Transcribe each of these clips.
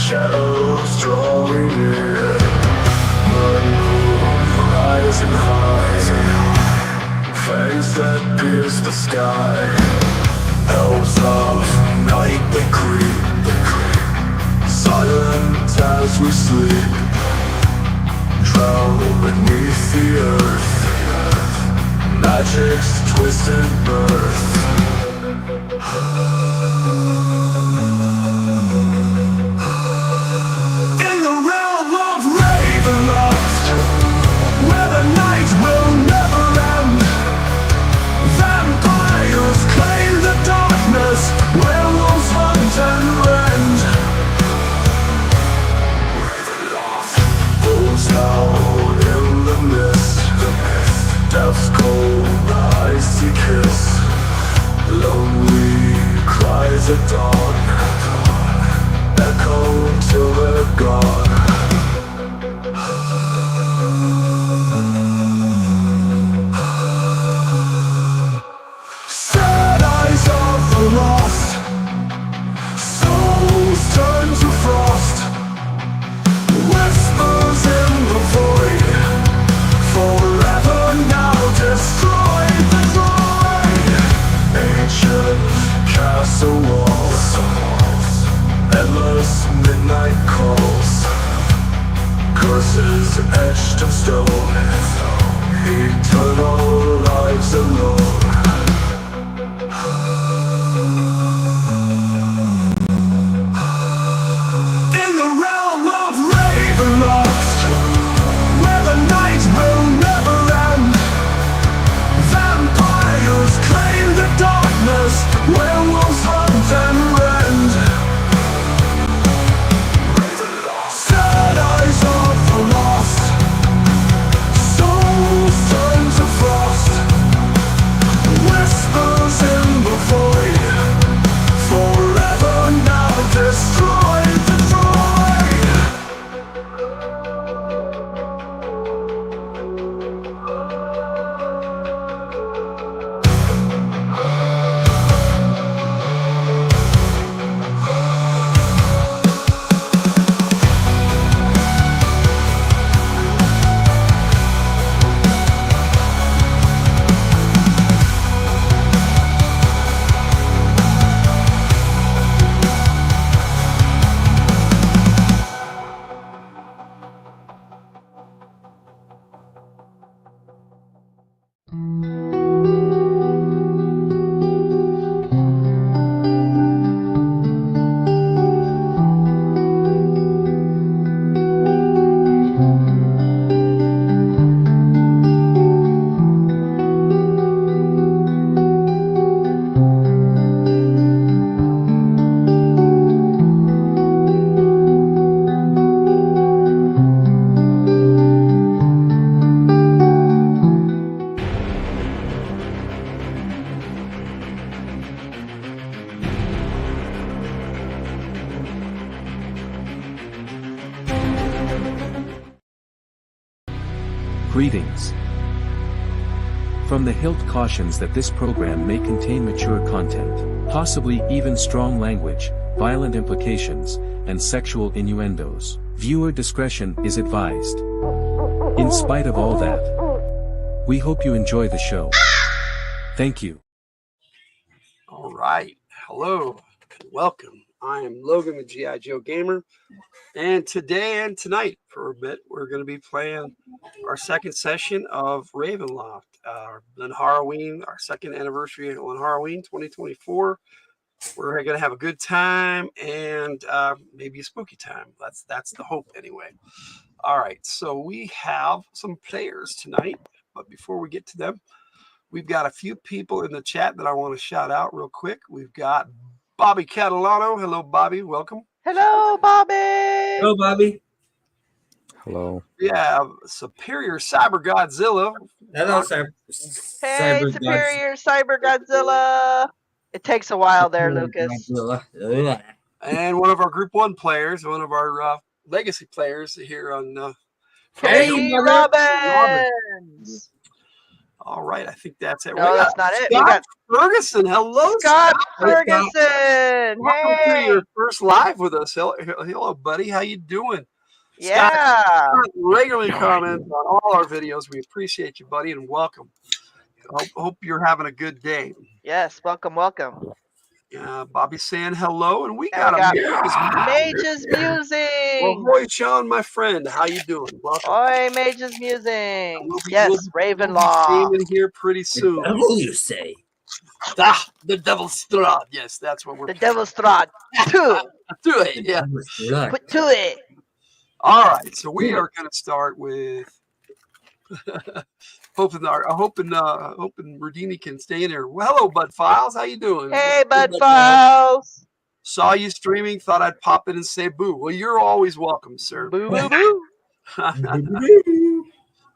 Shadows drawing near, my moon rising high, fangs that pierce the sky. Elves of night they creep, silent as we sleep, drown beneath the earth, magic's twisted birth. In the realm of Ravenloft, where the night will never end, vampires claim the darkness, werewolves hunt and rend. Ravenloft pulls down in the mist, death's cold icy kiss, lonely cries at dawn, echo till they're gone. Sad eyes of the lost, souls turn to frost, whispers in the void, forever now destroyed, ancient castle walls, endless midnight calls, curses etched of stone, eternal lives alone. In the realm of Ravenloft, where the night will never end, vampires claim the darkness, werewolves hunt and rend. Sad eyes of the lost, souls turn to frost, whispers in the void, forever now destroyed, destroyed. Greetings. From the Hilt cautions that this program may contain mature content, possibly even strong language, violent implications, and sexual innuendos. Viewer discretion is advised. In spite of all that, we hope you enjoy the show. Thank you. All right. Hello and welcome. I am Logan, the G.I. Joe Gamer. And today and tonight, for a bit, we're going to be playing our second session of Ravenloft, Lenharroween, our second anniversary of Lenharroween 2024. We're going to have a good time and maybe a spooky time. That's the hope anyway. All right, so we have some players tonight, but before we get to them, we've got a few people in the chat that I want to shout out real quick. We've got Bobby Catalano. Hello, Bobby. Welcome. Hello, Bobby. Hello, Bobby. Hello. We have Superior Cyber Godzilla. Hello, Hey, Superior Cyber Godzilla. It takes a while there, Lucas. And one of our Group 1 players, one of our Legacy players here on... Hey, Robbins. All right, I think that's it. No, that's not it. We Scott got Ferguson. Hello, Scott Scott. Ferguson. Welcome to Hey. your first live with us. Hello, buddy. How you doing? Yeah. Scott regularly comments on all our videos. We appreciate you, buddy, and welcome. Hope you're having a good day. Yes. Welcome. Welcome. Bobby's saying hello, and we And got we a got Mage's Well, Musing. hoy, Sean, my friend. How you doing? Welcome. Oi, Mage's Musing. We'll Yes, be Ravenloft. in here pretty soon. The devil, you say? The devil's strahd. Yes, that's what we're. The Devil's Strahd. Two. Do it. Yeah. Put to it. All right. So we are going to start with hoping Rudini can stay in here. Well, hello, Bud Files. How you doing? Hey, Bud Files. Saw you streaming. Thought I'd pop in and say boo. Well, you're always welcome, sir. Boo boo boo.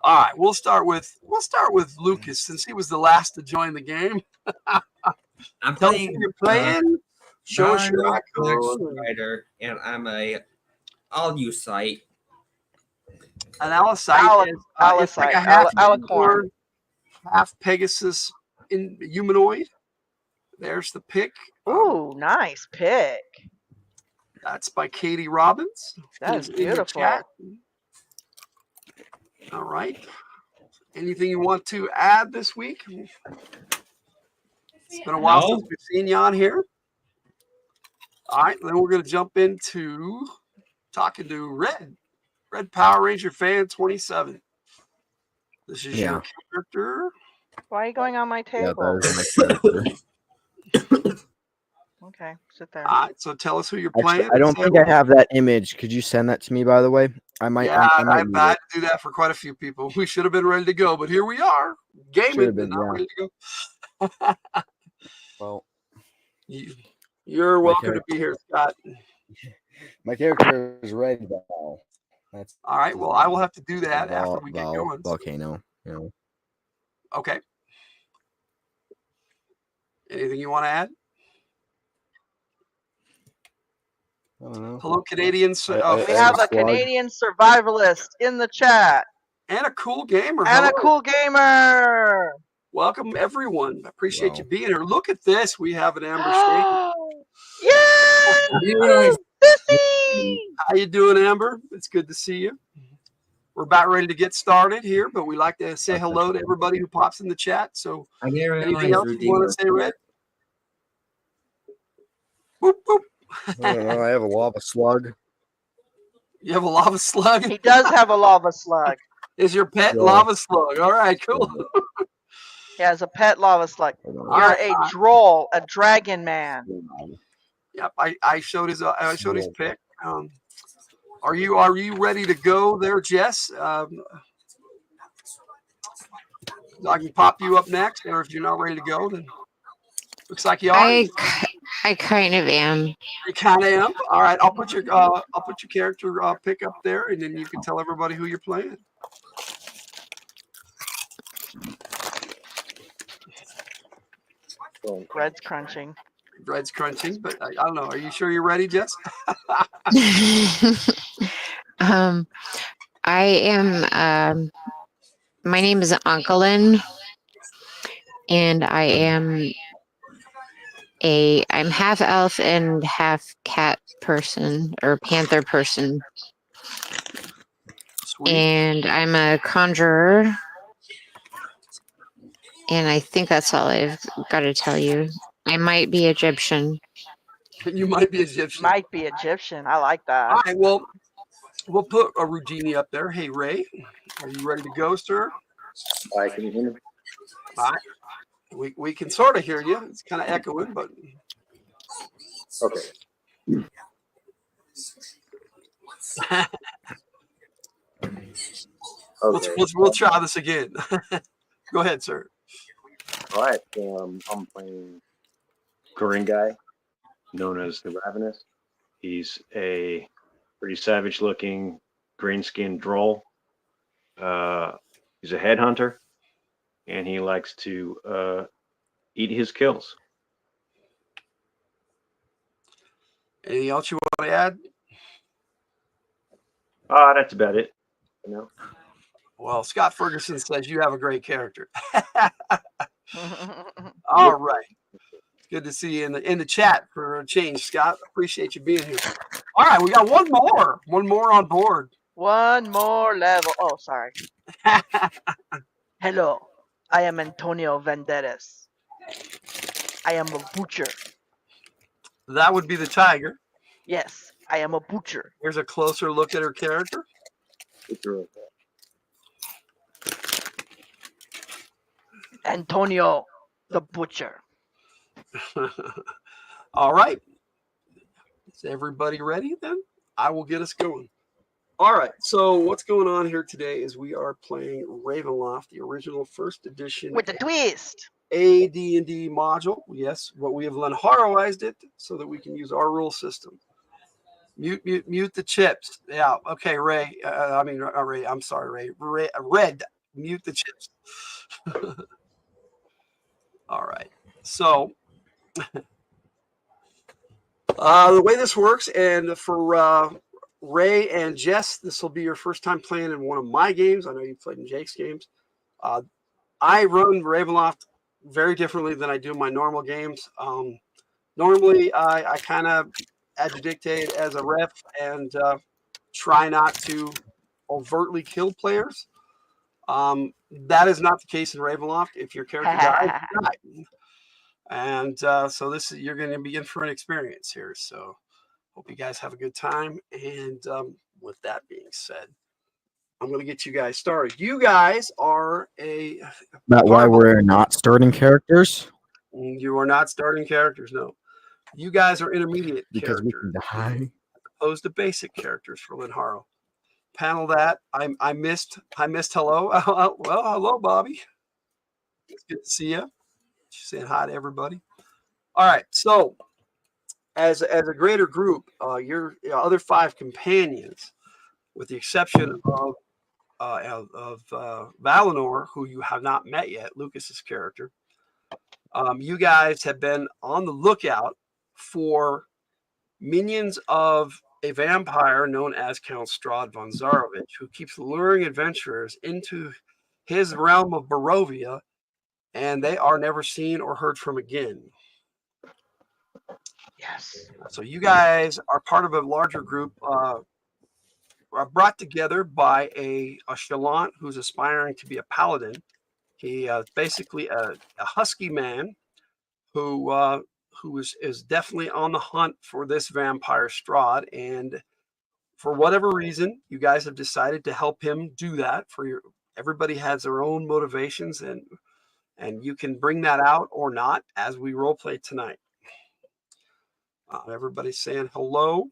All right. We'll start with Lucas since he was the last to join the game. I'm Tell us playing. who you're playing. Show us your icon. Writer, and I'm a Alusite. An Alisite is it's like a half Alicorn. half Pegasus in humanoid. There's the pick. Ooh, nice pick. That's by Katie Robbins. That is In the beautiful. chat. All right. Anything you want to add this week? It's been a while since we've seen you on here. All right, then we're going to jump into talking to Red Power Ranger Fan 27. This is your character. Why are you going on my Yeah, table? that is my character. Okay, sit there. All right, so tell us who you're Actually, playing. I don't think I have that image. Could you send that to me, by the way? I might. Yeah, I might I've need had it. to do that for quite a few people. We should have been ready to go, but here we are, gaming, Should have been, but not yeah. ready to go. Well, You're welcome to be here, Scott. my character is Red Val. That's All right. Well, I will have to do that after we get going. Volcano. You know. Okay. Anything you want to add? I don't know. Hello, Canadians. We have a Canadian survivalist in the chat. And a cool gamer. And Hello. a cool gamer. Welcome, everyone. I appreciate Wow. you being here. Look at this. We have an Amber State. Yay! Sissy! How you doing, Amber? It's good to see you. We're about ready to get started here, but we like to say hello to everybody who pops in the chat. So anything else you want to say, Red? Boop, boop. I don't know. I have a lava slug. You have a lava slug? He does have a lava slug. Is your pet Yeah. lava slug? All right, cool. He has a pet lava slug. I don't know. You're a droll, a dragon man. Yep, I showed his pick. Are you ready to go there, Jess? I can pop you up next, or if you're not ready to go, then looks like you are. I kind of am. You kind of am. All right, I'll put your character pick up there, and then you can tell everybody who you're playing. Red's crunching. Bread's crunching, but I don't know. Are you sure you're ready, Jess? I am. My name is Unkelin, and I'm half elf and half cat person or panther person. Sweet. And I'm a conjurer. And I think that's all I've got to tell you. I might be Egyptian. You might be Egyptian. Might be Egyptian. I like that. All right, well, we'll put a Rugini up there. Hey, Ray, are you ready to go, sir? Hi, can you hear me? All right. We can sort of hear you. It's kind of echoing, but Okay. we'll try this again. Go ahead, sir. All right. I'm playing Korean guy, known as the Ravenous. He's a pretty savage-looking, green-skinned droll. He's a headhunter, and he likes to eat his kills. Anything else you want to add? That's about it. You know. Well, Scott Ferguson says you have a great character. All right. Good to see you in the chat for a change, Scott. Appreciate you being here. All right, we got one more on board. One more level. Oh, sorry. Hello, I am Antonio Banderas. I am a butcher. That would be the tiger. Yes, I am a butcher. Here's a closer look at her character. Antonio the butcher. All right. Is everybody ready then? I will get us going. All right. So what's going on here today is we are playing Ravenloft, the original first edition With the twist. AD&D module. Yes, but we have Lenharrowized it so that we can use our rule system. Mute the chips. Yeah. Okay, Ray. Ray. I'm sorry, Ray. Red. Mute the chips. All right. So the way this works, and for Ray and Jess, this will be your first time playing in one of my games. I know you played in Jake's games. I run Ravenloft very differently than I do my normal games. Normally, I kind of dictate as a ref and try not to overtly kill players. That is not the case in Ravenloft. If your character dies, you die. And so you're going to be in for an experience here. So hope you guys have a good time. And with that being said, I'm going to get you guys started. You guys are Not why we're not starting characters? You are not starting characters, no. You guys are intermediate Because we characters, can die. opposed to basic characters for Lenharrow. Panel that I missed hello. Well, hello, Bobby. It's good to see you. She's saying hi to everybody. All right, so as a greater group, your other 5 companions, with the exception of Valinor, who you have not met yet, Lucas's character. You guys have been on the lookout for minions of a vampire known as Count Strahd von Zarovich, who keeps luring adventurers into his realm of Barovia, and they are never seen or heard from again. Yes. So you guys are part of a larger group brought together by a Shallant who's aspiring to be a paladin. He basically a husky man who is definitely on the hunt for this vampire Strahd, and for whatever reason, you guys have decided to help him do that. Everybody has their own motivations, and you can bring that out or not as we role play tonight. Everybody's saying hello.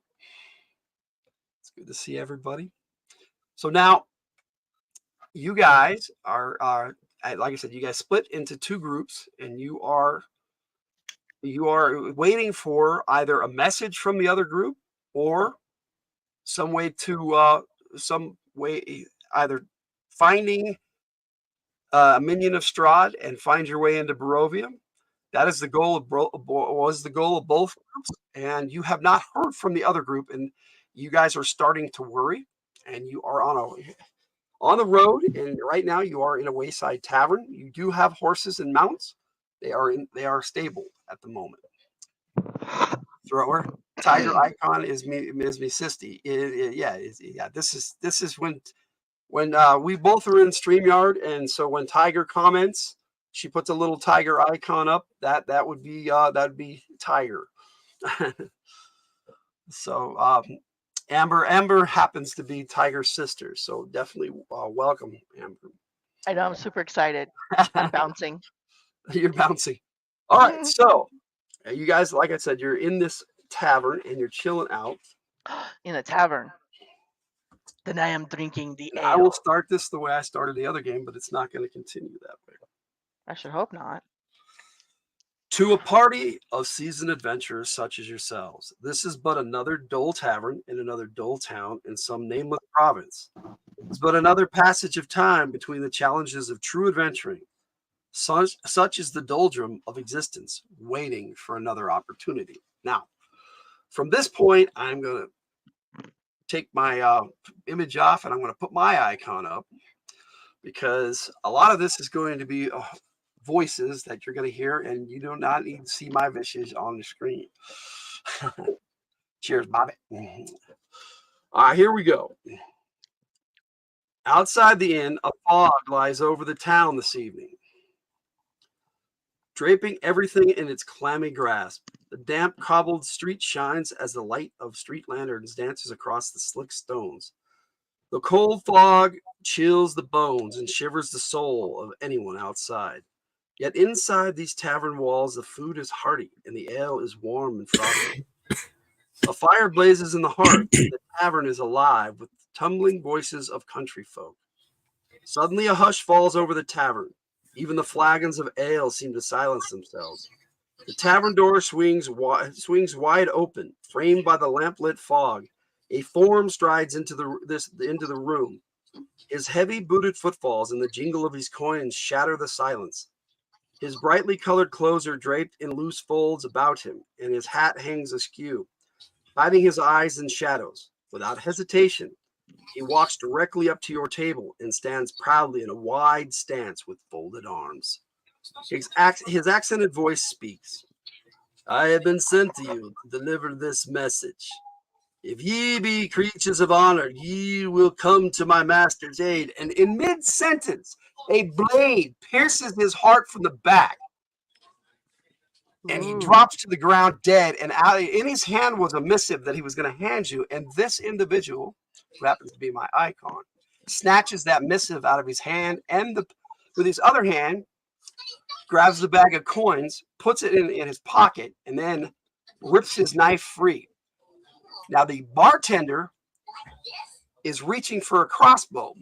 It's good to see everybody. So now, you guys are like I said, you guys split into 2 groups, and you are waiting for either a message from the other group or some way either finding a minion of Strahd and find your way into Barovia. That is the goal of both groups, and you have not heard from the other group, and you guys are starting to worry, and you are on the road, and right now you are in a wayside tavern. You do have horses and mounts. They are stable at the moment. Thrower tiger icon is me sister. This is when we both are in StreamYard, and so when Tiger comments, she puts a little tiger icon up. That would be Tiger. So Amber happens to be Tiger's sister, so definitely welcome, Amber. I know, I'm super excited. I'm bouncing. You're bouncing. All right, so you guys, like I said, you're in this tavern and you're chilling out. In a tavern. Then I am drinking the ale. I will start this the way I started the other game, but it's not going to continue that way. I should hope not. To a party of seasoned adventurers such as yourselves, this is but another dull tavern in another dull town in some nameless province. It's but another passage of time between the challenges of true adventuring. Such is the doldrum of existence, waiting for another opportunity. Now, from this point, I'm going to take my image off, and I'm going to put my icon up. because a lot of this is going to be voices that you're going to hear, and you do not need to see my visage on the screen. Cheers, Bobby. All right, here we go. Outside the inn, a fog lies over the town this evening, draping everything in its clammy grasp. The damp, cobbled street shines as the light of street lanterns dances across the slick stones. The cold fog chills the bones and shivers the soul of anyone outside. Yet inside these tavern walls, the food is hearty and the ale is warm and frothy. A fire blazes in the hearth, and the tavern is alive with tumbling voices of country folk. Suddenly a hush falls over the tavern. Even the flagons of ale seem to silence themselves. The tavern door swings wide open, framed by the lamplit fog. A form strides into the room. His heavy booted footfalls and the jingle of his coins shatter the silence. His brightly colored clothes are draped in loose folds about him, and his hat hangs askew, hiding his eyes in shadows. Without hesitation, he walks directly up to your table and stands proudly in a wide stance with folded arms. His accented voice speaks. I have been sent to you to deliver this message. If ye be creatures of honor, ye will come to my master's aid. And in mid-sentence, a blade pierces his heart from the back. And he drops to the ground dead. And in his hand was a missive that he was going to hand you. And this individual, who happens to be my icon, snatches that missive out of his hand, and with his other hand, grabs the bag of coins, puts it in his pocket, and then rips his knife free. Now the bartender is reaching for a crossbow,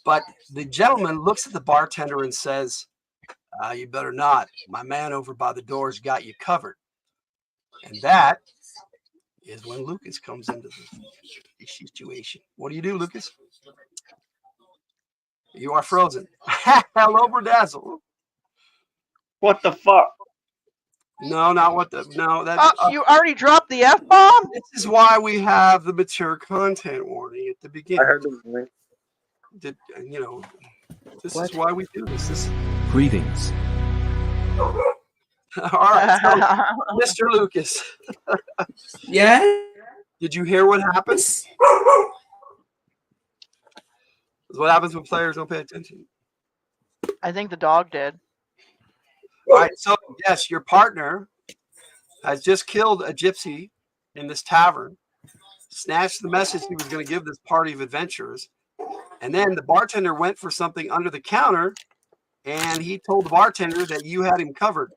but the gentleman looks at the bartender and says, you better not. My man over by the door's got you covered. And that is when Lucas comes into the situation. What do you do, Lucas? You are frozen. Hello, Berdazzle. What the fuck? No, not what the no. That you already dropped the F-bomb? This is why we have the mature content warning at the beginning. I heard the warning. This is why we do this. Greetings. All right, so, Mr. Lucas. Yeah. Did you hear what happened? What happens when players don't pay attention? I think the dog did. All right, so yes, your partner has just killed a gypsy in this tavern, snatched the message he was going to give this party of adventurers, and then the bartender went for something under the counter, and he told the bartender that you had him covered.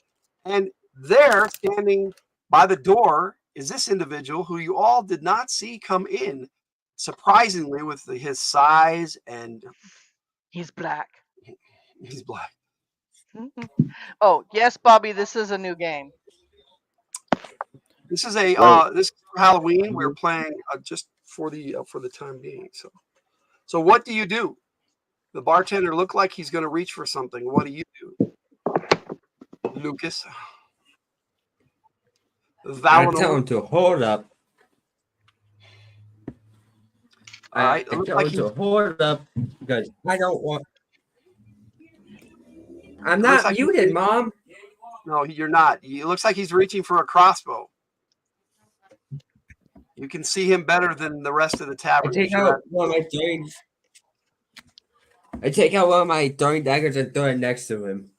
And there, standing by the door, is this individual who you all did not see come in, surprisingly, with his size and... He's black. He's black. Oh, yes, Bobby, this is a new game. This is this is for Halloween. We're playing just for the time being. So what do you do? The bartender looked like he's going to reach for something. What do you do, Lucas? I tell him to hold up. All right, I tell him to hold up because I don't want. I'm not like muted, Mom. No, you're not. It looks like he's reaching for a crossbow. You can see him better than the rest of the tavern. I take out one of my throwing daggers and throw it next to him.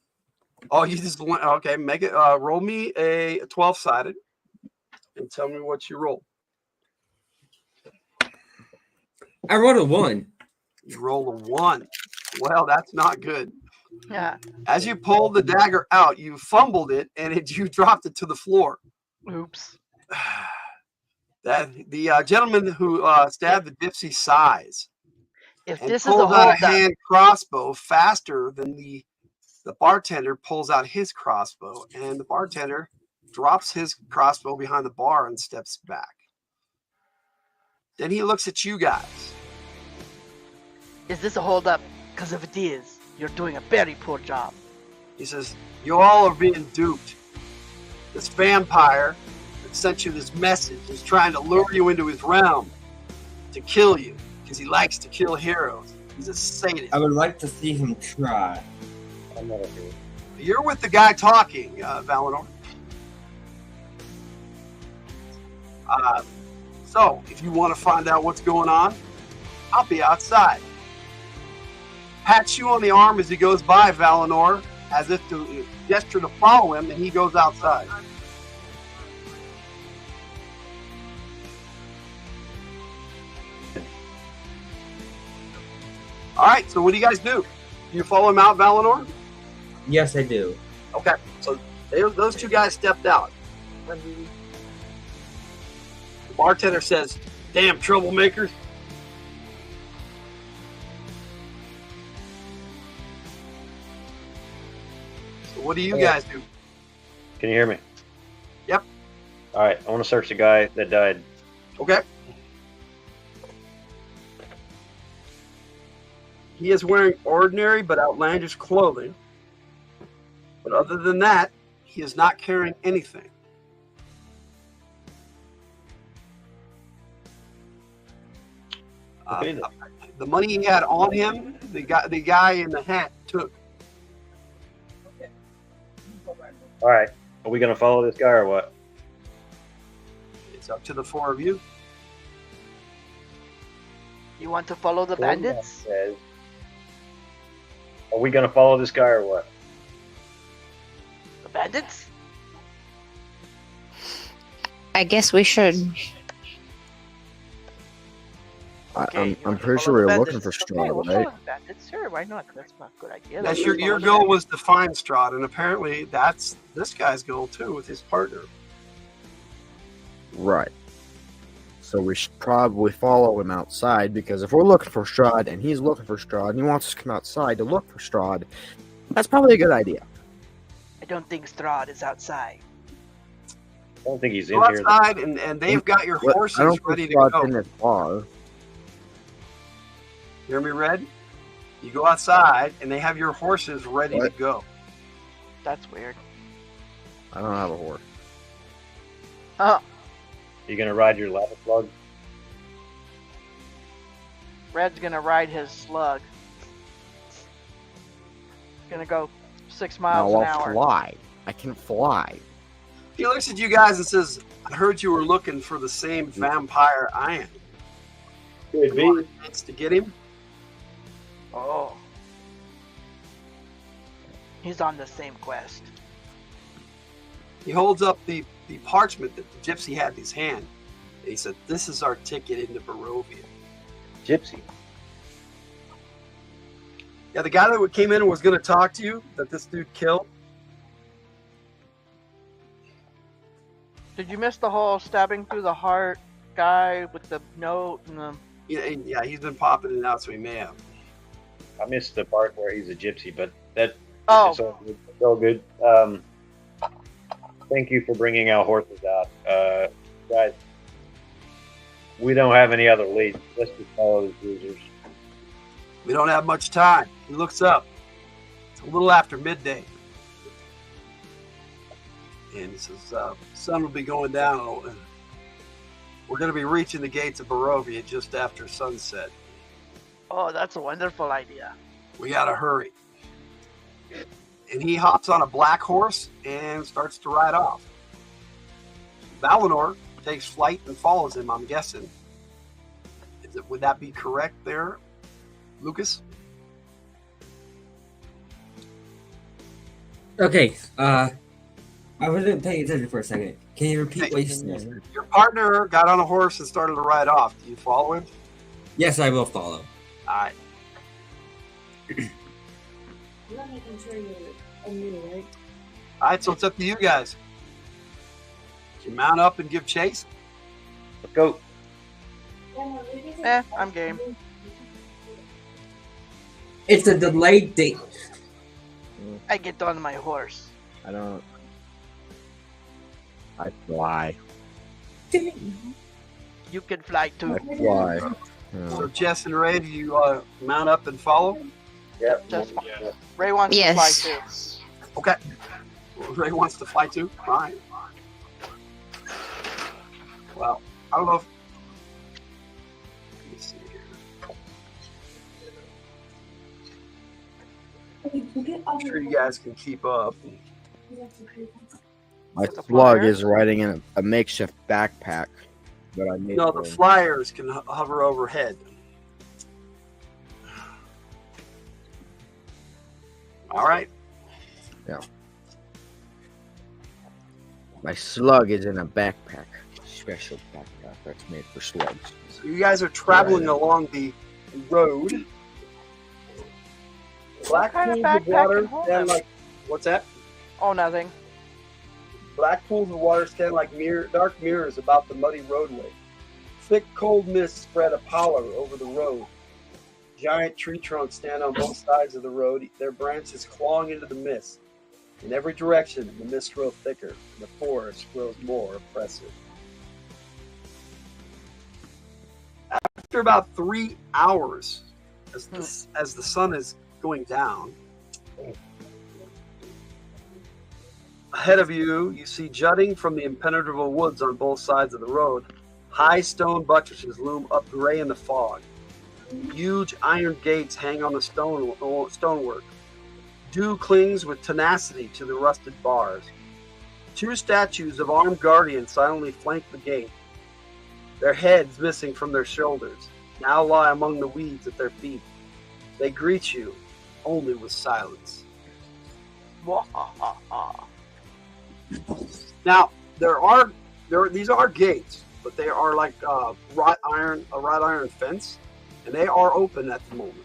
Oh, you just went. Okay, make it. Roll me a 12-sided, and tell me what you roll. I rolled a 1. You roll a 1. Well, that's not good. Yeah. As you pulled the dagger out, you fumbled it, and you dropped it to the floor. Oops. That the gentleman who stabbed the gypsy sighs. If And this is a pulled out hold a hand crossbow faster than the bartender pulls out his crossbow, and the bartender drops his crossbow behind the bar and steps back. Then he looks at you guys. Is this a hold up? Because if it is, you're doing a very poor job. He says, you all are being duped. This vampire that sent you this message is trying to lure you into his realm to kill you because he likes to kill heroes. He's a sadist. I would like to see him try. I'm not okay. You're with the guy talking, Valinor. So, if you want to find out what's going on, I'll be outside. Pats you on the arm as he goes by, Valinor, as if to gesture to follow him, and he goes outside. All right, so what do you guys do? Do you follow him out, Valinor? Yes, I do. Okay, so those two guys stepped out. The bartender says, "Damn troublemakers." So what do you guys do? Can you hear me? Yep. All right. I want to search the guy that died. Okay. He is wearing ordinary but outlandish clothing. But other than that, he is not carrying anything. Okay, then. The money he had on him, the guy in the hat took. All right. Are we going to follow this guy or what? It's up to the four of you. You want to follow the bandits? Says, are we going to follow this guy or what? The bandits? I guess we should. Okay, I'm you pretty follow sure the we're looking bandits. for Okay, Strahd, we'll right? follow the bandits. Sure, why not? That's not a good idea. That's Let's your follow goal them. was to find Strahd, and apparently that's this guy's goal too with his partner. Right. So we should probably follow him outside, because if we're looking for Strahd and he's looking for Strahd and he wants us to come outside to look for Strahd, that's probably a good idea. I don't think Strahd is outside. I don't think he's in Go here. outside, and they've got your What- horses I don't ready think to Strahd's go. in this bar. Hear me, Red? You go outside, and they have your horses ready What? to go. That's weird. I don't have a horse. Oh, You going to ride your lava slug? Red's gonna ride his slug. Gonna go 6 miles No, an I'll hour. fly. I can fly. He looks at you guys and says, "I heard you were looking for the same vampire I am. Could You want a chance to get him?" Oh. He's on the same quest. He holds up the parchment that the gypsy had in his hand. And he said, "This is our ticket into Barovia." Gypsy. Yeah, the guy that came in and was going to talk to you, that this dude killed. Did you miss the whole stabbing through the heart guy with the note and the... Yeah, he's been popping in and out, so he may have. I missed the part where he's a gypsy, but that Oh, it's all good. It's all good. Thank you for bringing our horses out. Guys, we don't have any other leads. Let's just follow the cruisers. We don't have much time. He looks up. It's a little after midday. And he says, sun will be going down. And we're going to be reaching the gates of Barovia just after sunset. oh, that's a wonderful idea. We got to hurry. And he hops on a black horse and starts to ride off. Valinor takes flight and follows him, I'm guessing. Would that be correct there, Lucas? Okay, I wasn't paying attention for a second. Can you repeat what you said? Your partner got on a horse and started to ride off. Do you follow him? Yes, I will follow. All right. I'm not making sure you're new, right? All right, so it's up to you guys. Do you mount up and give chase? Let's go. I'm game. It's a delayed date. I get on my horse. I don't. I fly. You can fly too. I fly. So Jess and Ray, do you mount up and follow? Yep. That's fine. Ray wants Yes. to fly too. Okay. Ray wants to fly too? Fine. Well, I don't know if... Let me see here. I'm sure you guys can keep up. My The slug flyers? is riding in a makeshift backpack that I made. No, for the him. flyers can hover overhead. All right. My slug is in a backpack, special backpack that's made for slugs. So you guys are traveling Right. along the road. Black kind of pools of backpack water can hold stand them? like. What's that? Oh, nothing. Black pools of water stand like dark mirrors about the muddy roadway. Thick, cold mist spread a pallor over the road. Giant tree trunks stand on both sides of the road, their branches clawing into the mist. In every direction, the mist grows thicker, and the forest grows more oppressive. After about 3 hours, as the sun is going down, ahead of you, you see jutting from the impenetrable woods on both sides of the road. High stone buttresses loom up gray in the fog. Huge iron gates hang on the stonework. Dew clings with tenacity to the rusted bars. 2 statues of armed guardians silently flank the gate. Their heads missing from their shoulders now lie among the weeds at their feet. They greet you only with silence. Wahahaha. Now these are gates, but they are like a wrought iron fence, and they are open at the moment.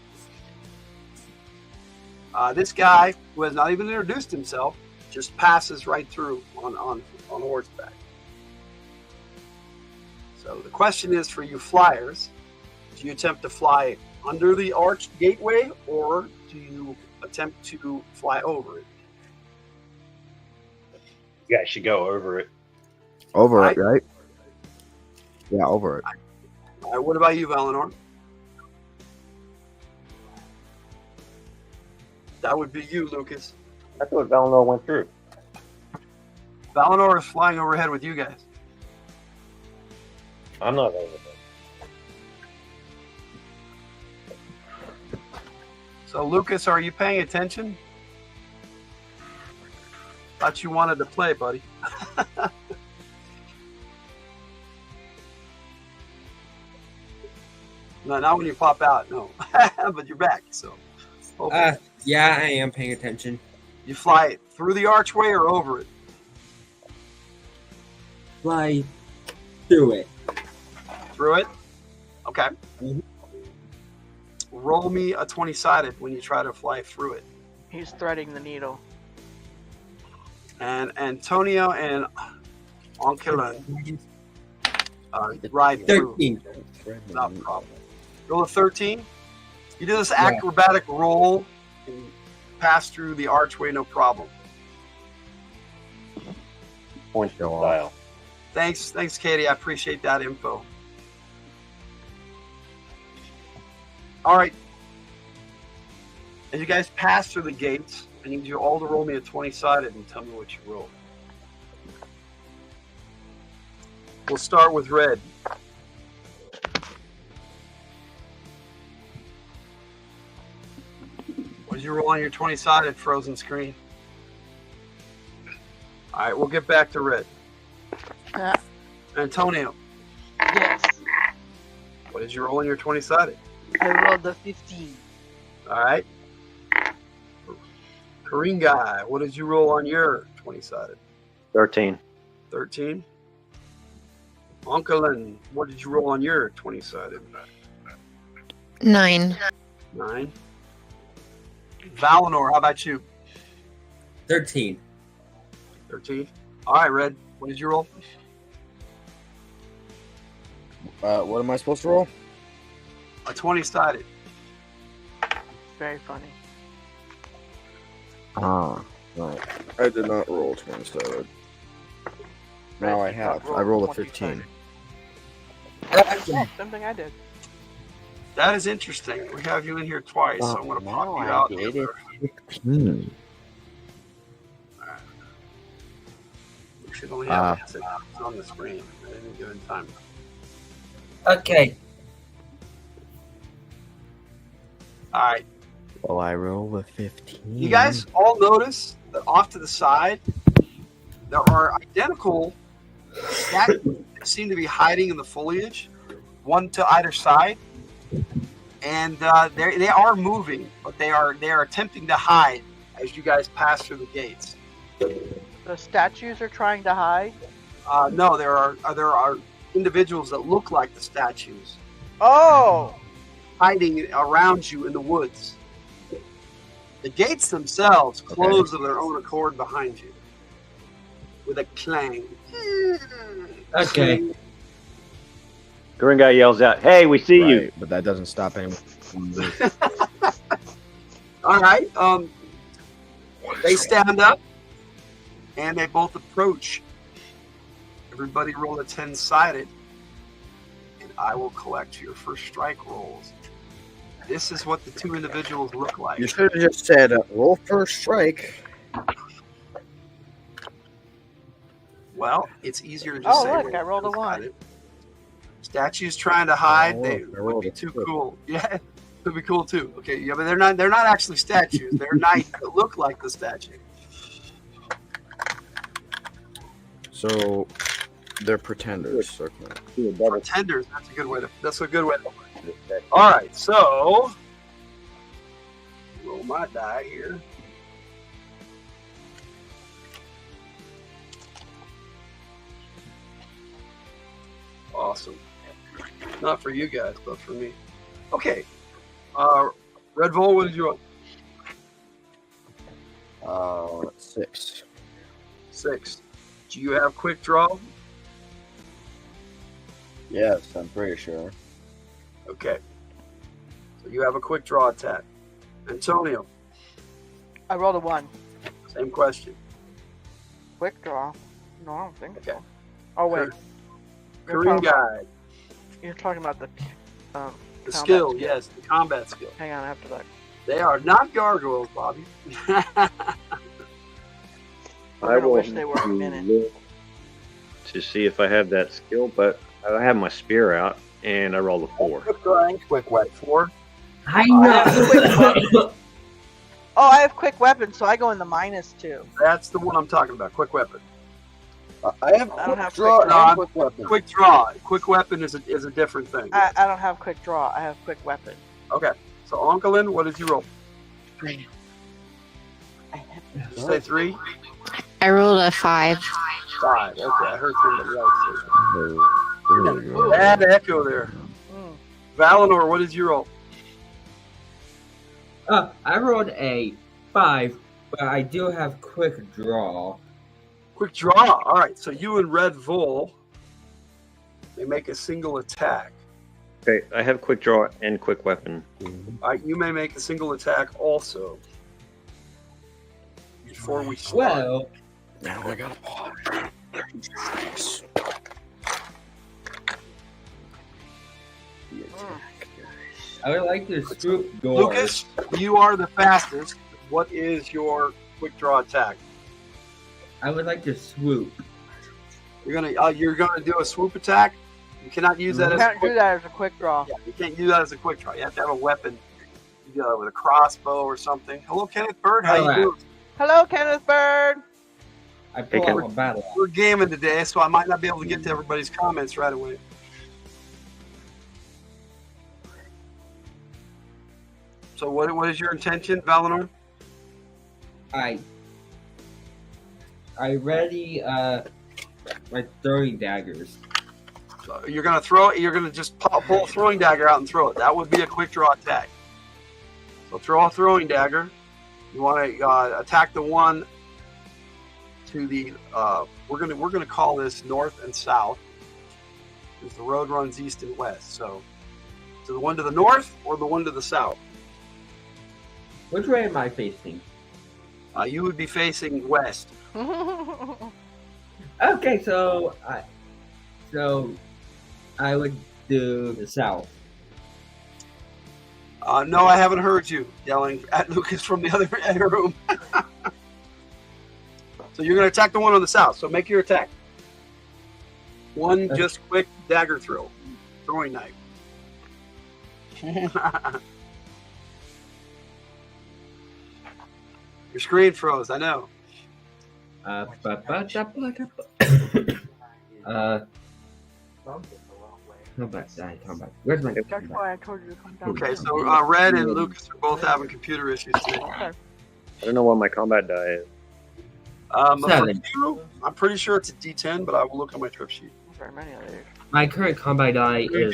This guy, who has not even introduced himself, just passes right through on horseback. So the question is for you flyers: do you attempt to fly under the arched gateway, or do you attempt to fly over it? You guys should go over it. Over it, right? Yeah, over it. All right, what about you, Valinor? That would be you, Lucas. That's what Valinor went through. Valinor is flying overhead with you guys. I'm not over it. So, Lucas, are you paying attention? Thought you wanted to play, buddy. No, not when you pop out, no. But you're back, so. hopefully. Yeah, I am paying attention. You fly it through the archway or over it? Fly through it. Through it? Okay. Mhm. Roll me a 20-sided when you try to fly through it. He's threading the needle. And Antonio and Onkila ride through. 13. Not a problem. Roll a 13. You do this acrobatic roll and pass through the archway, no problem. Point style. Thanks, Katie. I appreciate that info. All right. As you guys pass through the gates, I need you all to roll me a 20-sided and tell me what you roll. We'll start with red. What did you roll on your 20-sided frozen screen? All right, we'll get back to red. Antonio, Yes. what did you roll on your 20-sided? I rolled the 15. All right. Korean guy, what did you roll on your 20-sided? 13. 13. Uncle, what did you roll on your 20-sided? 9. 9. Valinor, how about you? 13. 13. All right, Red, what did you roll? What am I supposed to roll? A 20-sided. Very funny. Ah, right. I did not roll 20-sided. Now I have. I rolled a 15. Oh, same thing I did. That is interesting. We have you in here twice, so I'm going to pop you out. did it. We should only have it on the screen at any given time. Okay. All right. Well, I roll a 15. You guys all notice that off to the side, there are identical statues that seem to be hiding in the foliage, one to either side. And they are moving, but they are attempting to hide as you guys pass through the gates. The statues are trying to hide. No, there are individuals that look like the statues Oh, hiding around you in the woods. The gates themselves close of their own accord behind you with a clang. Okay. Green guy yells out, "Hey, we see you!" Right, but that doesn't stop anyone from moving. All right. They stand up and they both approach. Everybody roll a 10-sided, and I will collect your first strike rolls. This is what the two individuals look like. You should have just said, roll first strike. Well, it's easier to just Oh, say. look, roll I rolled a 10-sided. Statues trying to hide, Oh, they I would rolled be a too two. cool. Yeah, it would be cool too. Okay, yeah, but they're not actually statues. They're knights that look like the statue. So they're pretenders. Okay. Pretenders. That's a good way to. That's a good way to put it. All right, so roll my die here. Awesome. Not for you guys, but for me. Okay. Red Bull, what did you roll? 6. 6. Do you have quick draw? Yes, I'm pretty sure. Okay. So you have a quick draw attack. Antonio, I rolled a 1. same question. Quick draw. No, I don't think Okay. so. Oh wait, Korean guide. you're talking about the The combat skill, yes, the combat skill. Hang on, I have to look. They are not gargoyles, Bobby. I wish they were a minute. look to see if I have that skill, but I have my spear out, and I rolled a 4. Quick wet 4. I know. Oh, I have quick weapon, so I go in the -2. That's the one I'm talking about. Quick weapon. I have I don't have draw. quick draw. Quick weapon. Quick draw. Quick weapon is a different thing. I don't have quick draw. I have quick weapon. Okay. So Onkelin, what did you roll? 3. Did you say 3? I rolled a 5. 5. Okay, I heard somebody else say There you go. that. Bad echo there. Mm. Valinor, what did you roll? I rolled a 5, but I do have quick draw. Quick draw. All right. So you and Red Bull, they make a single attack. Okay, I have quick draw and quick weapon. All right, you may make a single attack also. Before we start. Well, Now I gotta pause. I would like to swoop doors. Lucas, you are the fastest. What is your quick draw attack? I would like to swoop. You're gonna do a swoop attack. You cannot use that You as a can't do quick. that as a quick draw. Yeah, you can't use that as a quick draw. You have to have a weapon. You go with a crossbow or something. Hello, Kenneth Bird. How you Alright. doing? Hello, Kenneth Bird. I pull Hey, out a battle. We're gaming today, so I might not be able to get to everybody's comments right away. So what is your intention, Valinor? I ready my throwing daggers. So you're gonna throw it. You're gonna just pull a throwing dagger out and throw it. That would be a quick draw attack. So throw a throwing dagger. You want to attack the one to the. We're gonna call this north and south, because the road runs east and west. So the one to the north or the one to the south. Which way am I facing? You would be facing west. Okay, so I would do the south. No, I haven't heard you yelling at Lucas from the other room. So you're going to attack the one on the south. So make your attack. One just quick dagger throw. Throwing knife. Your screen froze. I know. Combat die. Combat. Where's my That's combat? why I told you to come down. Okay, so Red and Lucas are both having computer issues today. Okay. I don't know what my combat die is. For 7. you, I'm pretty sure it's a D10, but I will look on my trip sheet. Very many of these. My current combat die is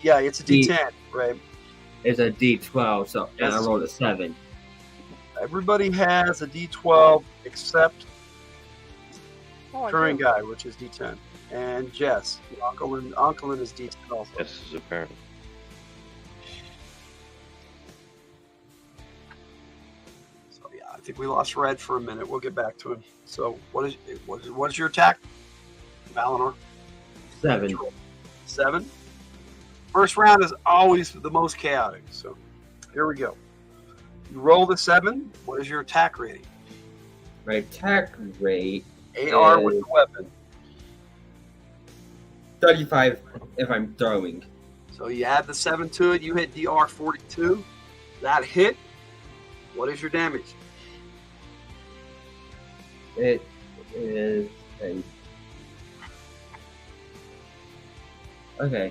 Yeah, it's a D10, right? is a D12. So and I Yes. rolled a 7. Everybody has a D12 except Oh, I current do. guy, which is D10, and Jess. Uncle and is D10 also. This is apparent. So yeah, I think we lost Red for a minute. We'll get back to him. So what is your attack, Valinor? 7. 7. First round is always the most chaotic. So here we go. You roll the 7. What is your attack rating? My attack rate AR with the weapon. 35 if I'm throwing. So you add the 7 to it. You hit DR 42. That hit. What is your damage? It is a okay.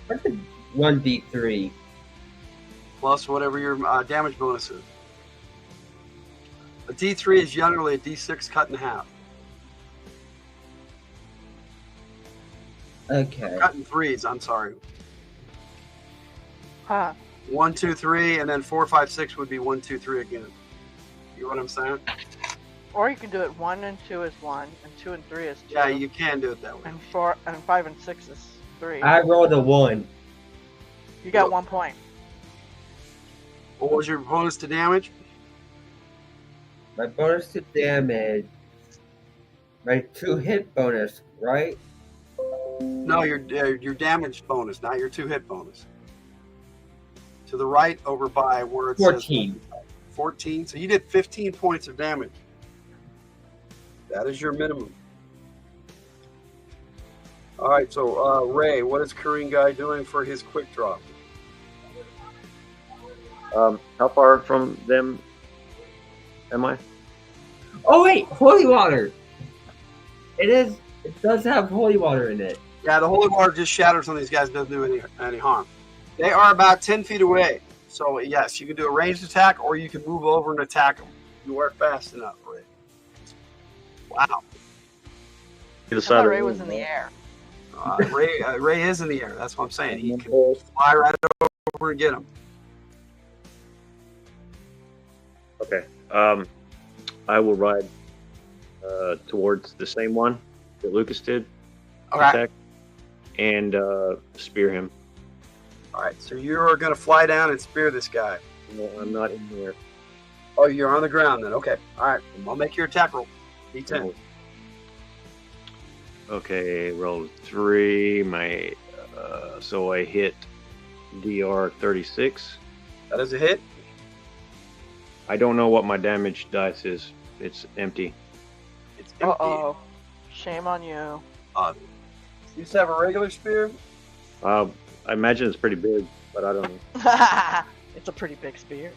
What's the 1d3? Plus whatever your damage bonus is. A D3 is generally a D6 cut in half. Okay. Cut in threes, I'm sorry. Huh. 1, 2, 3, and then 4, 5, 6 would be 1, 2, 3 again. You know what I'm saying? Or you can do it 1 and 2 is 1, and 2 and 3 is 2. Yeah, you can do it that way. And 4 and 5 and 6 is 3. I rolled a 1. You got 1 point. What was your bonus to damage? My bonus to damage. My 2 hit bonus, right? No, your damage bonus, not your 2 hit bonus. To the right over by where it 14. says 14. So you did 15 points of damage. That is your minimum. All right, so Ray, what is Korean guy doing for his quick draw? How far from them am I? Oh wait, holy water. It does have holy water in it. Yeah, the holy water just shatters on these guys, doesn't do any harm. They are about 10 feet away. So yes, you can do a ranged attack or you can move over and attack them. You are fast enough, Ray. Wow. Either I side thought of Ray the was room, in the right? air. Ray is in the air. That's what I'm saying. He can fly right over and get him. Okay. I will ride towards the same one that Lucas did. Okay. Attack, and spear him. All right. So you are going to fly down and spear this guy. No, I'm not in there. Oh, you're on the ground then. Okay. All right. I'll make your attack roll. D10. Okay, roll 3. So I hit DR 36. That is a hit. I don't know what my damage dice is. It's empty. It's empty. Uh-oh. Shame on you. You just have a regular spear? I imagine it's pretty big, but I don't know. It's a pretty big spear.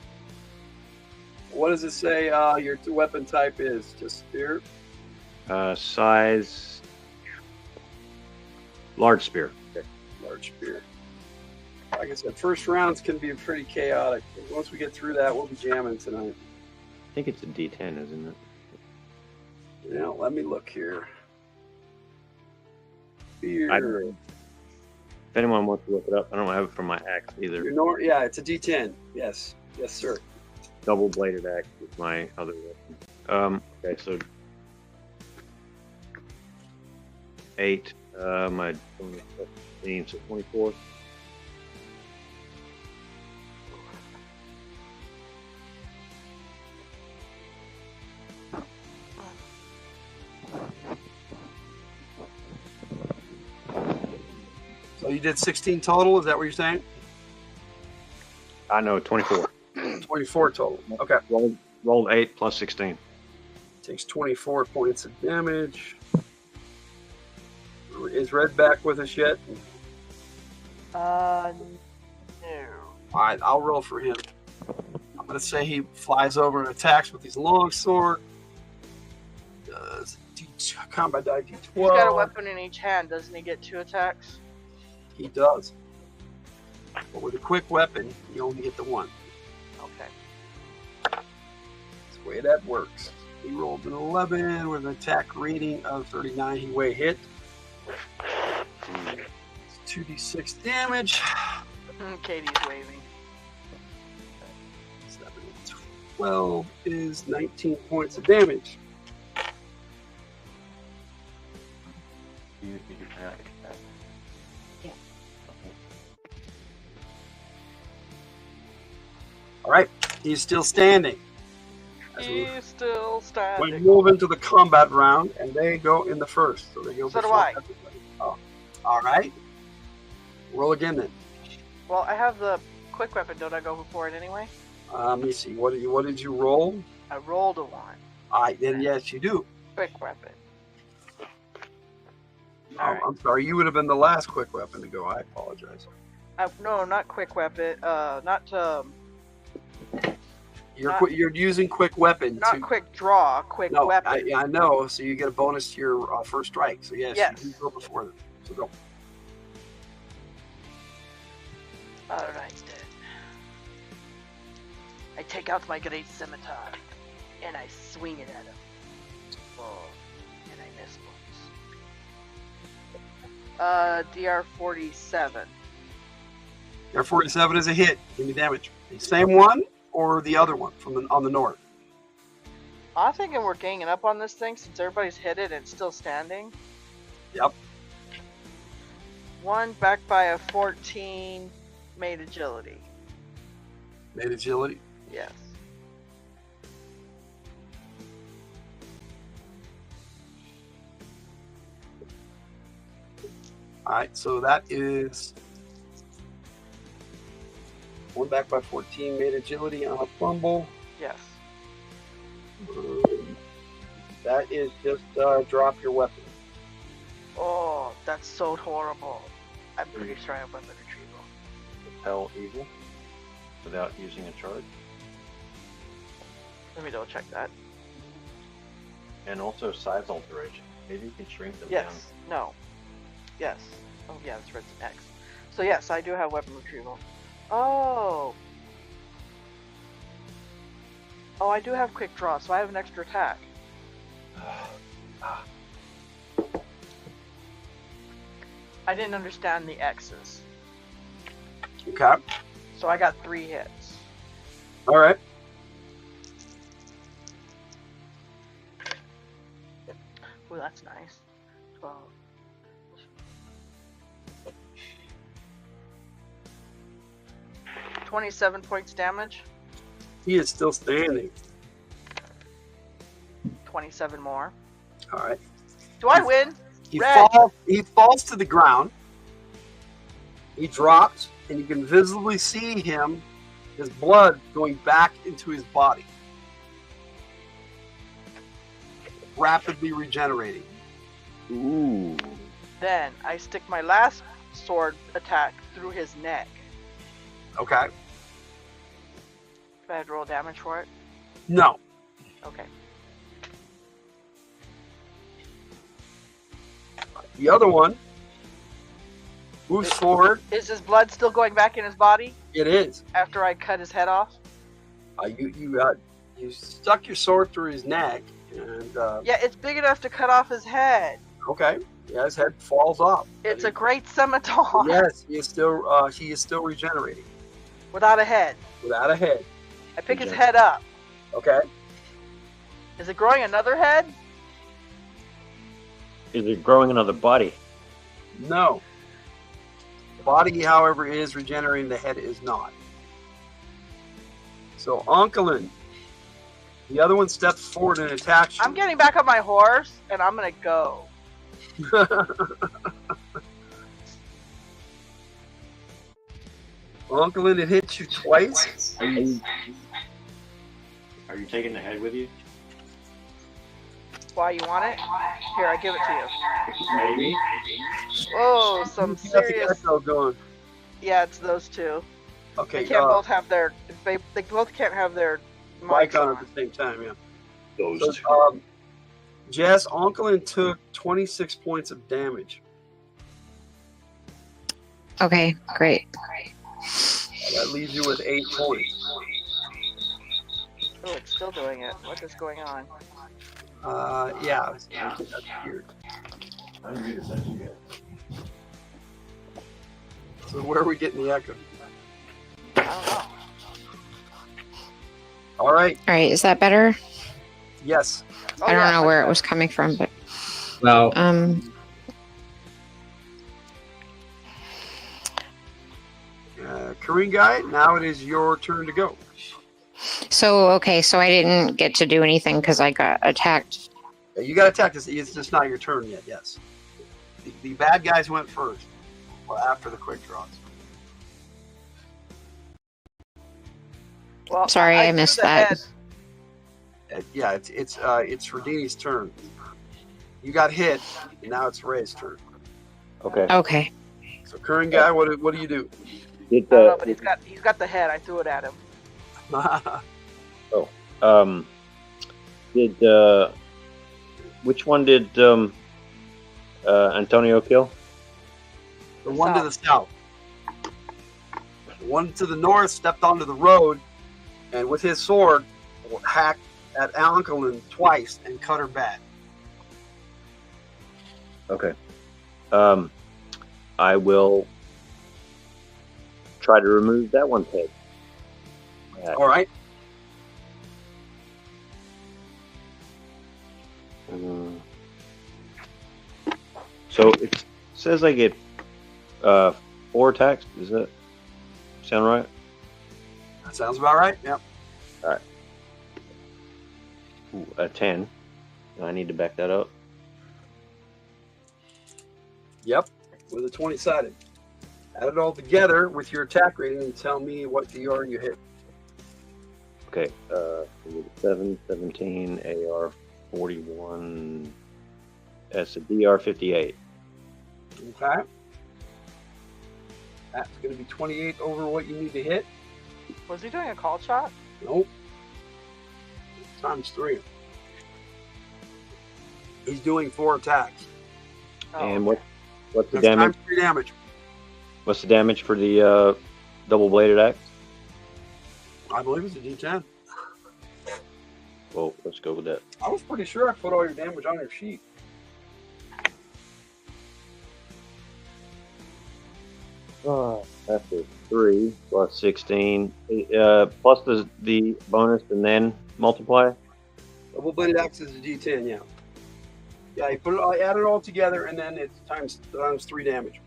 What does it say your weapon type is? Just spear? Size, large spear. Okay. Large spear. Like I said, first rounds can be pretty chaotic. But once we get through that, we'll be jamming tonight. I think it's a D10, isn't it? Now, let me look here. Spear. I don't know. If anyone wants to look it up, I don't have it for my axe either. Yeah, it's a D10. Yes. Yes, sir. Double-bladed axe is my other weapon. Okay, so 8. My bonus is 15, so 24. So you did 16 total? Is that what you're saying? I know, 24. 24 total. Okay. Rolled 8 plus 16. Takes 24 points of damage. Is Red back with us yet? No. All right, I'll roll for him. I'm Let's say he flies over and attacks with his longsword. Does combat die D12? He's got a weapon in each hand. Doesn't he get 2 attacks? He does. But with a quick weapon, you only get the 1. Okay. That's the way that works. He rolled an 11 with an attack rating of 39. He way hit. 2d6 damage. Katie's waving. 7, 12 is 19 points of damage. All right, he's still standing. He's still We standing. move into the combat round, and they go in the first. So they go. So do before I. everybody. Oh. All right. Roll again then. Well, I have the quick weapon. Don't I go before it anyway? Let me see. What did you roll? I rolled a 1. All right, then yes, you do. Quick weapon. Oh, All right. I'm sorry. You would have been the last quick weapon to go. I apologize. No, not quick weapon. You're using quick weapon. Not quick draw. Quick No, weapon. I know. So you get a bonus to your first strike. So yes, Yes. you can go before them. So go. All right then. I take out my great scimitar and I swing it at him. Oh, and I miss once. DR 47. Your 47 is a hit. Give me damage. The same one or the other one on the north? I'm thinking we're ganging up on this thing since everybody's hit it and it's still standing. Yep. 1 backed by a 14 made agility. Made agility. Yes. All right, so that is 1 back by 14 made agility on a fumble. Yes. That is just drop your weapon. Oh, that's so horrible. I'm pretty sure I have weapon retrieval. Repel evil without using a charge. Let me double check that. And also size alteration. Maybe you can shrink them Yes. down. No. Yes. Oh yeah, that's right. It's X. So yes, I do have weapon retrieval. Oh. Oh, I do have quick draw, so I have an extra attack. I didn't understand the X's. Okay. So I got 3 hits. All right. Ooh, that's nice. 12. 27 points damage. He is still standing. 27 more. All right. Do I win? He Red. falls to the ground. He drops, and you can visibly see him, his blood going back into his body. Rapidly regenerating. Ooh. Then I stick my last sword attack through his neck. Okay. Do I have to roll damage for it? No. Okay. The other one moves forward. Is his blood still going back in his body It is. after I cut his head off? You stuck your sword through his neck, and Yeah, it's big enough to cut off his head. okay, yeah, his head falls off. It's a great scimitar. Yes, he is still regenerating Without a head. without a head. I pick his head up. Okay. Is it growing another head? Is it growing another body? No. The body, however, is regenerating. The head is not. So, Onkelin, the other one steps forward and attacks you. I'm getting back on my horse, and I'm gonna go. Onkelin, it hits you twice. Are you taking the head with you? Why, you want it? Here, I give it to you. Maybe. Oh, some You got the serious... echo going. Yeah, it's those two. Okay. They can't both have their. They both can't have their mic mics on on. at the same time. Yeah. Those So, two. Jess Onklin took 26 points of damage. Okay, great. That leaves you with 8 points. Oh, it's still doing it. What is going on? Yeah, that's weird. So where are we getting the echo? I don't know. All right. All right, is that better? Yes. Oh, I don't yeah, know much where it better. was coming from, but Well, Korean guy, now it is your turn to go. so I didn't get to do anything because I got attacked. You got attacked. It's just not your turn yet. Yes. The bad guys went first. Well, after the quick draws. Well, Sorry, I threw missed the that. head. Yeah, it's Radini's turn. You got hit, and now it's Ray's turn. Okay. Okay. So, current guy, what do you do? Did I don't know, but he's got the head. I threw it at him. did which one did Antonio kill? The one to the south. The one to the north stepped onto the road, and with his sword, hacked at Alkalin twice and cut her back. Okay. I will try to remove that one's head. All right. So it says I get 4 attacks. Does that sound right? That sounds about right. Yep. All right. Ooh, a 10. I need to back that up. Yep. With a 20-sided. Add it all together with your attack rating and tell me what DR you hit. Okay. 7, 17, AR 41. That's a DR 58. Okay. That's going to be 28 over what you need to hit. Was he doing a call shot? Nope. Times 3. He's doing 4 attacks. Oh, And what's the That's damage? times 3 damage. What's the damage for the double-bladed axe? I believe it's a D10. Well, let's go with that. I was pretty sure I put all your damage on your sheet. After 3 plus 16, plus the bonus and then multiply. Double bladed axe is a D10, yeah. Yeah, you put it all, add it all together, and then it's times 3 damage.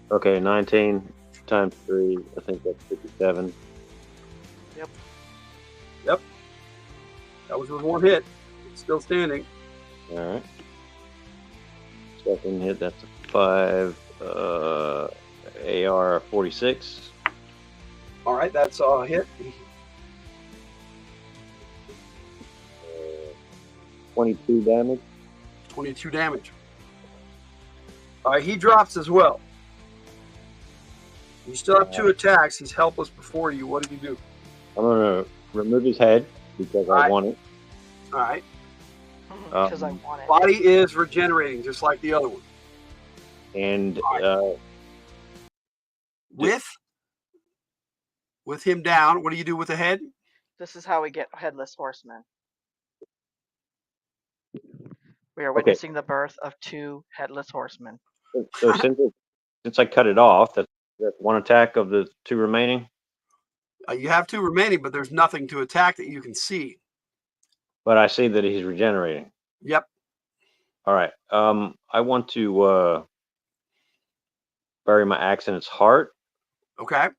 Okay, 19 times 3, I think that's 57. Yep. That was with 1 hit. It's still standing. All right. Second hit, that's a 5. AR 46. All right, that's a hit. 22 damage. 22 damage. All right, he drops as well. You still have 2 attacks. He's helpless before you. What did you do? I'm going to remove his head because I want it. All right. Because I want it. Body is regenerating just like the other one. And with him down, what do you do with the head? This is how we get headless horsemen. We are witnessing the birth of 2 headless horsemen. so since I cut it off, that's 1 attack of the 2 remaining. You have 2 remaining, but there's nothing to attack that you can see. But I see that he's regenerating. Yep. All right. I want to bury my axe in its heart. Okay.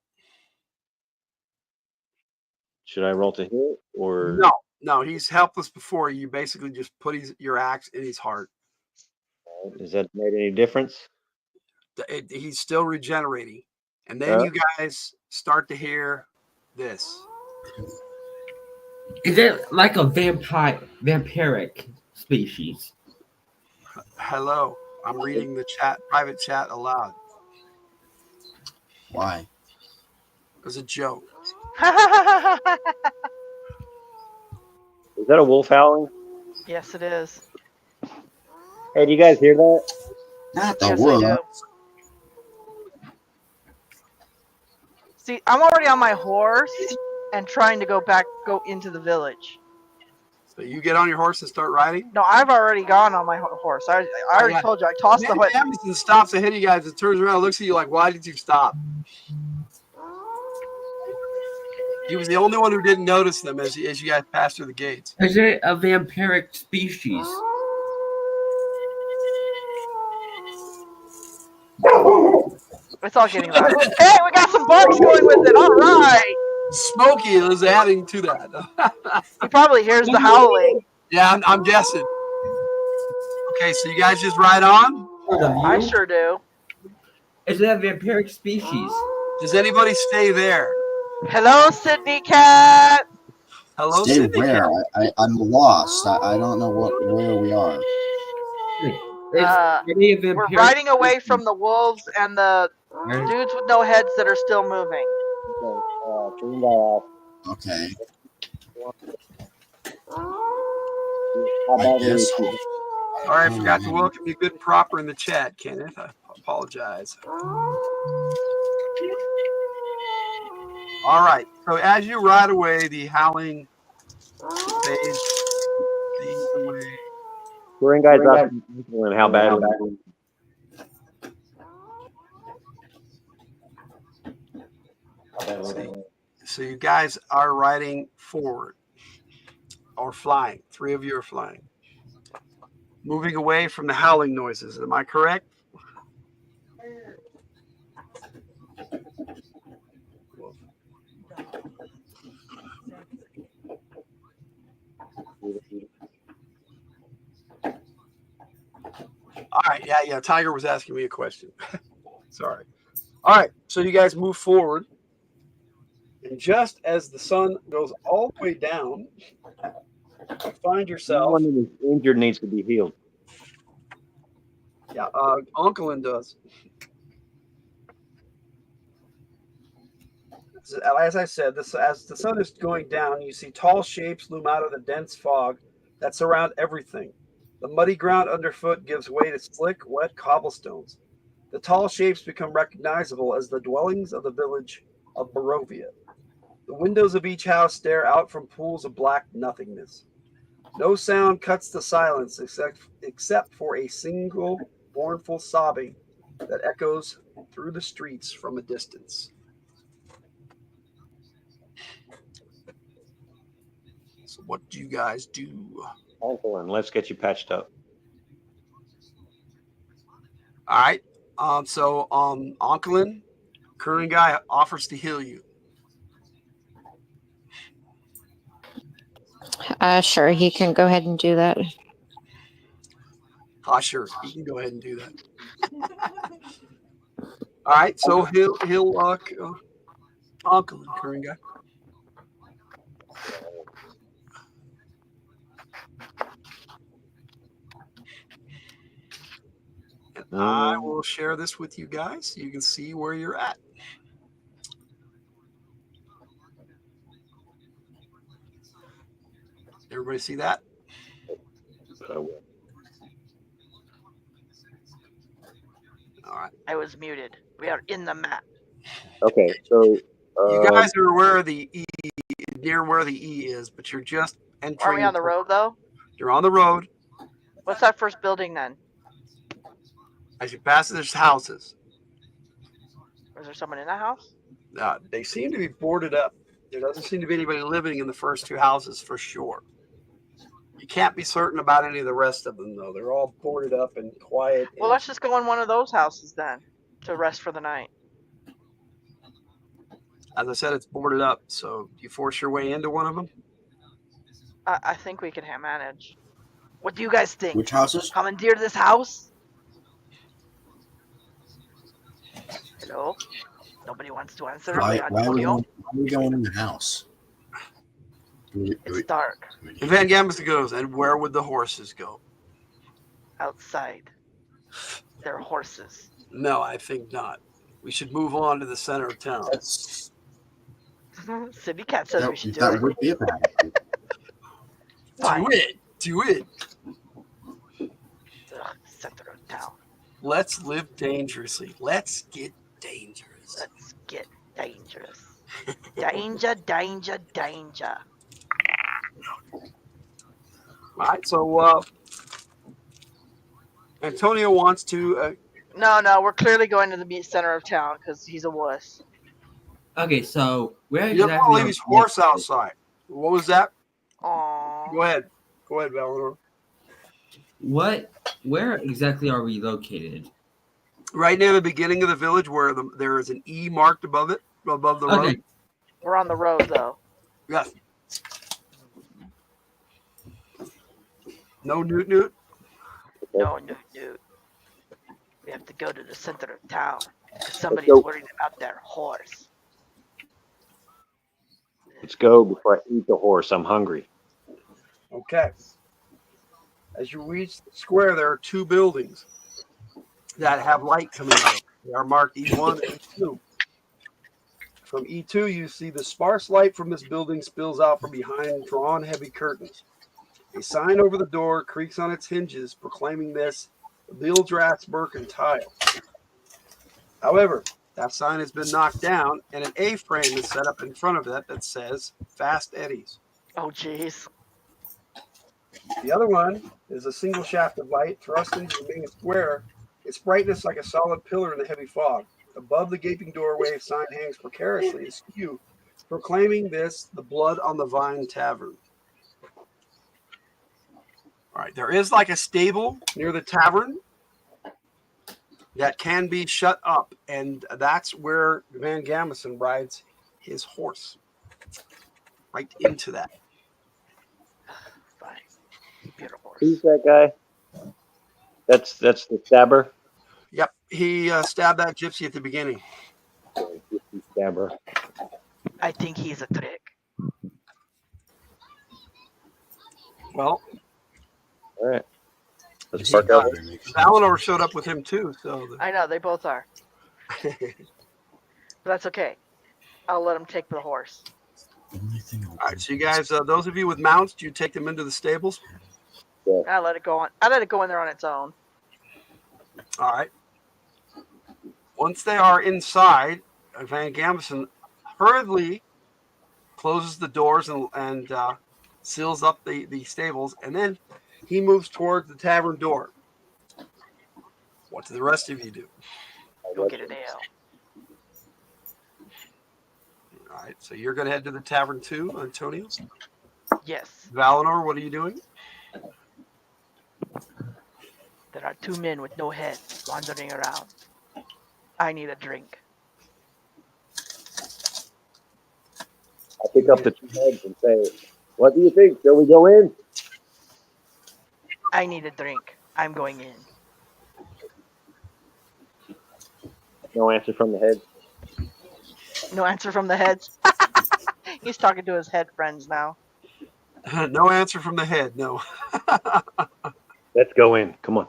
Should I roll to hit or No, he's helpless before you. Basically just put your axe in his heart. Has that made any difference? He's still regenerating. And then you guys start to hear this. Is it like a vampiric species? Hello. I'm reading the private chat aloud. Why? It was a joke. Is that a wolf howling? Yes, it is. Hey, do you guys hear that? Not the Yes, I wolf. do. See, I'm already on my horse and trying to go into the village. So you get on your horse and start riding. No, I've already gone on my horse. I already told you. I tossed the horse. Anderson stops ahead of you guys and turns around and looks at you like, why did you stop? He was the only one who didn't notice them as you guys passed through the gates. Is it a vampiric species? It's all getting loud. Hey, we got some barks going with it. All right. Smokey is adding to that. He probably hears the howling. Yeah, I'm guessing. Okay, so you guys just ride on? I sure do. Is it a vampiric species? Does anybody stay there? Hello, Sydney Cat. Hello, Stay Sydney where? Cat. I'm lost. I don't know where we are. We're riding away from the wolves and the dudes with no heads that are still moving. Okay. I guess. All right, forgot to welcome you good and proper in the chat, Kenneth. I apologize. All right, so as you ride away, the howling fades away. Touring guys up and how bad it is. So you guys are riding forward or flying. 3 of you are flying. Moving away from the howling noises. Am I correct? All right. Yeah. Tiger was asking me a question. Sorry. All right. So you guys move forward. And just as the sun goes all the way down, you find yourself. Anyone who is injured needs to be healed. Yeah, Uncle does. As I said, as the sun is going down, you see tall shapes loom out of the dense fog that surround everything. The muddy ground underfoot gives way to slick, wet cobblestones. The tall shapes become recognizable as the dwellings of the village of Barovia. The windows of each house stare out from pools of black nothingness. No sound cuts the silence except for a single mournful sobbing that echoes through the streets from a distance. So what do you guys do? Uncle, and let's get you patched up. All right. So Onkelin, current guy, offers to heal you. Sure, he can go ahead and do that. Sure, he can go ahead and do that. All right. So he'll Onkelin, current guy. And I will share this with you guys so you can see where you're at. Everybody see that? I will. All right. I was muted. We are in the map. Okay, so you guys are aware of the E, near where the E is, but you're just entering. Are we on the road though? You're on the road. What's that first building then? As you pass, there's houses. Is there someone in that house? They seem to be boarded up. There doesn't seem to be anybody living in the first 2 houses for sure. You can't be certain about any of the rest of them, though. They're all boarded up and quiet. Well, let's just go in one of those houses then to rest for the night. As I said, it's boarded up, so you force your way into one of them? I think we can manage. What do you guys think? Which houses? Commandeer this house? Hello? Nobody wants to answer. Why are we going in the house? It's dark. And Van Gammas goes, and where would the horses go? Outside. They're horses. No, I think not. We should move on to the center of town. City Cat says we should do that it. would be a bad idea. Fine. Do it. Ugh, center of town. Let's live dangerously. Let's get dangerous. Let's get dangerous. Danger, danger, danger. All right, so Antonio wants to. No, we're clearly going to the center of town because he's a wuss. Okay, so where He doesn't want to exactly leave his horse outside. What was that? Aww. Go ahead, Valinor. Where exactly are we located? Right near the beginning of the village, where there is an E marked above it, above the Okay. road. We're on the road though. Yes. No newt. No. We have to go to the center of town. Somebody's worried about their horse. Let's go before I eat the horse. I'm hungry. Okay. As you reach the square, there are two buildings that have light coming out. They are marked E1 and E2. From E2, you see the sparse light from this building spills out from behind drawn heavy curtains. A sign over the door creaks on its hinges, proclaiming this Bildrath's Mercantile. However, that sign has been knocked down, and an A-frame is set up in front of it that says Fast Eddies. Oh, jeez. The other one is a single shaft of light thrust into the main square, its brightness like a solid pillar in the heavy fog. Above the gaping doorway, a sign hangs precariously askew, proclaiming this the Blood on the Vine Tavern. All right, there is like a stable near the tavern that can be shut up, and that's where Van Gamison rides his horse. Right into that. Fine. Beautiful. Who's that guy? That's the stabber. Yep, he stabbed that gypsy at the beginning. Stabber. I think he's a trick. Well, All right. Let's Is park he out. better make sense? Valinor showed up with him too, so. I know, they both are. But that's okay. I'll let him take the horse. Only thing All right, so you guys, those of you with mounts, do you take them into the stables? I let it go on. I let it go in there on its own. All right. Once they are inside, Van Gamison hurriedly closes the doors and seals up the stables, and then he moves towards the tavern door. What do the rest of you do? Go get an ale. All right, so you're going to head to the tavern too, Antonio? Yes. Valinor, what are you doing? There are two men with no heads wandering around. I need a drink. I pick up the two heads and say, "What do you think? Shall we go in?" I need a drink. I'm going in. No answer from the head. No answer from the heads. He's talking to his head friends now. No answer from the head, no. Let's go in. Come on.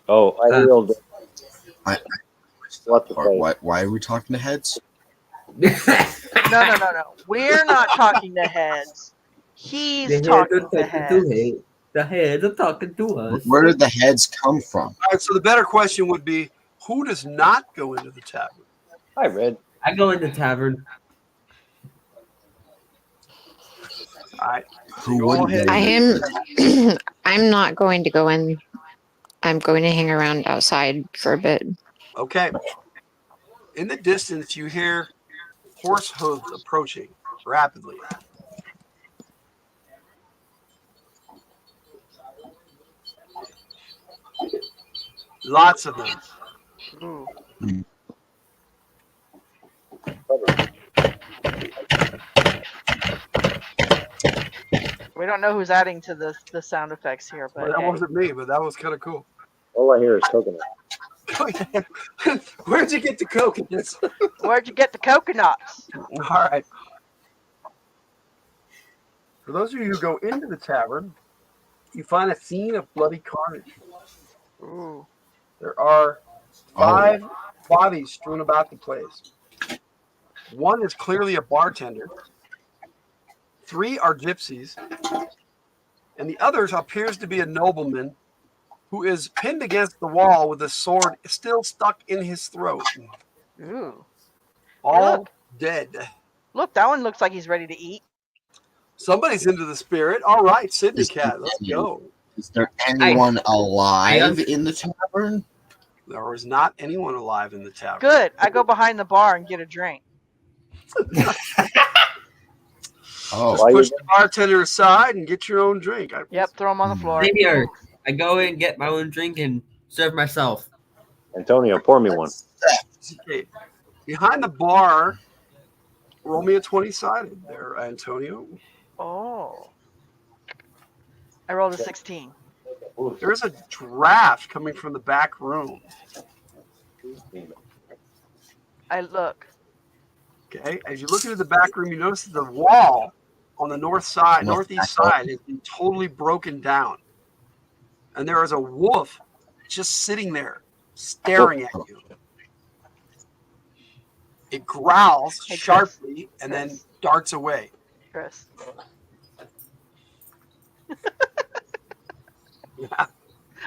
Oh, I healed. What the fuck? Why are we talking to heads? No. We're not talking to heads. He's talking to heads. The heads are talking to us. Where did the heads come from? All right, so the better question would be, who does not go into the tavern? Hi, Red. I go in the tavern. All right. Who Go wouldn't ahead. go I in? am. I'm not going to go in. I'm going to hang around outside for a bit. Okay. In the distance, you hear horse hooves approaching rapidly. Lots of them. Ooh. We don't know who's adding to the sound effects here, but Well, that hey. wasn't me, but that was kind of cool. All I hear is coconut. Where'd you get the coconuts? Where'd you get the coconuts? All right. For those of you who go into the tavern, you find a scene of bloody carnage. Ooh. There are 5 bodies strewn about the place. One is clearly a bartender. 3 are gypsies. And the others appears to be a nobleman who is pinned against the wall with a sword still stuck in his throat. Ooh. All look. dead. Look, that one looks like he's ready to eat. Somebody's into the spirit. All right, Sydney Is Cat, let's go. Is there anyone alive in the tavern? There is not anyone alive in the tavern. Good. I go behind the bar and get a drink. Oh, Just push the bartender aside and get your own drink. Yep, throw him on the floor. Same here. I go in, get my own drink, and serve myself. Antonio, pour me one. Okay. Behind the bar, roll me a 20-sided there, Antonio. Oh. I rolled a 16. There's a draft coming from the back room. I look. Okay. As you look into the back room, you notice that the wall on the northeast side is totally broken down. And there is a wolf just sitting there, staring at you. It growls sharply and then darts away. Chris.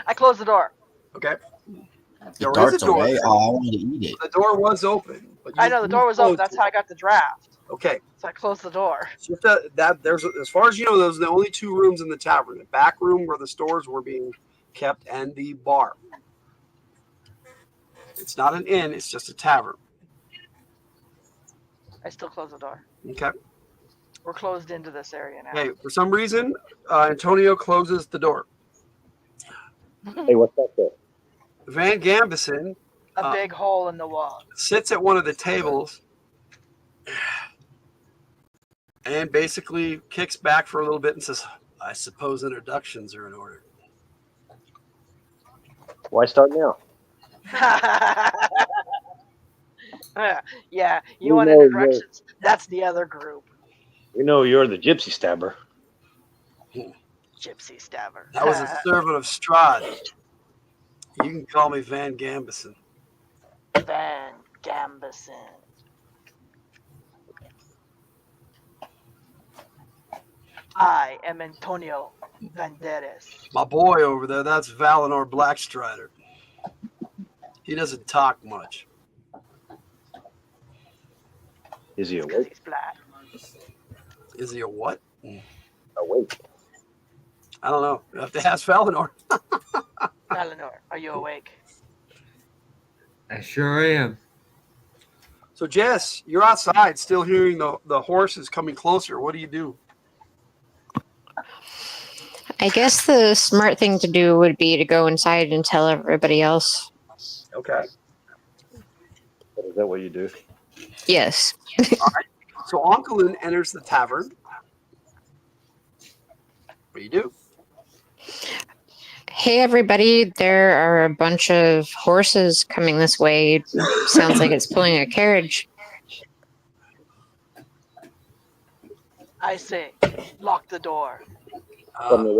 I close the door. Okay. It darts away. Oh, I wanted to eat it. The door was open. But I know the door was open. That's how I got the draft. Okay. So I closed the door. So there's, as far as you know, those are the only 2 rooms in the tavern: the back room where the stores were being kept, and the bar. It's not an inn; it's just a tavern. I still close the door. Okay. We're closed into this area now. Okay. For some reason, Antonio closes the door. Hey, what's that there? Van Gambison A big hole in the wall. sits at one of the tables and basically kicks back for a little bit and says, "I suppose introductions are in order." Why start now? Yeah, you want introductions? That's the other group. We know you're the gypsy stabber. Gypsy stabber. I was a servant of Strahd. You can call me Van Gambison. Van Gambison. I am Antonio Banderas. My boy over there, that's Valinor Blackstrider. He doesn't talk much. Is he Because awake? he's black. Is he a what? Awake. I don't know. You have to ask Valinor. Valinor, are you awake? I sure am. So, Jess, you're outside still hearing the horses coming closer. What do you do? I guess the smart thing to do would be to go inside and tell everybody else. Okay. Is that what you do? Yes. All right. So, Onkelin enters the tavern. What do you do? Hey, everybody, there are a bunch of horses coming this way. Sounds like it's pulling a carriage. I say, lock the door. From the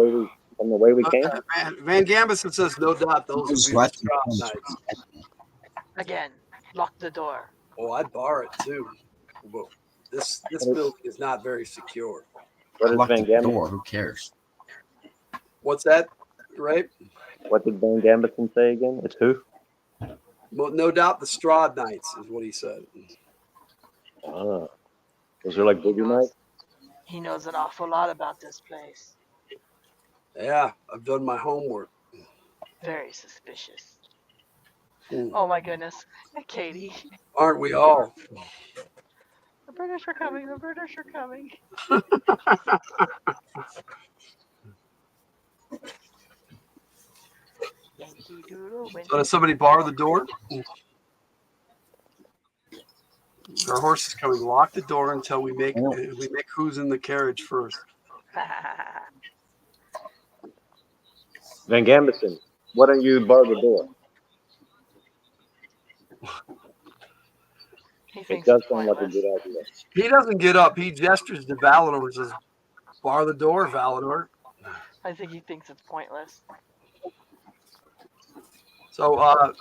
way we came? Van Gambison says, "No doubt those will be the Strahd nights." Again, lock the door. Oh, I'd bar it too. Well, this building is not very secure. What is Lock Van the Gambison? door. Who cares? What's that? Right? What did Van Gambison say again? It's who? Well, no doubt the Strahd Knights is what he said. Ah. Those are like boogie nights? He knows an awful lot about this place. Yeah, I've done my homework. Very suspicious. Hmm. Oh my goodness. Katie. Aren't we all? The British are coming. The British are coming. Yankee Doodle. So does somebody bar the door? Our horse is coming. Lock the door until we make who's in the carriage first. Van Gambison, why don't you bar the door? It does sound like a good idea. He doesn't get up. He gestures to Valinor and says, "Bar the door, Valinor." I think he thinks it's pointless. So,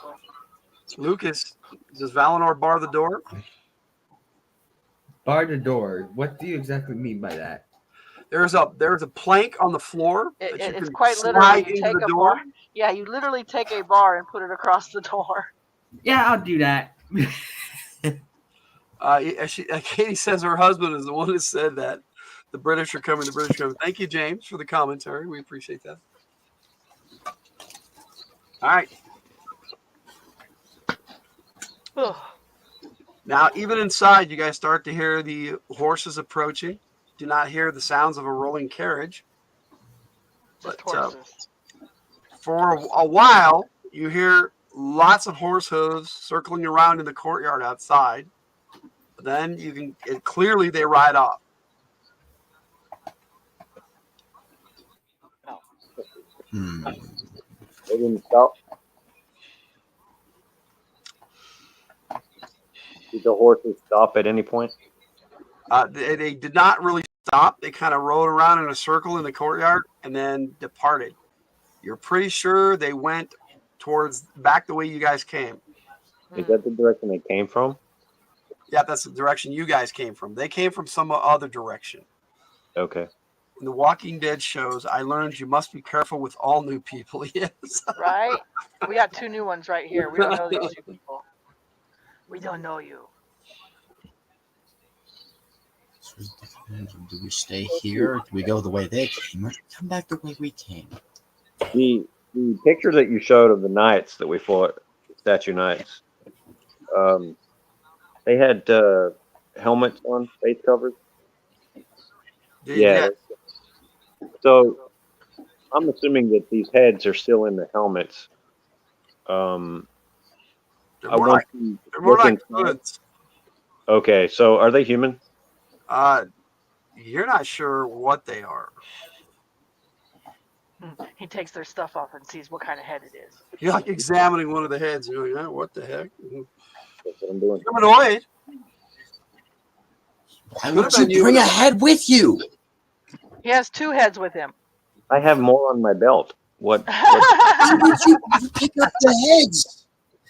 Lucas, does Valinor bar the door? Bar the door. What do you exactly mean by that? There's a plank on the floor that you It's can quite literally slide you into take the a door. bar. Yeah, you literally take a bar and put it across the door. Yeah, I'll do that. Katie says her husband is the one that said that. The British are coming. The British are coming. Thank you, James, for the commentary. We appreciate that. All right. Ugh. Now, even inside, you guys start to hear the horses approaching. Do not hear the sounds of a rolling carriage. Just But horses. for a while, you hear lots of horse hooves circling around in the courtyard outside. But then clearly they ride off. They didn't stop. Did the horses stop at any point? They did not really stop. They kind of rode around in a circle in the courtyard and then departed. You're pretty sure they went towards back the way you guys came. Is that the direction they came from? Yeah, that's the direction you guys came from. They came from some other direction. Okay. In the Walking Dead shows, I learned you must be careful with all new people. Yes. Right? We got 2 new ones right here. We don't know these 2 people. We don't know you. Do we stay here? Or do we go the way they came? Or come back the way we came? The picture that you showed of the knights that we fought, statue knights, they had helmets on, face covers. Yeah. So I'm assuming that these heads are still in the helmets. They're more like hoods. Okay, so are they human? You're not sure what they are. He takes their stuff off and sees what kind of head it is. You're like examining one of the heads. You're like, oh, what the heck? That's what I'm doing. Humanoid. Why would you bring a head with you? He has 2 heads with him. I have more on my belt. What? Why would you pick up the heads?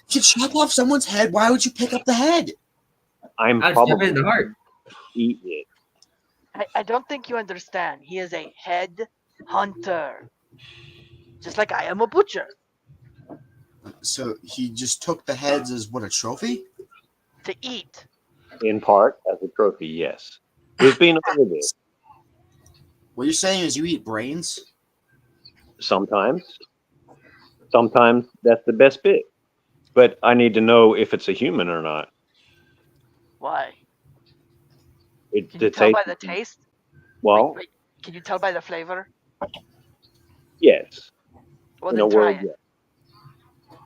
If you chop off someone's head, why would you pick up the head? I'm I'll probably stab it in the heart. eat it. I don't think you understand. He is a head hunter. Just like I am a butcher. So he just took the heads as what, a trophy? To eat. In part, as a trophy, yes. We've been over this. What you're saying is you eat brains? Sometimes. Sometimes that's the best bit. But I need to know if it's a human or not. Why? Can you tell by the taste? Well, wait, can you tell by the flavor? Yes. Well, In then a try word, it. yes.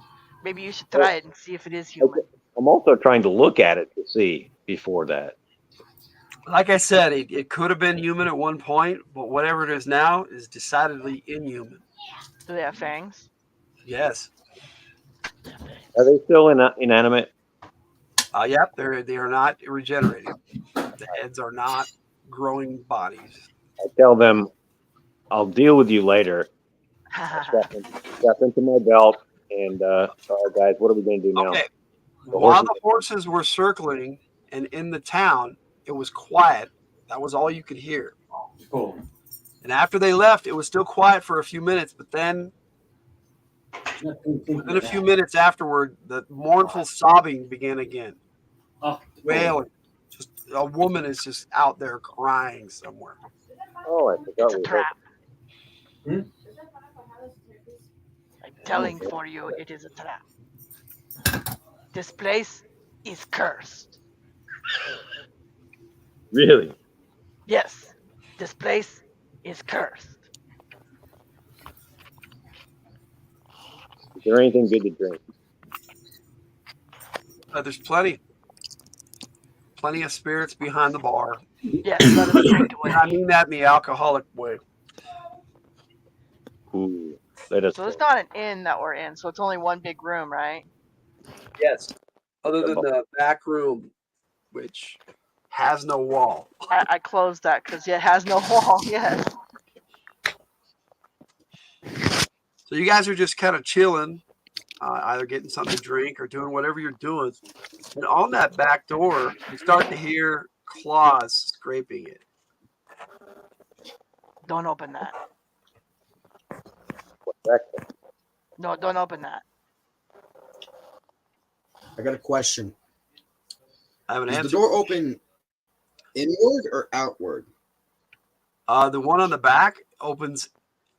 Maybe you should try it and see if it is human. I'm also trying to look at it to see before that. Like I said, it could have been human at one point, but whatever it is now is decidedly inhuman. Do they have fangs? Yes. Are they still inanimate? Yep, they are not regenerating. The heads are not growing bodies. I tell them, I'll deal with you later. Strap into my belt, and all right, guys, what are we going to do now? Okay. While the horses were circling and in the town, it was quiet. That was all you could hear. Cool. And after they left, it was still quiet for a few minutes, but then within a few minutes afterward, the mournful sobbing began again. Wailing. Just a woman is just out there crying somewhere. Oh, I forgot. It's a trap. I'm telling for you, it is a trap. This place is cursed. Really? Yes, this place is cursed. Is there anything good to drink? There's plenty of spirits behind the bar. Yes, let us drink away. I mean that in the alcoholic way. Ooh, let us. So it's not an inn that we're in, so it's only one big room, right? Yes. Other than the back room, which has no wall. I closed that because it has no wall. Yes. So you guys are just kind of chilling, either getting something to drink or doing whatever you're doing. And on that back door, you start to hear claws scraping it. Don't open that. What's that? No, don't open that. I got a question. I have an Is answer. the door open inward or outward? The one on the back opens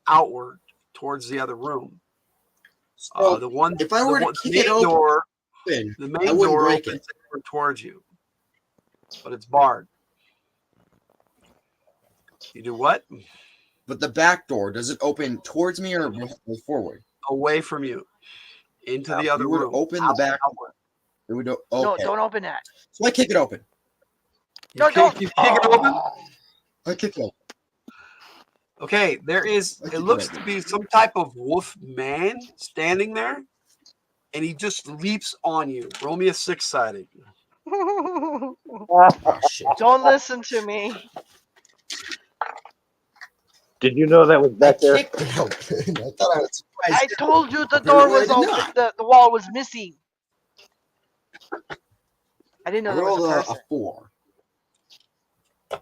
outward towards the other room. So The one, if I were to the kick main it open, door, the I main wouldn't door break opens it. inward towards you, but it's barred. You do what? But the back door, does it open towards me or forward? Away from you, into the other You would room. open the back. Outward. It would No, okay. don't open that. So I kick it open. You kick it open. I kick it open. Okay, there is. It looks to be some type of wolf man standing there, and he just leaps on you. Roll me a 6-sided. Oh shit! Don't listen to me. Did you know that was back there? Kicked it open. I thought I was surprised. I told you the door was Apparently I did open. not. The wall was missing. I didn't know I there was rolled a a person. 4.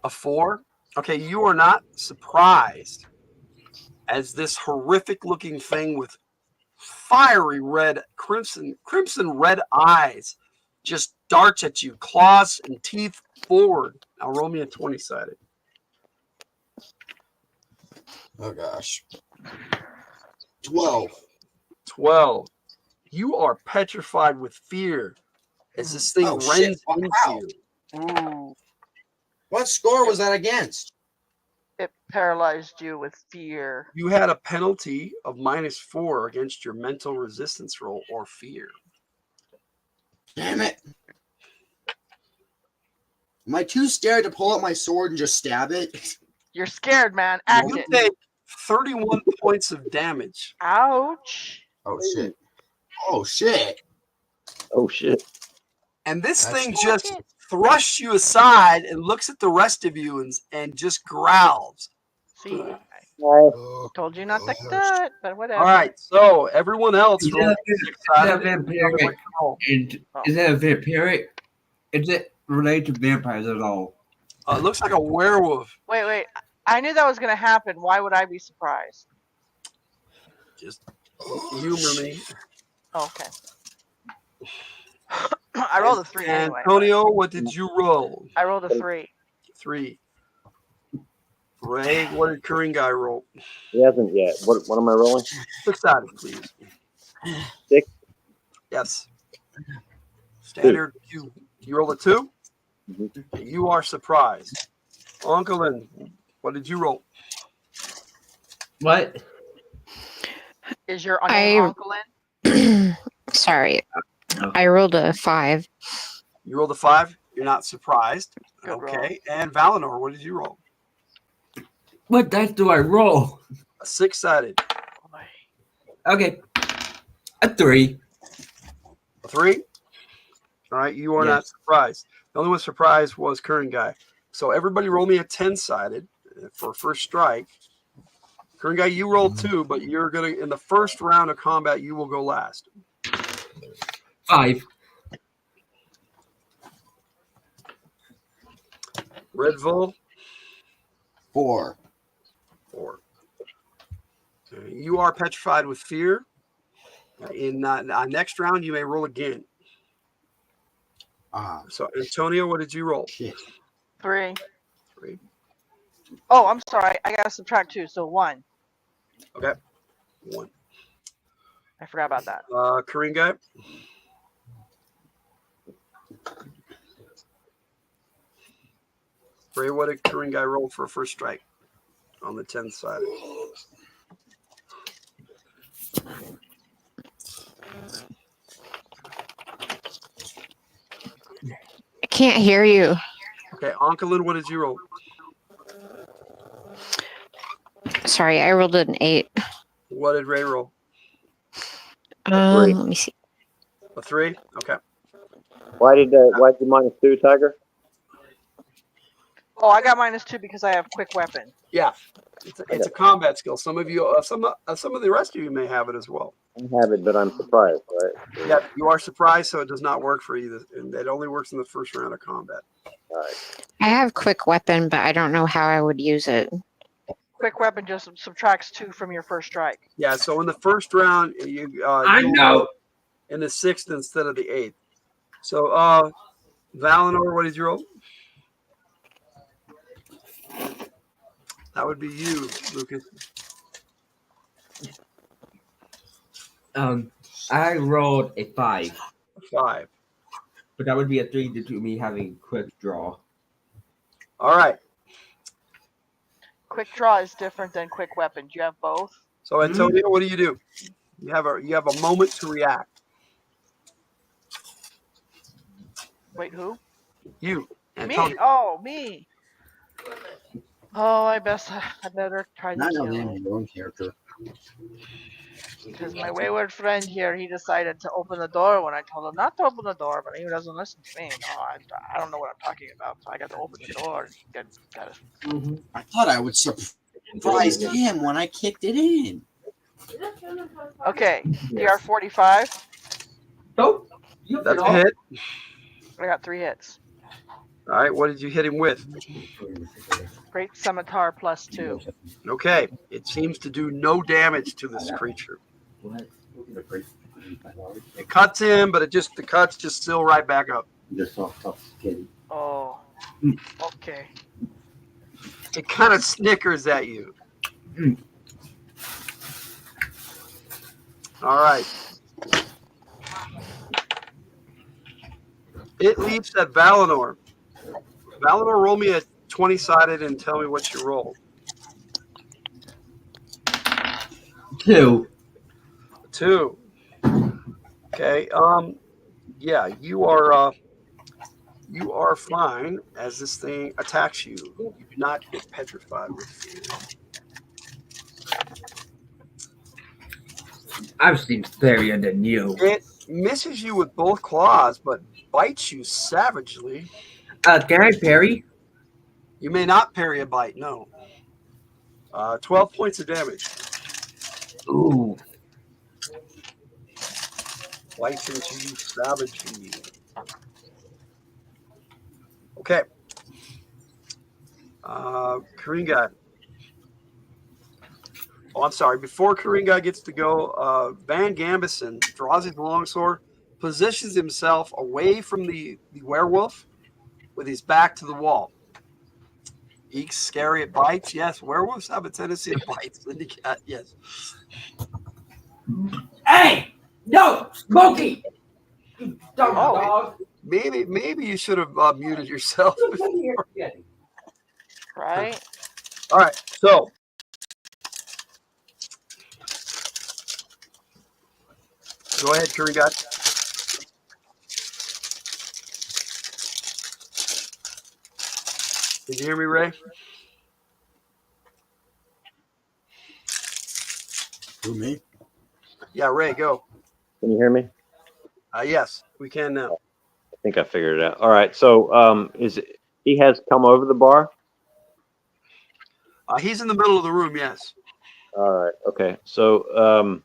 A 4. Okay, you are not surprised as this horrific looking thing with fiery red, crimson red eyes just darts at you, claws and teeth forward. Now roll me a 20-sided. Oh gosh. 12. 12. You are petrified with fear as this thing Oh, shit. rends into Wow. you. Ooh, What score was that against? it paralyzed you with fear. You had a penalty of -4 against your mental resistance roll or fear. Damn it. Am I too scared to pull out my sword and just stab it? You're scared, man. Act You it. take 31 points of damage. Ouch. Oh shit. Oh shit. Oh shit! And this That's thing just thrusts you aside and looks at the rest of you and just growls. See, I Oh, told you not to oh, do it, but whatever. All right, so everyone else Is roll that six-sided. vampiric? Is that a vampiric? Is it related to vampires at all? It looks like a werewolf. Wait. I knew that was going to happen. Why would I be surprised? Just humor me. Okay. I rolled a 3 anyway. Antonio, what did you roll? I rolled a 3. 3. Ray, what did Kuringai roll? He hasn't yet. What am I rolling? 6-sided, please. 6. Yes. Standard. You rolled a 2? Mhm. You are surprised. Uncle, and what did you roll? What? Is your name Uncle in? Sorry, I rolled a 5. You rolled a 5. You're not surprised. Good roll. Okay. And Valinor, what did you roll? What dice do I roll? A 6-sided. Okay. A 3. A 3. All right. You are not surprised. The only one surprised was Kuringai. So everybody roll me a 10-sided for first strike. Kuringai, you rolled 2, but you're going to, in the first round of combat, you will go last. 5. Redville, 4. 4. You are petrified with fear. In next round, you may roll again. So, Antonio, what did you roll? Shit. 3. 3. Oh, I'm sorry. I got to subtract 2, so 1. Okay. 1. I forgot about that. Kuringai. Ray, what did Kuringai roll for a first strike on the 10th side? I can't hear you. Okay, Onkelin, what did you roll? Sorry, I rolled an 8. What did Ray roll? Let me see. A 3? Okay. Why did you -2, Tiger? Oh, I got -2 because I have quick weapon. Yeah, it's a combat skill. Some of you, some of the rest of you may have it as well. I have it, but I'm surprised, right? Yeah, you are surprised, so it does not work for you, and it only works in the first round of combat. All right. I have quick weapon, but I don't know how I would use it. Quick weapon just subtracts 2 from your first strike. Yeah, so in the first round, you I you'll know. roll in the 6th instead of the 8th. So, Valinor, what did you roll? That would be you, Lucas. I rolled a 5, 5. but that would be a 3 due to me having quick draw. All right. Quick draw is different than quick weapon. Do you have both? So, Antonio, what do? You have a moment to react. Wait, who? You, Antonio. Me? Oh, me. Oh, I better try to Not know kill. them your own character. Because my wayward friend here, he decided to open the door when I told him not to open the door, but he doesn't listen to me. No, I don't know what I'm talking about, so I got to open the door. I thought I would surprise him when I kicked it in. Okay, DR 45. Oh, That's a hit. I got 3 hits. All right, what did you hit him with? Great Scimitar +2. Okay, it seems to do no damage to this creature. It cuts him, but the cuts just seal right back up. Oh, okay. It kind of snickers at you. All right. It leaps at Valinor. Valinor, roll me a 20-sided and tell me what you rolled. 2. 2. Okay. Yeah, you are fine as this thing attacks you. You do not get petrified with fear. I've seen scarier than you. It misses you with both claws, but bites you savagely. Can I parry? You may not parry a bite, no. 12 points of damage. Ooh. Bites into you savagely. Okay. Karinga. Oh, I'm sorry. Before Karinga gets to go, Van Gambison draws his longsword, positions himself away from the werewolf with his back to the wall. Eek's scary at bites. Yes, werewolves have a tendency to bite. Syndicate, yes. Hey! No! Smokey! You dumb Oh, dog! Maybe you should have muted yourself. Right? All right, so go ahead, Karinga. Did you hear me, Ray? Who, me? Yeah, Ray, go. Can you hear me? Yes, we can now. I think I figured it out. All right. So, he has come over the bar? He's in the middle of the room, yes. All right. Okay. So,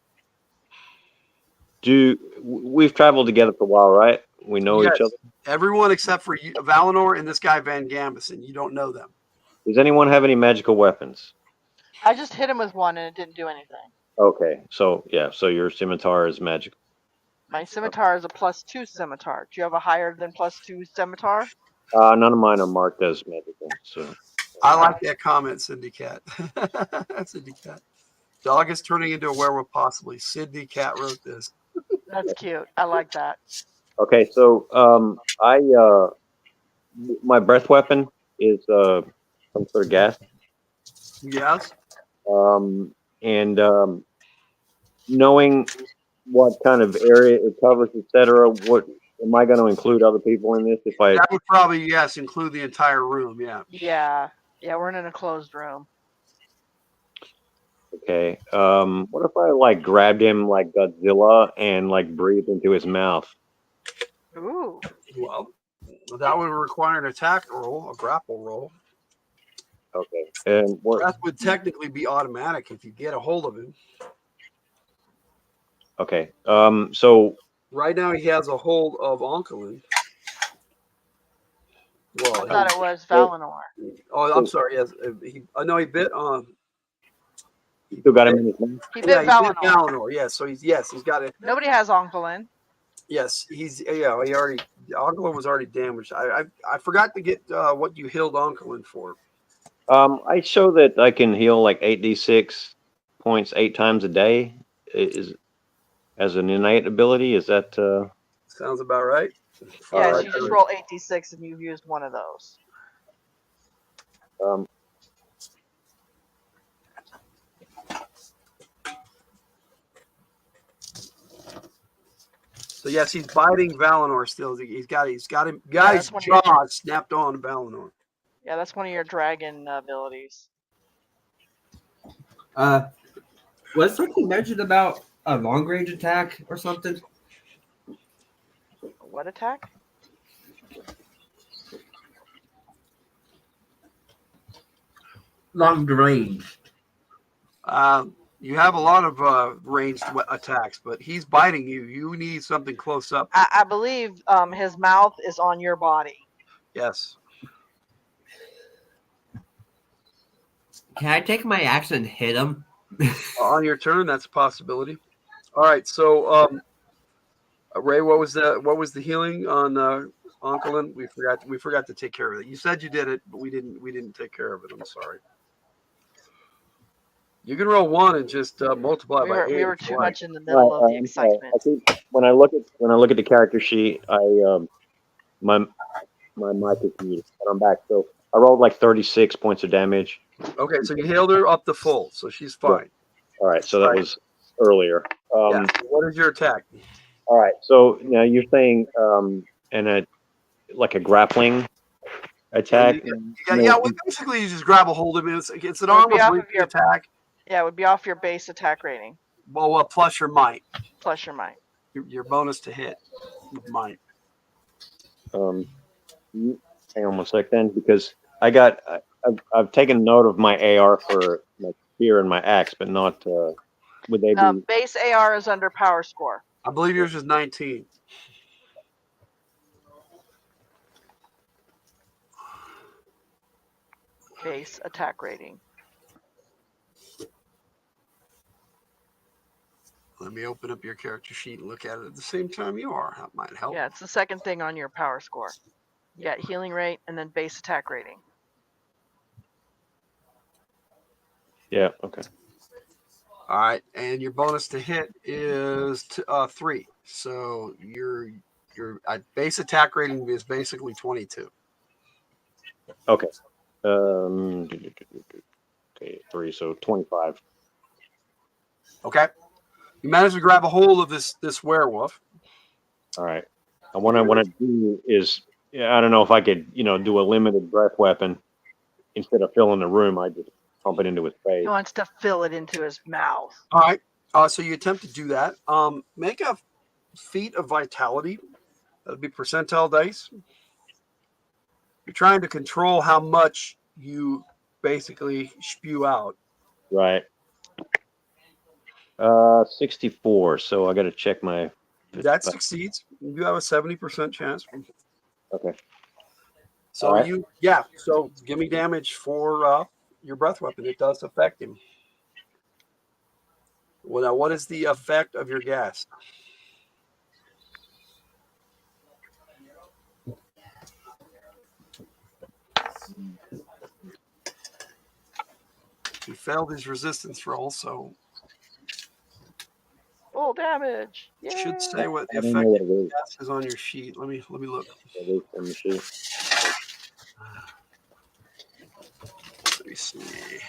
we've traveled together for a while, right? We know each other. Everyone except for you, Valinor and this guy Van Gambison. You don't know them. Does anyone have any magical weapons? I just hit him with one and it didn't do anything. Okay. So yeah. So your scimitar is magical. My scimitar is a +2 scimitar. Do you have a higher than +2 scimitar? None of mine are marked as magical. So I like that comment, Cindy Cat. Cindy Cat. Dog is turning into a werewolf, possibly. Cindy Cat wrote this. That's cute. I like that. okay. So my breath weapon is some sort of gas. Yes. And knowing what kind of area it covers, etc. What am I going to include other people in this? If I That would probably, yes, include the entire room. Yeah. Yeah. Yeah, we're in an enclosed room. okay, what if I like grabbed him like Godzilla and like breathed into his mouth? Ooh. Well, that would require an attack roll, a grapple roll. Okay. And what? That would technically be automatic if you get a hold of him. Okay. So Right now he has a hold of Onkelin. Well, I thought it was Valinor. Oh, I'm sorry. Yes, he bit on. you still got him in his mouth? He Yeah, bit he Valinor. bit Valinor. Yeah, so he's got it. Nobody has Onkelin. Yes, he already. Onkelin was already damaged. I forgot to get what you healed Onkelin for. I show that I can heal like 8d6 points 8 times a day. Is as an innate ability. Is that? Sounds about right. Yes, you just roll 8d6 and you've used one of those. So yes, he's biting Valinor still. He's got his jaw snapped on Valinor. Yeah, that's one of your dragon abilities. Was something mentioned about a long range attack or something? What attack? Long range. You have a lot of ranged attacks, but he's biting you. You need something close up. I believe his mouth is on your body. Yes. Can I take my axe and hit him? On your turn, that's a possibility. All right, so Ray, what was the healing on Onkelin? We forgot to take care of it. You said you did it, but we didn't take care of it. I'm sorry. You can roll 1 and just multiply by 8. We were too much in the middle of the excitement. I think when I look at the character sheet, my mic is muted, and I'm back. So I rolled like 36 points of damage. Okay, so you healed her up to full, so she's fine. Yeah. All right, so that was earlier. Yeah. What is your attack? All right, so now you're saying like a grappling attack. Well, basically you just grab a hold of him. It's an arm attack. Yeah, it would be off your base attack rating. Well, plus your might. Plus your might. Your bonus to hit with might. Hang on 1 sec then, because I've taken note of my AR for my spear and my axe, but not would they be? Base AR is under power score. I believe yours is 19. Base attack rating. Let me open up your character sheet and look at it at the same time you are. That might help. Yeah, it's the second thing on your power score. You got healing rate and then base attack rating. Yeah, okay. All right, and your bonus to hit is 3. So your base attack rating is basically 22. Okay. Okay, 3, so 25. Okay. You managed to grab a hold of this werewolf. All right. And what I want to do is, I don't know if I could, do a limited breath weapon instead of filling the room. I just pump it into his face. He wants to fill it into his mouth. All right. So you attempt to do that. Make a feat of vitality. That'll be percentile dice. You're trying to control how much you basically spew out. Right. 64. So I got to check my. That succeeds. You have a 70% chance. Okay. So right. So give me damage for your breath weapon. It does affect him. Well, now what is the effect of your gas? He failed his resistance roll, so full damage. It should say what the I don't know effect what of it is. gas is on your sheet. Let me look. It is on the sheet. Let me see.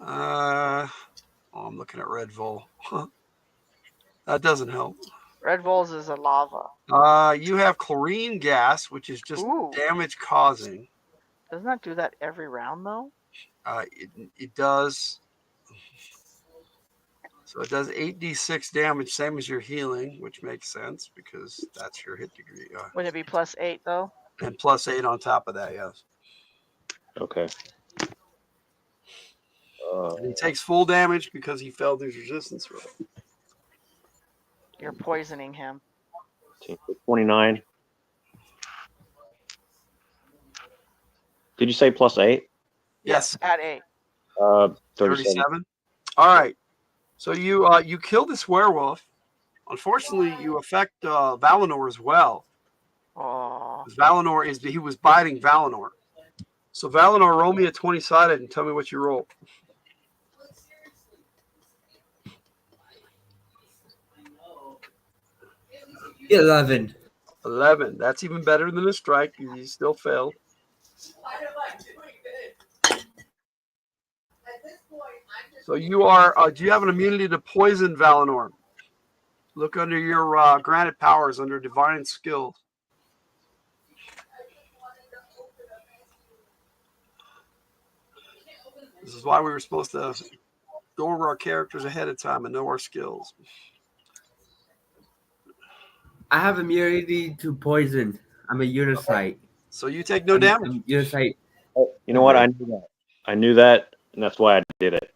I'm looking at Red Vol. Huh. That doesn't help. Red Vols is a lava. You have chlorine gas, which is just damage causing. Doesn't that do that every round though? It does. So it does 8d6 damage, same as your healing, which makes sense because that's your hit degree. Wouldn't it be +8 though? And +8 on top of that, yes. Okay. And he takes full damage because he failed his resistance roll. You're poisoning him. 29. Did you say +8? Yes. At 8. 37. All right. So you kill this werewolf. Unfortunately, you affect Valinor as well. Oh. Valinor he was biting Valinor. So Valinor, roll me a 20-sided and tell me what you roll. 11. 11. That's even better than a strike. You still failed. So you are. Do you have an immunity to poison, Valinor? Look under your granted powers under divine skills. This is why we were supposed to go over our characters ahead of time and know our skills. I have immunity to poison. I'm a Unisight. So you take no damage. I'm Unisight. Oh, you know what? I knew that. I knew that, and that's why I did it.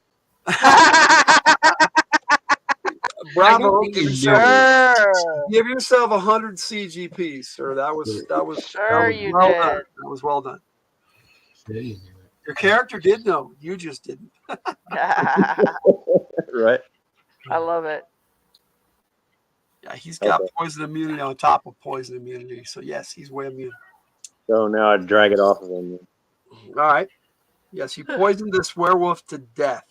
Bravo! Sure. Give yourself 100 CGP, sir. That was Sure that was you well did. done. That was well done. Your character did know. You just didn't. Right. I love it. Yeah, he's got poison immunity on top of poison immunity. So yes, he's way immune. So now I drag it off of him. All right. Yes, you poisoned this werewolf to death.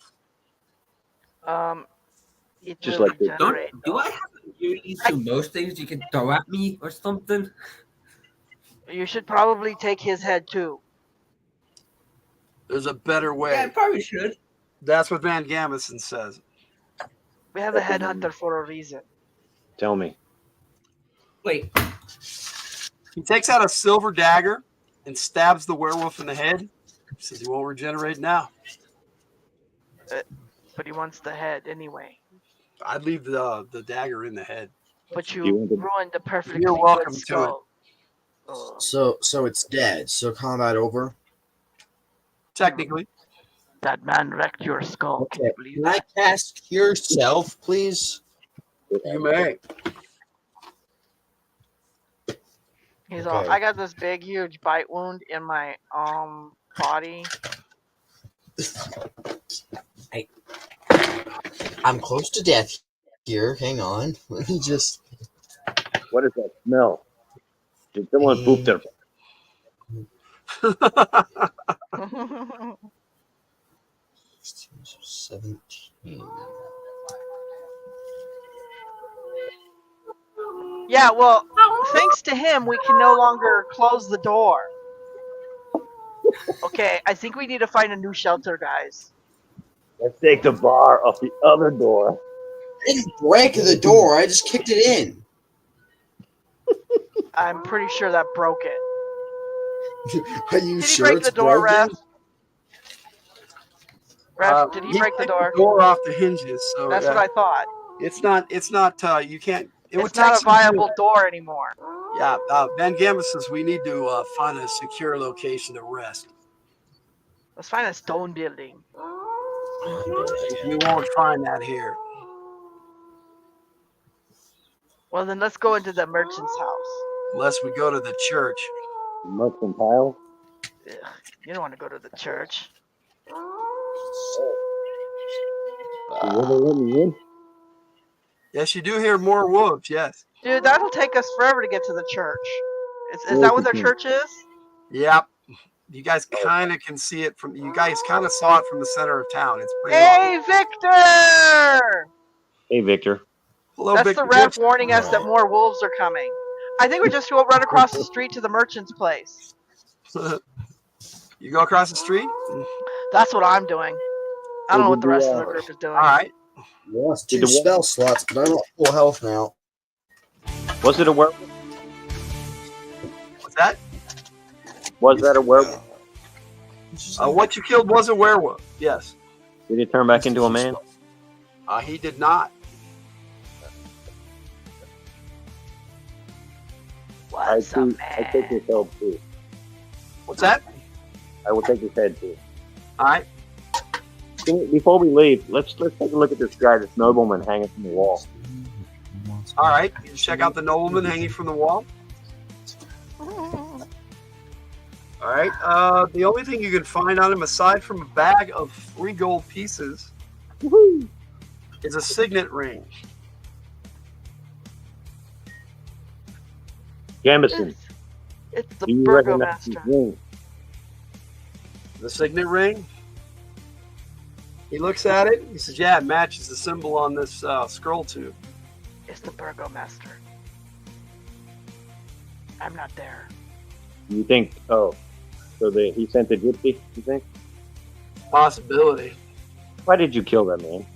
It Just will like this. regenerate. Do I have immunity to most things you can throw at me or something? You should probably take his head too. There's a better way. Yeah, I probably should. That's what Van Gamison says. We have a headhunter for a reason. Tell me. Wait. He takes out a silver dagger and stabs the werewolf in the head. He says he won't regenerate now. But he wants the head anyway. I'd leave the dagger in the head. But you You want the- ruined the perfectly You're welcome good to skull. So it's dead. So combat over. Technically. That man wrecked your skull. Can Okay. you believe Can I that? cast Cure Self, please? You may. He's Okay. all, I got this big, huge bite wound in my body. I'm close to death here. Hang on. Let me just. What is that smell? Did someone poop their... 17. Yeah, well, thanks to him, we can no longer close the door. Okay, I think we need to find a new shelter, guys. Let's take the bar off the other door. I didn't break the door. I just kicked it in. I'm pretty sure that broke it. Are you Did he sure break it's the door, broken? Ref, did he break the door? The door off the hinges. So That's what I thought. It's not. You can't. It would It's not take a some viable door anymore. Yeah, Van Gamma says we need to find a secure location to rest. Let's find a stone building. We won't find that here. Well, then let's go into the merchant's house. Unless we go to the church. Merchant tile? Ugh, you don't want to go to the church. You really let me in? Yes, you do hear more wolves, yes. Dude, that'll take us forever to get to the church. Is that what their church is? Yep. You guys kind of can see it from. You guys kind of saw it from the center of town. It's pretty. Hey, Victor! Hey, Victor. Hello, That's Victor. the ref warning us that more wolves are coming. I think we just go run across the street to the merchant's place. You go across the street? That's what I'm doing. I don't know what the rest of the group is doing. All right. Lost 2 spell slots, but I'm at full health now. Was it a werewolf? What's that? Was that a werewolf? What you killed was a werewolf. Yes. Did he turn back into a man? He did not. I take this help too. What's that? I will take his head too. All right. Before we leave, let's take a look at this guy, this nobleman hanging from the wall. All right. You check out the nobleman hanging from the wall. All right. The only thing you can find on him, aside from a bag of 3 gold pieces, is a signet ring. Jamison, It's the do you recognize Burgomaster. his ring? The signet ring. He looks at it. He says, "Yeah, it matches the symbol on this scroll tube." It's the Burgomaster. I'm not there. You think? Oh, so he sent the gypsy? You think? Possibility, Why did you kill that man?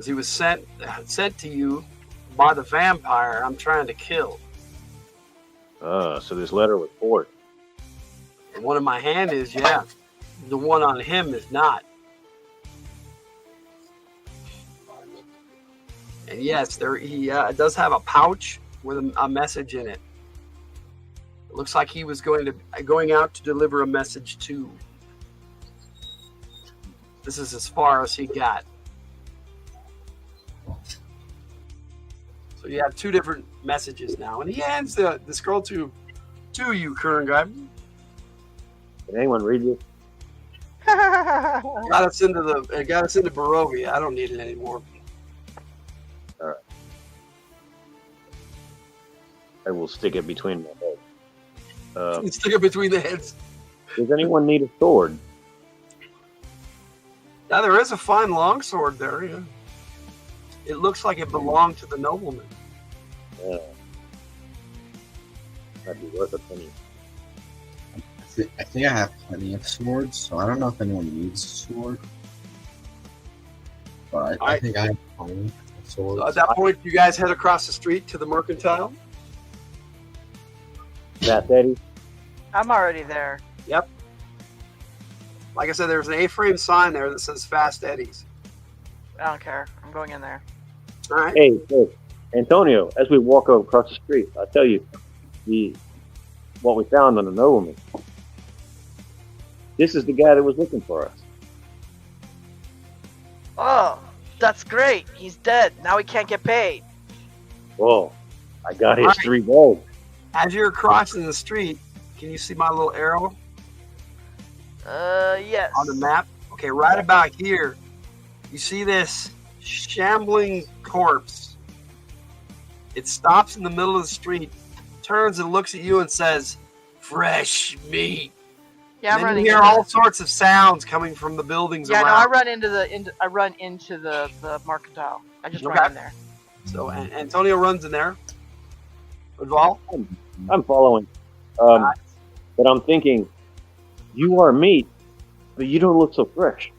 because he was sent to you by the vampire I'm trying to kill. So this letter was forged. The one in my hand is, yeah. The one on him is not. And yes, he does have a pouch with a message in it. It looks like he was going out to deliver a message too. This is as far as he got. So you have 2 different messages now, and he hands the scroll tube to you, current guy. Can anyone read this? Got us into Barovia. I don't need it anymore. All right. I will stick it between my heads. Stick it between the heads. Does anyone need a sword? Now there is a fine longsword there. Yeah. It looks like it belonged to the nobleman. Yeah. That'd be worth a penny. I think I have plenty of swords, so I don't know if anyone needs a sword. But I think I have plenty of swords. So at that point, you guys head across the street to the mercantile. That's Eddie. I'm already there. Yep. Like I said, there's an A-frame sign there that says Fast Eddie's. I don't care. I'm going in there. All right. Hey, Antonio, as we walk across the street, I'll tell you what we found on the nobleman. This is the guy that was looking for us. Oh, that's great. He's dead. Now he can't get paid. Whoa, I got his Right. 3 gold. As you're crossing the street, can you see my little arrow Yes. on the map? Okay, right about here, you see this shambling corpse. It stops in the middle of the street, turns and looks at you and says, "Fresh meat." Yeah, I'm And then running. you hear into all sorts of sounds coming from the buildings Yeah, around. no, I run into the mercantile. I just Okay. run in there. So Antonio runs in there. Udval? I'm following. But I'm thinking, you are meat, but you don't look so fresh.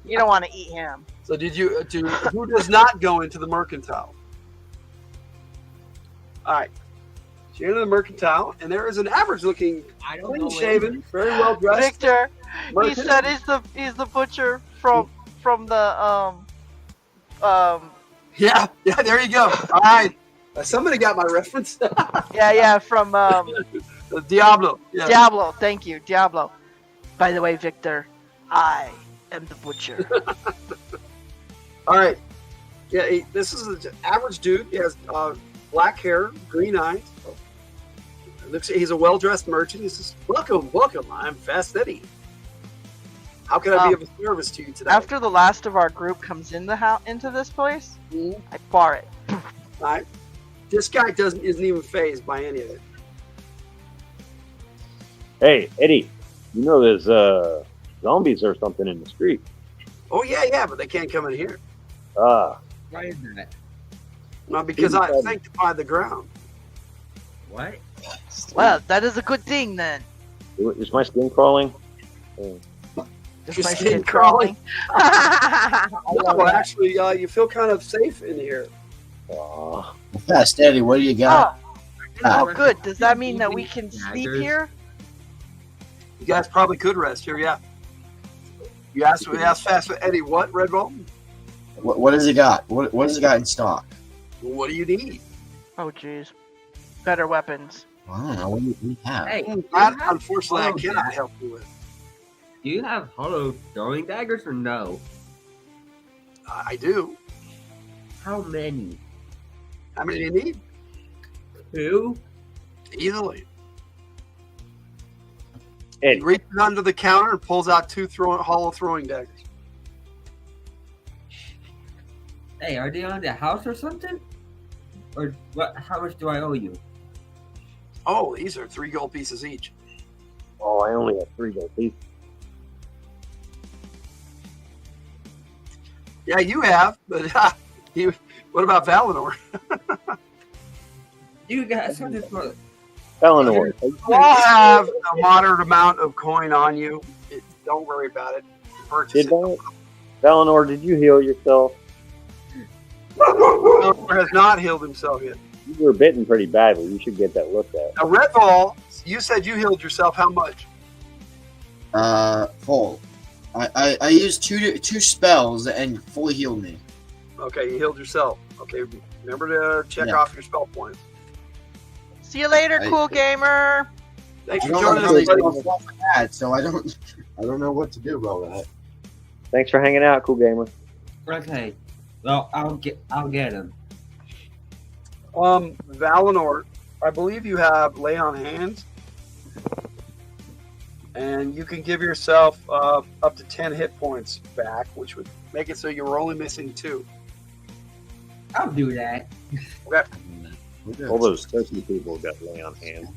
You don't want to eat him. So who does not go into the mercantile? All right. So you're into the mercantile, and there is an average-looking, clean-shaven, very well-dressed Victor, he merchant. said he's the butcher from the Yeah, there you go. All right. Somebody got my reference. from Diablo. Yeah. Diablo. Thank you, Diablo. By the way, Victor, I am the butcher. All right. Yeah, this is an average dude. He has black hair, green eyes. He's a well-dressed merchant. He says, welcome. I'm Fast Eddie. How can I be of service to you today? After the last of our group comes in into this place, I bar it. All right. This guy isn't even fazed by any of it. Hey, Eddie, you know there's zombies or something in the street. Oh, yeah, but they can't come in here. Ah, Why is that? Not because I sanctify the ground. What? Well, that is a good thing then. is my skin crawling? Just Your my skin skin crawling. No, actually, you feel kind of safe in here. Aw. Fast Eddie, what do you got? Oh, good. Does that mean that we can sleep here? You guys probably could rest here, yeah. You asked Fast Eddie, what, Red Bull? What has he got? What has he got in stock? Well, what do you need? Oh, jeez. Better weapons. Wow, what do you have? Hey, do you That, have unfortunately, I hollow cannot da- help you with. Do you have hollow throwing daggers or no? I do. How many? How many do you need? 2? Easily. Ed, He reaches under the counter and pulls out 2 hollow throwing daggers. Hey, are they on the house or something? Or what? How much do I owe you? Oh, these are 3 gold pieces each. oh, I only have 3 gold pieces. Yeah, you have, but what about Valinor? You got something for Eleanor, You all have a moderate amount of coin on you. Don't worry about it. Purchase did it. Valinor, did you heal yourself? Valinor has not healed himself yet. You were bitten pretty badly. You should get that looked at. Now, Redball, you said you healed yourself. How much? Full. I used two spells and fully healed me. Okay, you healed yourself. Okay, remember to check Yeah. off your spell points. See you later, I- cool gamer. Thanks I for don't joining know us. how to Lady. get off that, so I don't know what to do about that. Thanks for hanging out, cool gamer. Okay. Well, I'll get him. Valinor, I believe you have lay on hands, and you can give yourself up to 10 hit points back, which would make it so you were only missing 2. I'll do that. All those thirsty people got lay on hands.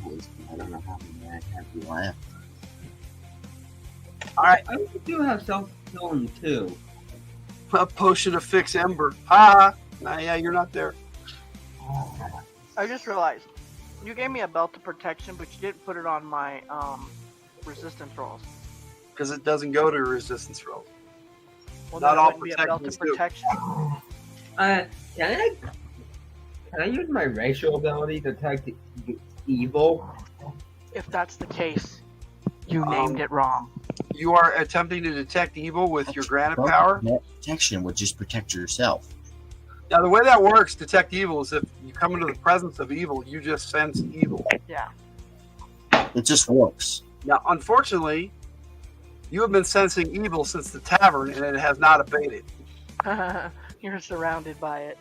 I don't know how many I have left. I do have self-healing too. A potion to fix Ember. Ha! Nah, yeah, you're not there. I just realized you gave me a belt of protection, but you didn't put it on my resistance rolls. Because it doesn't go to resistance rolls. Well, Not then it all wouldn't be a belt of protections do. protection. Can I use my racial ability to detect evil? If that's the case, you named it wrong. You are attempting to detect evil with your granite power. Protection would just protect yourself. Now, the way that works, detect evil, is if you come into the presence of evil, you just sense evil. Yeah. It just works. Now, unfortunately, you have been sensing evil since the tavern, and it has not abated. You're surrounded by it.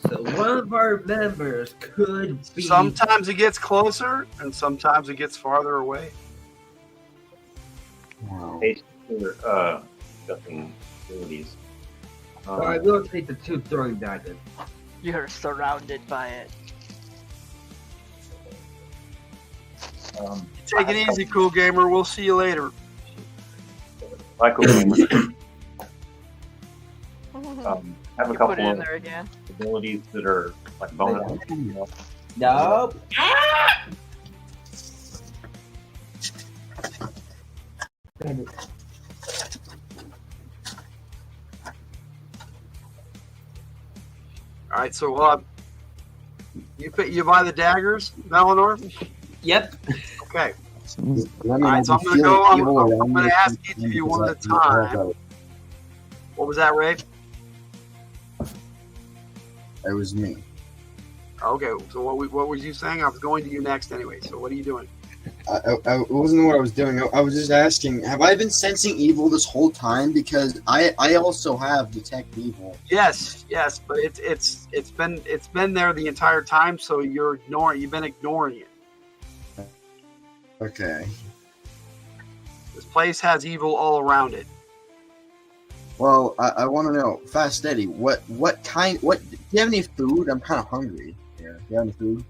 So one of our members could be. Sometimes it gets closer, and sometimes it gets farther away. Wow. Hey, nothing abilities. So I will take the 2 throwing daggers. You're surrounded by it. Take it easy, cool gamer. We'll see you later. Bye, cool gamer. Have a You couple put it in of there again. abilities that are like bonus. Nope. All right, so you buy the daggers, Valinor? Yep. Okay. All right, so I'm gonna go- I'm gonna ask each of you one at a time. What was that, Ray? It was me. Okay, so what was you saying? I was going to you next anyway. So what are you doing? It wasn't what I was doing. I was just asking, have I been sensing evil this whole time? Because I also have detect evil. Yes, but it's been there the entire time. So you've been ignoring it. Okay. This place has evil all around it. Well, I want to know, Fast Eddie, what do you have any food? I'm kind of hungry. Yeah. Do you have any food?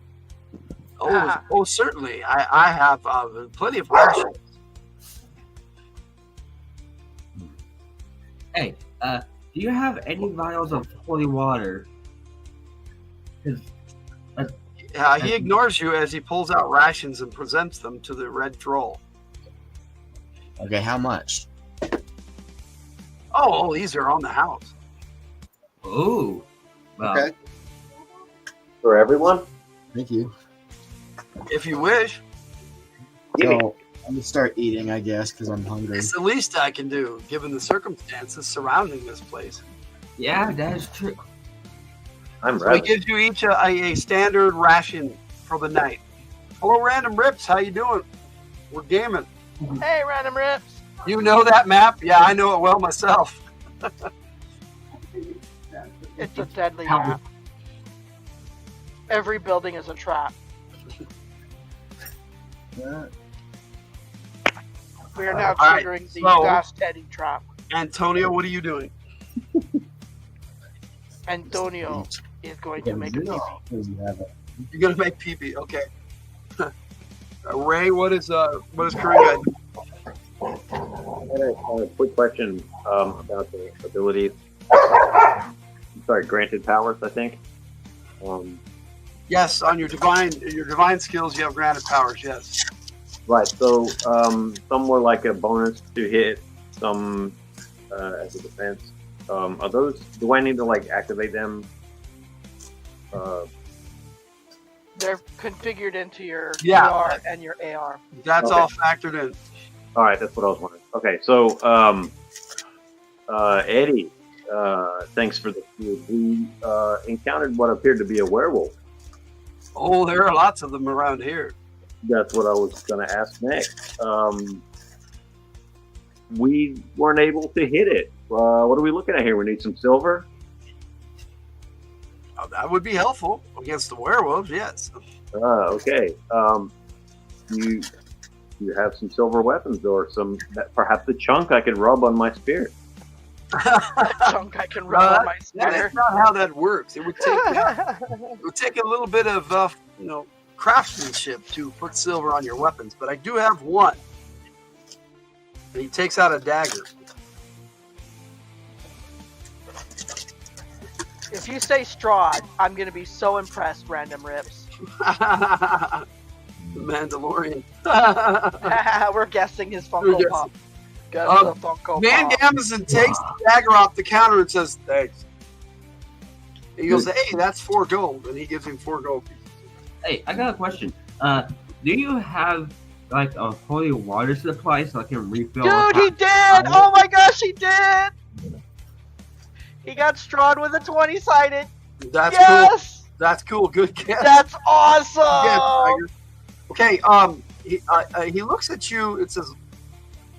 Oh, certainly. I have plenty of rations. Hey, do you have any vials of holy water? He ignores you as he pulls out rations and presents them to the red troll. Okay, how much? Oh, these are on the house. Ooh. Well, Okay, For everyone? thank you. If you wish, So I'm gonna start eating, I guess, because I'm hungry. it's the least I can do, given the circumstances surrounding this place. yeah, that is true. I'm So he ready. gives you each a standard ration for the night. Hello, Random Rips. How you doing? We're gaming. Hey, Random Rips. You know that map? Yeah, I know it well myself. It's a deadly map. Every building is a trap. We are now All right, triggering the so- Fast Teddy trap. Antonio, what are you doing? Antonio is going to make a pee-pee. You're gonna make pee-pee. Okay. Ray, what is Corinne guy doing? I had a quick question about the abilities. Sorry, granted powers, I think. Yes, on your divine skills, you have granted powers. Yes. Right. So some were like a bonus to hit, some as a defense. Are those? Do I need to like activate them? They're configured into your Yeah. AR and your AR. That's Okay. all factored in. All right, that's what I was wondering. Okay, so Eddie, thanks for the food. We encountered what appeared to be a werewolf. Oh, there are lots of them around here. That's what I was going to ask next. We weren't able to hit it. What are we looking at here? We need some silver. That would be helpful against the werewolves. Yes. Okay. You have some silver weapons or some perhaps a chunk I could rub on my spear. Chunk I can rub on my That spear. is not how that works. It would take a little bit of craftsmanship to put silver on your weapons. But I do have one. And he takes out a dagger. If you say Strahd, I'm going to be so impressed, Random Rips. The Mandalorian. We're guessing his Funko We're Pop. Guess Um, the Funko Man Pop. Amazon takes the dagger off the counter and says, thanks. He goes, hey, that's 4 gold. And he gives him 4 gold. Hey, I got a question. Do you have like a holy water supply so I can refill? Dude, he did! Oh my gosh, he did! He got Strahd with a 20-sided. That's Yes! cool. That's cool. Good guess. That's Good awesome! guess, Tiger. Okay, he looks at you and says,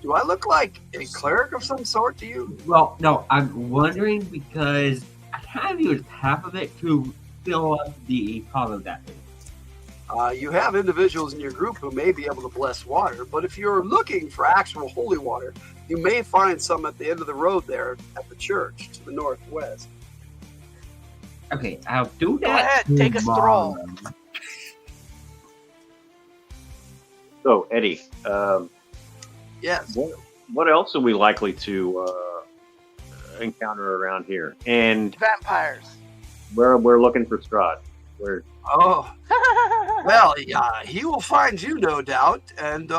do I look like a cleric of some sort to you? Well, no, I'm wondering because I kind of used half of it to fill up the hollow that thing. You have individuals in your group who may be able to bless water, but if you're looking for actual holy water, you may find some at the end of the road there at the church to the northwest. Okay, I'll do that. Go ahead, take a stroll. tomorrow. So Eddie, Yes. what else are we likely to encounter around here? And Vampires. we're looking for Strahd. We're Oh, well, he will find you, no doubt, and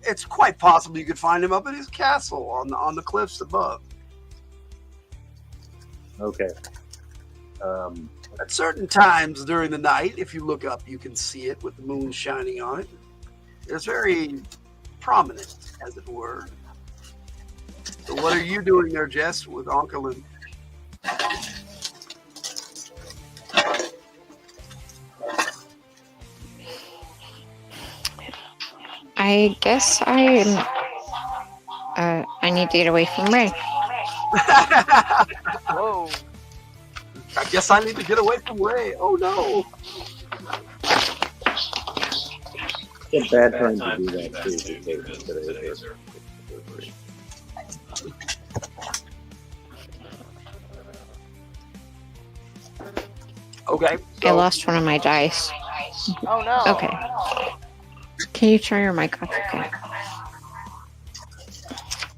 it's quite possible you could find him up at his castle on the cliffs above. okay. At certain times during the night, if you look up, you can see it with the moon shining on it. It's very prominent, as it were. So what are you doing there, Jess, with Uncle and... I guess I need to get away from Ray. Whoa. I guess I need to get away from Ray. Oh, no. It's a bad time to do that too. Okay. I So, lost one of my dice. Oh no. Okay. Can you turn your mic off? Okay.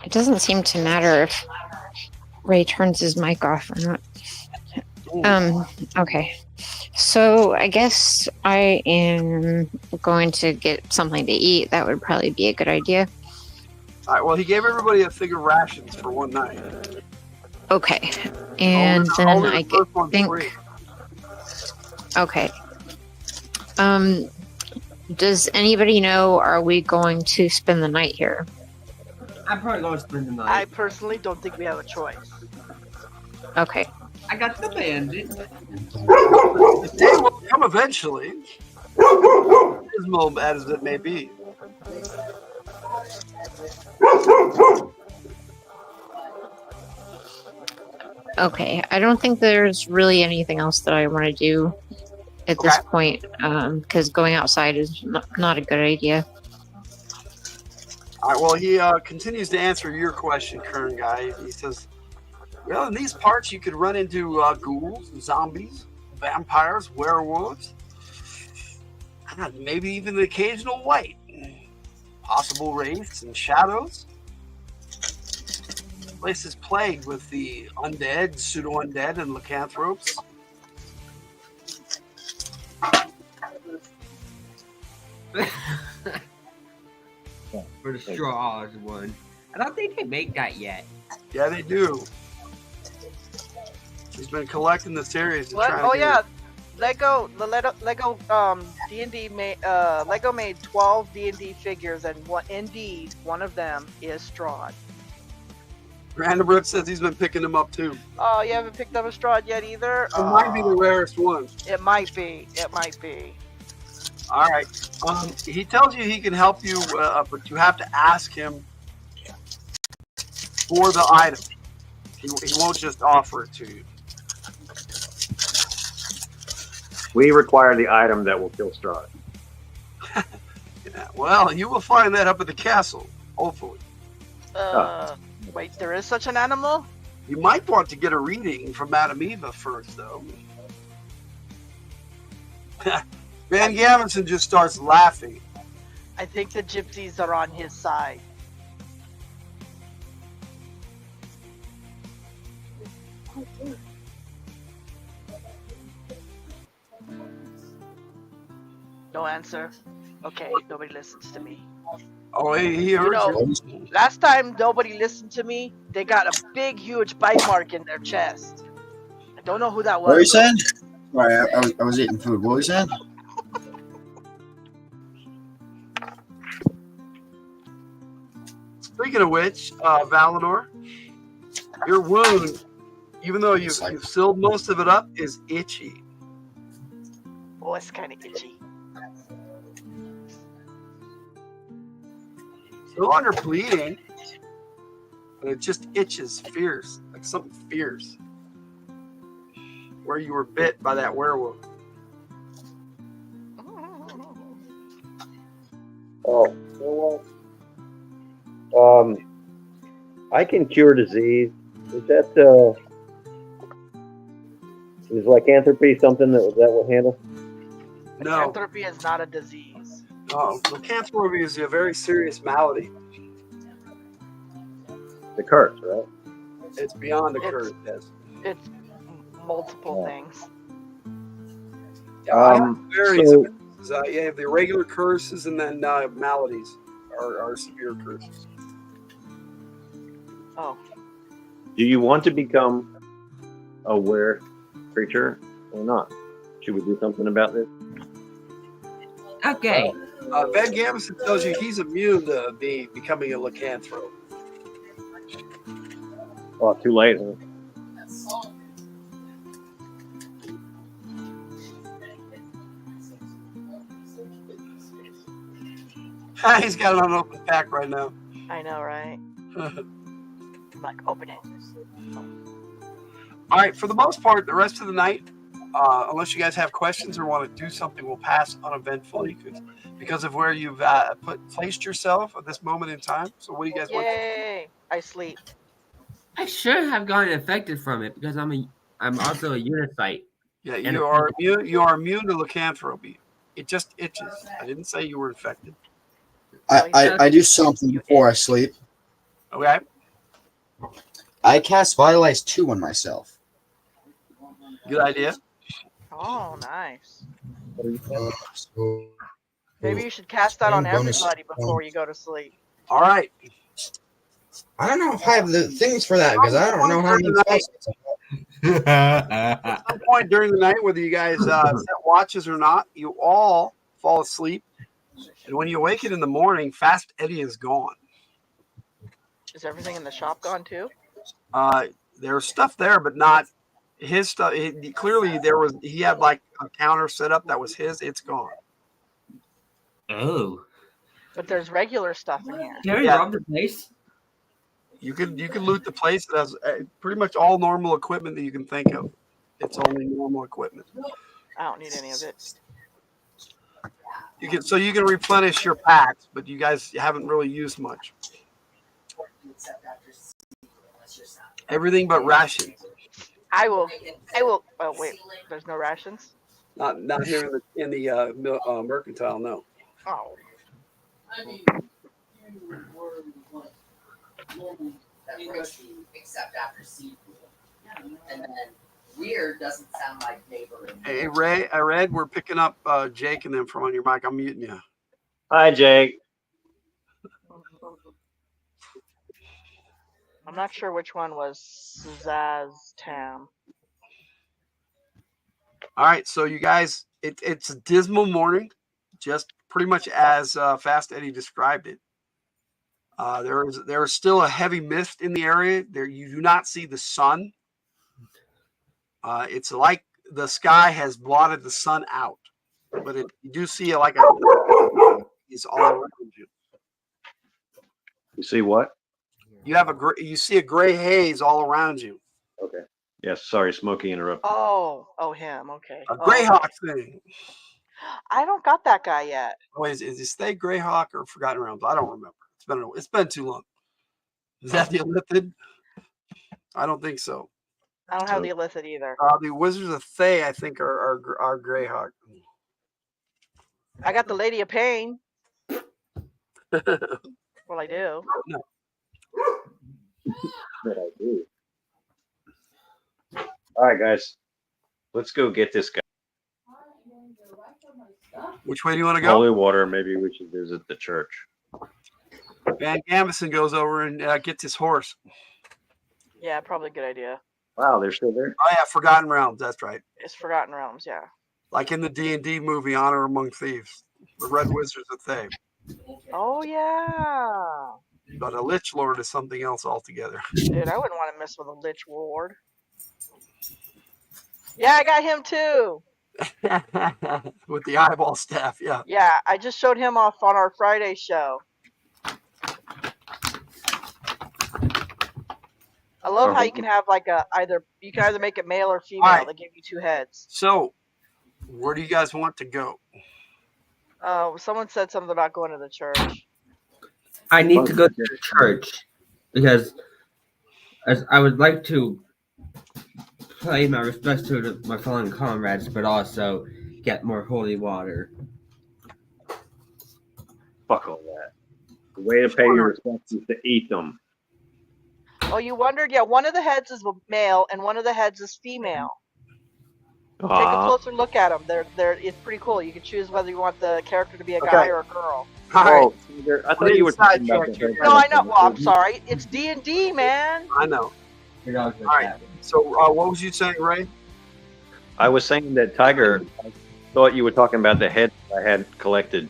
It doesn't seem to matter if Ray turns his mic off or not. Okay. So I guess I am going to get something to eat. That would probably be a good idea. all right, well, he gave everybody a fig of rations for one night. Okay. And then Only the I first one's think. free. Okay. Does anybody know, are we going to spend the night here? I'm probably going to spend the night. I personally don't think we have a choice. Okay. I got the bandit. The day will come eventually. dismal as it may be. Okay, I don't think there's really anything else that I want to do at this point, because going outside is not a good idea. All right, well, he continues to answer your question, Kern guy. He says, well, in these parts, you could run into ghouls, zombies, vampires, werewolves, and maybe even the occasional white. Possible wraiths and shadows. The place is plagued with the undead, pseudo-undead, and lycanthropes. For the straws one. I don't think they make that yet. Yeah, they do. He's been collecting the series. What? Oh yeah, Lego D&D made Lego made 12 D&D figures, and indeed one of them is Strahd. Brandenbrook says he's been picking them up too. Oh, you haven't picked up a Strahd yet either? It might be the rarest one. It might be. It might be. All right. He tells you he can help you, but you have to ask him for the item. He won't just offer it to you. We require the item that will kill Strahd. Yeah, well, you will find that up at the castle, hopefully. Wait, there is such an animal? You might want to get a reading from Madame Eva first, though. Van Gavinson just starts laughing. I think the gypsies are on his side. No answer. Okay, nobody listens to me. Oh, he heard you. Last time nobody listened to me, they got a big, huge bite mark in their chest. I don't know who that was. What are you saying? Sorry, I was eating food. What were you saying? Speaking of which, Valinor, your wound, even though you've sealed most of it up, is itchy. Oh, it's kind of itchy. No longer bleeding, but it just itches fierce, like something fierce. Where you were bit by that werewolf. Oh, you know what? I can cure disease. Is that is lycanthropy something that will handle? No. Lycanthropy is not a disease. No, lycanthropy is a very serious malady. The curse, right? It's beyond the curse, yes. It's multiple things. Yeah, I have various of it. You have the regular curses, and then maladies are severe curses. Oh. Do you want to become a were creature or not? Should we do something about this? Okay. Van Gamison tells you he's immune to becoming a lycanthrope. Oh, too late, huh? He's got an unopened pack right now. I know, right? I'm like, open it. All right, for the most part, the rest of the night, unless you guys have questions or want to do something, will pass uneventfully because of where you've placed yourself at this moment in time. So what do you guys want to do? Yay! I sleep. I should have gotten infected from it because I'm also a unicyte. Yeah, you are immune to lycanthropy. It just itches. I didn't say you were infected. I do something before I sleep. Okay. I cast Vitalize 2 on myself. Good idea. Oh, nice. So, Maybe you should cast that on bonus. everybody before you go to sleep. All right. I don't know if I have the things for that because I don't know how many spells. At some point during the night, whether you guys set watches or not, you all fall asleep. And when you awaken in the morning, Fast Eddie is gone. Is everything in the shop gone too? There's stuff there, but not his stuff. Clearly, he had like a counter set up that was his. It's gone. Oh. But there's regular stuff in here. Can we Yeah. rob the place? You can loot the place. It has pretty much all normal equipment that you can think of. It's only normal equipment. I don't need any of it. You can replenish your packs, but you guys haven't really used much. Everything but rations. I will. Oh wait, there's no rations. Not here in the mercantile. No. Oh. Except after seafood. And then weird doesn't sound like neighboring. Hey Ray, I read we're picking up Jake and them from on your mic. I'm muting you. Hi, Jake. I'm not sure which one was Zaz Tam. All right, so you guys, it's a dismal morning, just pretty much as Fast Eddie described it. There is still a heavy mist in the area. There, you do not see the sun. It's like the sky has blotted the sun out, but you do see it like is all around you. You see what? You see a gray haze all around you. Okay. Yes. Sorry, Smokey interrupted. Oh, him. Okay. A Greyhawk thing. I don't got that guy yet. Oh, is it Stay Greyhawk or Forgotten Realms? I don't remember. It's been too long. Is that the Illithid? I don't think so. I don't have the Illithid either. The Wizards of Thay, I think, are Greyhawk. I got the Lady of Pain. Well, I do. No. But I do. All right, guys. Let's go get this guy. Which way do you want to go? Holy water. Maybe we should visit the church. Van Gamison goes over and gets his horse. Yeah, probably a good idea. Wow, they're still there? Oh, yeah, Forgotten Realms. That's right. It's Forgotten Realms, yeah. Like in the D&D movie, Honor Among Thieves. The Red Wizards of Thay. Oh, yeah. But a Lich Lord is something else altogether. Dude, I wouldn't want to mess with a Lich Lord. Yeah, I got him too. With the eyeball staff, yeah. Yeah, I just showed him off on our Friday show. I love how you can have like you can either make it male or female. Right. They give you two heads. So, where do you guys want to go? Someone said something about going to the church. I need to go to the church because I would like to pay my respects to my fallen comrades, but also get more holy water. Fuck all that. The way to pay your respects is to eat them. Oh, you wondered? Yeah, one of the heads is male and one of the heads is female. Take a closer look at them. It's pretty cool. You can choose whether you want the character to be a guy or a girl. Oh, I thought you were talking about the No, I know. Well, I'm sorry. It's D&D, man. I know. All right. So, what was you saying, Ray? I was saying that Tiger, I thought you were talking about the heads I had collected.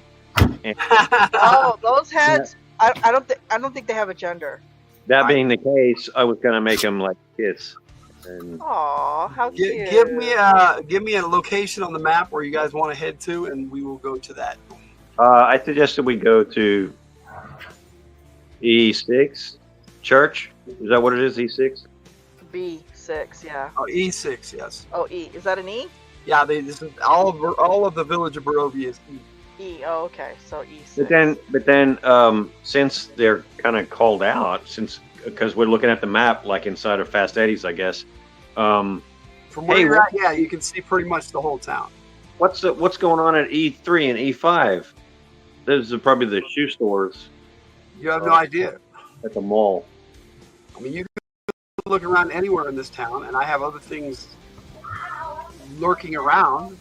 And Oh, those heads. I don't think they have a gender. that being the case, I was gonna make them like kids. And Aw, how cute. Give me a location on the map where you guys want to head to, and we will go to that. I suggested we go to E6 Church. Is that what it is? E6. B6, yeah. Oh, E6, yes. Oh, E. Is that an E? Yeah, this is all of the village of Barovia is E. E. Oh, okay. So E6. But then, since they're kind of called out, because we're looking at the map like inside of Fast Eddie's, I guess. From where you're at, yeah, you can see pretty much the whole town. What's going on at E3 and E5? Those are probably the shoe stores. You have no idea. At the mall. I mean, you can look around anywhere in this town, and I have other things lurking around,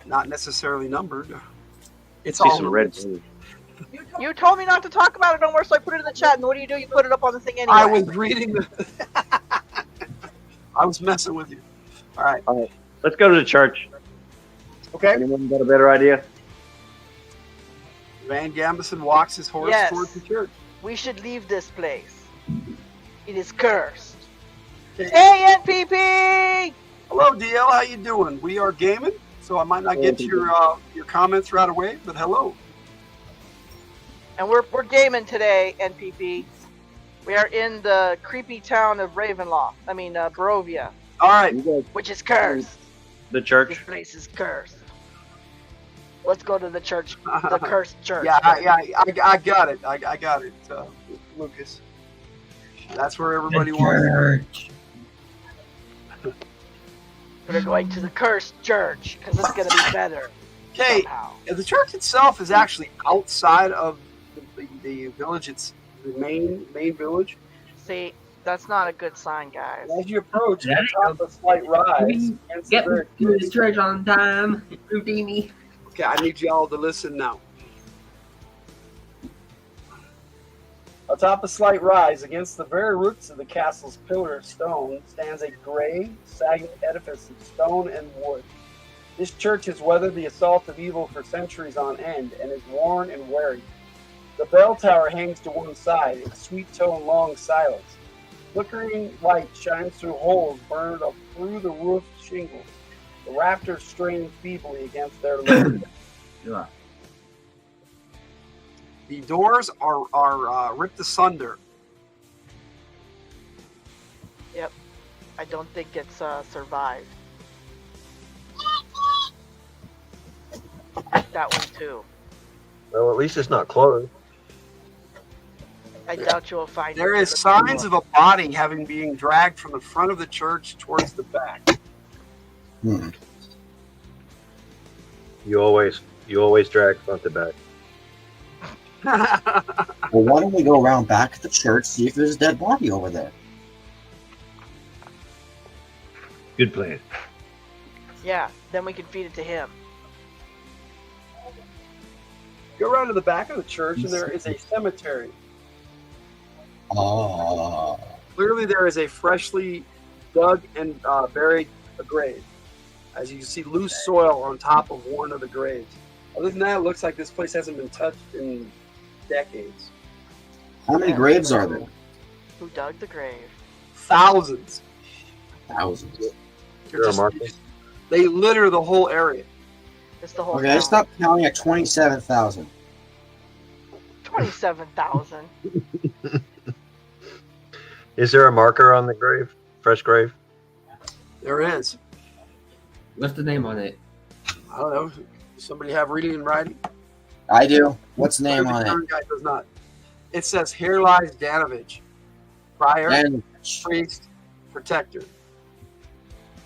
not necessarily numbered. It's all some red. You told me not to talk about it no more, so I put it in the chat. And what do? You put it up on the thing anyway. I was reading the. I was messing with you. All right. Let's go to the church. Okay. Anyone got a better idea? Van Gamison walks his horse towards the church. We should leave this place. It is cursed. ANPP! Hello, DL. How you doing? We are gaming, so I might not get your comments right away, but hello. And we're gaming today, NPP. We are in the creepy town of Ravenloft. I mean, Barovia. All right. Which is cursed. The church. This place is cursed. Let's go to the church, the cursed church. I got it. I got it, Lucas. That's where everybody wants. We're going to the cursed church because it's going to be better. Okay, the church itself is actually outside of the village. It's the main village. See, that's not a good sign, guys. As you approach, the top of a slight rise. Get me to this church on time, Houdini. Okay, I need y'all to listen now. Atop a slight rise, against the very roots of the castle's pillar of stone, stands a gray, sagging edifice of stone and wood. This church has weathered the assault of evil for centuries on end and is worn and weary. The bell tower hangs to one side, its sweet tone long silence. Flickering light shines through holes burned up through the roof shingles. The rafters strain feebly against their lids. The doors are ripped asunder. Yep. I don't think it's survived. That one too. Well, at least it's not closed. I doubt you'll find There it. is signs of a body having been dragged from the front of the church towards the back. You always drag front to back. Well, why don't we go around back at the church, see if there's a dead body over there? Good plan. Yeah, then we can feed it to him. Go around to the back of the church, and there is a cemetery. Oh. Clearly, there is a freshly dug and buried grave. As you can see, loose soil on top of one of the graves. Other than that, it looks like this place hasn't been touched in decades. How many graves are there? Who dug the grave? Thousands. Thousands. They litter the whole area. It's the whole Okay, I stopped counting at 27,000. 27,000. Is there a marker on the grave? Fresh grave? There is. What's the name on it? I don't know. Does somebody have reading and writing? I do. What's the name on it? The guy does not. It says, "Here lies Danovich, prior, Danovich. priest, protector."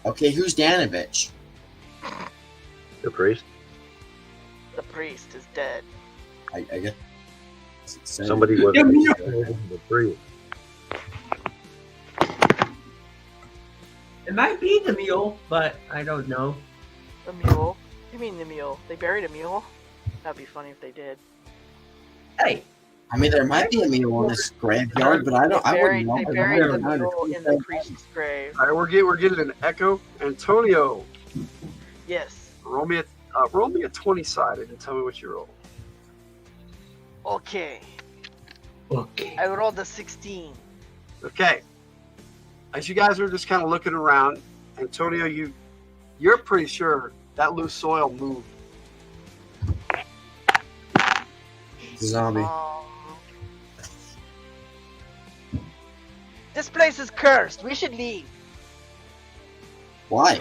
Okay, who's Danovich? The priest? The priest is dead. I guess. Somebody was the priest. It might be the mule, but I don't know. The mule? You mean the mule? They buried a mule? That'd be funny if they did. Hey. I mean, there might be a mule in this graveyard, but I wouldn't know. They buried the mule in the priest's grave. All right, we're getting an echo. Antonio, Yes. roll me a 20-sided and tell me what you roll. Okay. Okay. I rolled a 16. Okay. As you guys are just kind of looking around, Antonio, you're pretty sure that loose soil moved. Zombie. This place is cursed. We should leave. Why?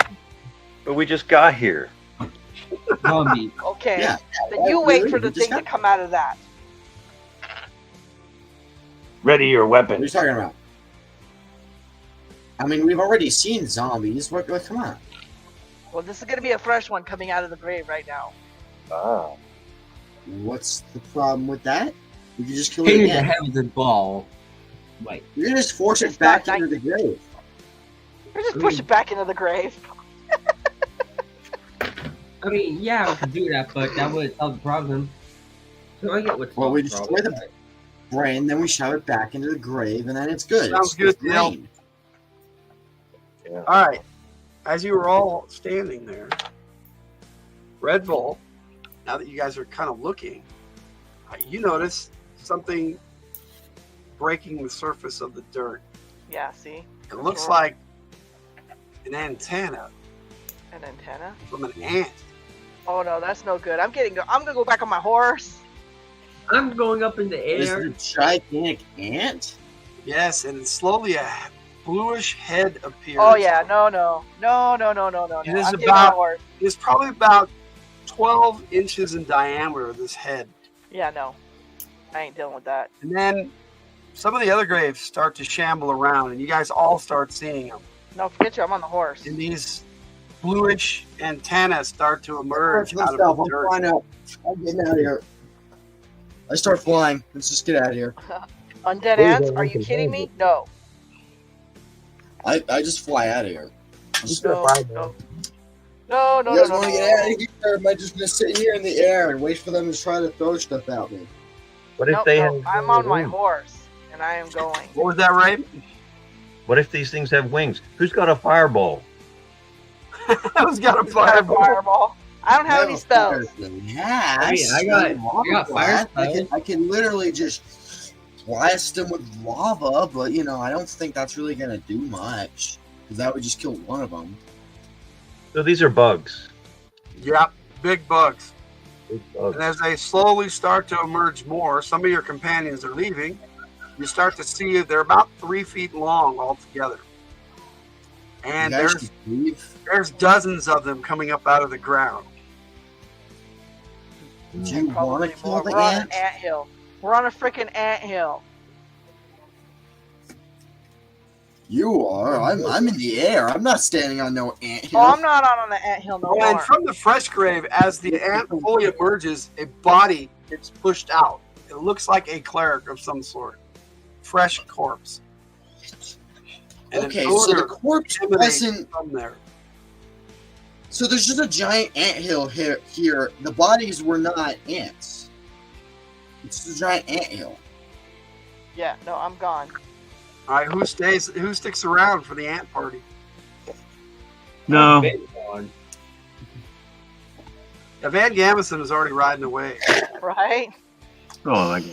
But we just got here. Zombie. Okay. Yeah. Then you wait for the thing to come out of that. Ready your What are weapon. you talking about? I mean, we've already seen zombies. What? Come on. Well, this is going to be a fresh one coming out of the grave right now. Ah. What's the problem with that? We can just kill Hit it in the again. head with a ball. Wait. You're gonna just force it It's back not into the grave. Or just push it back into the grave. I mean, yeah, we could do that, but that would solve the problem. So I get what's Well, we the destroy problem. the brain, then we shove it back into the grave, and then it's good. Sounds It's good, the Neil. brain. All right. As you were all standing there, Red Bull, now that you guys are kind of looking, you notice something breaking the surface of the dirt. Yeah, see? It looks like an antenna An antenna? from an ant. Oh no, that's no good. I'm gonna go back on my horse. I'm going up in the Is air. it a gigantic ant? Yes, and slowly a bluish head appears. Oh yeah, no. It is I'm getting about- on a horse. It's probably about 12 inches in diameter, this head. Yeah, no. I ain't dealing with that. And then some of the other graves start to shamble around, and you guys all start seeing them. No, forget you, I'm on the horse. And these bluish antennas start to emerge out Myself, of I'm the dirt. flying out. I'm getting out of here. I start flying. Let's just get out of here. Undead ants? Are you kidding me? No. I just fly out of here. No. You guys want to get out of here? Or am I just gonna sit here in the air and wait for them to try to throw stuff at me? What if Nope, they nope. have? I'm on my horse, and I am going. What was that, Ray? What if these things have wings? Who's got a fireball? Who's got a Fireball. I don't have any spells. Yes. I got fire spells. I can literally just blast them with lava, but I don't think that's really gonna do much because that would just kill one of them. So these are bugs. Yep, big bugs. Big bugs. And as they slowly start to emerge more, some of your companions are leaving. You start to see they're about 3 feet long altogether. And You guys should leave. there's dozens of them coming up out of the ground. Do you want to Probably kill more. the We're on an ant? anthill. We're on a freaking anthill. You are. I'm in the air. I'm not standing on no ant hill. Oh, I'm not on the anthill no And more. from the fresh grave, as the ant fully emerges, a body gets pushed out. It looks like a cleric of some sort. Fresh corpse. And an Okay, so the odor corpse emanates wasn't. from there. So there's just a giant anthill here. The bodies were not ants. It's a giant anthill. Yeah, no, I'm gone. All right, who sticks around for the ant party? No. Yeah, Van Gamison is already riding away. Right? Oh, like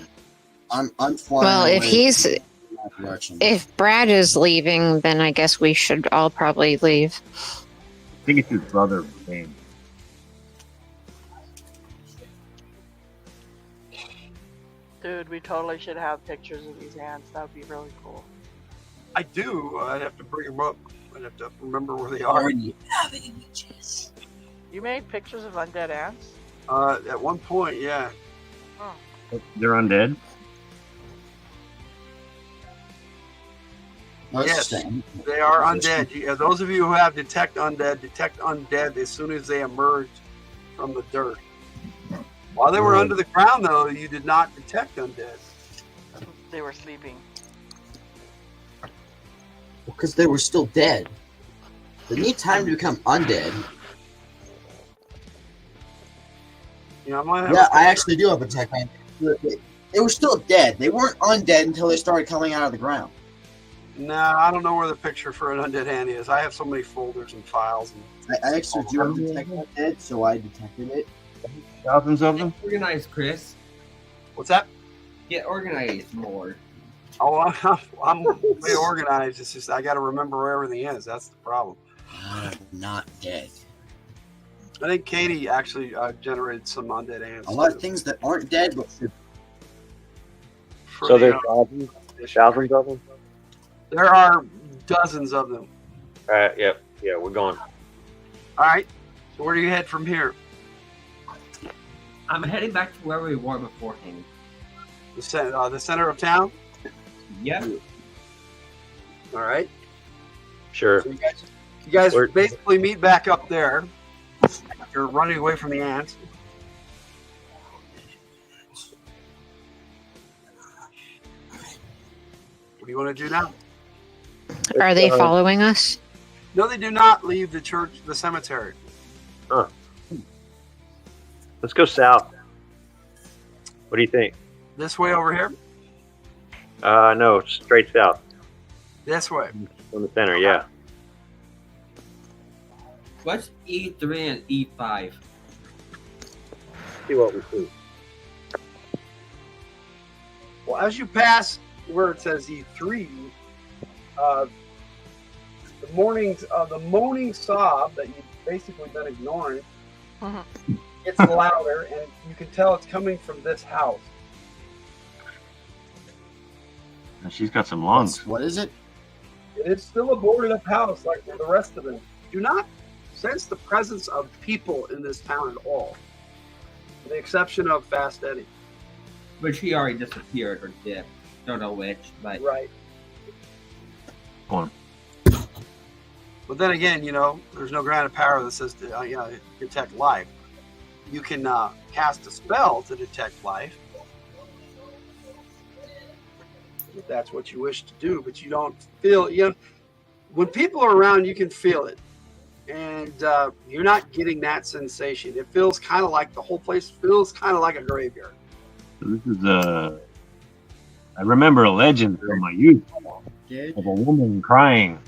I'm flying. Well, if away he's in that direction. if Brad is leaving, then I guess we should all probably leave. I think it's his brother. Name. Dude, we totally should have pictures of these ants. That would be really cool. I do. I'd have to bring them up. I'd have to remember where they are. Already have images. You made pictures of undead ants? At one point, yeah. They're undead. No, it's Yes. the same. They are undead. Those of you who have detect undead as soon as they emerge from the dirt. While they were under the ground, though, you did not detect undead. They were sleeping. Because they were still dead. They need time to become undead. You know, I might have Yeah, I actually do have a tech man. They were still dead. They weren't undead until they started coming out of the ground. No, I don't know where the picture for an undead hand is. I have so many folders and files. And I actually do have detect undead, so I detected it. Thousands of them. Get organized, Chris. what's that? Get organized more. Oh, I'm way organized. It's just I got to remember where everything is. That's the problem. I'm not dead. I think Katie actually generated some undead ants. A lot of too, things that aren't dead, but should. for So the, there's thousands of them. there are dozens of them. All right. Yep. Yeah, we're going. All right. So where do you head from here? I'm heading back to where we were beforehand. The center of town. Yep. All right. Sure. So you guys Where- basically meet back up there. You're running away from the ants. What do you want to do now? Are they following us? No, they do not leave the church, the cemetery. Let's go south. What do you think? This way over here? No, straight south This way. from the center. Yeah. What's E3 and E5? See what we see. Well, as you pass where it says E3, the moaning sob that you've basically been ignoring gets louder, and you can tell it's coming from this house. She's got some lungs. What is it? It's still a boarded up house like the rest of them. Do not sense the presence of people in this town at all, with the exception of Fast Eddie. But she already disappeared or dipped. Don't know which, but Right. Go on. But then again, you know, there's no granted power that says to detect life. You can cast a spell to detect life, if that's what you wish to do. But you don't feel, you know, when people are around, you can feel it, and you're not getting that sensation. It feels kind of like the whole place feels kind of like a graveyard. So this is I remember a legend from my youth of a woman crying.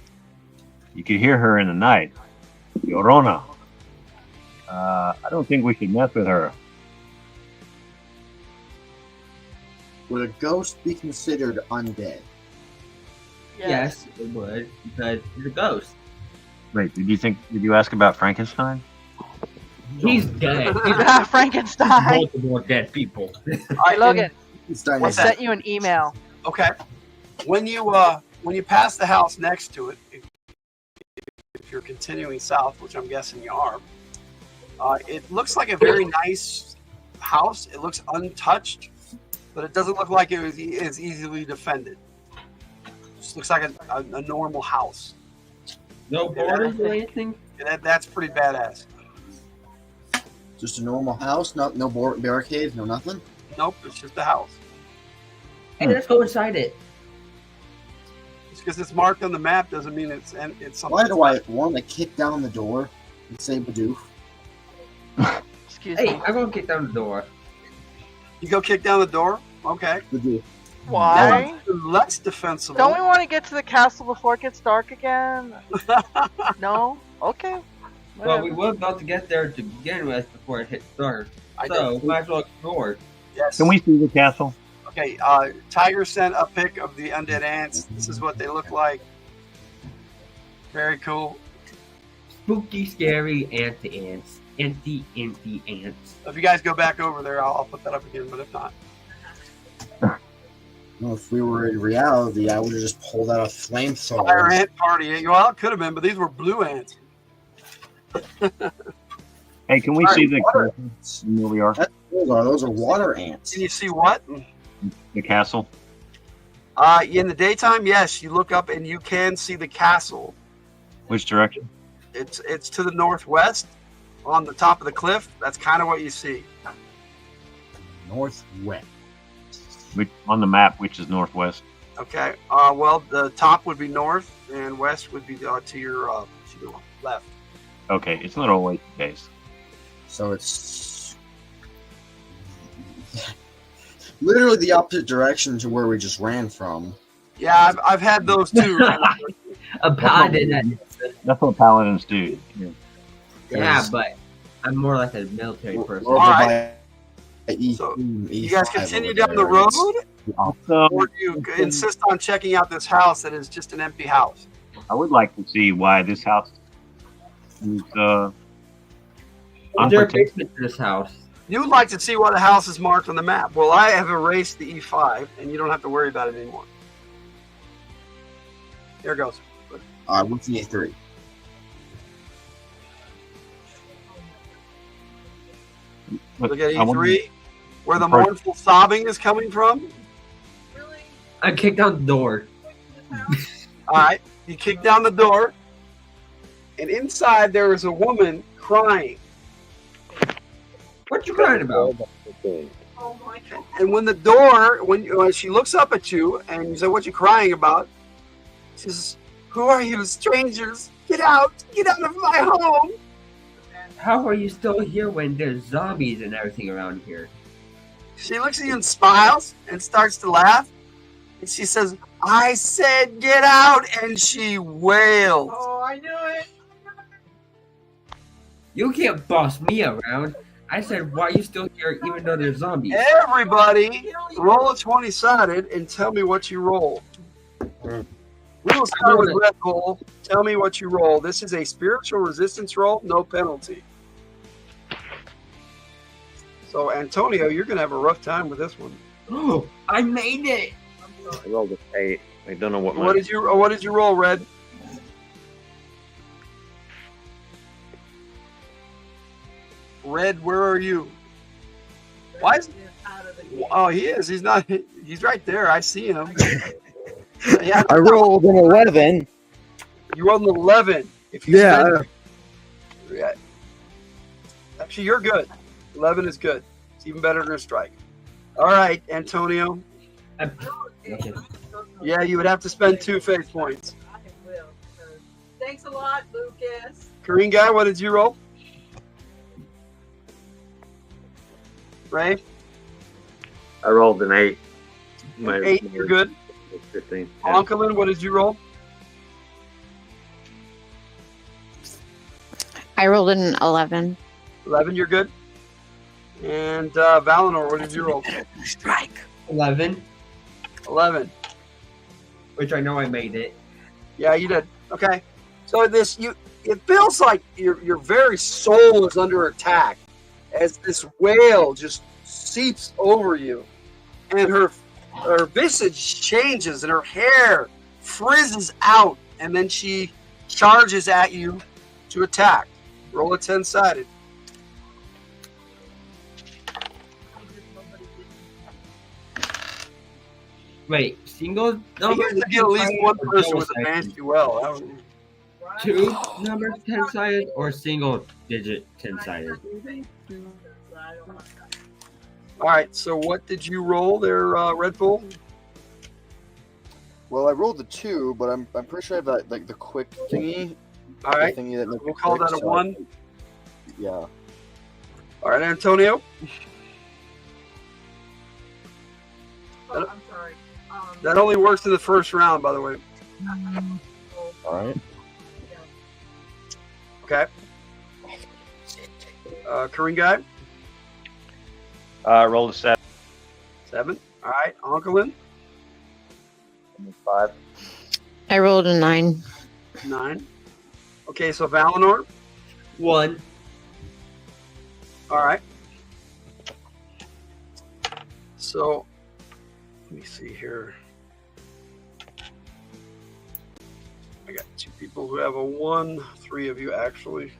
You could hear her in the night. Llorona. I don't think we should mess with her. Would a ghost be considered undead? yes, it would because it's a ghost. Wait, did you ask about Frankenstein? He's dead. Yeah, Frankenstein. Multiple dead people. All right, Logan. It's done. I sent you an email. Okay. When you pass the house next to it, if you're continuing south, which I'm guessing you are, it looks like a very nice house. It looks untouched, but it doesn't look like it is easily defended. It just looks like a normal house. No borders or anything? That's pretty badass. Just a normal house, no barricades, no nothing. Nope, it's just a house. Hey, let's go inside it. Just because it's marked on the map doesn't mean it's something. Why do I want to kick down the door and say Badoof? Excuse Hey, me. I'm gonna kick down the door. You go kick down the door? Okay. Badoof. Why? Less defensible. Don't we want to get to the castle before it gets dark again? No? Okay. Well, we were about to get there to begin with before it hits dark. So, might as well explore. Yes. Can we see the castle? Okay, Tiger sent a pic of the undead ants. This is what they look like. Very cool. Spooky, scary ants. Empty ants. If you guys go back over there, I'll put that up again, but if not. Well, if we were in reality, I would have just pulled out a flamethrower. Fire ant party. Well, it could have been, but these were blue ants. Hey, can we see the castle? Where we are? Those are water ants. Can you see what? The castle. In the daytime, yes, you look up and you can see the castle. Which direction? It's to the northwest, on the top of the cliff. That's kind of what you see. Northwest. On the map, which is northwest. Okay. Well, the top would be north, and west would be to your left. Okay, it's a little away from base. So it's literally the opposite direction to where we just ran from. Yeah, I've had those too. A paladin. That's what paladins do. Yeah, but I'm more like a military person. All right. So you guys continue down the road, or do you insist on checking out this house that is just an empty house? I would like to see why this house is Is there a unprotected. basement to this house? You would like to see what a house is marked on the map. Well, I have erased the E5, and you don't have to worry about it anymore. There it goes. What's the A3? Look at I wonder- E3, where the mournful sobbing is coming from. I kicked out the door. All right, you kick down the door, and inside there is a woman crying. What you crying about? And when she looks up at you and you say, "What you crying about?" She says, "Who are you, strangers? Get out of my home!" How are you still here when there's zombies and everything around here? She looks at you and smiles and starts to laugh. And she says, "I said get out," and she wails. Oh, I knew it. You can't boss me around. I said, why are you still here even though there's zombies? Everybody, roll a 20-sided and tell me what you roll. We'll start with Red Bull. Tell me what you roll. This is a spiritual resistance roll, no penalty. So, Antonio, you're going to have a rough time with this one. Oh, I made it! I rolled an 8. I don't know what What did you roll, Red? Red, where are you? Why is Oh, he is. He's not. He's right there. I see him. Yeah. I rolled an 11. You rolled an 11. If you Yeah. spend- yeah. Actually, you're good. 11 is good. It's even better than a strike. All right, Antonio. Yeah, you would have to spend 2 fate points. I will. Thanks a lot, Lucas. Korean guy, what did you roll? Ray? I rolled an 8. 8, you're good. 15. Onkelin, what did you roll? I rolled an 11. 11, you're good. And Valinor, what did you roll? Strike. 11. 11. Which I know I made it. Yeah, you did. Okay. So it feels like your very soul is under attack as this wail just seeps over you, and her visage changes and her hair frizzes out, and then she charges at you to attack. Roll a 10-sided. Wait, single number? You get at least one person with a nasty well. 2 numbers 10-sided or single digit 10-sided? All right, so what did you roll there, Red Bull? Well, I rolled a 2, but I'm pretty sure I have that, like, the quick thingy. All right, the thingy that makes we'll it call quick, that a so- 1. Yeah. All right, Antonio. Oh, I'm sorry. That only works in the first round, by the way. All right. Okay. Korean guy. I rolled a 7. 7. All right, Onkelin. 5. I rolled a 9. 9. Okay, so Valinor. 1. All right. So, let me see here. I got 2 people who have a 1. 3 of you actually.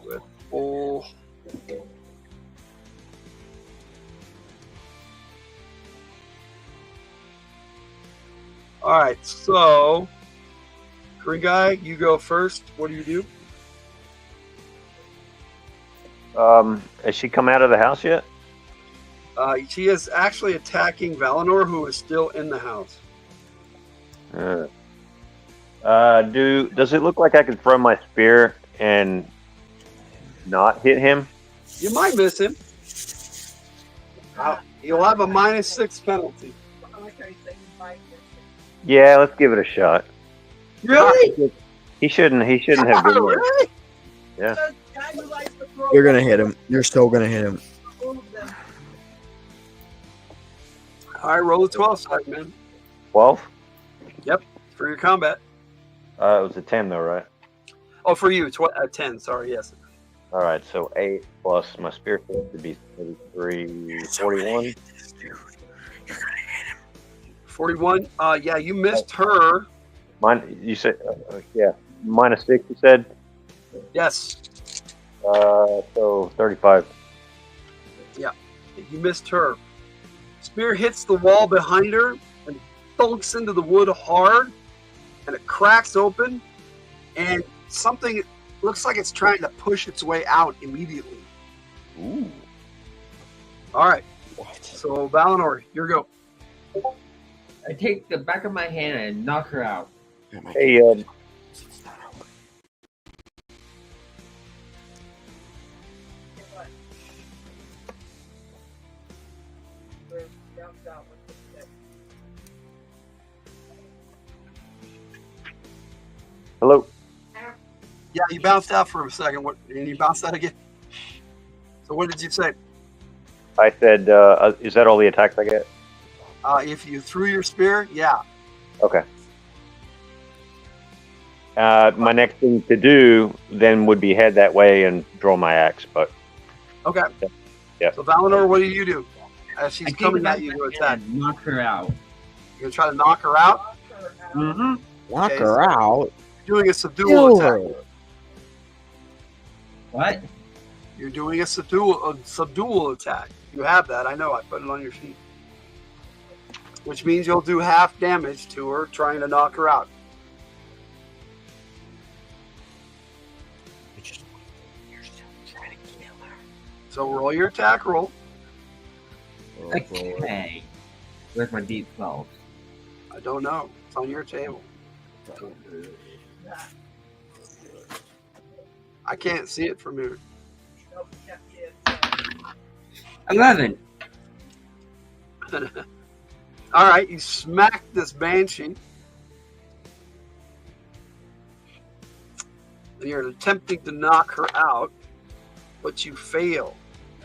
Red Bull. All right, so Korean guy, you go first. What do you do? Has she come out of the house yet? She is actually attacking Valinor, who is still in the house. Does it look like I could throw my spear and not hit him? You might miss him. You'll have a -6 penalty. Yeah, let's give it a shot. Really? He shouldn't have been there. Really? Yeah. You're gonna hit him. You're still gonna hit him. All right, roll a 12 side, man. 12? Yep, for your combat. It was a 10 though, right? Oh, for you, 10. Sorry, yes. All right, so 8 plus my spear would be 33, 41. 41. Yeah, you missed her. You said, yeah, -6. You said. Yes. So 35. Yeah, you missed her. Spear hits the wall behind her and thunks into the wood hard, and it cracks open, and something looks like it's trying to push its way out immediately. Ooh. All right. So Valinor, your go. I take the back of my hand and knock her out. Hey, hello. Yeah, you bounced out for a second. What? And you bounced out again. So what did you say? I said, is that all the attacks I get? If you threw your spear, yeah. Okay. My next thing to do then would be head that way and draw my axe, but Okay. yeah. So Valinor, what do? As she's I take coming the at back you of to my attack. hand and knock her out. You gonna try to knock her out? Mm-hmm. Knock Okay, her so- out. Doing a subdual Kill attack. her. What? You're doing a subdual attack. You have that. I know. I put it on your sheet. Which means you'll do half damage to her trying to knock her out. So roll your attack roll. Okay. Where's my D12? I don't know. It's on your table. I can't see it from here. 11. All right, you smack this banshee. You're attempting to knock her out, but you fail.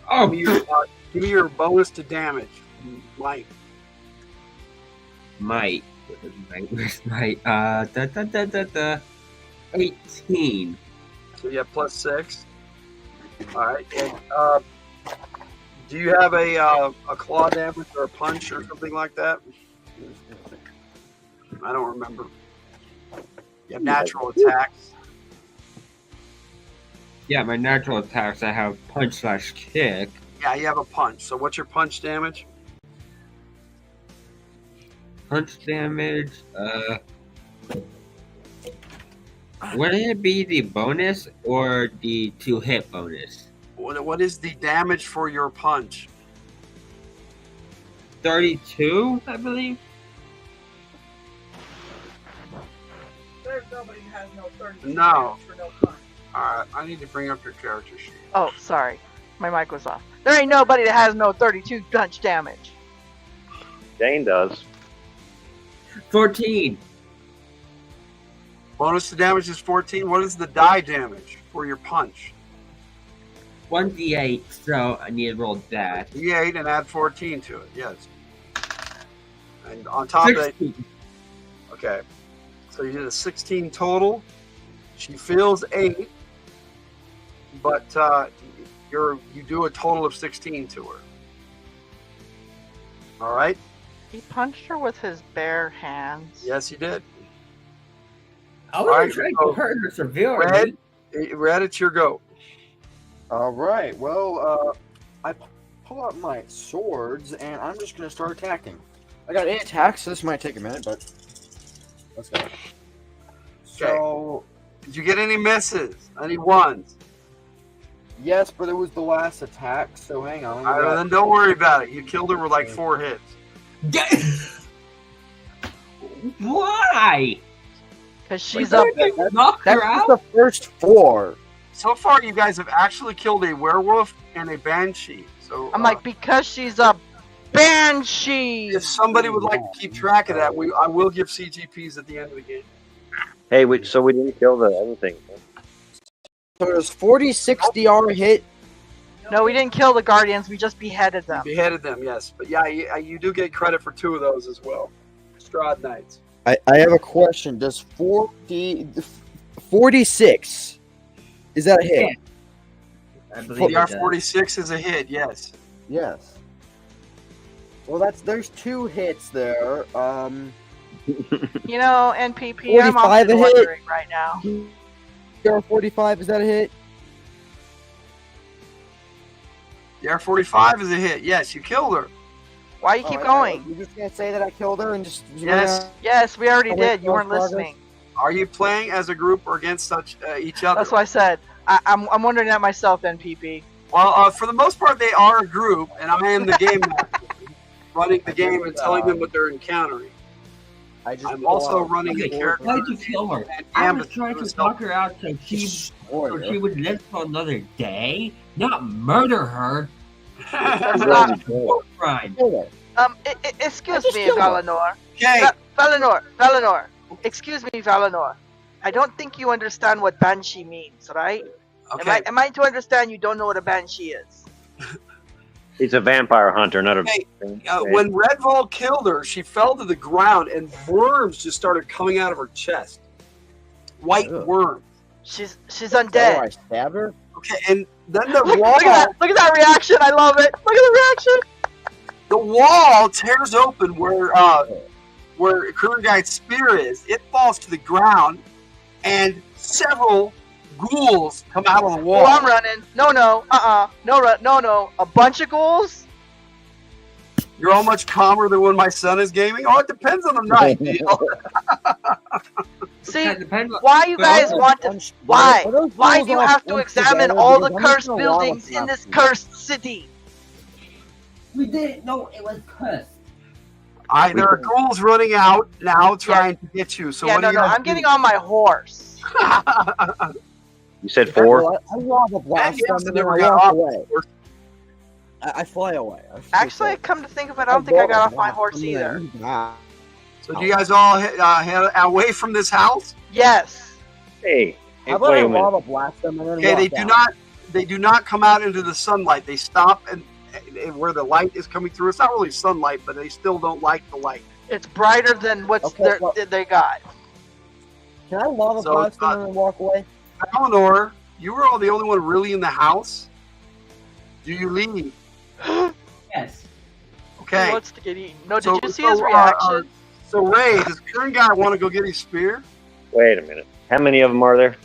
Oh, Give me your bonus to damage. Might. might. Where's my 18. So you have plus 6. All right. And, do you have a claw damage or a punch or something like that? I don't remember. You have natural attacks. Yeah, my natural attacks I have punch/kick. Yeah, you have a punch. So what's your punch damage? Punch damage, would it be the bonus or the 2-hit bonus? What is the damage for your punch? 32, I believe. There's nobody who has no 32 No. for no punch. Alright, I need to bring up your character sheet. Oh, sorry. My mic was off. There ain't nobody that has no 32 punch damage. Dane does. 14. Bonus to damage is 14. What is the die damage for your punch? 1d8, so I need to roll that. D8 and add 14 to it, yes. And on top of that, 16. okay. So you did a 16 total. She feels 8, but you do a total of 16 to her. All right? He punched her with his bare hands. Yes, he did. I All wasn't right, trying so to hurt her severely. Red, it's your go. All right. Well, I pull out my swords and I'm just gonna start attacking. I got 8 attacks, so this might take a minute, but let's go. So Did you get any misses? Any ones? yes, but it was the last attack. So hang on. All right, then don't worry about it. You killed her with like 4 hits. Why? Because she's up. Knock That's her out? the first 4. So far, you guys have actually killed a werewolf and a banshee. So I'm like, because she's a banshee. if somebody would like to keep track of that, I will give CGPs at the end of the game. Hey, so we didn't kill the other thing. So there's 46 DR hit. No, we didn't kill the guardians. We just beheaded them. Beheaded them, yes. But yeah, you do get credit for 2 of those as well. Strahd Knights. I have a question. Does 46 is that a hit? I believe it does. DR-46 is a hit, yes. Yes. Well, there's 2 hits there. You know, NPP, I'm 45 often a hit. wondering right now. DR-45 is that a hit? DR-45 is a hit, yes. You killed her. Why you keep going? You just can't say that I killed her and just Yes. Yes, we already Oh, did. wait, You weren't progress? listening. Are you playing as a group or against each other? That's what I said. I'm wondering that myself, NPP. Well, for the most part, they are a group, and I am the game master, running the game and telling them what they're encountering. I'm also running the character. Why'd you kill her? and I ambushed was trying to herself. knock her out so she would live for another day, not murder her. That's not. Crime. Excuse just me, killed her. Valinor. Okay, Valinor. Excuse me, Valinor. I don't think you understand what banshee means, right? okay. Am I to understand you don't know what a banshee is? He's a vampire hunter, not a. Hey, when Redval killed her, she fell to the ground, and worms just started coming out of her chest. White Ugh. worms. She's Oh, I undead. stabbed her? Okay, and then the Look, wall, look at that reaction! I love it. Look at the reaction. the wall tears open where where Kurungai's spear is, it falls to the ground, and several ghouls come out of the wall. Oh, I'm running. No. No. A bunch of ghouls? You're all much calmer than when my son is gaming. Oh, it depends on the night. See, why you guys want to? Why? Why do you have to examine all the cursed buildings in this cursed city? We didn't know it was cursed. There are ghouls running out now trying to get you. So yeah, what do you guys I'm do? getting on my horse. You said 4? I lava blast them and then never I got walk off. away. I fly away. Actually, come to think of it, I don't think I got off my horse either. So do you guys all head away from this house? Yes. Hey, How about wait I a minute. lava blast them and then Okay, walk they do not come out into the sunlight. They stop and where the light is coming through. It's not really sunlight, but they still don't like the light. It's brighter than what's they got. Can I lava So blast it's them not- and then walk away? Eleanor, you were all the only one really in the house. Do you leave? Yes. Okay. He wants to get eaten. No, did So- you see so, his reaction? So Ray, does the current guy want to go get his spear? Wait a minute. How many of them are there?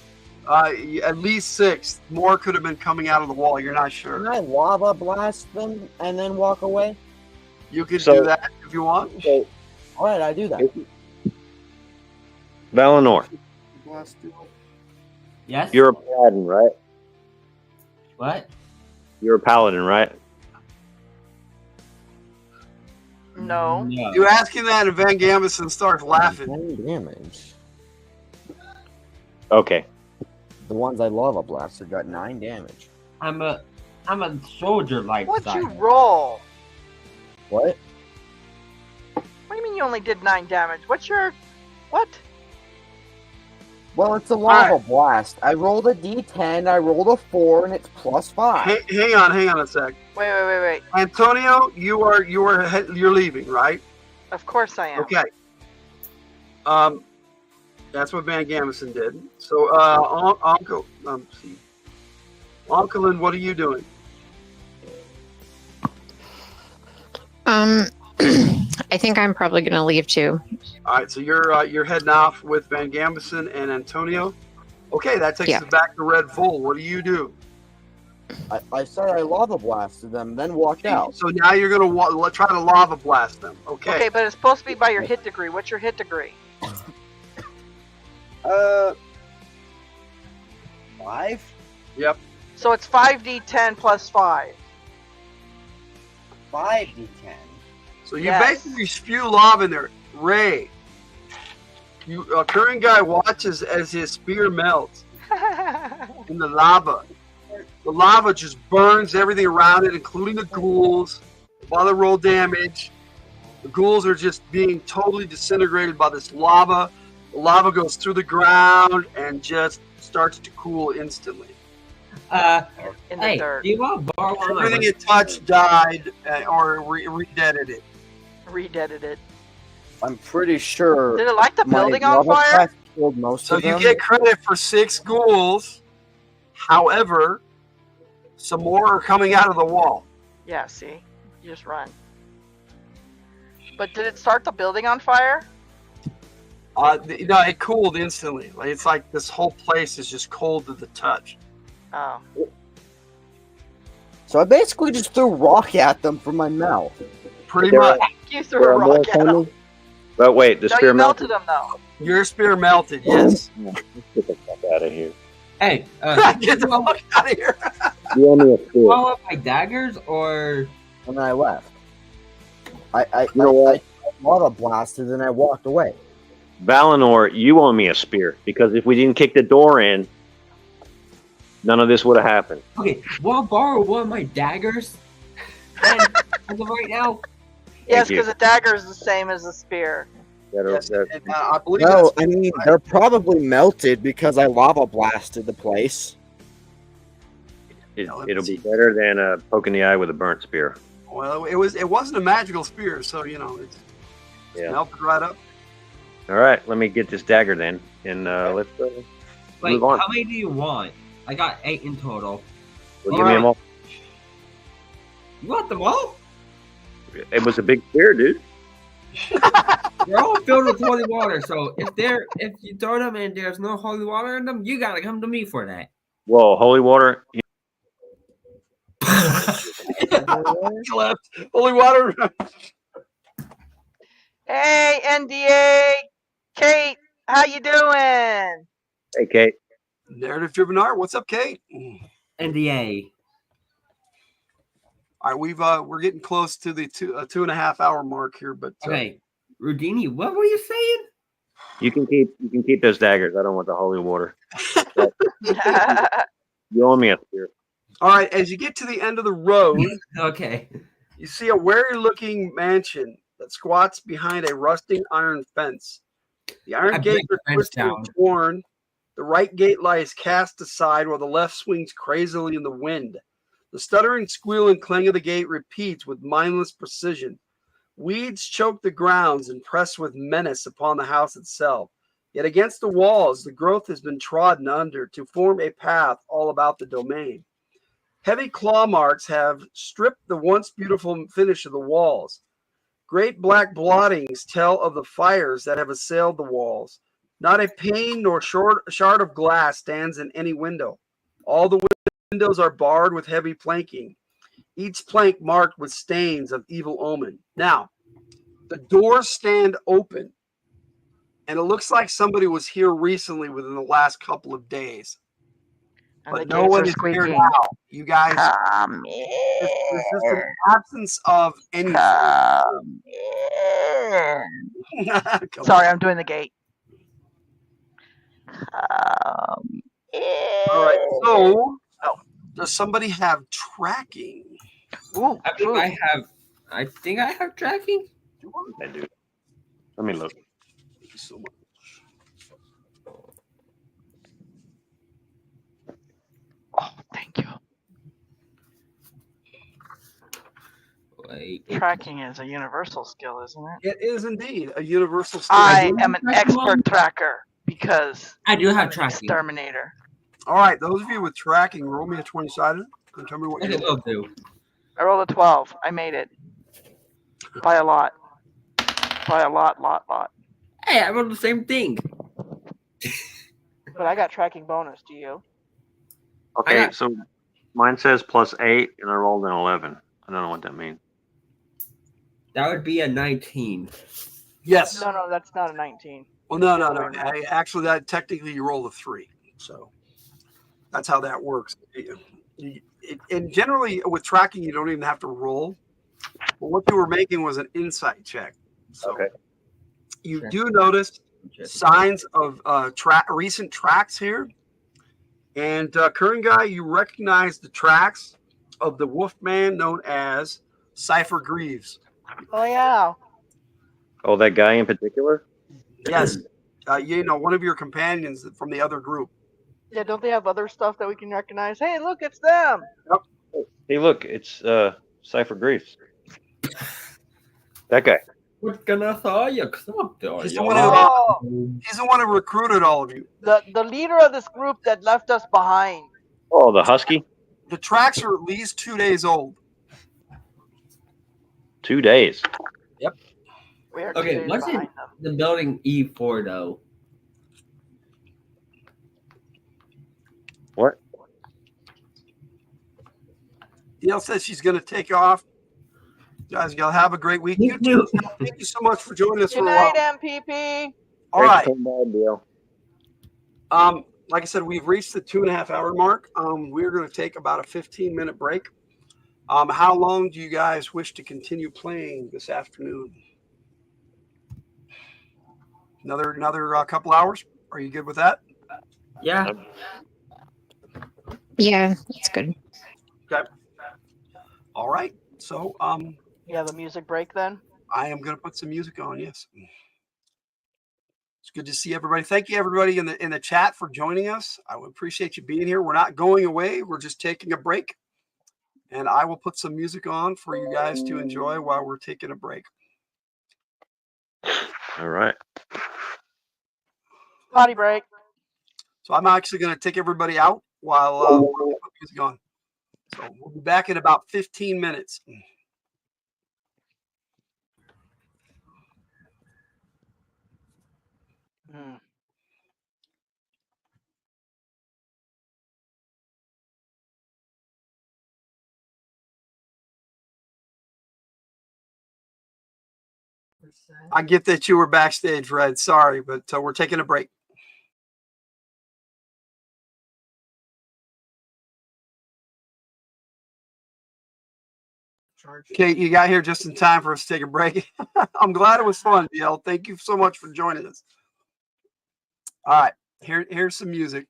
At least 6. More could have been coming out of the wall. You're not sure. Can I lava blast them and then walk away? You can So- do that if you want. So, Alright, I do that. Valinor, Yes. you're a paladin, right? What? You're a paladin, right? No. No. You ask him that, and Van Gamison starts laughing. 9 damage. Okay. The ones I lava blasted got 9 damage. I'm a soldier like What'd you that. roll? What? What do you mean you only did 9 damage? What's your... What? Well, it's a lava blast. I rolled a d10, I rolled a 4, and it's plus 5. Hang on a sec. Wait. Antonio, you're leaving, right? Of course I am. Okay. That's what Van Gamison did. So, Uncle, Lynn, what are you doing? I think I'm probably gonna leave too. All right, so you're heading off with Van Gamison and Antonio. Okay, that takes Yeah. us back to Red Bull. What do you do? I said I lava blasted them, then walked out. So now you're gonna try to lava blast them. Okay. Okay, but it's supposed to be by your hit degree. What's your hit degree? 5? Yep. So it's 5d10 plus 5. 5d10. So you Yes. basically spew lava in there. Ray, current guy watches as his spear melts in the lava. The lava just burns everything around it, including the ghouls. While they roll damage, the ghouls are just being totally disintegrated by this lava. The lava goes through the ground and just starts to cool instantly. In the Hey, dirt. do you want to borrow one of my Everything it touched died or re-deaded it. Redeaded it. I'm pretty sure. Did it light the my building on lava fire? blast killed most So of you them. get credit for 6 ghouls. However, some more are coming out of the wall. Yeah, see? You just run. But did it start the building on fire? No, it cooled instantly. Like, it's like this whole place is just cold to the touch. Oh. So I basically just threw rock at them from my mouth. Pretty There much. You threw a rock at him. But wait, the No, spear you melted. melted him, though. Your spear melted, yes. Get the fuck out of here. Hey, Get the fuck out of here. You owe me a spear. blow up my daggers or And then I left. I You know what? lava blasted and I walked away. Valinor, you owe me a spear because if we didn't kick the door in, none of this would have happened. okay, want to borrow one of my daggers? And as of right now, Yes, you. because a dagger is the same as a spear. Yes, That- and, I believe No, that's I mean they're probably melted because I lava blasted the place. it'll be better than poking the eye with a burnt spear. well, it wasn't a magical spear, so you know it's Yeah. melted right up. All right, let me get this dagger then, and let's like, move on. how many do you want? I got 8 in total. Well, give me them all. You want them all? It was a big spear, dude. They're all filled with holy water. So if you throw them and there's no holy water in them, you gotta come to me for that. Whoa, holy water. Left. Holy water. Hey, NDA, Kate, how you doing? Hey, Kate. Narrative driven art. What's up, Kate? NDA. All right, we're getting close to the 2.5 hour mark here, but Okay, Rudini, what were you saying? You can keep those daggers. I don't want the holy water. You owe me a spear. all right, as you get to the end of the road, Okay. you see a wary-looking mansion that squats behind a rusting iron fence. The iron gates are twisted and torn. The right gate lies cast aside while the left swings crazily in the wind. The stuttering squeal and clang of the gate repeats with mindless precision. Weeds choke the grounds and press with menace upon the house itself. Yet against the walls, the growth has been trodden under to form a path all about the domain. Heavy claw marks have stripped the once beautiful finish of the walls. Great black blottings tell of the fires that have assailed the walls. Not a pane nor shard of glass stands in any window. All the windows are barred with heavy planking, each plank marked with stains of evil omen. Now, the doors stand open, and it looks like somebody was here recently within the last couple of days. And But the no gates one are is here squeaking. now. You guys, Come there's just an in. absence of anything. Come in. Sorry, I'm doing the gate. Come in. All right. So, does somebody have tracking? Ooh, I think I have tracking. I do. Let me look. Thank you so much. Oh, thank you. Wait. Tracking is a universal skill, isn't it? It is indeed a universal skill. I am an expert tracker because I do have I'm an tracking. exterminator. All right, those of you with tracking, roll me a 20-sided and tell me what Okay, you will do. I rolled a 12. I made it. By a lot. By a lot. Hey, I rolled the same thing. But I got tracking bonus. Do you? Okay, so mine says +8, and I rolled an 11. I don't know what that means. That would be a 19. Yes. No, that's not a 19. Well, no. Actually, that technically you roll a 3. So that's how that works. And generally, with tracking, you don't even have to roll. But what you were making was an insight check. So you do notice signs of recent tracks here. And current guy, you recognize the tracks of the wolfman known as Cypher Greaves. Oh, yeah. Oh, that guy in particular? Yes. One of your companions from the other group. Yeah, don't they have other stuff that we can recognize? Hey, look, it's them. Yep. Hey, look, it's Cypher Greaves. That guy. What can I say? He's the one who recruited all of you. The leader of this group that left us behind. Oh, the husky? The tracks are at least 2 days old. 2 days. Yep. Okay, what's in the building E4 though? What? DL says she's going to take off. Guys, y'all have a great week. You too. Thank you so much for joining us Good for a while. night, MPP. All right. Deal. Like I said, we've reached the 2.5 hour mark. We're going to take about a 15-minute break. How long do you guys wish to continue playing this afternoon? Another couple hours? Are you good with that? Yeah. Yeah, that's good. Okay. All right. So, you have a music break then? I am going to put some music on. Yes. It's good to see everybody. Thank you, everybody in the chat for joining us. I would appreciate you being here. We're not going away. We're just taking a break. And I will put some music on for you guys to enjoy while we're taking a break. All right. Potty break. So I'm actually going to take everybody out while we put music on. So we'll be back in about 15 minutes. I get that you were backstage, Red. Sorry, but we're taking a break. Kate, you got here just in time for us to take a break. I'm glad it was fun, DL. Thank you so much for joining us. All right, here's some music.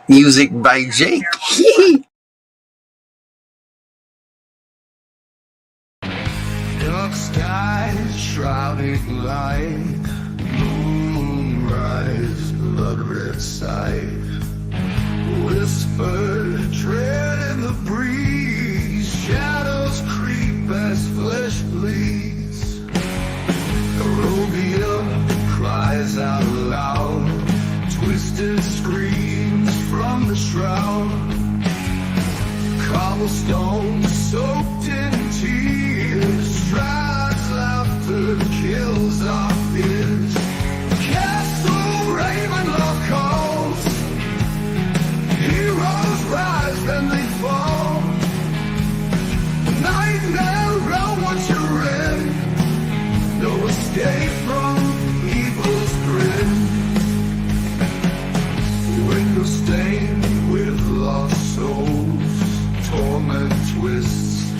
Music by Jake. Dark skies shrouded like moonrise, blood red sight. Whispered tread in the breeze, shadows creep as flesh bleeds. Arabia cries out loud, twisted screams from the shroud. Cobblestone soaked in tears, strides laughter kills our fears. Castle Ravenloft calls, heroes rise then they fall. Nightmare once you're in, no escape from evil's grin. Window stained with lost souls, torment twists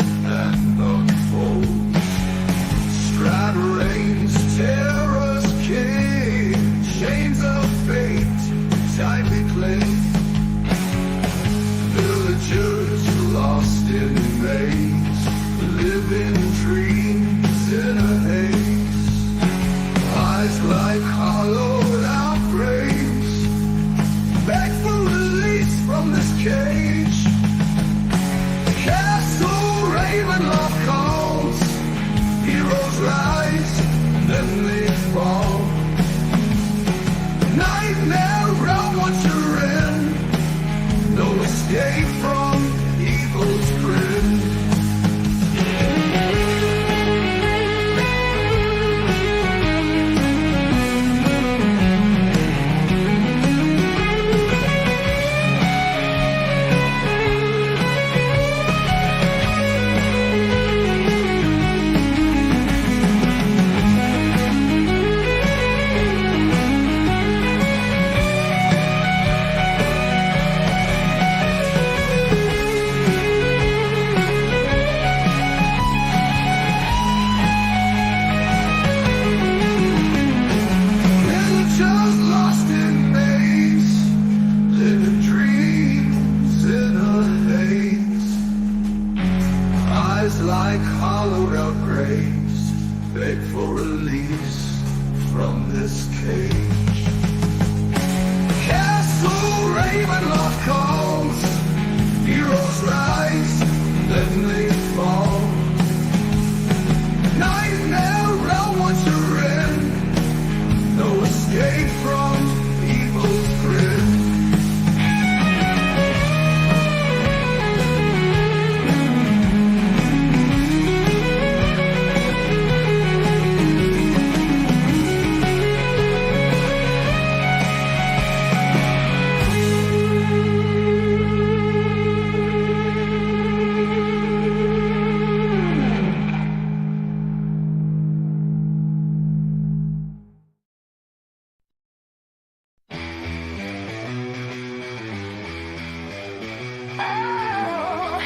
Oh,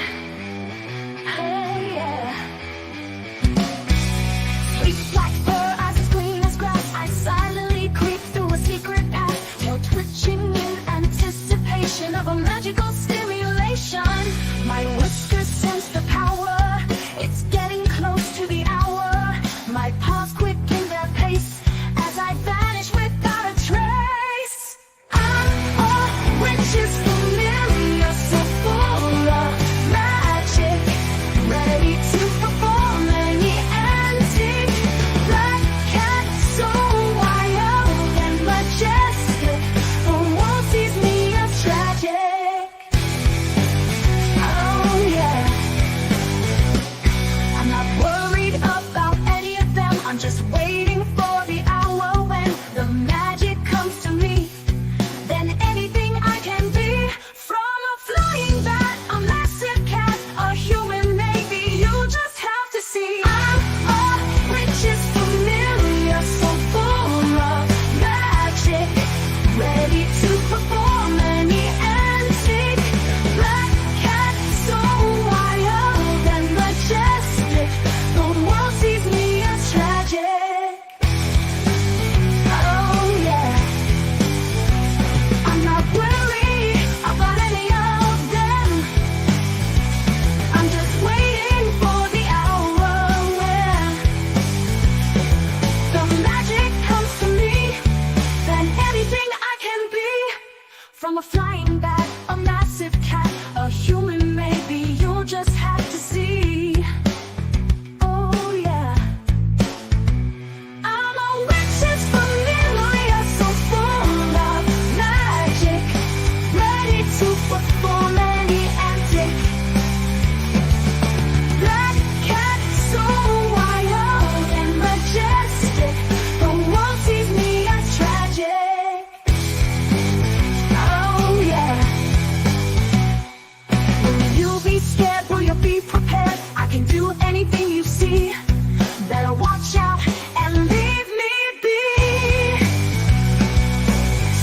hey, yeah. Sleep like fur, eyes as clean as grass. I silently creep through a secret path, tail twitching in anticipation of a magical stimulation. My whiskers sense the power. It's getting close to the hour. My paws quicken their pace as I vanish without a trace. I'm a witch is familiar, so full of magic, ready to perform any antic. Black cat, so wild and majestic, the world sees me as tragic. Oh yeah. I'm not worried about any of them. I'm just waiting for the hour when the magic comes to me. Then anything I can be, from a flying bat, a massive cat, a human maybe, you just have to see. I'm a witch is familiar, so full of magic, ready to perform any antic. Black cat, so wild and majestic, the world sees me as tragic. Oh yeah. I'm not worried about any of them. I'm just waiting for the hour when the magic comes to me. Then anything I can be, from a flying bat, a massive cat, a human maybe, you'll just have to see. Oh yeah. I'm a witch is familiar, so full of magic, ready to perform any antic. Black cat, so wild and majestic, the world sees me as tragic. Oh yeah. Will you be scared? Will you be prepared? I can do anything you see. Better watch out and leave me be.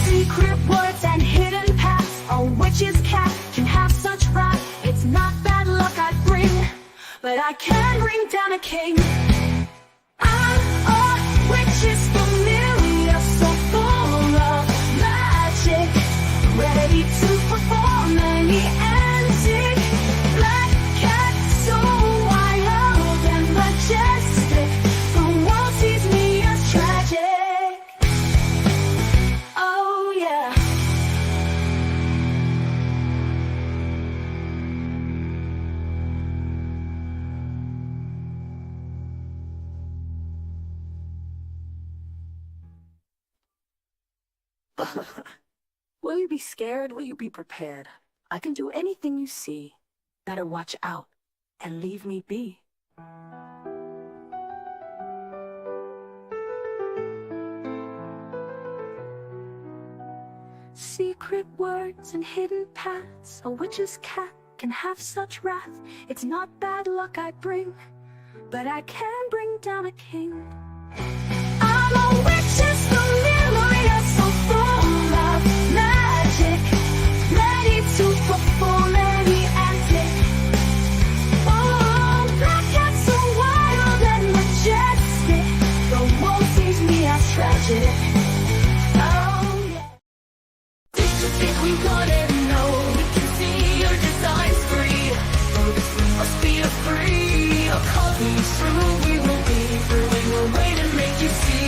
Secret words and hidden paths, a witch's cat can have such wrath. It's not bad luck I bring, but I can bring down a king. I'm a witch is familiar, so full of magic, ready to perform any antic. Black cat, so wild and majestic, the world sees me as tragic. Oh yeah. Will you be scared? Will you be prepared? I can do anything you see. Better watch out and leave me be. Secret words and hidden paths, a witch's cat can have such wrath. It's not bad luck I bring, but I can bring down a king. I'm a witch's familiar, so full of magic, ready to perform any antic. Oh, black cat, so wild and majestic, the world sees me as tragic. Oh yeah. Did you think we wouldn't know? We can see your designs free. Oh, this must be a free. A coming through, we will be brewing a way to make you see.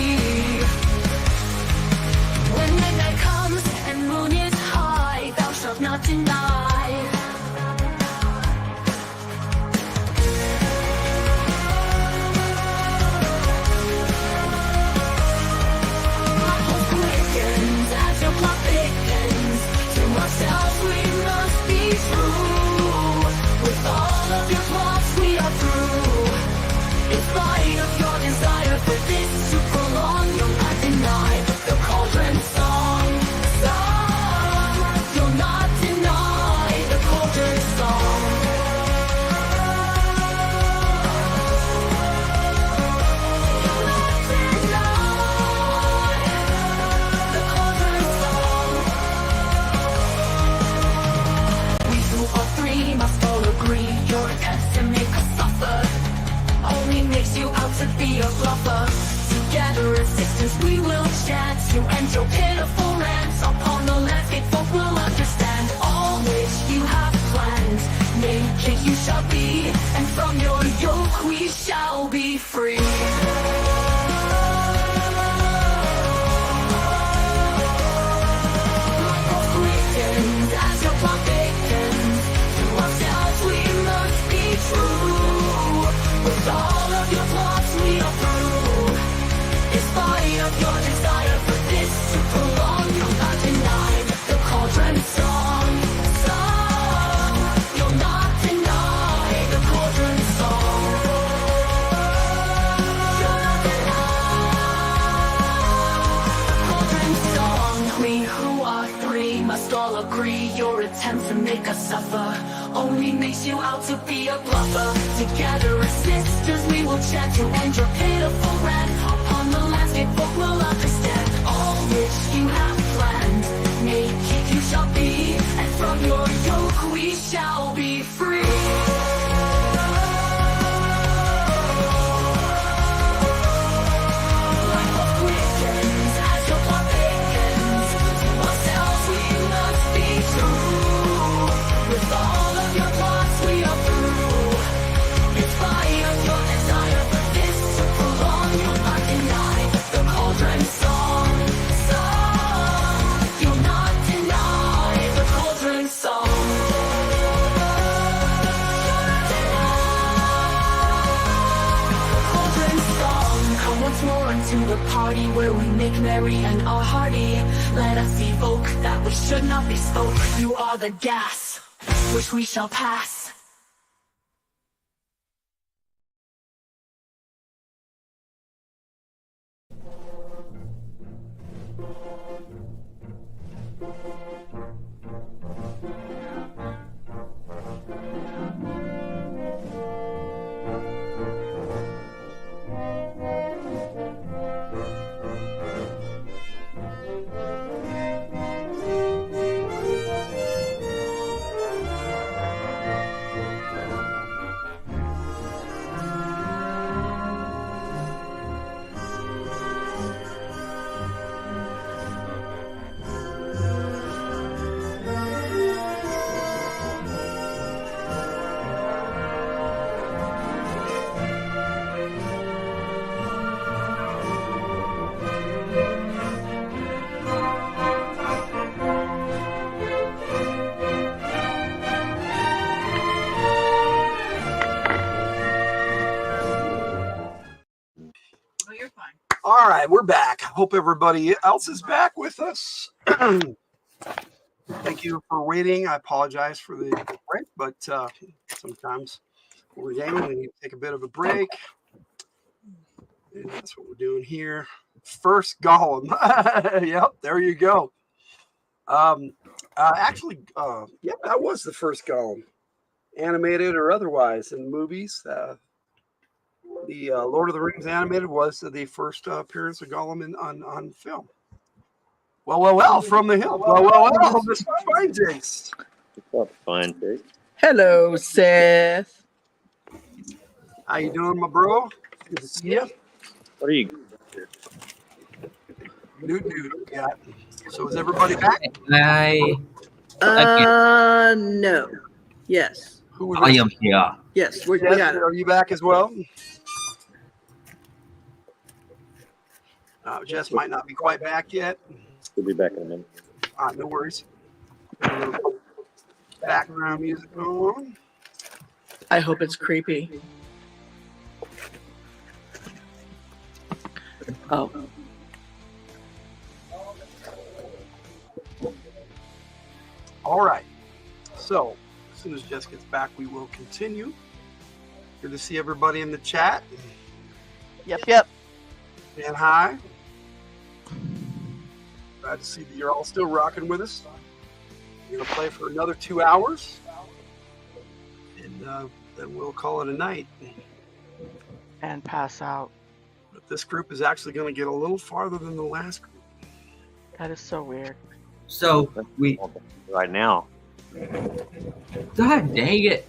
When midnight comes and moon is high, thou shalt not deny. Our hope awakens as your plot thickens. To ourselves we must be true. With all of your plots we are through. In spite of your desire for this to prolong, you'll not deny the cauldron song. You'll not deny. and your pitiful rants upon the landscape folk will understand. All which you have planned, naked you shall be, and from your yoke we shall be free. As your plot thickens, to ourselves we must be true. With all of your plots we approve. Despite of your desire for this to prolong, you'll not deny the cauldron song. You'll not deny the cauldron song. You'll not deny the cauldron song. We who are three must all agree your attempt to make us suffer only makes you out to be a bluffer. Together as sisters we will chant to end your pitiful rant. Upon the landscape folk will understand. All which you have planned, naked you shall be, and from your yoke we shall be free. To the party where we make merry and are hearty. Let us evoke that we should not be spoke. You are the gas which we shall pass. All right, we're back. Hope everybody else is back with us. Thank you for waiting. I apologize for the break, but sometimes we're gaming, we need to take a bit of a break. And that's what we're doing here. First Golem. Yep, there you go. Actually, yep, that was the first Golem, animated or otherwise in movies. The Lord of the Rings animated was the first appearance of Gollum on film. Well, from the hill. Well, Mr. Fine Jakes. What's up, Fine Jakes? Hello, Seth. How you doing, my bro? Good to see you. What are you? Dude. Yeah. So is everybody back? No. Yes. Who I am here. Yes, we Jess, got it. are you back as well? Jess might not be quite back yet. We'll be back in a minute. No worries. Background music going on. I hope it's creepy. Oh. All right. So as soon as Jess gets back, we will continue. Good to see everybody in the chat. Yep. And hi. Glad to see that you're all still rocking with us. We're going to play for another 2 hours. And then we'll call it a night. And pass out. But this group is actually going to get a little farther than the last group. That is so weird. So we right now. God dang it!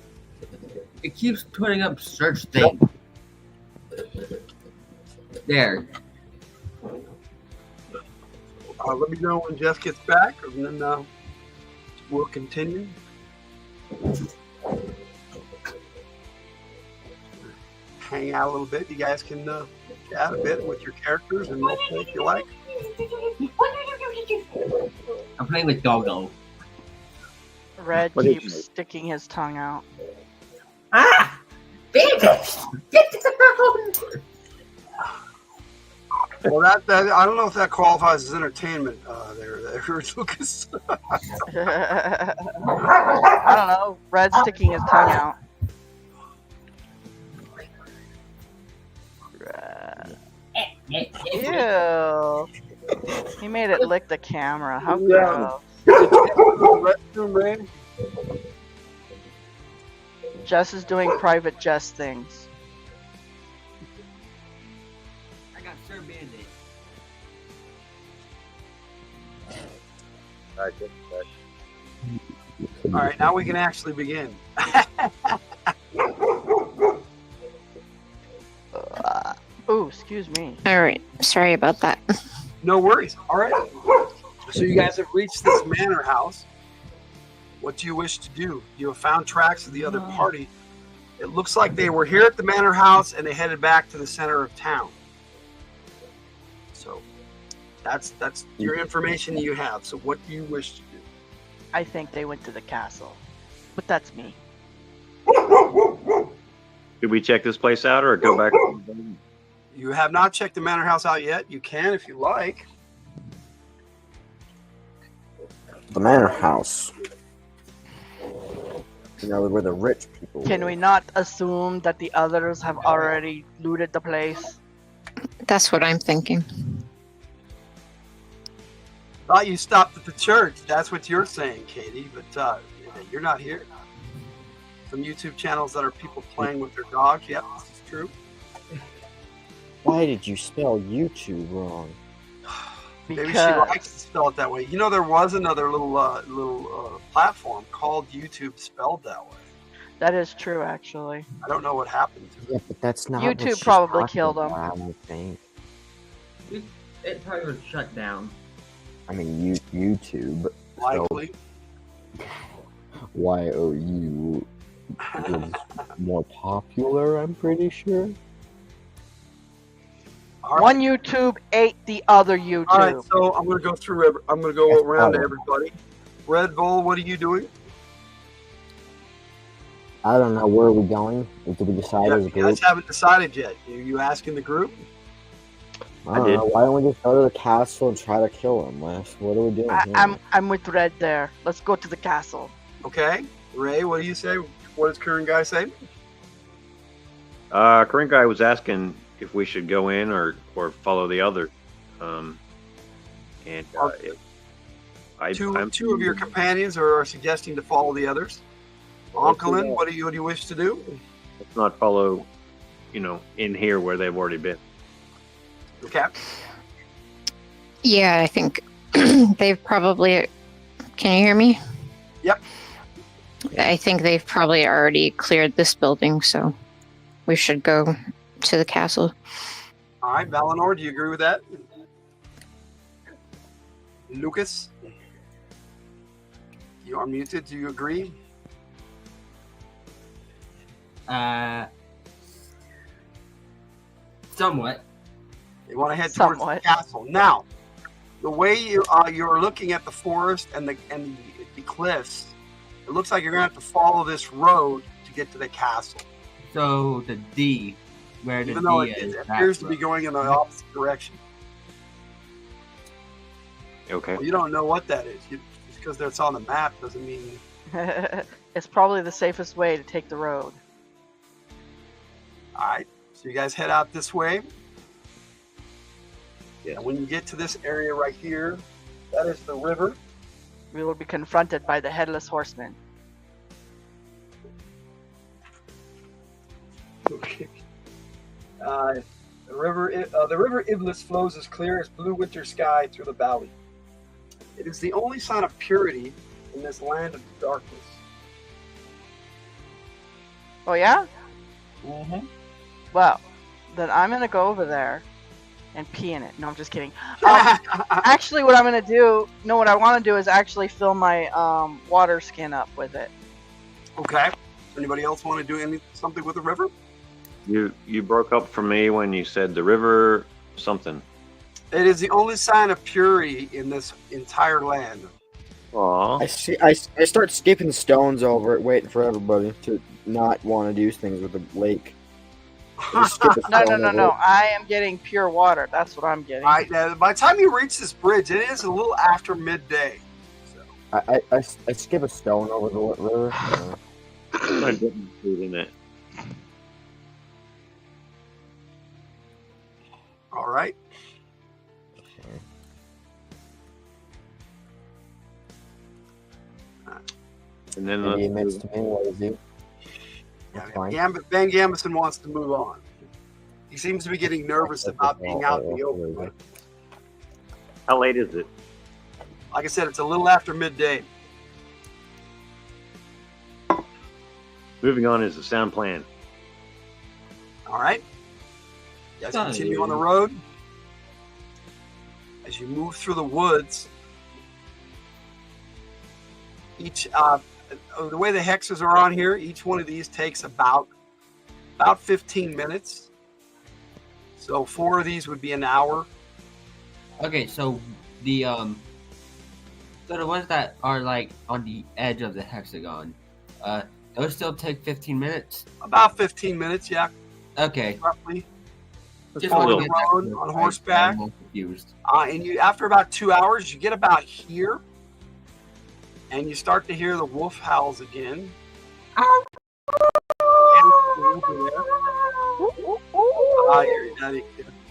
It keeps putting up search thing. There. Let me know when Jeff gets back, and then we'll continue. Hang out a little bit. You guys can chat a bit with your characters and roleplay if you like. I'm playing with Doggo. Red What did keeps you- sticking his tongue out. Ah! Beavis! Get down! Well, that I don't know if that qualifies as entertainment. There, Lucas. I don't know. Red's sticking his tongue out. Ew. He made it lick the camera. How Yeah. gross. Restroom, Ray? Jess is doing private Jess things. I got Sir Band-Aid. All right, now we can actually begin. Ooh, excuse me. All right. Sorry about that. No worries. All right. So you guys have reached this manor house. What do you wish to do? You have found tracks of the other party. It looks like they were here at the manor house and they headed back to the center of town. So that's your information you have. So what do you wish to do? I think they went to the castle. But that's me. Did we check this place out or go back? You have not checked the manor house out yet. You can if you like. The manor house. You know, where the rich people Can live. we not assume that the others have already looted the place? That's what I'm thinking. Thought you stopped at the church. That's what you're saying, Katie. But you're not here. Some YouTube channels that are people playing with their dogs. Yep, this is true. Why did you spell YouTube wrong? Maybe she likes to spell it that way. You know, there was another little platform called YouTube spelled that way. That is true, actually. I don't know what happened to it. Yeah, but that's not what YouTube she's probably talking killed him. about, I think. It probably was shut down. I mean, YouTube. Likely. YOU was more popular, I'm pretty sure. All right. One YouTube ate the other YouTube. All right, so I'm going to go through. I'm going to go around to everybody. Red Bull, what are you doing? I don't know, where are we going? Did we decide Yeah, as a you group? guys haven't decided yet. Are you asking the group? I don't know. Why don't we just go to the castle and try to kill him? What are we doing here? I'm with Red there. Let's go to the castle. Okay. Ray, what do you say? What does current guy say? Current guy was asking if we should go in or follow the other. Two of your companions are suggesting to follow the others. Onkelin, what do you wish to do? Let's not follow, in here where they've already been. Okay. Yeah, I think they've probably. Can you hear me? Yep. I think they've probably already cleared this building, so we should go to the castle. All right, Valinor, do you agree with that? Lucas? You are muted. Do you agree? Somewhat. You want to head towards the castle. Now, the way you're looking at the forest and the cliffs, it looks like you're going to have to follow this road to get to the castle. So the D, where the Even though D it is. appears to be going in the opposite direction. Okay. Well, you don't know what that is. Just because it's on the map doesn't mean... It's probably the safest way to take the road. All right, so you guys head out this way. Yeah. And when you get to this area right here, that is the river. We will be confronted by the Headless Horseman. Okay. The river Iblis flows as clear as blue winter sky through the valley. It is the only sign of purity in this land of darkness. Oh yeah? Mm-hmm. Well, then I'm gonna go over there and pee in it. No, I'm just kidding. Actually, what I'm gonna do, no, what I want to do is actually fill my water skin up with it. Okay. Anybody else want to do something with the river? You broke up for me when you said the river something. It is the only sign of purity in this entire land. Aw. I start skipping stones over it, waiting for everybody to not want to do things with the lake. Just skip a No. stone over it. I am getting pure water. That's what I'm getting. By the time you reach this bridge, it is a little after midday. So. I skip a stone over the river. I didn't include in it. All right. And then He admits to me what is you. Ben Gambison wants to move on. He seems to be getting nervous about being out in the open. how late is it? Like I said, it's a little after midday. Moving on is the sound plan. All right. You guys continue on the road. As you move through the woods, each the way the hexes are on here, each one of these takes about 15 minutes. So 4 of these would be an hour. Okay, so the ones that are like on the edge of the hexagon, those still take 15 minutes. About 15 minutes, yeah. Okay. Roughly. Just on wanted the to get road, that on right. horseback. I'm confused. And you, after about 2 hours, you get about here, and you start to hear the wolf howls again.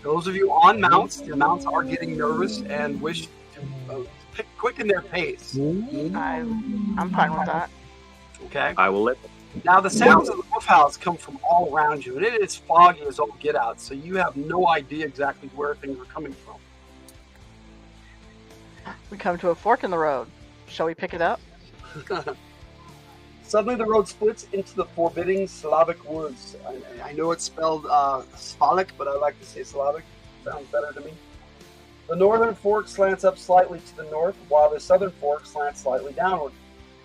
Those of you on mounts, the mounts are getting nervous and wish to quicken their pace. I'm fine with that. Okay. I will let Now the sounds of the wolf howls come from all around you, and it is foggy as all get out, so you have no idea exactly where things are coming from. We come to a fork in the road. Shall we pick it up? Suddenly the road splits into the forbidding Slavic woods. I know it's spelled Slavic, but I like to say Slavic. Sounds better to me. The northern fork slants up slightly to the north, while the southern fork slants slightly downward.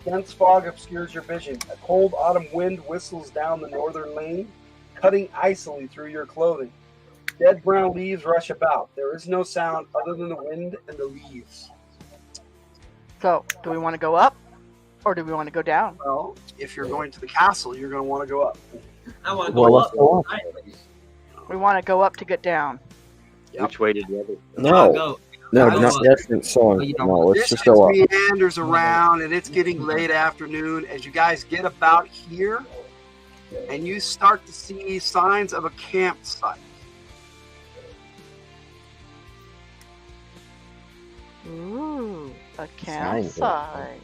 Dense fog obscures your vision. A cold autumn wind whistles down the northern lane, cutting icily through your clothing. Dead brown leaves rush about. There is no sound other than the wind and the leaves. So, do we want to go up, or do we want to go down? Well, if you're going to the castle, you're going to want to go up. I want to go up. We want to go up to get down. Yep. Which way did the other? No, that's so. No, let's just go up. Meanders around, and it's getting late afternoon. As you guys get about here, and you start to see signs of a campsite. Ooh, a campsite.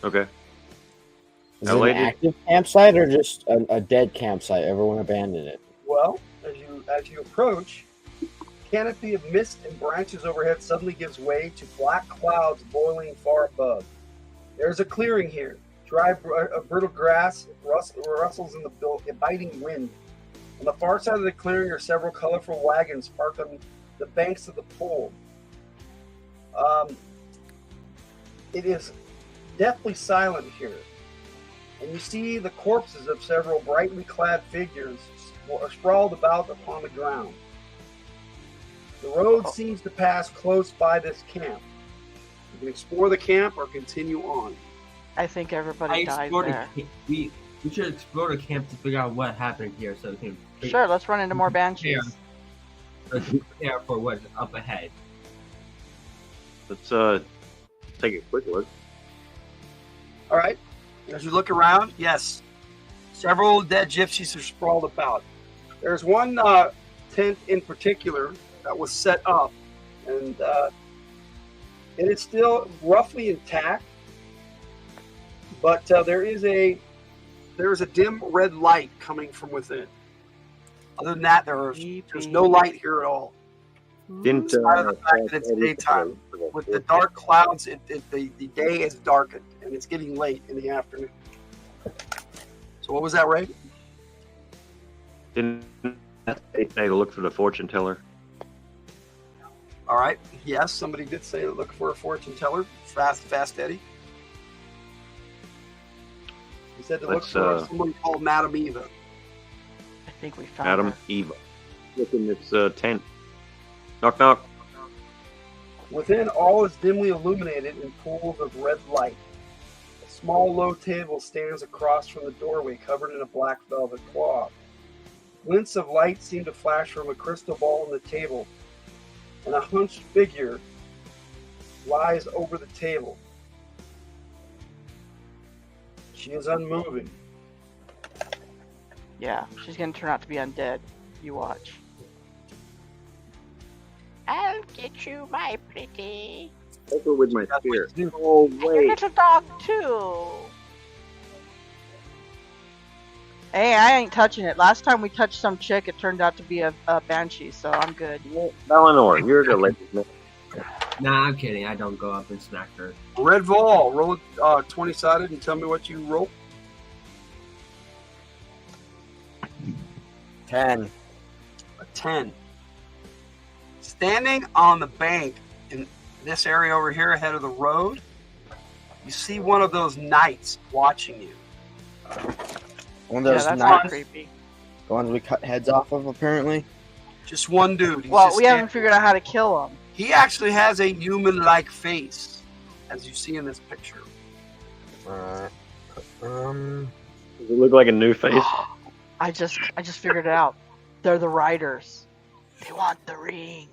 Okay. Is it an active campsite or just a dead campsite? Everyone abandoned it. Well, as you approach, canopy of mist and branches overhead suddenly gives way to black clouds boiling far above. There's a clearing here. Dry, brittle grass rustles in the biting wind. On the far side of the clearing are several colorful wagons parked on the banks of the pool. It is deathly silent here, and you see the corpses of several brightly clad figures sprawled about upon the ground. The road seems to pass close by this camp. You can explore the camp or continue on. I think everybody died there. We should explore the camp to figure out what happened here, so we can. Sure, let's run into more banshees. Prepare for what's up ahead. Let's take a quick look. All right. As you look around, yes, several dead gypsies are sprawled about. There's one tent in particular that was set up, and it is still roughly intact, but there is a dim red light coming from within. Other than that, there's no light here at all. Didn't Despite the fact that it's daytime, with the dark clouds, the day is darkened, and it's getting late in the afternoon. So what was that, Ray? Didn't Hey, look for the fortune teller. All right. Yes, somebody did say to look for a fortune teller. Fast Eddie. He said to look for someone called Madame Eva. I think we found Madame her. Eva. Look in this tent. Knock, knock. Within, all is dimly illuminated in pools of red light. A small, low table stands across from the doorway, covered in a black velvet cloth. Glints of light seem to flash from a crystal ball on the table, and a hunched figure lies over the table. She is unmoving. Yeah, she's gonna turn out to be undead. You watch. I'll get you, my pretty. Over with my spear. Oh, wait. Your little dog, too. Hey, I ain't touching it. Last time we touched some chick, it turned out to be a banshee, so I'm good. Eleanor, you're the lady. Nah, I'm kidding. I don't go up and smack her. Red Vol, roll it 20-sided and tell me what you roll. 10. A 10. Standing on the bank in this area over here ahead of the road, you see one of those knights watching you. One of those that's knights, creepy. the ones we cut heads off of, apparently. Just one dude. He's Well, just we haven't figured out how to kill him. He actually has a human-like face, as you see in this picture. Does it look like a new face? I just figured it out. They're the riders. They want the ring.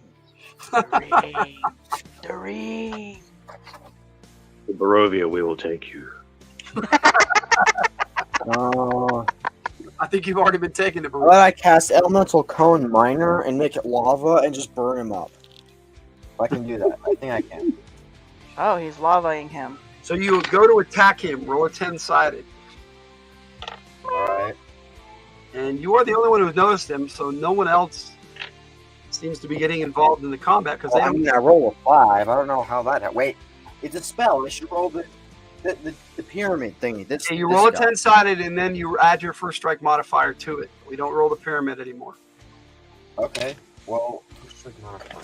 The ring. The ring. To Barovia, we will take you. I think you've already been taken to How about I cast Elemental Cone Minor and make it lava and just burn him up? If I can do that. I think I can. Oh, he's lavaing him. So you go to attack him. Roll a 10-sided. Alright. And you are the only one who's noticed him, so no one else seems to be getting involved in the combat. Because I mean, I roll a 5. I don't know how that... Wait, it's a spell. I should roll the pyramid thingy. This, you this roll a guy. 10-sided, and then you add your first strike modifier to it. We don't roll the pyramid anymore. Okay. Well, first strike modifier.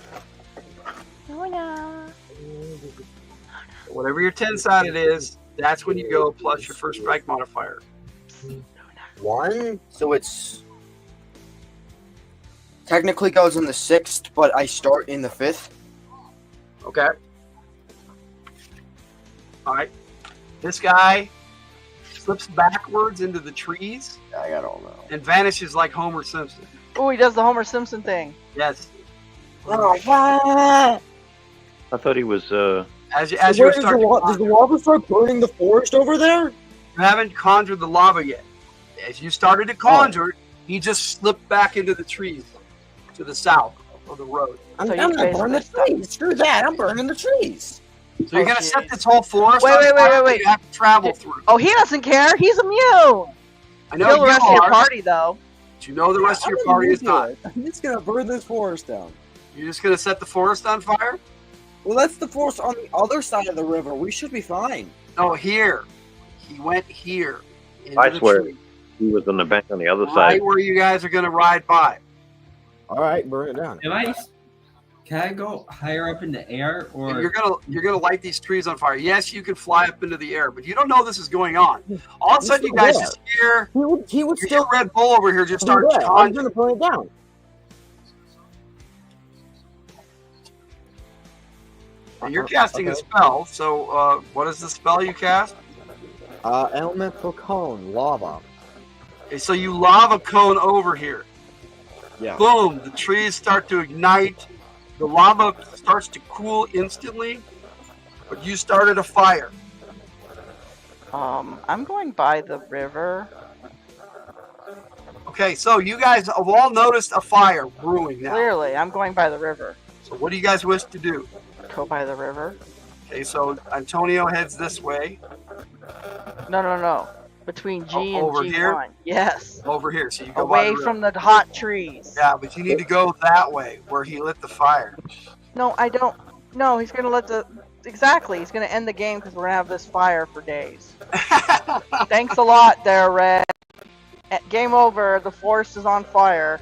Oh, no. Whatever your 10-sided is, that's when you go plus your first strike modifier. 1? So it's... Technically goes in the 6th, but I start in the 5th. Okay. Alright. This guy slips backwards into the trees. I don't know. And vanishes like Homer Simpson. Oh, he does the Homer Simpson thing. Yes. Oh, what? I thought he was, As you Does the lava start burning the forest over there? You haven't conjured the lava yet. As you started to conjure it, he just slipped back into the trees to the south of the road. I'm gonna burn the trees. Screw that. I'm burning the trees. So you're gonna set this whole forest Wait, on wait, fire wait, that you have to travel through. Oh, he doesn't care. He's immune. I know Kill the you rest of your are, party, though. but you know the rest of your party is not. I'm just gonna burn this forest down. You're just gonna set the forest on fire? Well, that's the forest on the other side of the river. We should be fine. No, here. He went here. Into I the swear, tree, he was on the bank on the other right side. where you guys are gonna ride by. All right, burn it down. Can I go higher up in the air, or You're gonna light these trees on fire. Yes, you can fly up into the air, but you don't know this is going on. All of a sudden, you guys just hear He would you still hear Red Bull over here just start I'm conjuring. gonna burn it down. And you're casting a spell. So, what is the spell you cast? Elemental Cone, lava. Okay, so you lava cone over here. Yeah. Boom! The trees start to ignite. The lava starts to cool instantly, but you started a fire. I'm going by the river. Okay, so you guys have all noticed a fire brewing now. Clearly, I'm going by the river. So what do you guys wish to do? Go by the river. Okay, so Antonio heads this way. No. Between G and over G1. here? Yes. Over here, so you go by Away the river. from the hot trees. Yeah, but you need to go that way where he lit the fire. No, I don't. No, he's gonna let the. Exactly, he's gonna end the game because we're gonna have this fire for days. Thanks a lot, there, Red. Game over. The forest is on fire.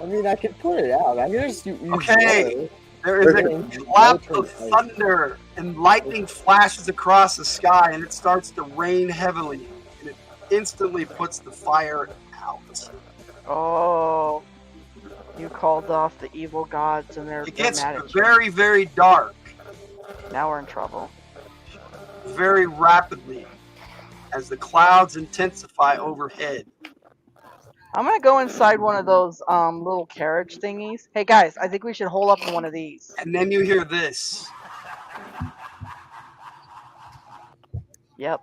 I mean, I can put it out. I can just use Okay. water. There is a clap of thunder, and lightning flashes across the sky, and it starts to rain heavily, and it instantly puts the fire out. Oh, you called off the evil gods, and they're It gets mad at you. very, very dark, Now we're in trouble. very rapidly, as the clouds intensify overhead. I'm gonna go inside one of those little carriage thingies. Hey guys, I think we should hole up in one of these. And then you hear this. Yep.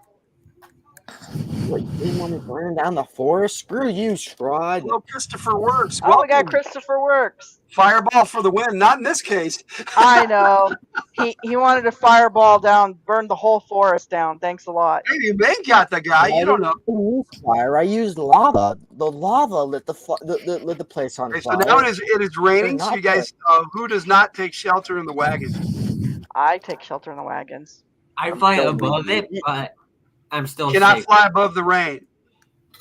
What, you didn't want me burning down the forest? Screw you, Strahd. Hello, Christopher Works. Oh, we got Welcome. Christopher Works. Fireball for the win. Not in this case. I know. He wanted to fireball down, burn the whole forest down. Thanks a lot. Hey, you may got the guy. You don't know. use fire. I used lava. The lava lit lit the place on Okay, so fire. now it is raining. They're So not you guys, who does not take shelter in the wagon? I take shelter in the wagons. I fly above it, but I'm still Cannot safe. fly above the rain.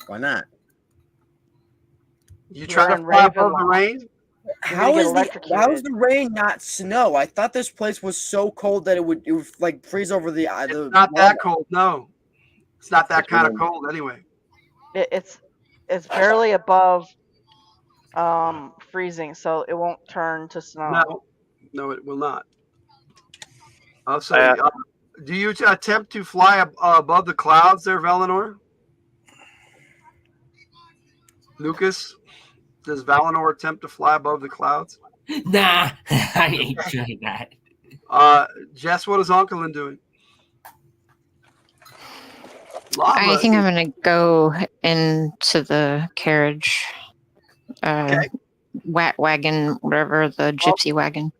Why not? You try You're to in fly above the Ravenloft. rain? How is electrocuted. how is the rain not snow? I thought this place was so cold that it would like freeze over the. It's not that cold. No, it's not that kind of cold anyway. It's barely above freezing, so it won't turn to snow. No, it will not. Also, do you attempt to fly above the clouds there, Valinor? Lucas, does Valinor attempt to fly above the clouds? Nah, I ain't doing that. Jess, what is Onkelin doing? I think I'm gonna go into the carriage, wagon, whatever, the gypsy wagon.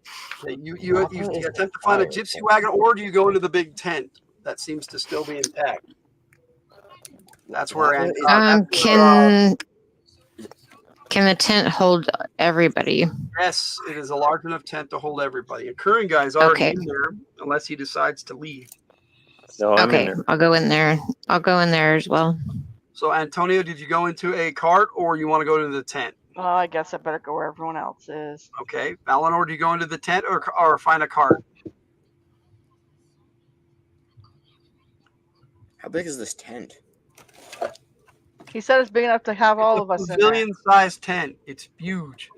Okay, you attempt to find a gypsy wagon, or do you go into the big tent that seems to still be intact? That's where. Can the tent hold everybody? Yes, it is a large enough tent to hold everybody. A current guy's already in there, unless he decides to leave. No, I'm in Okay, there. I'll go in there. I'll go in there as well. So, Antonio, did you go into a cart, or you want to go to the tent? I guess I better go where everyone else is. Okay, Valinor, do you go into the tent or find a cart? How big is this tent? He said it's big enough to have all of us in there. Pavilion-sized tent. It's huge.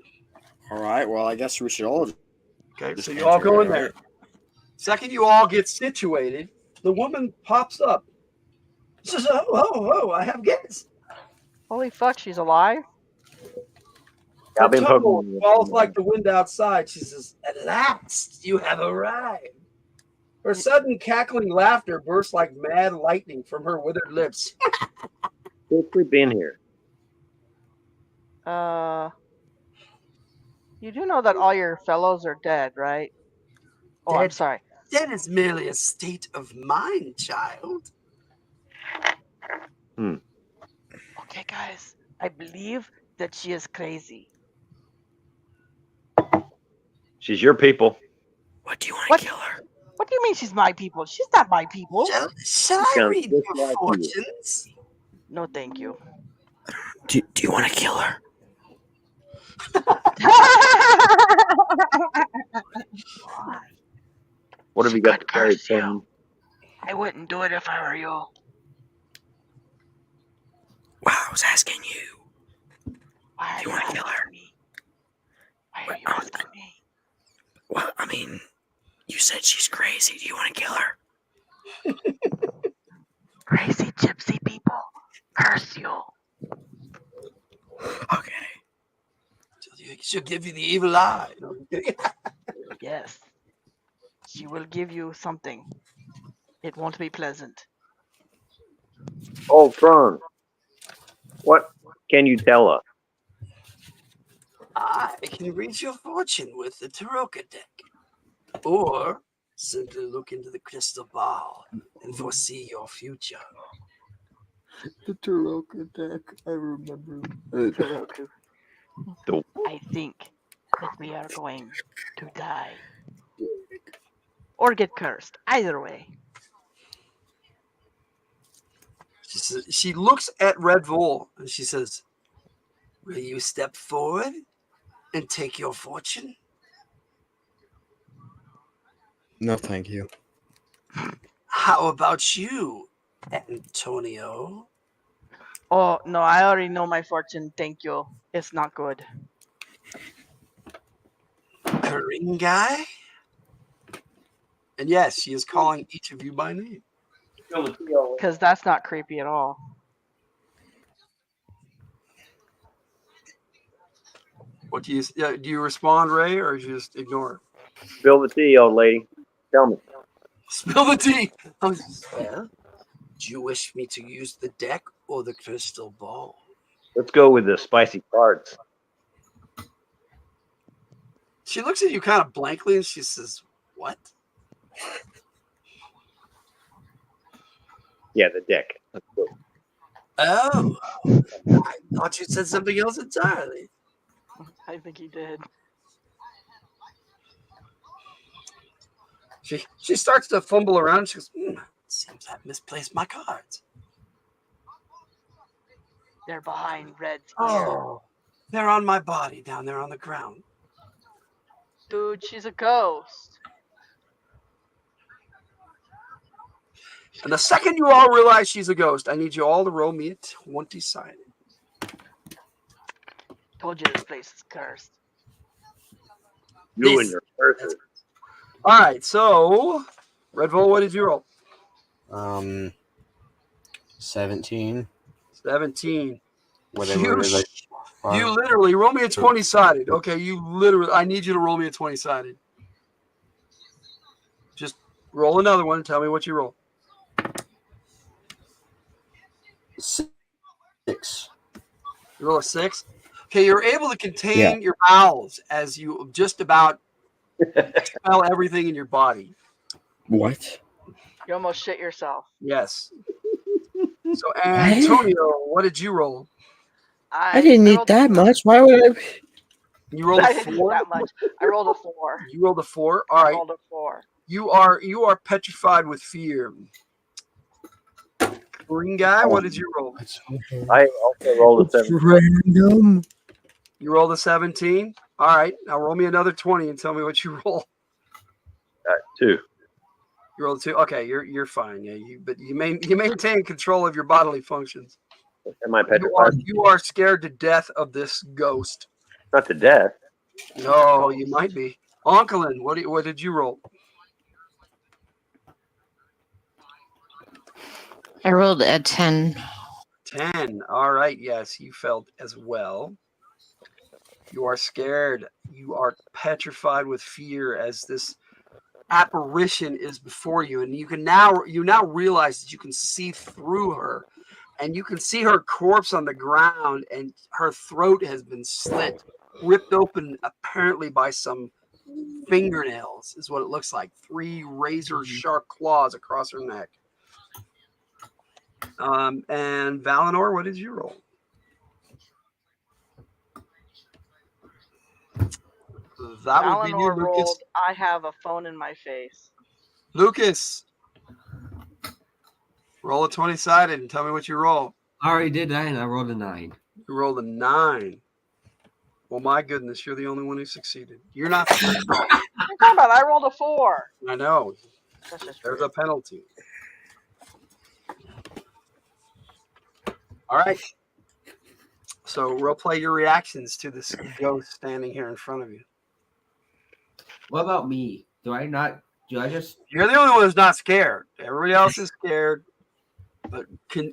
All right. Well, I guess we should all. Okay, so you all go in there. Second, you all get situated. The woman pops up. She says, "Oh, I have guests." Holy fuck, she's alive? I've been Tumble poking. falls like the wind outside. She says, "At last, you have arrived." Her sudden cackling laughter bursts like mad lightning from her withered lips. Who's been here? You do know that all your fellows are dead, right? Oh, I'm Dead? sorry. That is merely a state of mind, child. Okay, guys. I believe that she is crazy. She's your people. What do you want to kill her? What do you mean she's my people? She's not my people. Shall I Sounds read just your like you. fortunes? No, thank you. Do you want to kill her? What have you got to carry, Tim? I wouldn't do it if I were you. Well, I was asking you. Why are Do you want to kill her? me? Why are you asking me? Well, I mean, you said she's crazy. Do you want to kill her? Crazy gypsy people. Curse you. Okay. She'll give you the evil eye. Yes. She will give you something. It won't be pleasant. Oh, Tron. What can you tell us? I can read your fortune with the Taroka deck. Or simply look into the crystal ball and foresee your future. The Taroka deck, I remember. I think that we are going to die. Or get cursed. Either way. She looks at Red Bull and she says, "Will you step forward and take your fortune? No, thank you. How about you, Antonio? Oh, no, I already know my fortune. Thank you. It's not good. Kringai? And yes, she is calling each of you by name. Because that's not creepy at all. What do you respond, Ray, or you just ignore it? Spill the tea, old lady. Tell me. Spill the tea. Well, do you wish me to use the deck or the crystal ball? Let's go with the spicy cards. She looks at you kind of blankly and she says, "What?" Yeah, the deck. Let's go. Oh, I thought you said something else entirely. I think he did. She starts to fumble around. She goes, "Seems I've misplaced my cards." They're behind Red's ear. Oh, they're on my body down there on the ground. Dude, she's a ghost. And the second you all realize she's a ghost, I need you all to roll me a 20-sided. Told you this place is cursed. You and your curses. All right, so Red Bull, what did you roll? 17. 17. Whatever it is. You literally roll me a 20-sided. Okay, I need you to roll me a 20-sided. Just roll another one and tell me what you roll. 6. You roll a 6. Okay, you're able to contain your bowels as you just about expel everything in your body. What? You almost shit yourself. Yes. So, Antonio, what did you roll? I didn't need that much. Why would I? You rolled I a didn't need 4? that much. I rolled a 4. You rolled a 4? All right. I rolled a 4. You are petrified with fear. Green guy, what did you roll? I also rolled a 7. Random. You rolled a 17? All right. Now roll me another 20 and tell me what you roll. 2. You rolled a 2. Okay, you're fine. Yeah, but you maintain control of your bodily functions. Am I petrified? You are scared to death of this ghost. Not to death. No, you might be. Onkelin, what did you roll? I rolled a 10. 10. All right. Yes, you felt as well. You are scared. You are petrified with fear as this apparition is before you, and you now realize that you can see through her, and you can see her corpse on the ground, and her throat has been slit, ripped open, apparently by some fingernails, is what it looks like. 3 razor sharp claws across her neck. And Valinor, what did you roll? That would be you, Valinor Lucas. rolled, I have a phone in my face. Lucas, roll a 20-sided and tell me what you roll. I already did that, and I rolled a 9. You rolled a 9. Well, my goodness, you're the only one who succeeded. You're not. What are you talking about? I rolled a 4. I know. That's just There's rude. a penalty. All right. So we'll play your reactions to this ghost standing here in front of you. What about me? Do I just? You're the only one who's not scared. Everybody else is scared, but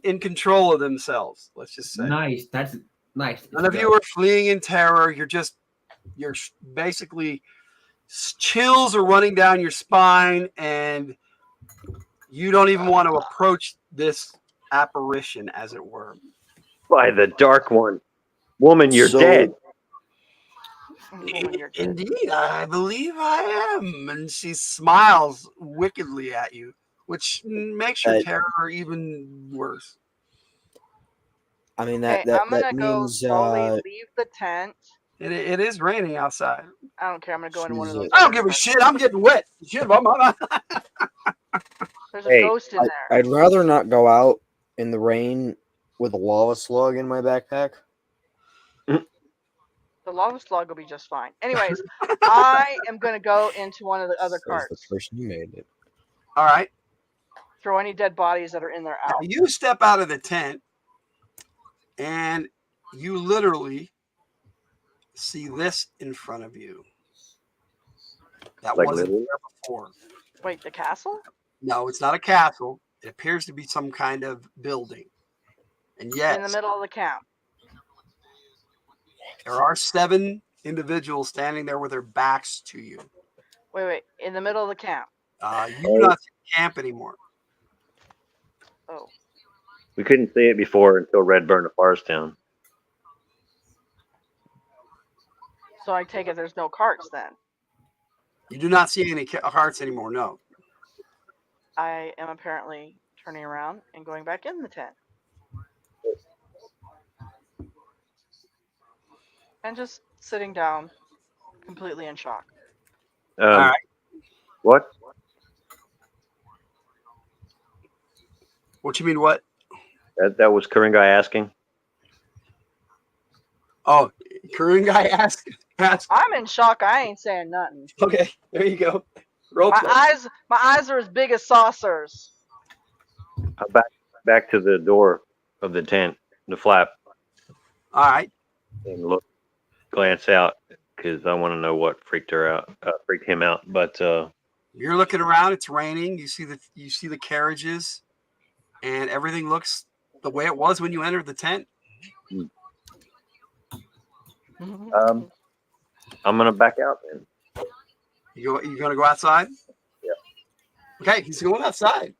in control of themselves. Let's just say. Nice. That's nice. None of you are fleeing in terror. You're basically chills are running down your spine, and you don't even want to approach this apparition, as it were. By the Dark One. Woman, you're dead. Indeed, I believe I am. And she smiles wickedly at you, which makes your terror even worse. I mean, I'm gonna go means slowly leave the tent. It is raining outside. I don't care. I'm gonna go into one of those. I don't give a shit. I'm getting wet. Shit, There's a ghost in there. I'd rather not go out in the rain with a lava slug in my backpack. The lava slug will be just fine. Anyways, I am going to go into one of the other Says carts. the person who made it. All right. Throw any dead bodies that are in there out. Now you step out of the tent, and you literally see this in front of you. That Like wasn't literally? there before. Wait, the castle? No, it's not a castle. It appears to be some kind of building. And yes, In the middle of the camp. there are 7 individuals standing there with their backs to you. Wait. In the middle of the camp. You do not see the camp anymore. Oh. We couldn't see it before until Red burned the forest down. So I take it there's no carts then. You do not see any hearts anymore, no. I am apparently turning around and going back in the tent. And just sitting down, completely in shock. All right. What? What you mean, what? That was Korean guy asking. Oh, Korean guy asked. I'm in shock. I ain't saying nothing. Okay, there you go. Roll play. My eyes are as big as saucers. Back to the door of the tent, the flap, All right. and glance out because I want to know what freaked him out. But You're looking around. It's raining. You see the carriages, and everything looks the way it was when you entered the tent. I'm gonna back out then. You gonna go outside? Yeah. Okay, he's going outside.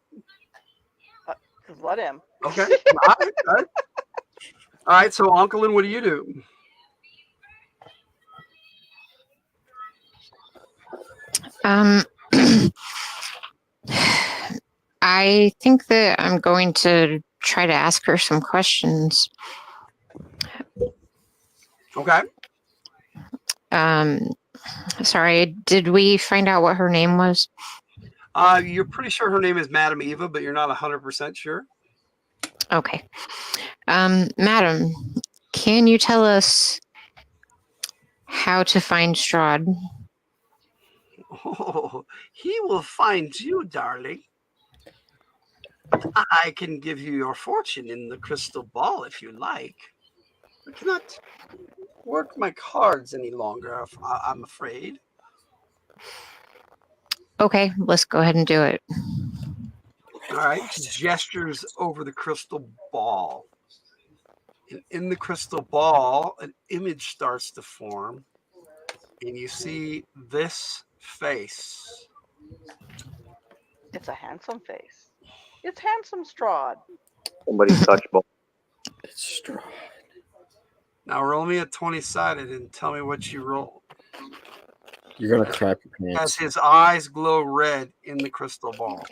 Let him. Okay. All right. All right. So, Uncle, what do you do? I think that I'm going to try to ask her some questions. Okay. Sorry, did we find out what her name was? You're pretty sure her name is Madam Eva, but you're not 100% sure. Okay. Madam, can you tell us how to find Strahd? Oh, he will find you, darling. I can give you your fortune in the crystal ball if you like. I cannot work my cards any longer, I'm afraid. Okay, let's go ahead and do it. All right. He gestures over the crystal ball. And in the crystal ball, an image starts to form. And you see this face. It's a handsome face. It's handsome Strahd. Somebody's touch ball. It's Strahd. Now roll me a 20-sided and tell me what you roll. You're gonna crap your As pants. his eyes glow red in the crystal ball.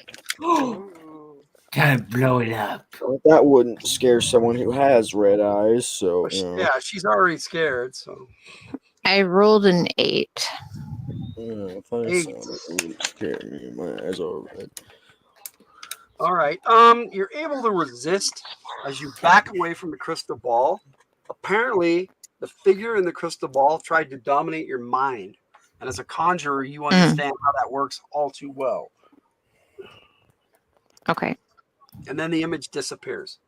Time to blow it up. Well, that wouldn't scare someone who has red eyes, so Yeah, she's already scared. So I rolled an 8. if I saw it, it wouldn't scare me. My eyes are red. all right. You're able to resist as you back away from the crystal ball. Apparently, the figure in the crystal ball tried to dominate your mind. And as a conjurer, you understand how that works all too well. Okay. And then the image disappears.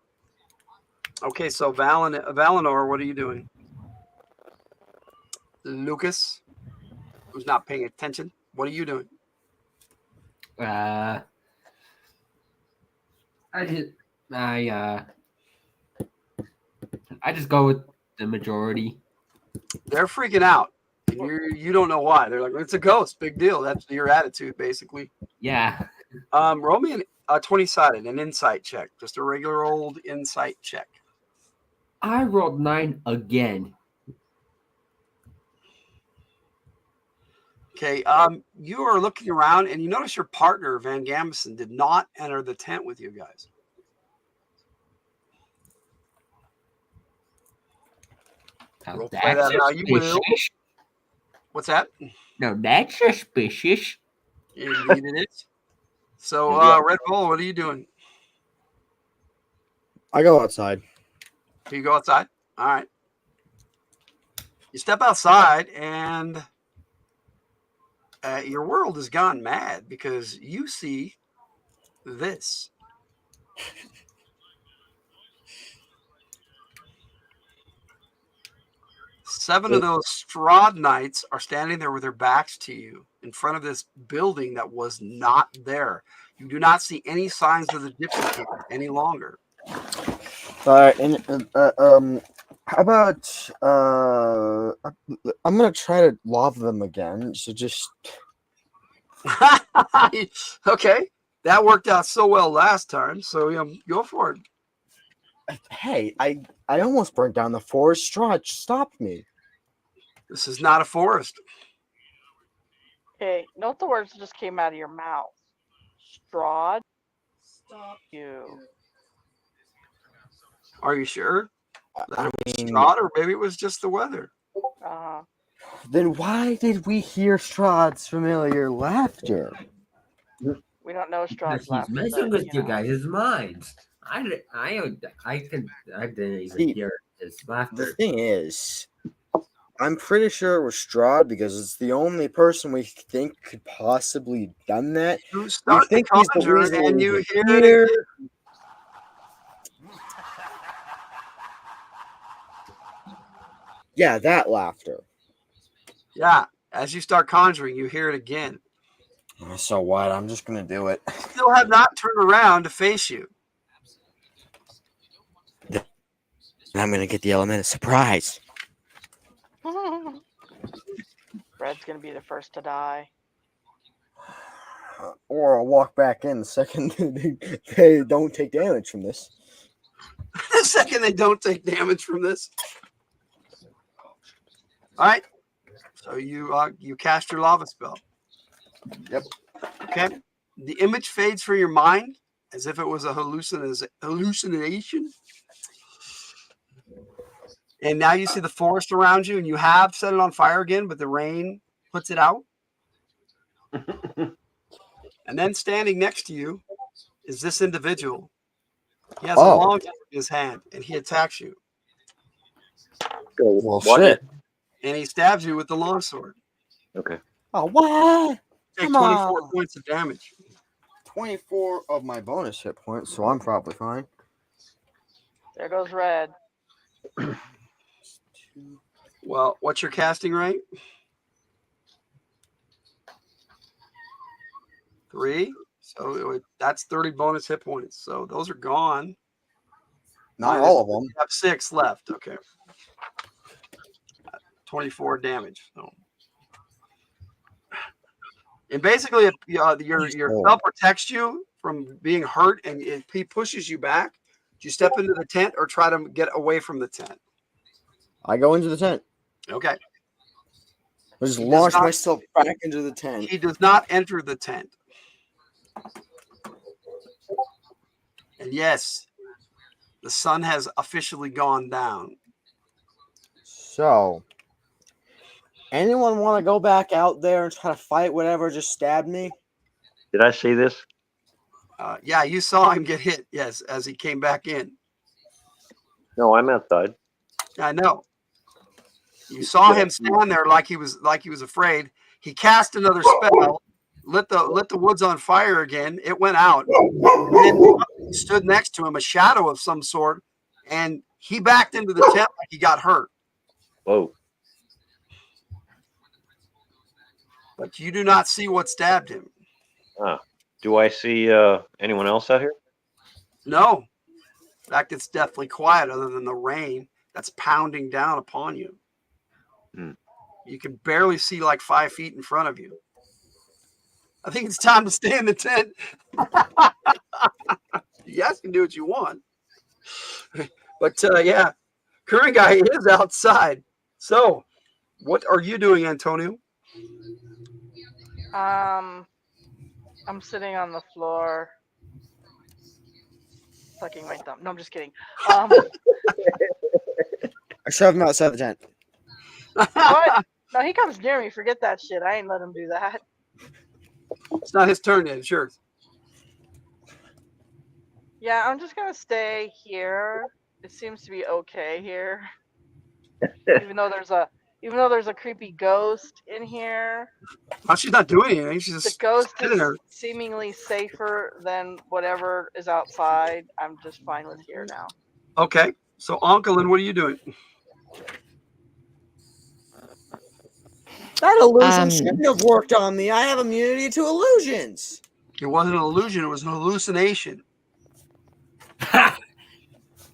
Okay, so Valinor, what are you doing? Lucas, who's not paying attention, what are you doing? I just go with the majority. They're freaking out. You don't know why. They're like, it's a ghost, big deal. That's your attitude, basically. Yeah. Roll me a 20-sided, an insight check, just a regular old insight check. I rolled 9 again. Okay, you are looking around and you notice your partner, Van Gamison, did not enter the tent with you guys. We'll play that how you will. What's that? No, that's suspicious. Indeed it is. So, Red Bull, what are you doing? I go outside. Do you go outside? All right. You step outside, and your world has gone mad because you see this. Seven of those Strahd knights are standing there with their backs to you in front of this building that was not there. You do not see any signs of the gypsy camp any longer. How about I'm gonna try to lava them again. So just Okay, that worked out so well last time. So go for it. hey, I almost burnt down the forest. Strahd stopped me. This is not a forest. Okay, note the words that just came out of your mouth. Strahd. Stop. You. Are you sure? I It mean, was Strahd, or maybe it was just the weather. then why did we hear Strahd's familiar laughter? We don't know Strahd's He's laughter. messing but, with you guys' minds. I didn't even See, hear his The laughter. thing is, I'm pretty sure it was Strahd because it's the only person we think could possibly done that. You We start to think he's the conjure, reason and we you were hear it here. again. Yeah, that laughter. Yeah, as you start conjuring, you hear it again. So what? I'm just gonna do it. Still have not turned around to face you. And I'm gonna get the element of surprise. Fred's gonna be the first to die. Or I'll walk back in the second they don't take damage from this. The second they don't take damage from this. All right. So you cast your lava spell. Yep. Okay. The image fades from your mind as if it was a hallucination. And now you see the forest around you, and you have set it on fire again, but the rain puts it out. And then standing next to you is this individual. He has a long sword in his hand, and he attacks you. Well, shit. And he stabs you with the longsword. Okay. Oh, what? Take Come 24 on. points of damage. 24 of my bonus hit points, so I'm probably fine. There goes Red. Well, what's your casting rate? 3. So that's 30 bonus hit points. So those are gone. Not all of them. You have 6 left. Okay. 24 damage. So. And basically, your spell protects you from being hurt, and he pushes you back. Do you step into the tent or try to get away from the tent? I go into the tent. Okay. I just launch myself back into the tent. He does not enter the tent. And yes, the sun has officially gone down. So, anyone want to go back out there and try to fight whatever just stabbed me? Did I see this? Yeah, you saw him get hit, yes, as he came back in. No, I'm outside. I know. You saw him stand there like he was afraid. He cast another spell, lit the woods on fire again. It went out. And then stood next to him, a shadow of some sort, and he backed into the tent like he got hurt. Whoa. But you do not see what stabbed him. Do I see anyone else out here? No. In fact, it's deathly quiet other than the rain that's pounding down upon you. You can barely see like 5 feet in front of you. I think it's time to stay in the tent. You guys can do what you want. But yeah, current guy is outside. So what are you doing, Antonio? I'm sitting on the floor, sucking my thumb. No, I'm just kidding. I shove him outside the tent. What? No, he comes near me. Forget that shit. I ain't let him do that. It's not his turn yet. Sure. Yeah, I'm just gonna stay here. It seems to be okay here, even though there's Even though there's a creepy ghost in here, Oh, she's not doing anything. She's the just ghost sitting is there. seemingly safer than whatever is outside. I'm just fine with here now. Okay. So, Onkelin, what are you doing? That illusion shouldn't have worked on me. I have immunity to illusions. It wasn't an illusion. It was an hallucination.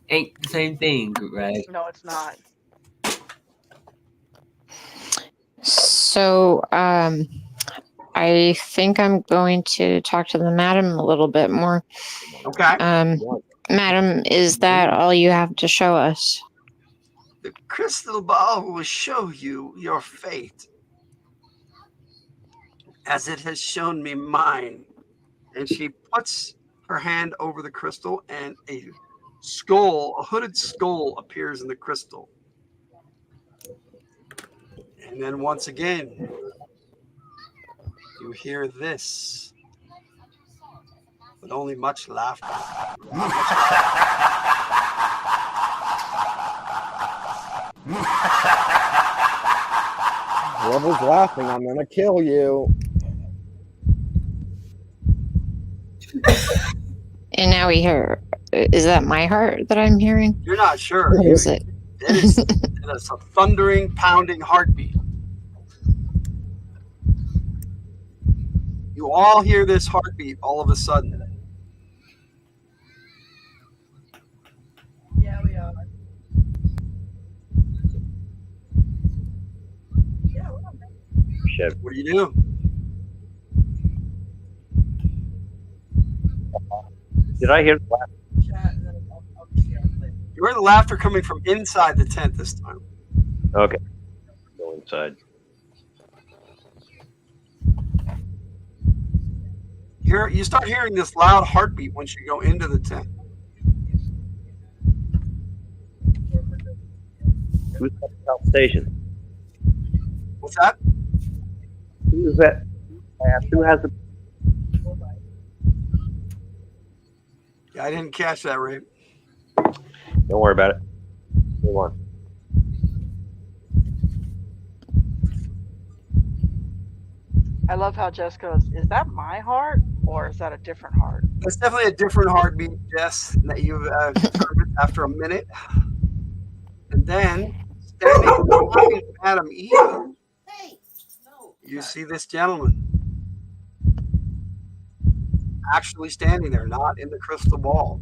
Ain't the same thing, right? No, it's not. So, I think I'm going to talk to the madam a little bit more. Okay. Madam, is that all you have to show us? The crystal ball will show you your fate, as it has shown me mine. And she puts her hand over the crystal, and a skull, a hooded skull, appears in the crystal. And then once again, you hear this, but only much laughter. Whoever's laughing, I'm gonna kill you. And now we hear, is that my heart that I'm hearing? You're not sure. What is it? It is a thundering, pounding heartbeat. You all hear this heartbeat all of a sudden. Yeah, we are. Shit. What do you do? Did I hear the laughter? You heard the laughter coming from inside the tent this time. Okay. Go inside. You start hearing this loud heartbeat once you go into the tent. Who's at the station? What's that? Who's that? Who has the? Yeah, I didn't catch that, Ray. Don't worry about it. Move on. I love how Jess goes, is that my heart or is that a different heart? It's definitely a different heartbeat, Jess, that you've determined after a minute. And then, standing behind Madam Eve, you see this gentleman actually standing there, not in the crystal ball.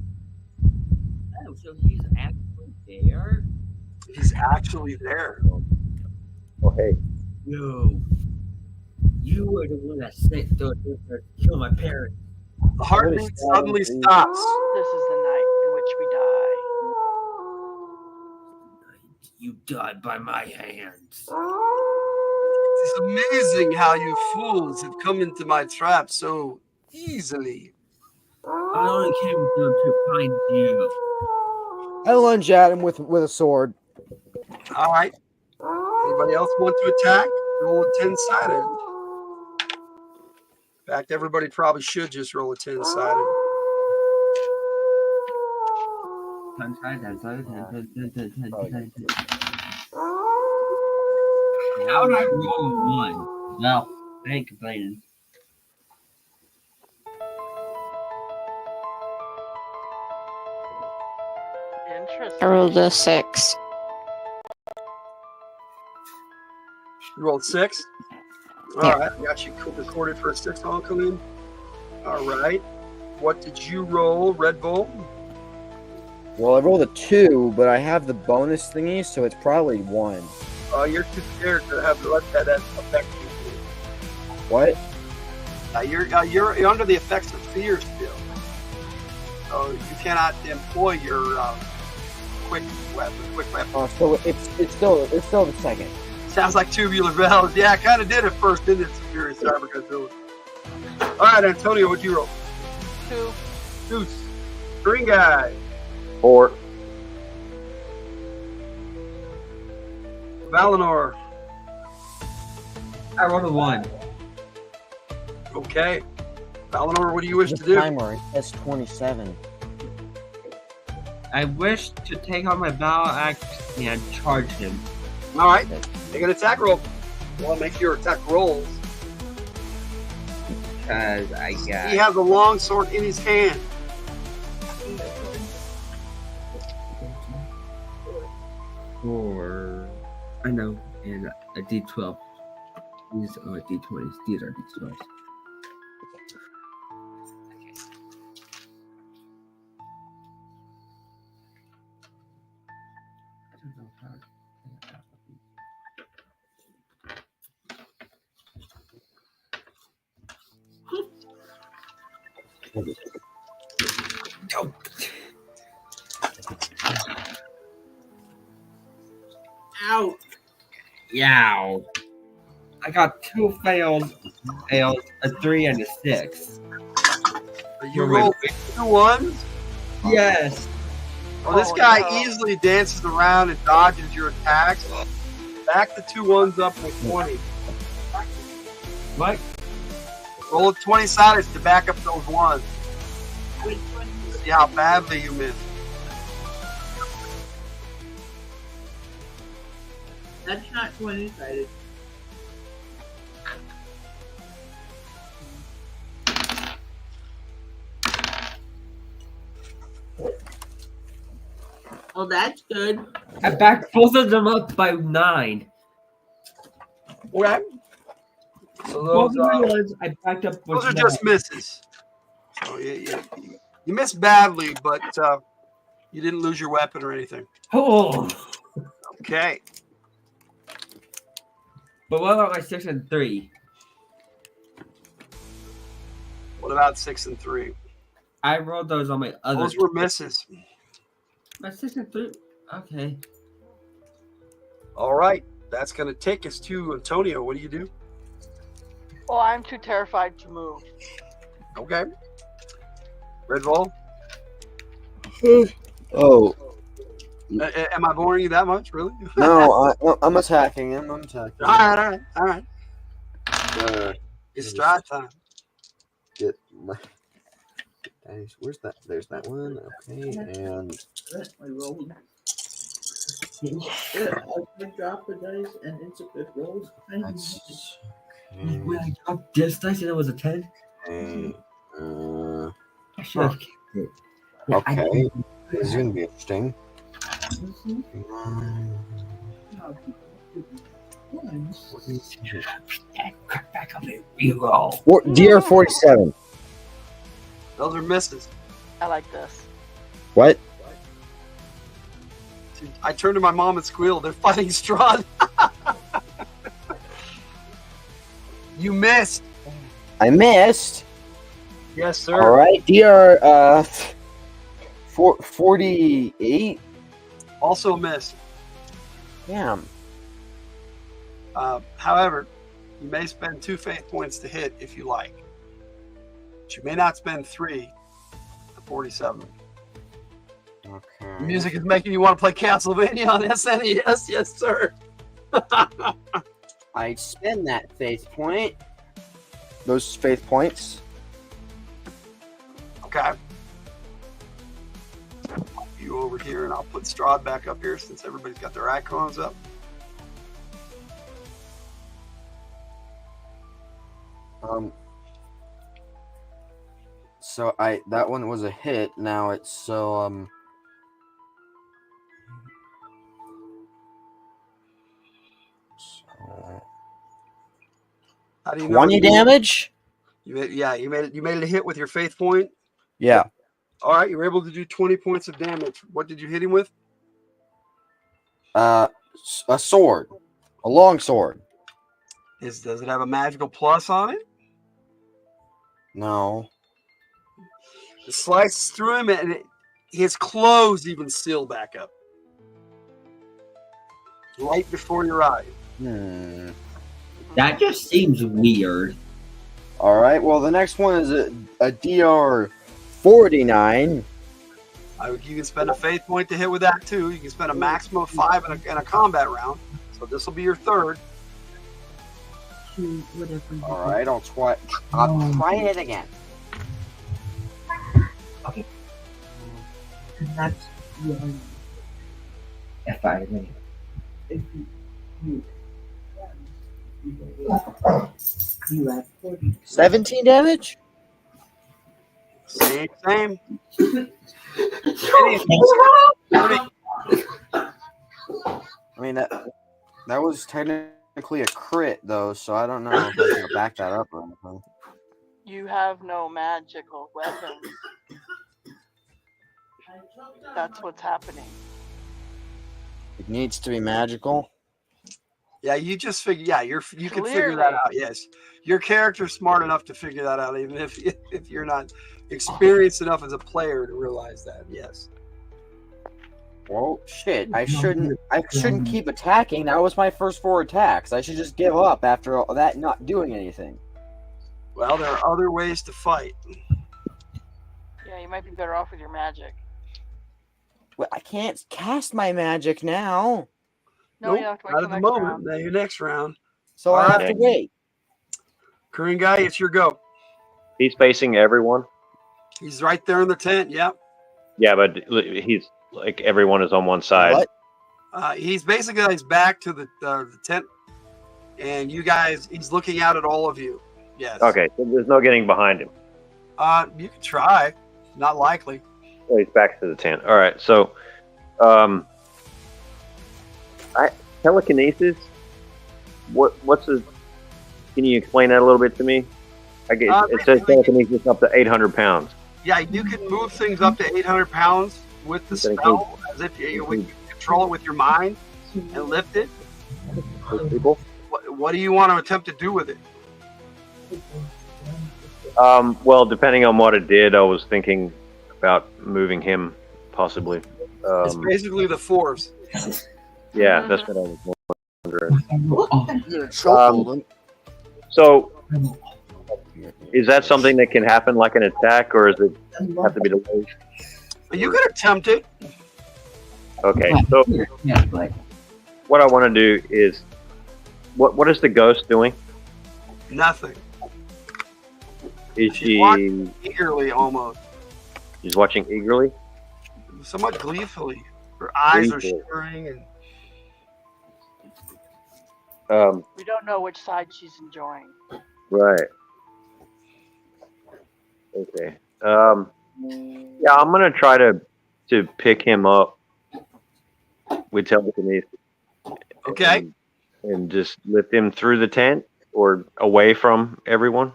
Oh, so he's actually there? He's actually there. Oh, hey. No. You were the one that sent those to kill my parents. The heartbeat suddenly stops. This is the night in which we die. You died by my hands. It's amazing how you fools have come into my trap so easily. I only came to find you. I lunge at him with a sword. All right. Anybody else want to attack? Roll a 10-sided. In fact, everybody probably should just roll a 10-sided. 10 sided. How did I roll a 1? Well, I ain't complaining. Interesting. I rolled a 6. You rolled 6? All right. I got you recorded for a 6 on come in. All right. What did you roll, Red Bull? Well, I rolled a 2, but I have the bonus thingy, so it's probably 1. You're too scared to have let that affect you. What? You're under the effects of fear still. So you cannot employ your quick weapon. Oh, so it's still the second. Sounds like tubular bells. Yeah, I kind of did at first, didn't it? Superior Cyber Godzilla. All right, Antonio, what'd you roll? 2. Deuce. Green guy. 4. Valinor. I rolled a 1. Okay. Valinor, what do you wish to The do? timer is 27. I wish to take out my battle axe and charge him. All right. Make an attack roll. Well, make your attack rolls. Because I got. He has a long sword in his hand. Four. I know, and a D12. These are D20s. These are D12s. Go. Ow! Yow! I got 2 fails, a 3 and a 6. You roll 2 ones? Yes. Well, this guy easily dances around and dodges your attacks. Back the 2 ones up with 20. What? Roll 20 sided to back up those ones. See how badly you missed. That's not 20-sided. Oh, that's good. I backed both of them up by 9. Okay. So Both of the ones I backed up with those are 9. just misses. So you missed badly, but you didn't lose your weapon or anything. Oh. Okay. But what about my 6 and 3? What about 6 and 3? I rolled those on my other. Those were misses. My 6 and 3. Okay. All right. That's going to take us to Antonio. What do you do? Well, I'm too terrified to move. Okay. Red Bull. Oh. Am I boring you that much? Really? No, I'm attacking him. I'm attacking him. All right. It's stride time. Get my dice. Where's that? There's that one. Okay, and I rolled. I dropped the dice and it's a good roll. that's When I dropped this dice and it was a 10? okay. I should have kept it. Okay. This is gonna be interesting. Back up and reroll. DR47. Those are misses. I like this. What? I turned to my mom and squealed. They're fighting Strahd. You missed. I missed. Yes, sir. All right. DR 48. Also missed. Damn. However, you may spend 2 faith points to hit if you like. But you may not spend 3 to 47. Okay. The music is making you want to play Castlevania on SNES. Yes, sir. I spend that faith point. Those faith points. Okay. You over here, and I'll put Strahd back up here since everybody's got their icons up. So that one was a hit. Now it's so How do you know 20 damage? You made it a hit with your faith point. Yeah. All right, you were able to do 20 points of damage. What did you hit him with? A sword. A long sword. Does it have a magical plus on it? No. It slices through him, and his clothes even seal back up. Right before your eyes. That just seems weird. All right. Well, the next one is a DR 49. You can spend a faith point to hit with that too. You can spend a maximum of 5 in a combat round. So this will be your third. All right. I'll try it again. Okay. That's if I win. If you You have 40. 17 damage? Same. I mean, that was technically a crit, though, so I don't know if I should back that up or anything. You have no magical weapon. That's what's happening. It needs to be magical. Yeah, you just figure. Yeah, you can figure that out. Yes, your character's smart enough to figure that out, even if you're not experienced enough as a player to realize that. Yes. Well, shit. I shouldn't keep attacking. That was my first 4 attacks. I should just give up after all that, not doing anything. Well, there are other ways to fight. Yeah, you might be better off with your magic. Well, I can't cast my magic now. No, you have to wait not till at the next moment. round. Now your next round. So I have to wait. Korean guy, it's your go. He's facing everyone. He's right there in the tent. Yep. Yeah, but he's like everyone is on one side. What? He's basically on his back to the tent, and you guys. He's looking out at all of you. Yes. Okay, so there's no getting behind him. You can try. Not likely. Oh, he's back to the tent. All right, so, telekinesis. What's the? Can you explain that a little bit to me? I guess it says telekinesis up to 800 pounds. Yeah, you can move things up to 800 pounds with the spell, as if you control it with your mind and lift it. People. What do you want to attempt to do with it? Well, depending on what it did, I was thinking about moving him, possibly. It's basically the force. Yeah, that's what I was wondering. So, is that something that can happen like an attack, or does it have to be delayed? You could attempt it. Okay, so what I want to do is, what is the ghost doing? Nothing. Is She's she watching eagerly, almost? She's watching eagerly, somewhat gleefully. Her eyes are Gleeful. shimmering, and We don't know which side she's enjoying. right. Okay. Yeah, I'm gonna try to pick him up with telekinesis. Okay. And just lift him through the tent or away from everyone.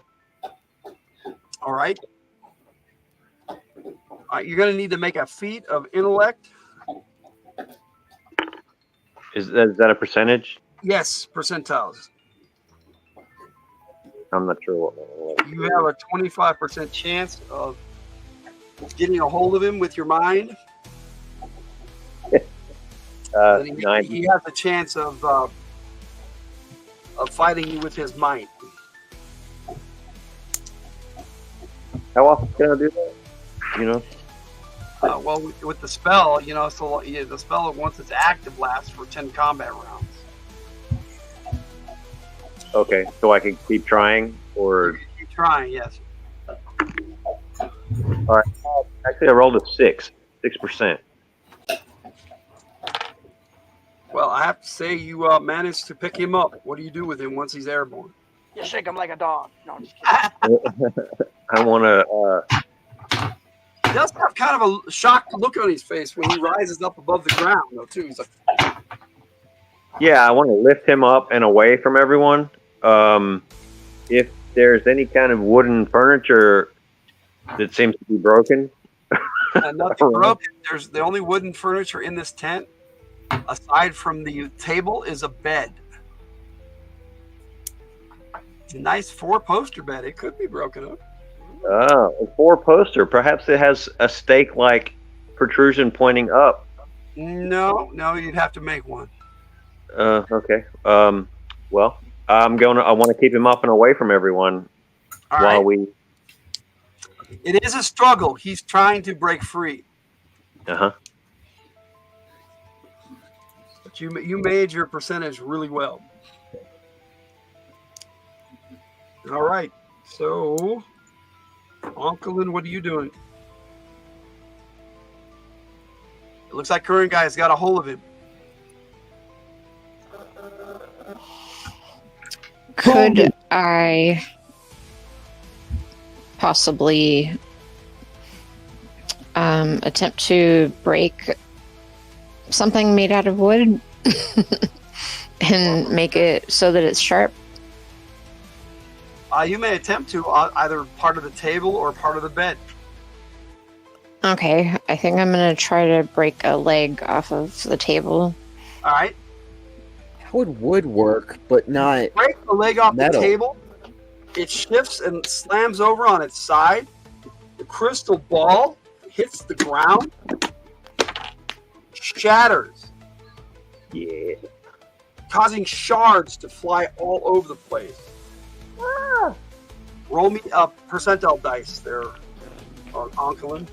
all right. You're going to need to make a feat of intellect. Is that a percentage? Yes, percentiles. I'm not sure what. You have a 25% chance of getting a hold of him with your mind. And he has a chance of fighting you with his might. How often can I do that? You know. Well, with the spell, so the spell once it's active lasts for 10 combat rounds. Okay, so I can keep trying, or Keep trying, yes. all right. Actually, I rolled a 6%. Well, I have to say you managed to pick him up. What do you do with him once he's airborne? You shake him like a dog. No, I'm just kidding. I want to. He does have kind of a shocked look on his face when he rises up above the ground, though, too. He's like, Yeah, I want to lift him up and away from everyone. If there's any kind of wooden furniture that seems to be broken. nothing broken. There's the only wooden furniture in this tent, aside from the table, is a bed. It's a nice 4-poster bed. It could be broken up. Oh, a 4-poster. Perhaps it has a stake-like protrusion pointing up. No, you'd have to make one. Okay. Well, I want to keep him up and away from everyone while we. It is a struggle. He's trying to break free. Uh-huh. But you made your percentage really well. All right. So, Onkelin, what are you doing? It looks like current guy's got a hold of him. Could I possibly attempt to break something made out of wood and make it so that it's sharp? You may attempt to either part of the table or part of the bed. Okay, I think I'm gonna try to break a leg off of the table. All right. How would wood work, but not Break the leg off metal? the table. It shifts and slams over on its side. The crystal ball hits the ground, shatters. Yeah. Causing shards to fly all over the place. Roll me a percentile dice there, Onkelin.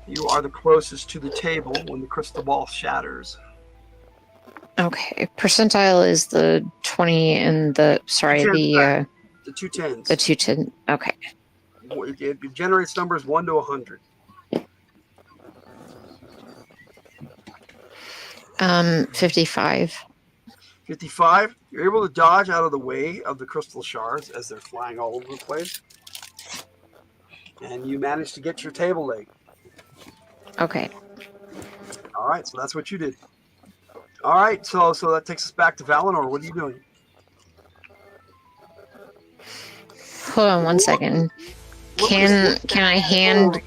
You are the closest to the table when the crystal ball shatters. Okay, percentile is the 20 and the The two tens. the 210. Okay. It generates numbers 1 to 100. 55. 55. You're able to dodge out of the way of the crystal shards as they're flying all over the place. And you manage to get your table leg. Okay. All right, so that's what you did. All right, so that takes us back to Valinor. What are you doing? Hold on one second. Can I hand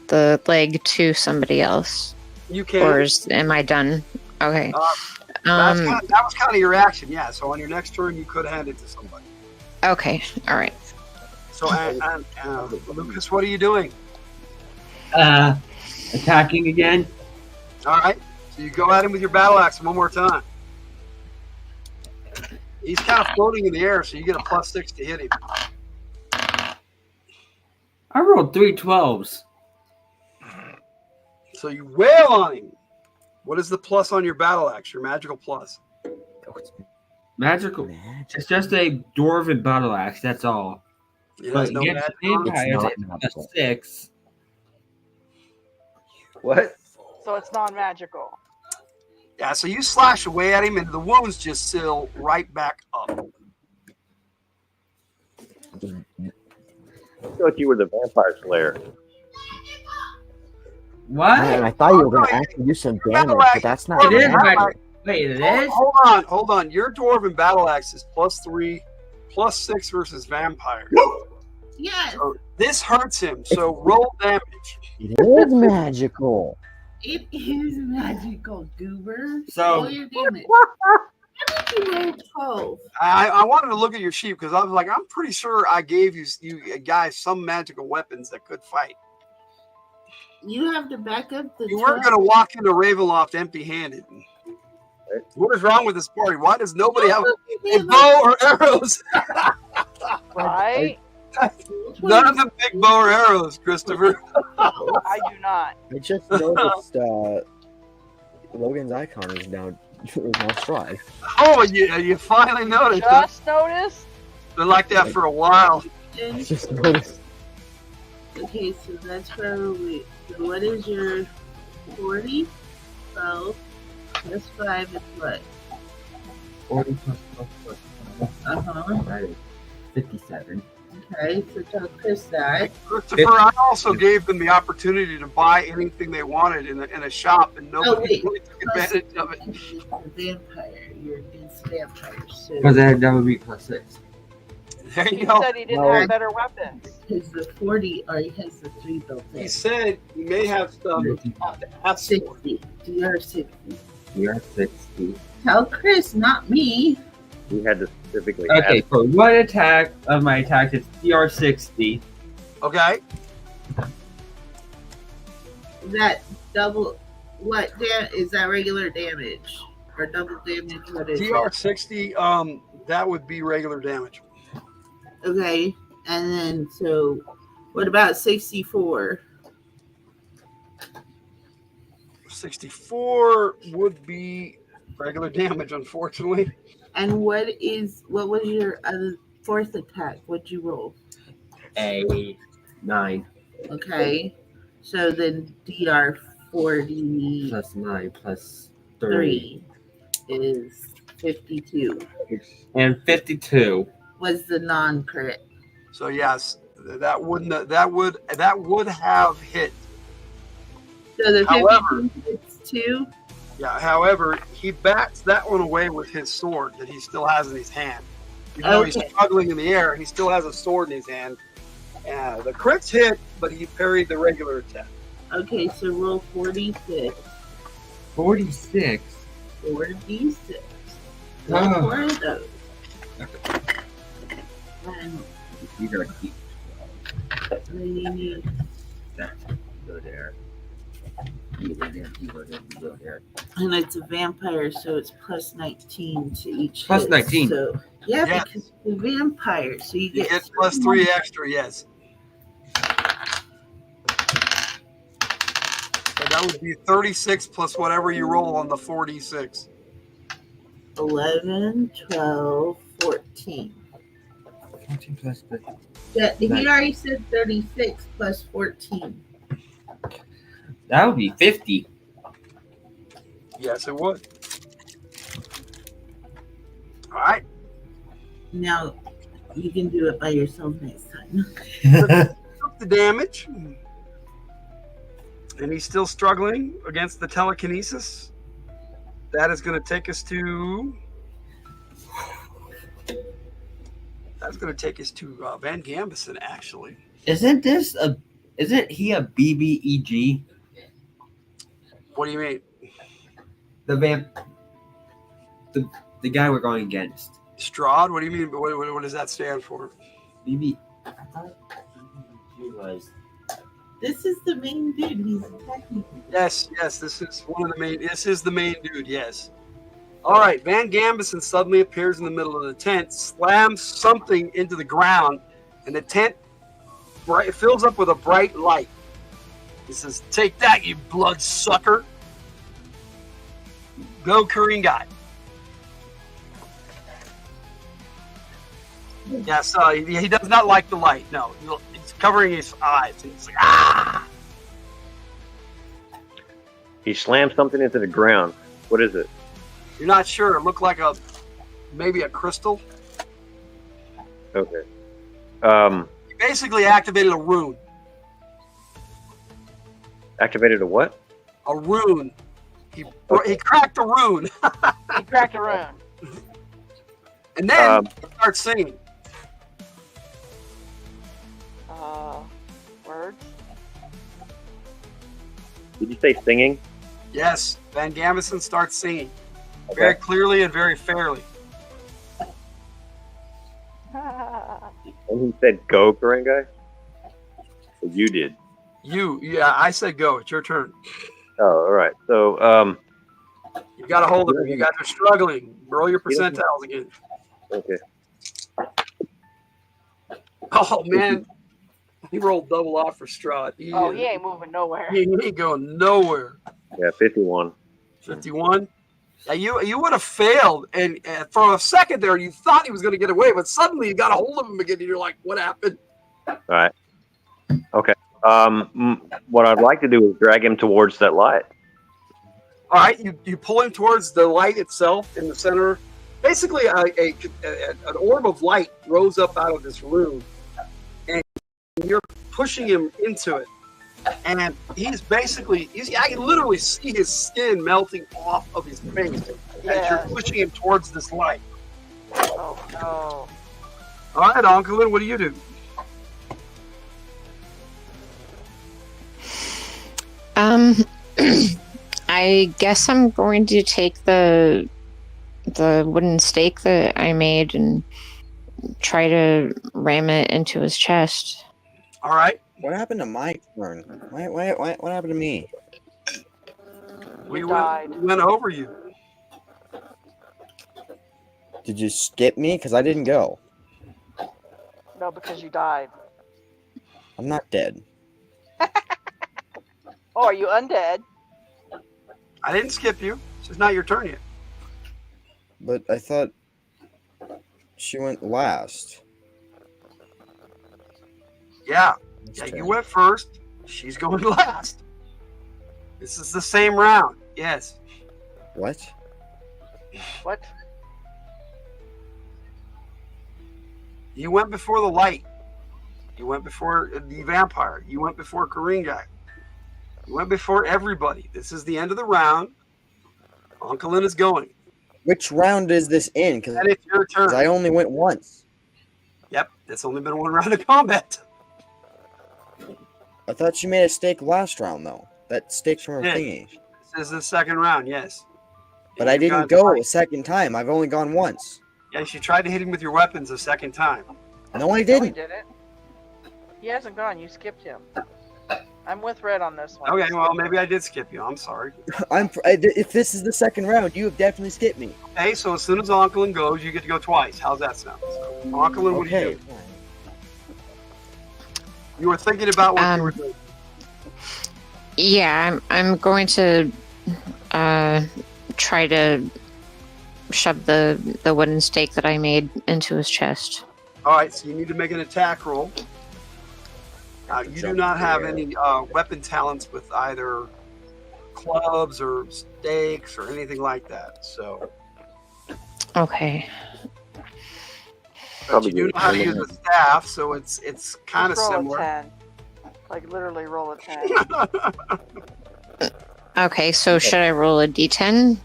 the leg to somebody else? You can. Or am I done? Okay. That was kind of your action, yeah. So on your next turn, you could hand it to somebody. Okay. All right. So, Lucas, what are you doing? Attacking again. All right. So you go at him with your battle axe one more time. He's kind of floating in the air, so you get a +6 to hit him. I rolled 3 12s. So you wail on him. What is the plus on your battle axe? Your magical plus? Magical. It's just a dwarven battle axe. That's all. It But has no against magic on it? vampires, it's a 6. What? So it's non-magical. Yeah, so you slash away at him, and the wounds just seal right back up. I thought you were the vampire slayer. What? Man, I thought you were going to actually do some damage, but that's not. It is magic. magic. Wait, it is? Hold on. Your dwarven battle axe is +3, +6 versus vampire. Yes. So this hurts him. So roll damage. It is magical. It is magical, goober. So- Roll your damage. How did you roll 12? I wanted to look at your sheet because I was like, I'm pretty sure I gave you guys some magical weapons that could fight. You have to back up the. You weren't going to walk into Ravenloft empty-handed. What is wrong with this party? Why does nobody have a bow or arrows? Right? None of them big bow or arrows, Christopher. I do not. I just noticed Logan's icon is now Strive. Oh, you finally noticed. Just noticed? Been like that for a while. I just noticed. Okay, so that's probably. So what is your 40? 12 plus 5 is what? 40 plus 12. Uh-huh. 57. Okay, so tell Chris that. Christopher, I also gave them the opportunity to buy anything they wanted in a shop, and nobody really took advantage of it. Vampire. You're against vampires. So Because that would be +6. There He you go. said he didn't No. have better weapons. because the 40 already has the 3 built in. He said he may have stuff at 60. DR60. We are 60. Tell Chris, not me. We had to specifically Okay, ask. for one attack of my attack, it's DR60. Okay. That double. What is that regular damage or double damage? What is DR60, that would be regular damage. it? Okay, and then so what about 64? 64 would be regular damage, unfortunately. And what was your other fourth attack? What'd you roll? A 9 Okay. So then DR 43 plus 9 plus 3 is 52. and 52. Was the non-crit. So yes, that would have hit. So the 52 However, hits 2. yeah. However, he bats that one away with his sword that he still has in his hand. Even though he's Okay. struggling in the air, he still has a sword in his hand. The crits hit, but he parried the regular attack. Okay, so roll 46. 46. 4d6. Oh. 4 of those. And You gotta keep then you need that. Go there. You go there. You go there. You go there. and it's a vampire, so it's plus 19 to each Plus hit. 19. So yeah, Yes. because the vampire, so you You get get plus 3 extra, yes. So that would be 36 plus whatever you roll on the 4d6. 11, 12, 14. 14 plus 3. Yeah, he Nice. already said 36 plus 14. That would be 50. Yes, it would. All right. Now you can do it by yourself next time. Took the damage. And he's still struggling against the telekinesis. That is going to take us to... That's going to take us to Van Gambison, actually. Isn't he a BBEG? What do you mean? The guy we're going against. Strahd? What do you mean? What does that stand for? BB. I thought he was. This is the main dude. He's attacking you. Yes, this is one of the main. This is the main dude. Yes. All right. Van Gambison suddenly appears in the middle of the tent, slams something into the ground, and the tent fills up with a bright light. He says, "Take that, you blood sucker! Go, Korean guy." Yes, he does not like the light. No, it's covering his eyes. He's like, ah! He slammed something into the ground. What is it? You're not sure. It looked like maybe a crystal. Okay. He basically activated a rune. Activated a what? A rune. He cracked a rune. He cracked a rune. And then he starts singing. Words? Did you say singing? Yes, Van Gambison starts singing. Okay. Very clearly and very fairly. And he said, "Go, Korean guy." So you did. Yeah, I said go. It's your turn. Oh, all right. So, You got a hold of him. You guys are struggling. Roll your percentiles again. okay. Oh, man. He rolled double off for Strahd. He ain't moving nowhere. He ain't going nowhere. Yeah, 51. 51. Yeah, you would have failed, and for a second there, you thought he was going to get away, but suddenly you got a hold of him again, and you're like, "What happened?" All right. Okay. What I'd like to do is drag him towards that light. All right, you pull him towards the light itself in the center. Basically, an orb of light rose up out of this room, and you're pushing him into it. And he's basically, I can literally see his skin melting off of his face as you're pushing him towards this light. Oh, no. All right, Uncle, what do you do? I guess I'm going to take the wooden stake that I made and try to ram it into his chest. All right. What happened to my turn? What happened to me? We went over you. Did you skip me? Because I didn't go. No, because you died. I'm not dead. Oh, are you undead? I didn't skip you. It's not your turn yet. But I thought she went last. Yeah, Yeah, you went first. She's going last. This is the same round. Yes. What? What? You went before the light. You went before the vampire. You went before Karinga. You went before everybody. This is the end of the round. Uncle Lynn is going. Which round is this in? Because And it's your turn. I only went once. Yep, it's only been one round of combat. I thought you made a stake last round, though. That stakes from her Yeah. thingy. This is the second round, yes. But And I you've didn't gone go twice. a second time. I've only gone once. Yes, you tried to hit him with your weapons a second time. No, I No, he didn't. didn't. He hasn't gone. You skipped him. I'm with Red on this one. Okay, well, maybe I did skip you. I'm sorry. If this is the second round, you have definitely skipped me. Okay, so as soon as Uncle Lynn goes, you get to go twice. How's that sound? So, Uncle Lynn, what do you Okay. do? You were thinking about what you were doing. Yeah, I'm going to try to shove the wooden stake that I made into his chest. All right, so you need to make an attack roll. You do not have any weapon talents with either clubs or stakes or anything like that. So, Okay. but you do know how to use the staff, so it's kind of Just roll similar. a 10. Like literally roll a 10. Okay, so should I roll a d10?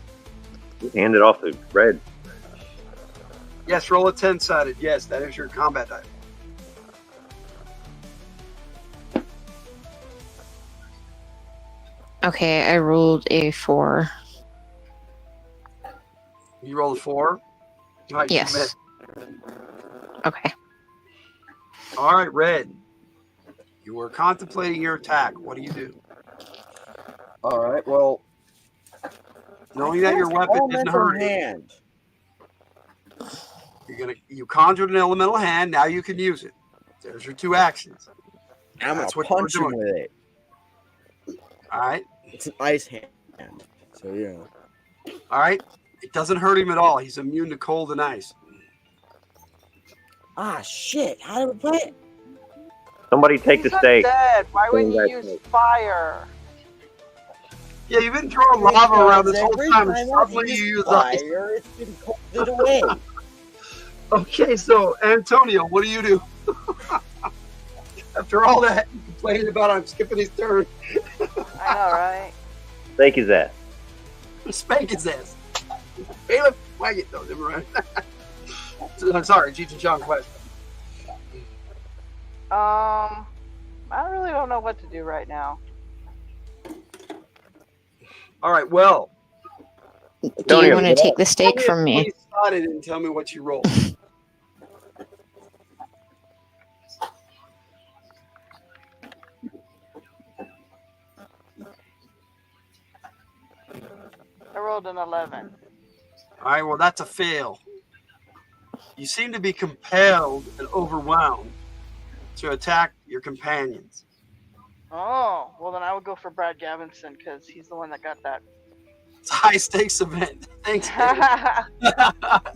Hand it off to Red. Yes, roll a 10-sided. Yes, that is your combat die. Okay, I rolled a 4. You roll a 4. All right, you Yes. missed. Okay. All right, Red. You were contemplating your attack. What do you do? All right. Well, Knowing that your weapon didn't hurt you, hand. you conjured an elemental hand. Now you can use it. There's your 2 actions. I'm That's gonna what you were punch him doing. with it. All right. It's an ice hand. So yeah. All right. It doesn't hurt him at all. He's immune to cold and ice. Ah, shit! How do we play it? Somebody take the He's stake. undead. Why wouldn't you That use snake. fire? Yeah, you've been throwing lava around this whole Every time, and time suddenly I you use use ice. fire, it's been colded away. Okay, so Antonio, what do you do? After all that, you complaining about I'm skipping his turn. I know, right? Stake his ass. Spank his ass. Bailiff, wag it though, never mind. I'm sorry, Cheech and Chong question. I really don't know what to do right now. All right, well. Do you Antonio, want to get take up. the stake from me? Please start it and tell me what you rolled. I rolled an 11. All right, well, that's a fail. You seem to be compelled and overwhelmed to attack your companions. Oh, well then I would go for Brad Gavinson because he's the one that got that. It's a high stakes event. Thanks.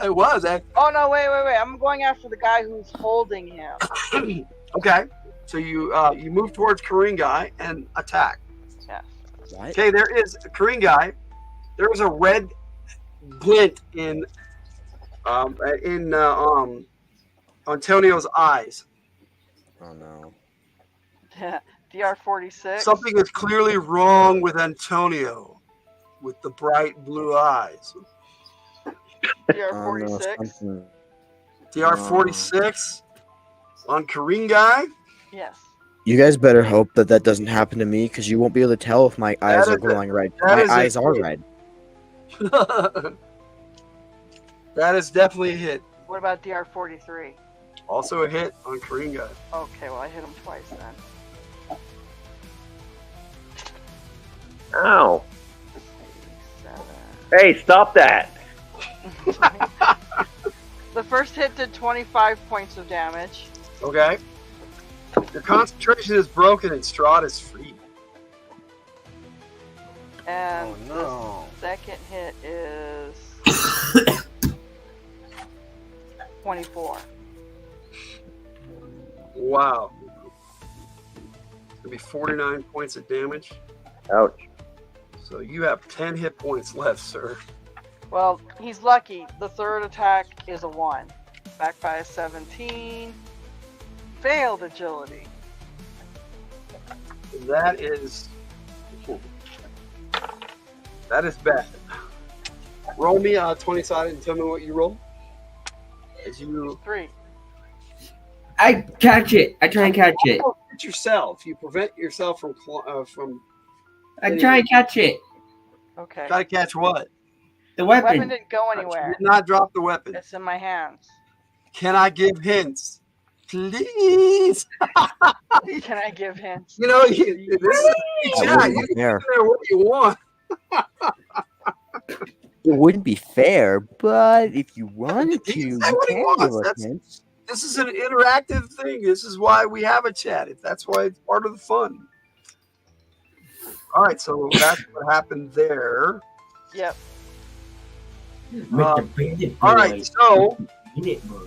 It was. Oh no, wait. I'm going after the guy who's holding him. Okay, so you move towards Karingai and attack. Yes. What? Okay, there is Karingai. There is a red glint in Antonio's eyes. Oh no. DR46. Something is clearly wrong with Antonio with the bright blue eyes. DR46. DR46 on Karingai. Yes. You guys better hope that that doesn't happen to me, because you won't be able to tell if my eyes are glowing red. My eyes are red. That is definitely a hit. What about DR43? Also a hit on Karingai. Okay, well I hit him twice then. Ow. Hey, stop that. The first hit did 25 points of damage. Okay. Your concentration is broken and Strahd is free. And no. the second hit is 24. Wow. It'll be 49 points of damage. Ouch. So you have 10 hit points left, sir. Well, he's lucky. The third attack is a 1. Back by a 17. Failed agility. That is bad. Roll me 20-sided and tell me what you roll. As you 3. I catch it. I try and catch it. Hit yourself. You prevent yourself from I try and catch it. Okay. Try to catch what? The The weapon. weapon didn't go You anywhere. did not drop the weapon. It's in my hands. Can I give hints? Please. Can I give hints? You know, this is That you wouldn't be can fair. do what you want. It wouldn't be fair, but if you wanted to, He can you say what he can wants. give us That's- hints. This is an interactive thing. This is why we have a chat. That's why it's part of the fun. All right, so that's what happened there. Yep. All right, so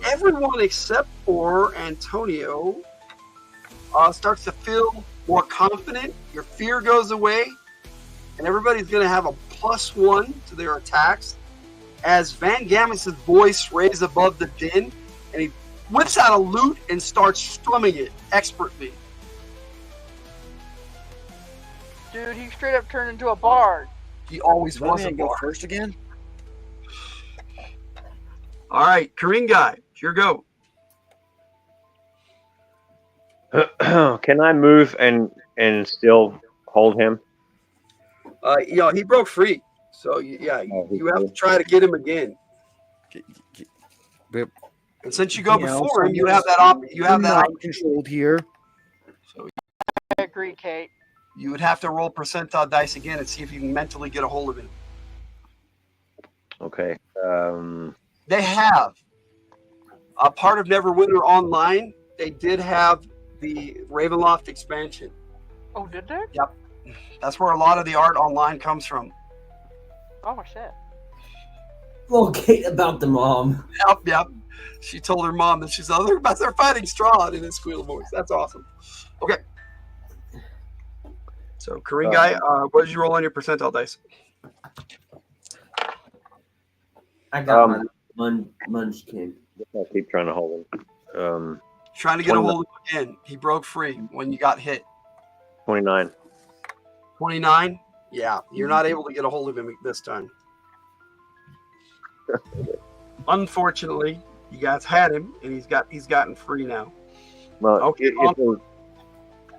everyone except for Antonio starts to feel more confident. Your fear goes away, and everybody's going to have a +1 to their attacks as Van Gammus's voice raised above the din, and he whips out a lute and starts strumming it expertly. Dude, he straight up turned into a bard. He always Want was me a to go bard. first again? All right, Korean guy, it's your go. Can I move and still hold him? He broke free, so you have to try to get him again. And since you go before him, you have that You have that controlled here. So I agree, Kate. you would have to roll percentile dice again and see if you can mentally get a hold of him. Okay. They have a part of Neverwinter Online. They did have the Ravenloft expansion. Oh, did they? Yep, that's where a lot of the art online comes from. Oh, shit. Well, Kate about the mom. Yep. She told her mom that she's they're fighting straw in his squeal voice. That's awesome. Okay. So, Korean guy, what did you roll on your percentile dice? I got my munchkin. I'll keep trying to hold him. Trying to get a hold of him again. He broke free when you got hit. 29. 29? Yeah, you're not able to get a hold of him this time. Unfortunately, you guys had him, and he's gotten free now. Well, Okay,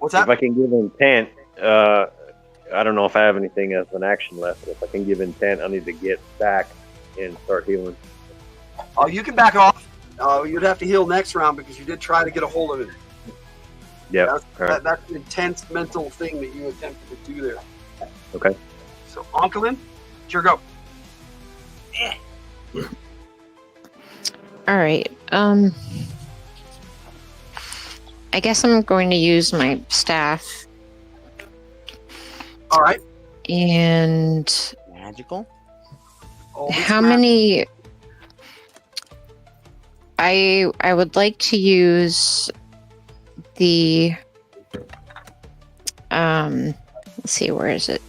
what's that? If I can give intent, I don't know if I have anything as an action left, but if I can give intent, I need to get back and start healing. Oh, you can back off. You'd have to heal next round because you did try to get a hold of him. Yeah. That's an intense mental thing that you attempted to do there. Okay. So, Onkelin, it's your go. All right. I guess I'm going to use my staff. All right. And magical. How many? I would like to use the. Let's see, where is it?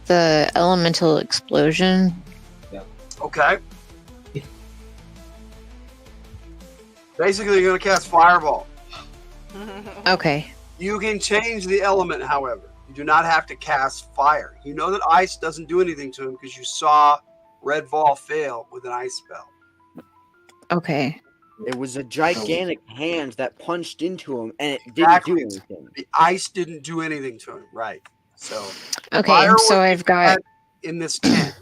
The elemental explosion. Okay. Basically, you're going to cast Fireball. Okay. You can change the element, however. You do not have to cast fire. You know that ice doesn't do anything to him because you saw Red Vol fail with an ice spell. Okay. It was a gigantic hand that punched into him, and it didn't do anything. The ice didn't do anything to him, right? So, Okay, fire so was I've got in this tent.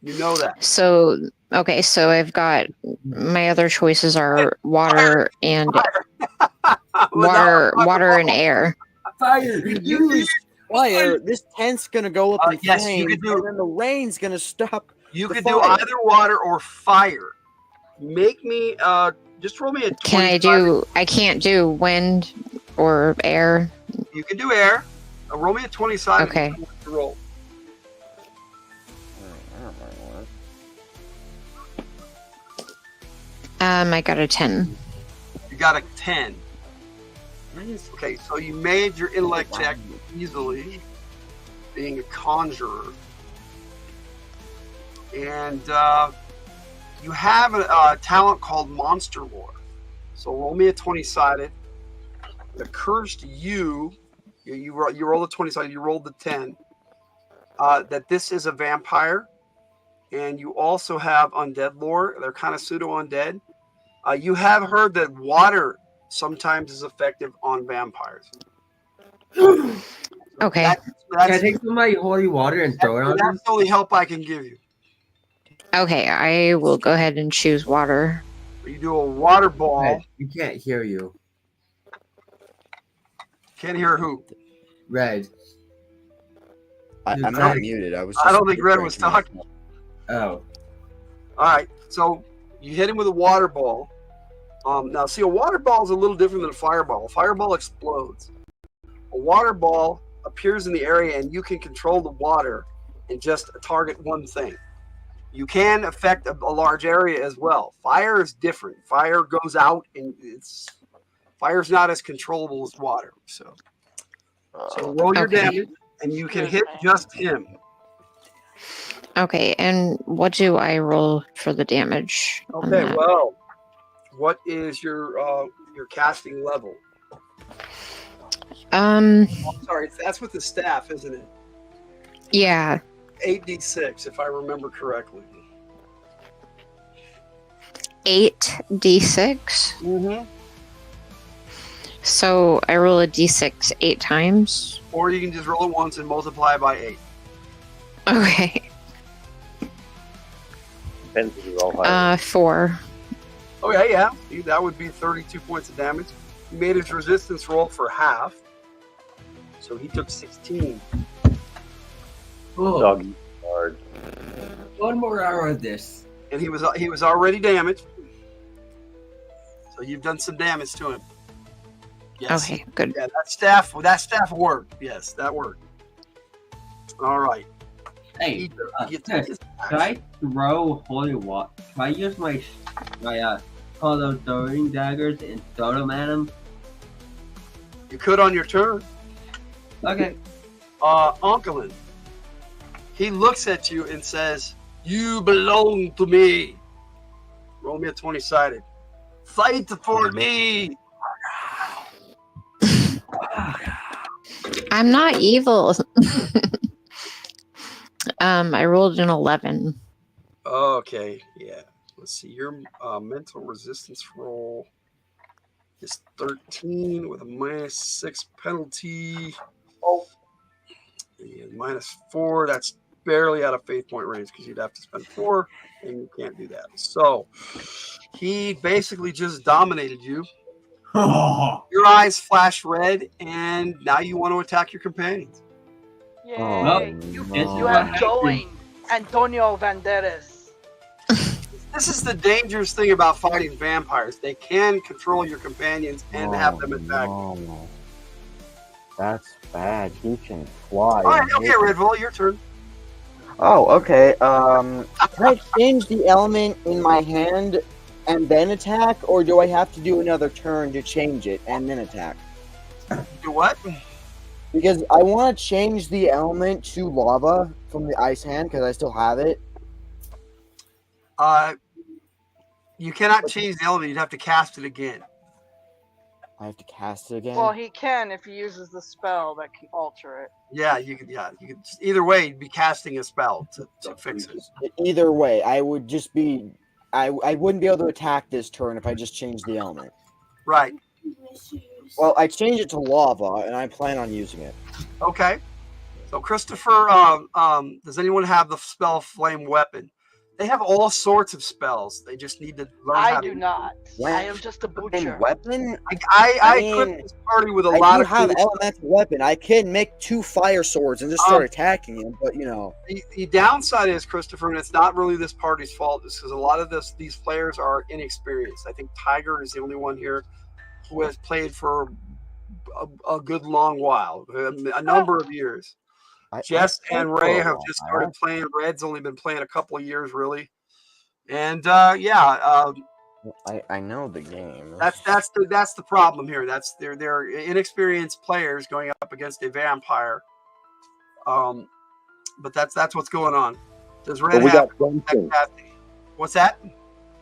You know that. so I've got my other choices are water and water and air. Fire! Use fire! This tent's gonna go up in yes, flames, you could do- and then the rain's gonna stop. You the could do fire. either water or fire. Make me just roll me a 20. Can I do? I can't do wind or air. You can do air. Roll me a 20-sided. Okay. Roll. I got a 10. You got a 10. Okay, so you made your intellect check easily, being a conjurer. And you have a talent called Monster Lore. So roll me a 20-sided. The cursed you roll a 20-sided, you rolled the 10. That this is a vampire. And you also have undead lore. They're kind of pseudo-undead. You have heard that water sometimes is effective on vampires. Okay. Can I take some of my holy water and throw it on them? That's the only help I can give you. Okay, I will go ahead and choose water. You do a water ball. Red, we can't hear you. Can't hear who? Red. I'm not muted. I don't think Red was talking. Oh. All right. So you hit him with a water ball. Now, see, a water ball is a little different than a fireball. A fireball explodes. A water ball appears in the area, and you can control the water and just target one thing. You can affect a large area as well. Fire is different. Fire goes out, and fire's not as controllable as water. So roll your damage, and you can hit just him. Okay, and what do I roll for the damage? Okay, well, what is your casting level? Sorry, that's with the staff, isn't it? Yeah. 8d6, if I remember correctly. 8d6? Mm-hmm. So I roll a d6 8 times? Or you can just roll it once and multiply by 8. Okay. Depends if you roll higher. 4. Oh, yeah. See, that would be 32 points of damage. He made his resistance roll for half. So he took 16. Oh. Doggy hard. One more hour of this. And he was already damaged. So you've done some damage to him. Yes. Okay, good. Yeah, that staff worked. Yes, that worked. All right. Hey, should I throw holy water? Should I use my call those throwing daggers and throw them at him? You could on your turn. Okay. Unkelin. He looks at you and says, "You belong to me." Roll me a 20-sided. Fight for me. I'm not evil. I rolled an 11. Okay, yeah. Let's see. Your mental resistance roll is 13 with a -6 penalty. Oh. And -4. That's barely out of fate point range because you'd have to spend 4, and you can't do that. So he basically just dominated you. Your eyes flash red, and now you want to attack your companions. Yay! You have joined Antonio Banderas. This is the dangerous thing about fighting vampires. They can control your companions and have them attack. No. That's bad. He can fly. All right, okay, Red Bull, your turn. Oh, okay. Can I change the element in my hand and then attack, or do I have to do another turn to change it and then attack? Do what? Because I want to change the element to lava from the ice hand because I still have it. You cannot change the element. You'd have to cast it again. I have to cast it again. Well, he can if he uses the spell that can alter it. Yeah, you could. Yeah, you could. Either way, you'd be casting a spell to fix it. Either way, I would just be. I wouldn't be able to attack this turn if I just changed the element. Right. Well, I changed it to lava, and I plan on using it. Okay. So, Christopher, does anyone have the spell Flame Weapon? They have all sorts of spells. They just need to learn how to... I do not. I am just a butcher. Weapon? I equipped this party with a lot of... I do have elemental weapon. I can make 2 fire swords and just start attacking him, but, you know... The downside is, Christopher, and it's not really this party's fault, is because a lot of these players are inexperienced. I think Tiger is the only one here who has played for a good long while, a number of years. Jess and Ray have just started playing. Red's only been playing a couple of years, really. And I know the game. That's the problem here. They're inexperienced players going up against a vampire. But that's what's going on. Does Red But we have got gumption. what's that?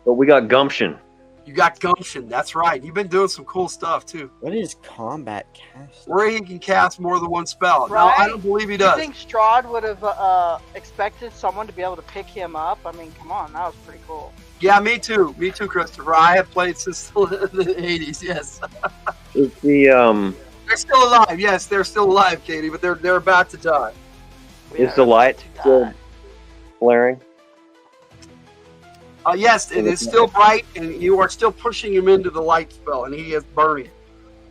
But we got gumption. You got gumption. That's right. You've been doing some cool stuff too. What is combat cast? Where he can cast more than one spell. Right? No, I don't believe he does. You think Strahd would have expected someone to be able to pick him up? I mean, come on, that was pretty cool. Yeah, me too. Me too, Christopher. I have played since the 80s. Yes. Is the They're still alive. Yes, they're still alive, Katie, but they're about to die. is the light still flaring? Yes, it is still bright, and you are still pushing him into the light spell, and he is burning.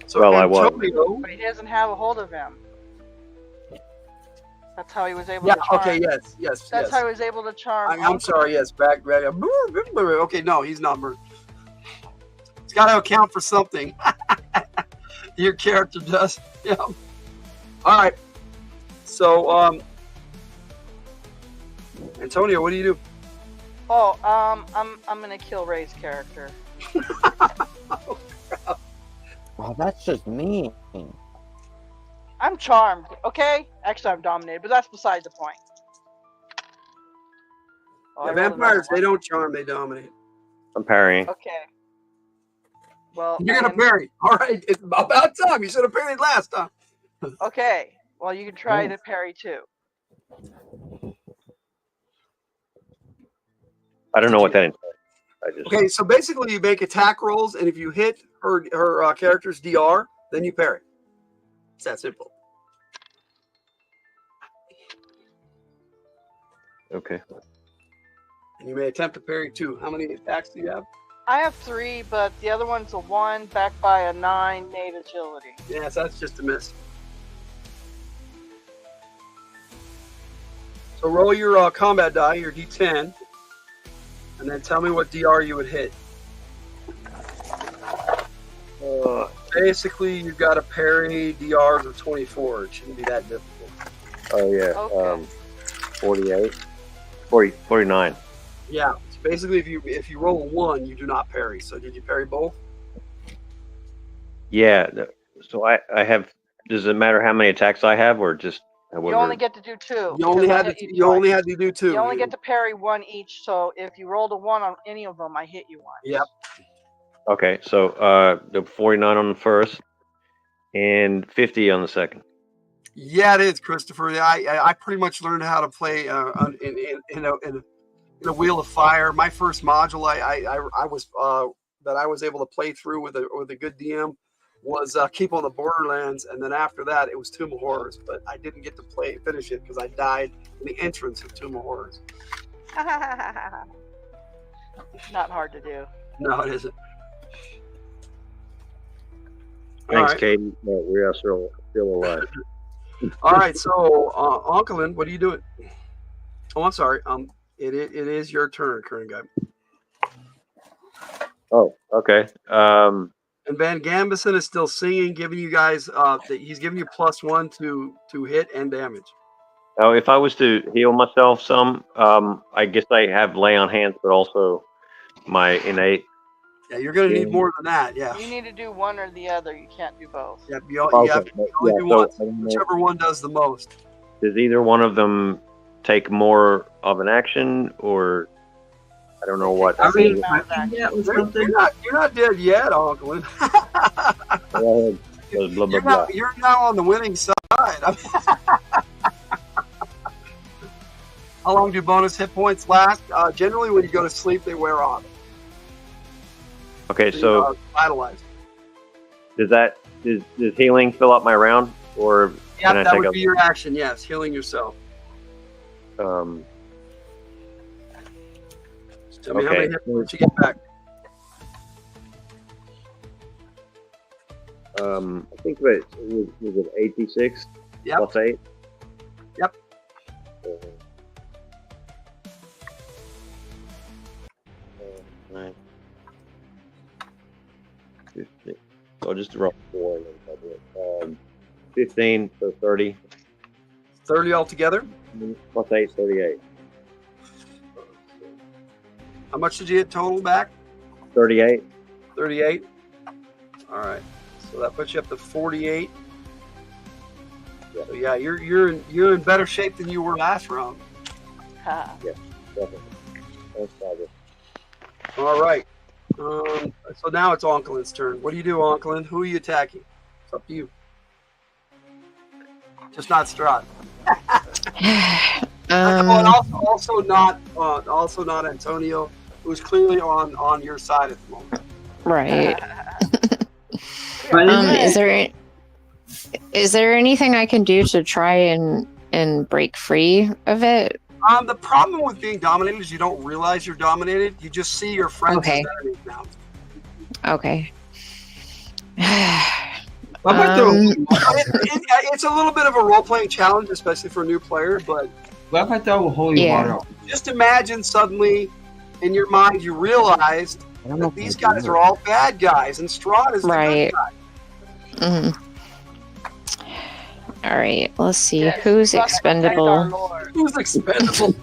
So Well, I was. Antonio, But he doesn't have a hold of him. That's how he was able yeah, to charm. okay, yes. That's how he was able to charm. I'm sorry, yes, back. Okay, no, he's not burning. It's got to account for something. Your character does. Yeah. All right. So, Antonio, what do you do? Oh, I'm gonna kill Ray's character. Well, that's just mean. I'm charmed, okay? Actually, I'm dominated, but that's beside the point. Oh, The I rolled another vampires, they one. don't charm, they dominate. I'm parrying. Okay. Well, You're gonna and- parry. All right, it's about time. You should have parried last time. Okay. Well, you can try to parry too. I don't know what that entails. I just Okay, so basically you make attack rolls, and if you hit her character's DR, then you parry. It's that simple. okay. And you may attempt to parry too. How many attacks do you have? I have 3, but the other one's a 1 backed by a 9 Nate agility. Yes, that's just a miss. So roll your combat die, your D10, and then tell me what DR you would hit. Basically, you've got to parry DRs of 24. It shouldn't be that difficult. Oh yeah. Okay. 48. 49. Yeah. So basically, if you roll a 1, you do not parry. So did you parry both? Yeah. So I have. Does it matter how many attacks I have, or just You only get to do 2. You only because I had hit to. you You twice. only had to do 2. You only get to parry 1 each. So if you rolled a 1 on any of them, I hit you 1. Yep. Okay. So the 49 on the first, and 50 on the second. Yeah, it is, Christopher. I pretty much learned how to play in a Wheel of Fire. My first module I was able to play through with a good DM was Keep on the Borderlands, and then after that it was Tomb of Horrors. But I didn't get to finish it because I died in the entrance of Tomb of Horrors. Not hard to do. No, it isn't. Thanks, All right. Katie. No, we are still alive. All right, so Onkelin, what are you doing? Oh, I'm sorry. It is your turn, current guy. Oh, okay. And Van Gambison is still singing, giving you guys he's giving you +1 to hit and damage. Oh, if I was to heal myself some, I guess I have lay on hands, but also my innate. Yeah, you're gonna need more than that. Yeah. You need to do one or the other. You can't do both. Yeah, you have to only do one. Whichever one does the most. Does either one of them take more of an action, or I don't know what? I mean, Yeah, with you're something. not dead yet, Onkelin. Blah, blah, blah. You're now on the winning side. How long do bonus hit points last? Generally, when you go to sleep, they wear off. Okay, so Vitalized. does healing fill up my round, or Yeah, can I that take would up? be your action. Yes, healing yourself. Tell me how Okay. many hit points you get back. I think that was it 86 Yep. plus 8. Yep. Nine. 15. So just roll 4 and then I'll do it. 15, so 30. 30 altogether. Plus 8, 38. How much did you get total back? 38. 38. All right. So that puts you up to 48. So yeah, you're in better shape than you were last round. Ha. Yeah, definitely. That's positive. All right. So now it's Onkelin's turn. What do you do, Onkelin? Who are you attacking? It's up to you. Just not Strahd. And also not Antonio, who's clearly on your side at the moment. Right. Is there anything I can do to try and break free of it? The problem with being dominated is you don't realize you're dominated. You just see your friends as enemies now. Okay. It's a little bit of a role-playing challenge, especially for a new player, but what if I throw holy water? Just imagine suddenly in your mind you realized that these guys are all bad guys and Strahd is the good guy. Mm-hmm. All right, let's see. Who's expendable? Who's expendable?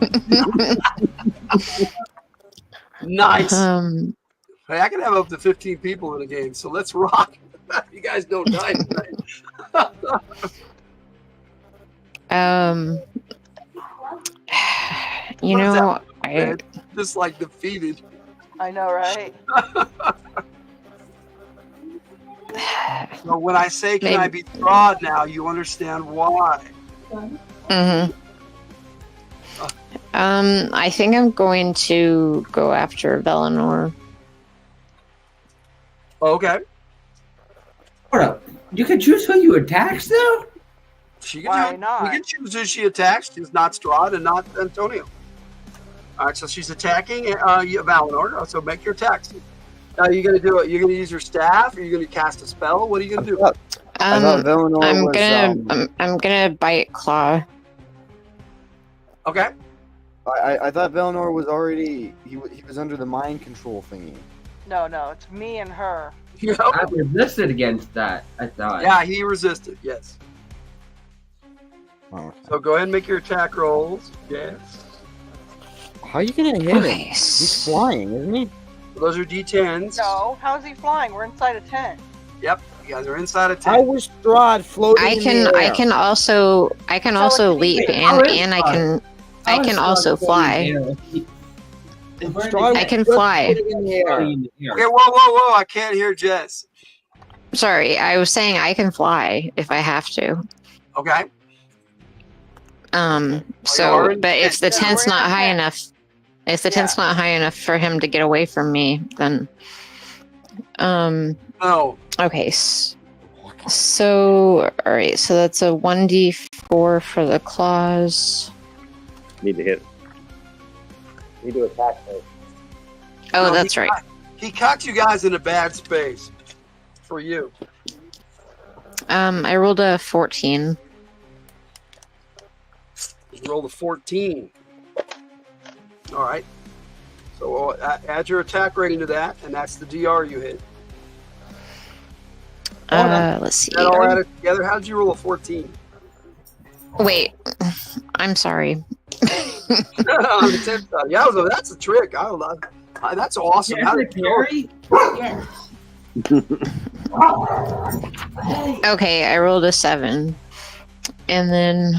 Nice. Hey, I can have up to 15 people in a game, so let's rock. You guys don't die tonight. You know, just like defeated. I know, right? So when I say can I be Strahd now, you understand why. Mm-hmm. I think I'm going to go after Valinor. Okay. Hold up. You can choose who you attack still? Why not? You can choose who she attacks. She's not Strahd and not Antonio. All right, so she's attacking Valinor. So make your attacks. Now you're gonna do it. You're gonna use your staff. Or you're gonna cast a spell. What are you gonna do? I'm gonna bite claw. Okay. I thought Valinor was already he was under the mind control thingy. No, it's me and her. I resisted against that, I thought. Yeah, he resisted. Yes. Oh. So go ahead and make your attack rolls. Yes. How are you gonna hit him? He's flying, isn't he? Those are D10s. No, how's he flying? We're inside a tent. Yep, you guys are inside a tent. How was Strahd floating? I can also leap and I can also fly. I can fly. Okay, whoa! I can't hear Jess. Sorry, I was saying I can fly if I have to. Okay. So, but if the tent's not high enough, for him to get away from me, then, no. Okay. So, all right. So that's a 1d4 for the claws. Need to hit. Need to attack first. Oh, that's right. He caught you guys in a bad space. For you. I rolled a 14. You rolled a 14. All right. So add your attack rating to that, and that's the DR you hit. Let's see. That all added together. How did you roll a 14? Wait, I'm sorry. On the tip side. Yeah, that's a trick. That's awesome. How did carry? Yes. Okay, I rolled a 7, and then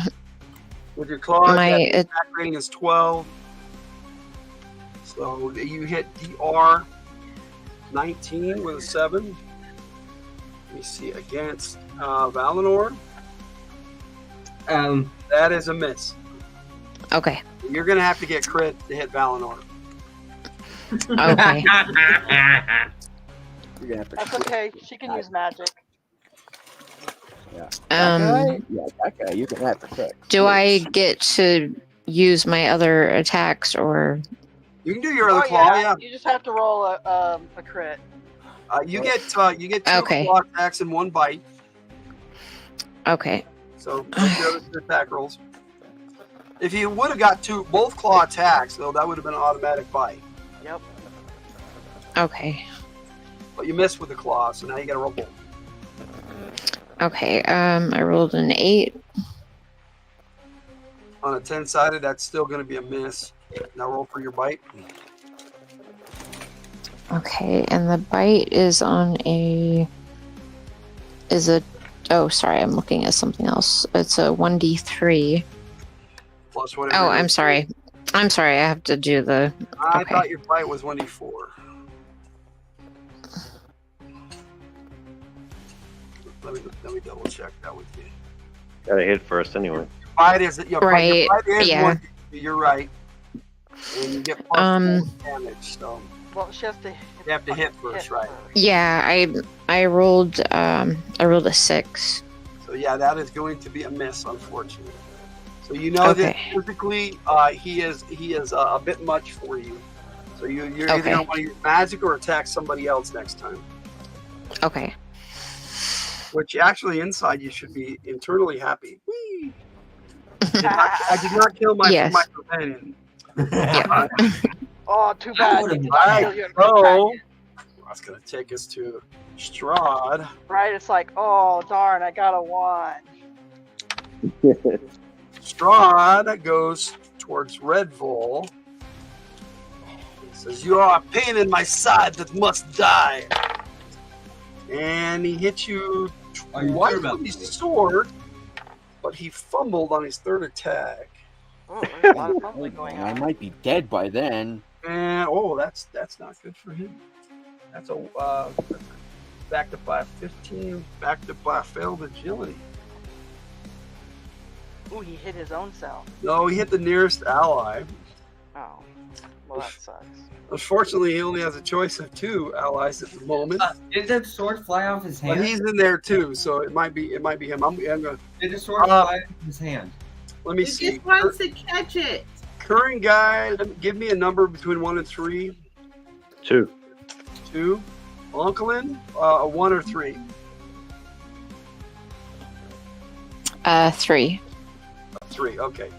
with your claws, my attack rating is 12. So you hit DR 19 with a 7. Let me see against Valinor. That is a miss. Okay. You're gonna have to get crit to hit Valinor. Okay. You're gonna have to That's okay. She can use magic. Yeah. That guy. You're gonna have to crit. Do I get to use my other attacks, or? You can do your other claw. Yeah. You just have to roll a crit. You get 2 claw attacks and 1 bite. Okay. So the other attack rolls. If you would have got both claw attacks, though, that would have been an automatic bite. Yep. Okay. But you missed with the claw, so now you got to roll both. Okay. I rolled an 8. On a 10-sided, that's still going to be a miss. Now roll for your bite. Okay, and the bite is on a. Oh, sorry, I'm looking at something else. It's a 1d3. Plus whatever. Oh, I'm sorry. I'm sorry, I have to do the. I Okay. thought your bite was 1d4. Let me double check that with you. Gotta hit first anyway. Bite is your Right, bite is yeah. 1d3, you're right. And you get plus 4 damage, so Well, she has to. you have to hit first, right? Yeah, I rolled a 6. So yeah, that is going to be a miss, unfortunately. So you know that Okay. physically, he is a bit much for you. So you're either Okay. gonna want to use magic or attack somebody else next time. Okay. Which actually inside you should be internally happy. Whee! I did not kill my Yes. my companion. Yeah. Oh, too bad. You did not All kill right, your so companion. that's gonna take us to Strahd. Right? It's like, oh darn, I got a 1. Strahd goes towards Red Bull. He says, "You are a pain in my side that must die." And he hits you twice with his sword, but he fumbled on his third attack. Oh, there's a lot of fumbling going I on. might be dead by then. And that's not good for him. That's a back to by 15, back to by failed agility. Ooh, he hit his own self. No, he hit the nearest ally. Oh, well that sucks. Unfortunately, he only has a choice of 2 allies at the moment. Did the sword fly off his hand? But he's in there too, so it might be him. I'm gonna. Did the sword fly off his hand? Let me He see. just wants to catch it. Current guy, give me a number between 1 and 3. 2. 2. Unkelin, 1 or 3. 3. 3. Okay.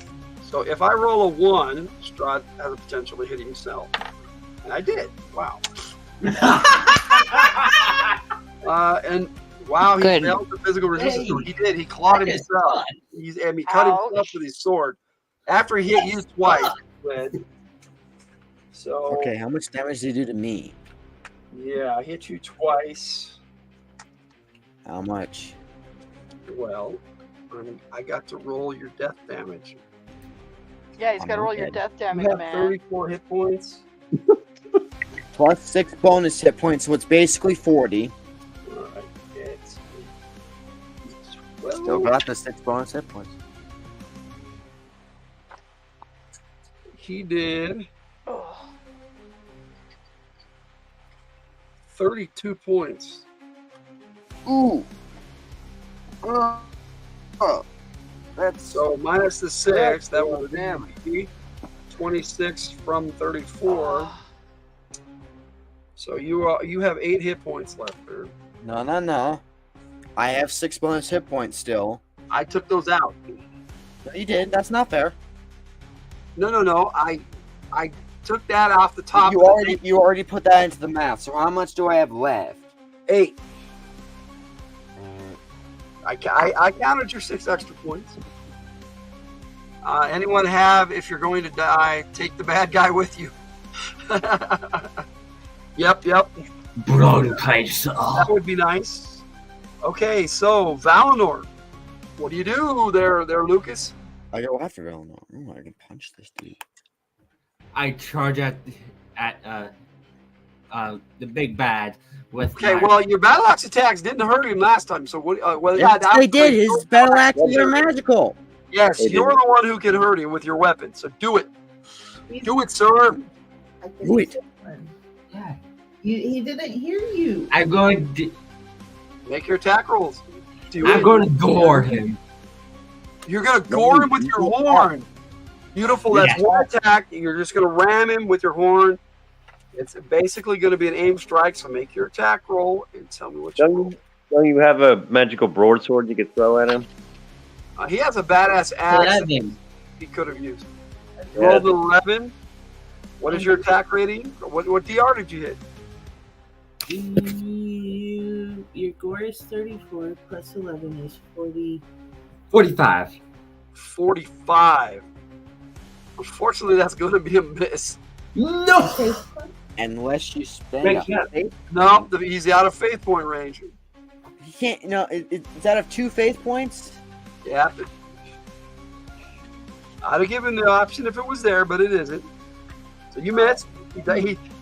So if I roll a 1, Strahd has a potential to hit himself, and I did. Wow. And wow, he Good. failed the physical resistance. So he did. He clawed himself. He cut himself with his sword after he hit you twice. Led. So Okay, how much damage did he do to me? yeah, I hit you twice. How much? Well, I got to roll your death damage. Yeah, he's I'm got to roll not your dead. death damage, You have man. 34 hit points. Plus 6 bonus hit points, so it's basically 40. All right, it's Still got the 6 bonus hit points. He did Oh, 32 points. Ooh. Oh. That's So minus the 6, that would be 26 from 34. So you have 8 hit points left there. No. I have 6 bonus hit points still. I took those out. No, you did. That's not fair. No. I took that off the top. You already put that into the math. So how much do I have left? 8. I counted your 6 extra points. Anyone have, if you're going to die, take the bad guy with you. Yep. That would be nice. Okay, so Valinor, what do you do there, Lucas? I go after Valinor. Oh, I can punch this dude. I charge at the big bad with. Okay, well, your battle axe attacks didn't hurt him last time, so what? Yes, they did. His battle axes are magical. Yes, you're the one who can hurt him with your weapon, so do it. Do it, sir. Do it. Yeah. He didn't hear you. I'm going to. Make your attack rolls. I'm going to gore him. You're going to gore him with your horn. Beautiful. That's Yeah. one attack. You're just going to ram him with your horn. It's basically going to be an aim strike, so make your attack roll and tell me what you roll. Don't you have a magical broadsword you could throw at him? He has a badass axe that he could have used. You rolled an 11. What is your attack rating? What DR did you hit? Your gore is 34 plus 11 is 40. 45. 45. Unfortunately, that's going to be a miss. No. Unless you spend Wait, a yeah. faith. No, he's out of faith point range. He can't. No, it's out of 2 faith points. Yeah. I'd have given the option if it was there, but it isn't. So you missed.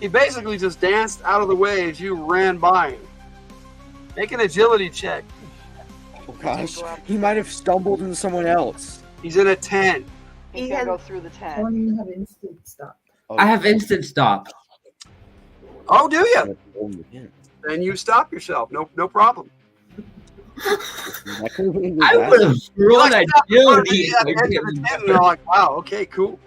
He basically just danced out of the way as you ran by him. Make an agility check. Oh gosh, he might have stumbled into someone else. He's in a 10. He's gonna go through the 10. Or you have instant stop. Oh. I have instant stop. Oh, do you? Then you stop yourself. No problem. I couldn't I do would have that. rolled agility. At the end of the 10, and they're like, wow, okay, cool.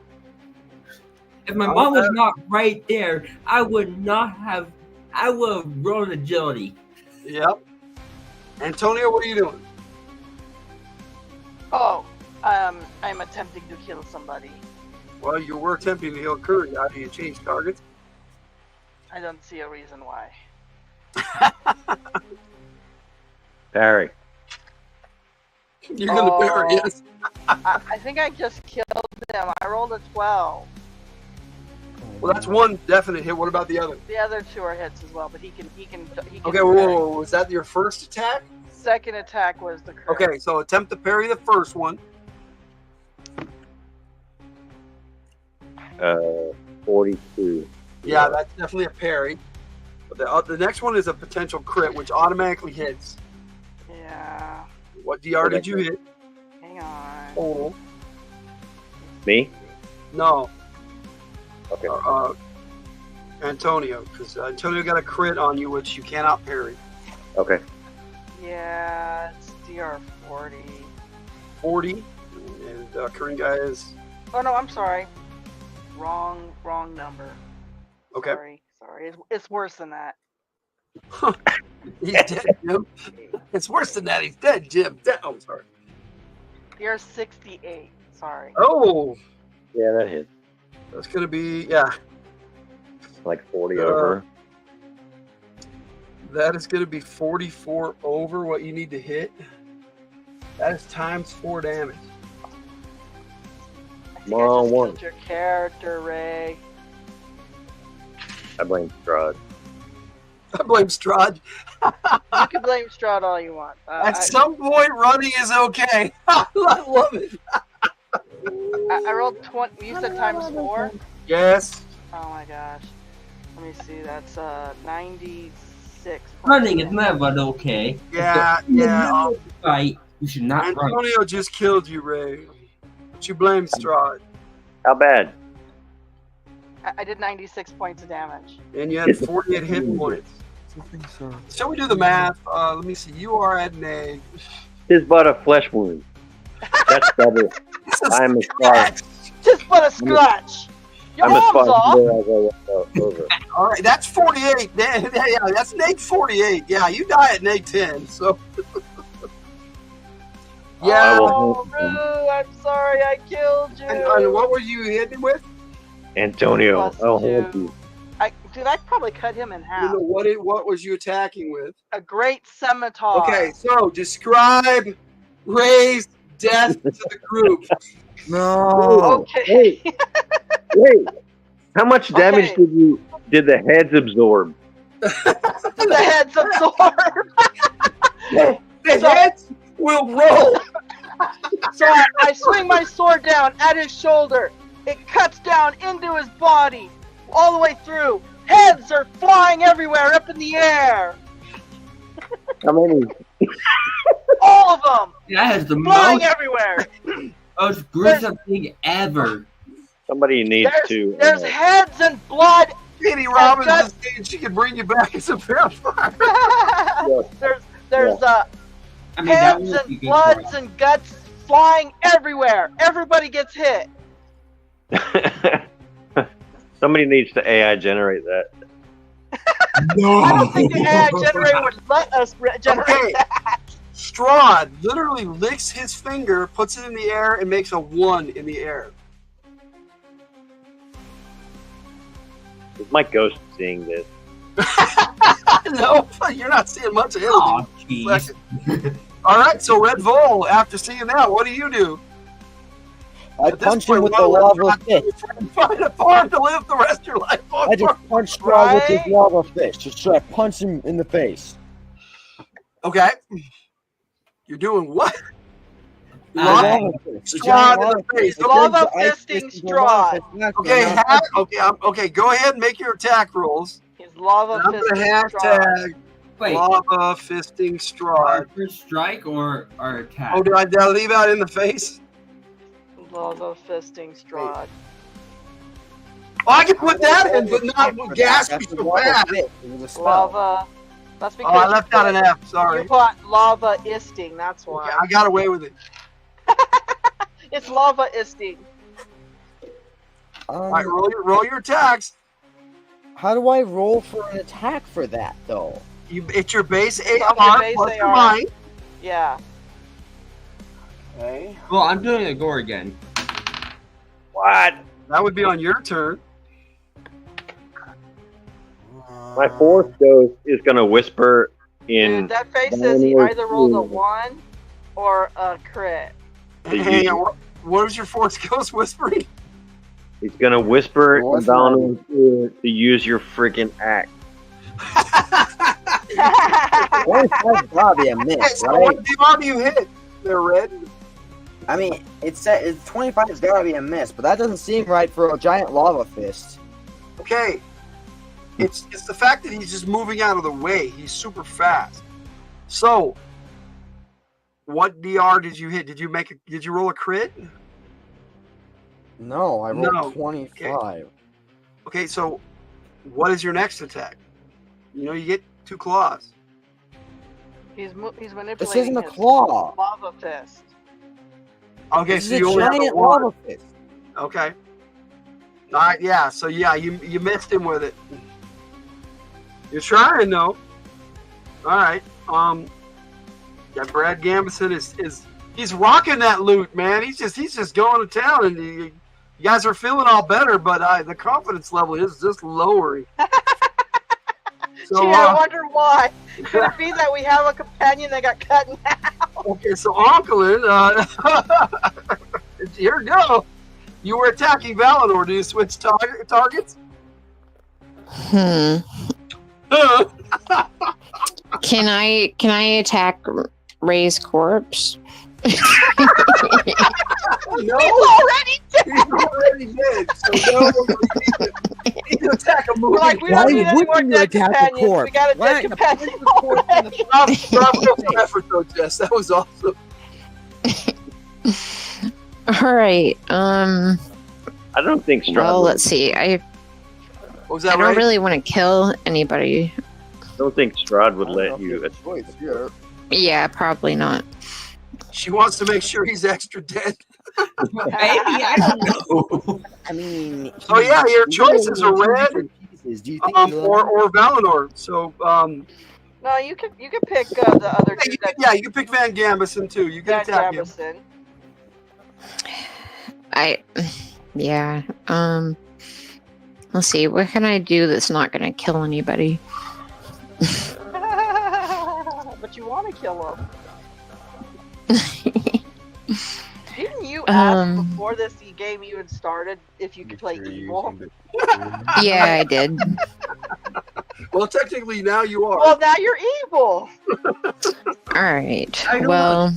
If my mom was not right there, I would not have. I would have rolled agility. Yep. Antonio, what are you doing? Oh, I'm attempting to kill somebody. Well, you were attempting to heal Curry. How do you change targets? I don't see a reason why. Parry. You're going to parry, yes. I think I just killed him. I rolled a 12. Well, that's one definite hit. What about the other? The other 2 are hits as well, but he can. Okay, whoa. Was that your first attack? Second attack was the crit. Okay, so attempt to parry the first one. 42. Yeah, that's definitely a parry. But the next one is a potential crit, which automatically hits. Yeah. What DR did you hit? Hang on. Oh. Me? No. Okay. Antonio, because Antonio got a crit on you, which you cannot parry. Okay. Yeah, it's DR 40. 40, and Korean guy is... Oh no, I'm sorry. Wrong number. Okay. Sorry. It's worse than that. He's dead, Jim. It's worse than that. He's dead, Jim. Oh, I'm sorry. DR 68. Sorry. Oh! Yeah, that hit. That's going to be, yeah. Like 40 over. That is going to be 44 over what you need to hit. That is times 4 damage. Come on, one. Killed your character, Ray. I blame Strahd. I blame Strahd. You can blame Strahd all you want. At some point, running is okay. I love it. I rolled 20. You said times 4? Yes. Oh my gosh. Let me see. That's 96. Running is never okay. Yeah. Fight. You should not run. Antonio just killed you, Ray. But you blame Strahd. How bad? I did 96 points of damage. And you had 48 hit points. Shall we do the math? Let me see. You are at an A. Tis but a flesh wound. That's double. I'm a scratch. Just but a scratch. Your I'm as mom's far off. as I went over. All right, that's 48. Yeah, that's neg 48. Yeah, you die at neg 10. So. Yeah. Oh, Rue, I'm sorry I killed you. And what were you hitting with? Antonio, Busted I'll you. hold you. Dude, I probably cut him in half. You know, what was you attacking with? A great scimitar. Okay, so describe Ray's death to the group. No. Okay. Wait. How much damage did the heads absorb? The heads absorb. The heads will roll. So I swing my sword down at his shoulder. It cuts down into his body, all the way through. Heads are flying everywhere up in the air. How many? All of them. That has the flying most everywhere. most gruesome thing ever. Somebody needs to. There's heads and blood. Katie Robbins is saying she can bring you back as a vampire. There's I mean, that heads would be and good bloods for and guts flying everywhere. Everybody gets hit. Somebody needs to AI generate that. I don't think the AI generator would let us generate that. Strahd literally licks his finger, puts it in the air, and makes a 1 in the air. Is my ghost seeing this? No, you're not seeing much of him. Oh, jeez. All right, so Red Bull, after seeing that, what do you do? I punch him with the lava fish. Find a farm to live the rest of your life on. I just punch Straw with his lava fish. Just try to punch him in the face. Okay. You're doing what? Lava Straw in the face. Lava fisting Straw. Okay, okay. Go ahead and make your attack rolls. He's lava I'm gonna fisting Straw. hashtag lava fisting Straw. Our first strike or our attack? Oh, did I leave out in the face? Lava fisting Straw. Oh, I can put that in, but not with gas. So fast. Lava. That's because I left out an F. Sorry. You put lava isting. That's why. Okay, I got away with it. It's lava isting. All right, roll your attacks. How do I roll for an attack for that, though? It's your base It's AR on your base plus your AR. mine. Yeah. Okay. Well, I'm doing a gore again. What? That would be on your turn. My fourth ghost is gonna whisper in. Dude, that face says he either rolled a 1 or a crit. Hang on. What was your fourth ghost whispering? He's gonna whisper in Valnor's ear to use your freaking axe. 25's gotta be a miss, So right? what DR do you hit? They're red. I mean, it's 25's gotta be a miss, but that doesn't seem right for a giant lava fist. Okay. It's the fact that he's just moving out of the way. He's super fast. So, what DR did you hit? Did you roll a crit? No, I rolled 25. Okay, so what is your next attack? You get 2 claws. He's manipulating. This isn't a his claw. Lava fist. Okay, This so is you a only have giant a 1. lava fist. Okay. All right, yeah. So yeah, you missed him with it. You're trying though. All right. Yeah, Brad Gambison is he's rocking that loot, man. He's just going to town, and you guys are feeling all better, but the confidence level is just lowering. So, Gee, I wonder why. Could it be that we have a companion that got cut in half? Okay, so Onkelin, here we go. You were attacking Valinor. Do you switch targets? Can I attack Ray's corpse? No, He's already dead. He's already dead. So no, you need to attack a movie. Like, we don't need any more wouldn't you dead attack a companions. We corpse? got a dead companion already. Bravo effort though, Jess. That was awesome. All right. I don't think Strahd. Well, let's see. What was that? I don't really want to kill anybody. I don't think Strahd would let you. Yeah, probably not. She wants to make sure he's extra dead. Maybe, I don't know. I mean, Oh yeah, your choices are red, Do you think or Valinor. So No, you can pick the other two. you can pick Van Gambison too. You can attack him. Yeah. Let's see. What can I do that's not going to kill anybody? But you want to kill him. Didn't you ask before this game even started if you could play evil? Yeah, I did. Well, technically now you are. Well, now you're evil. All right. I know. Well,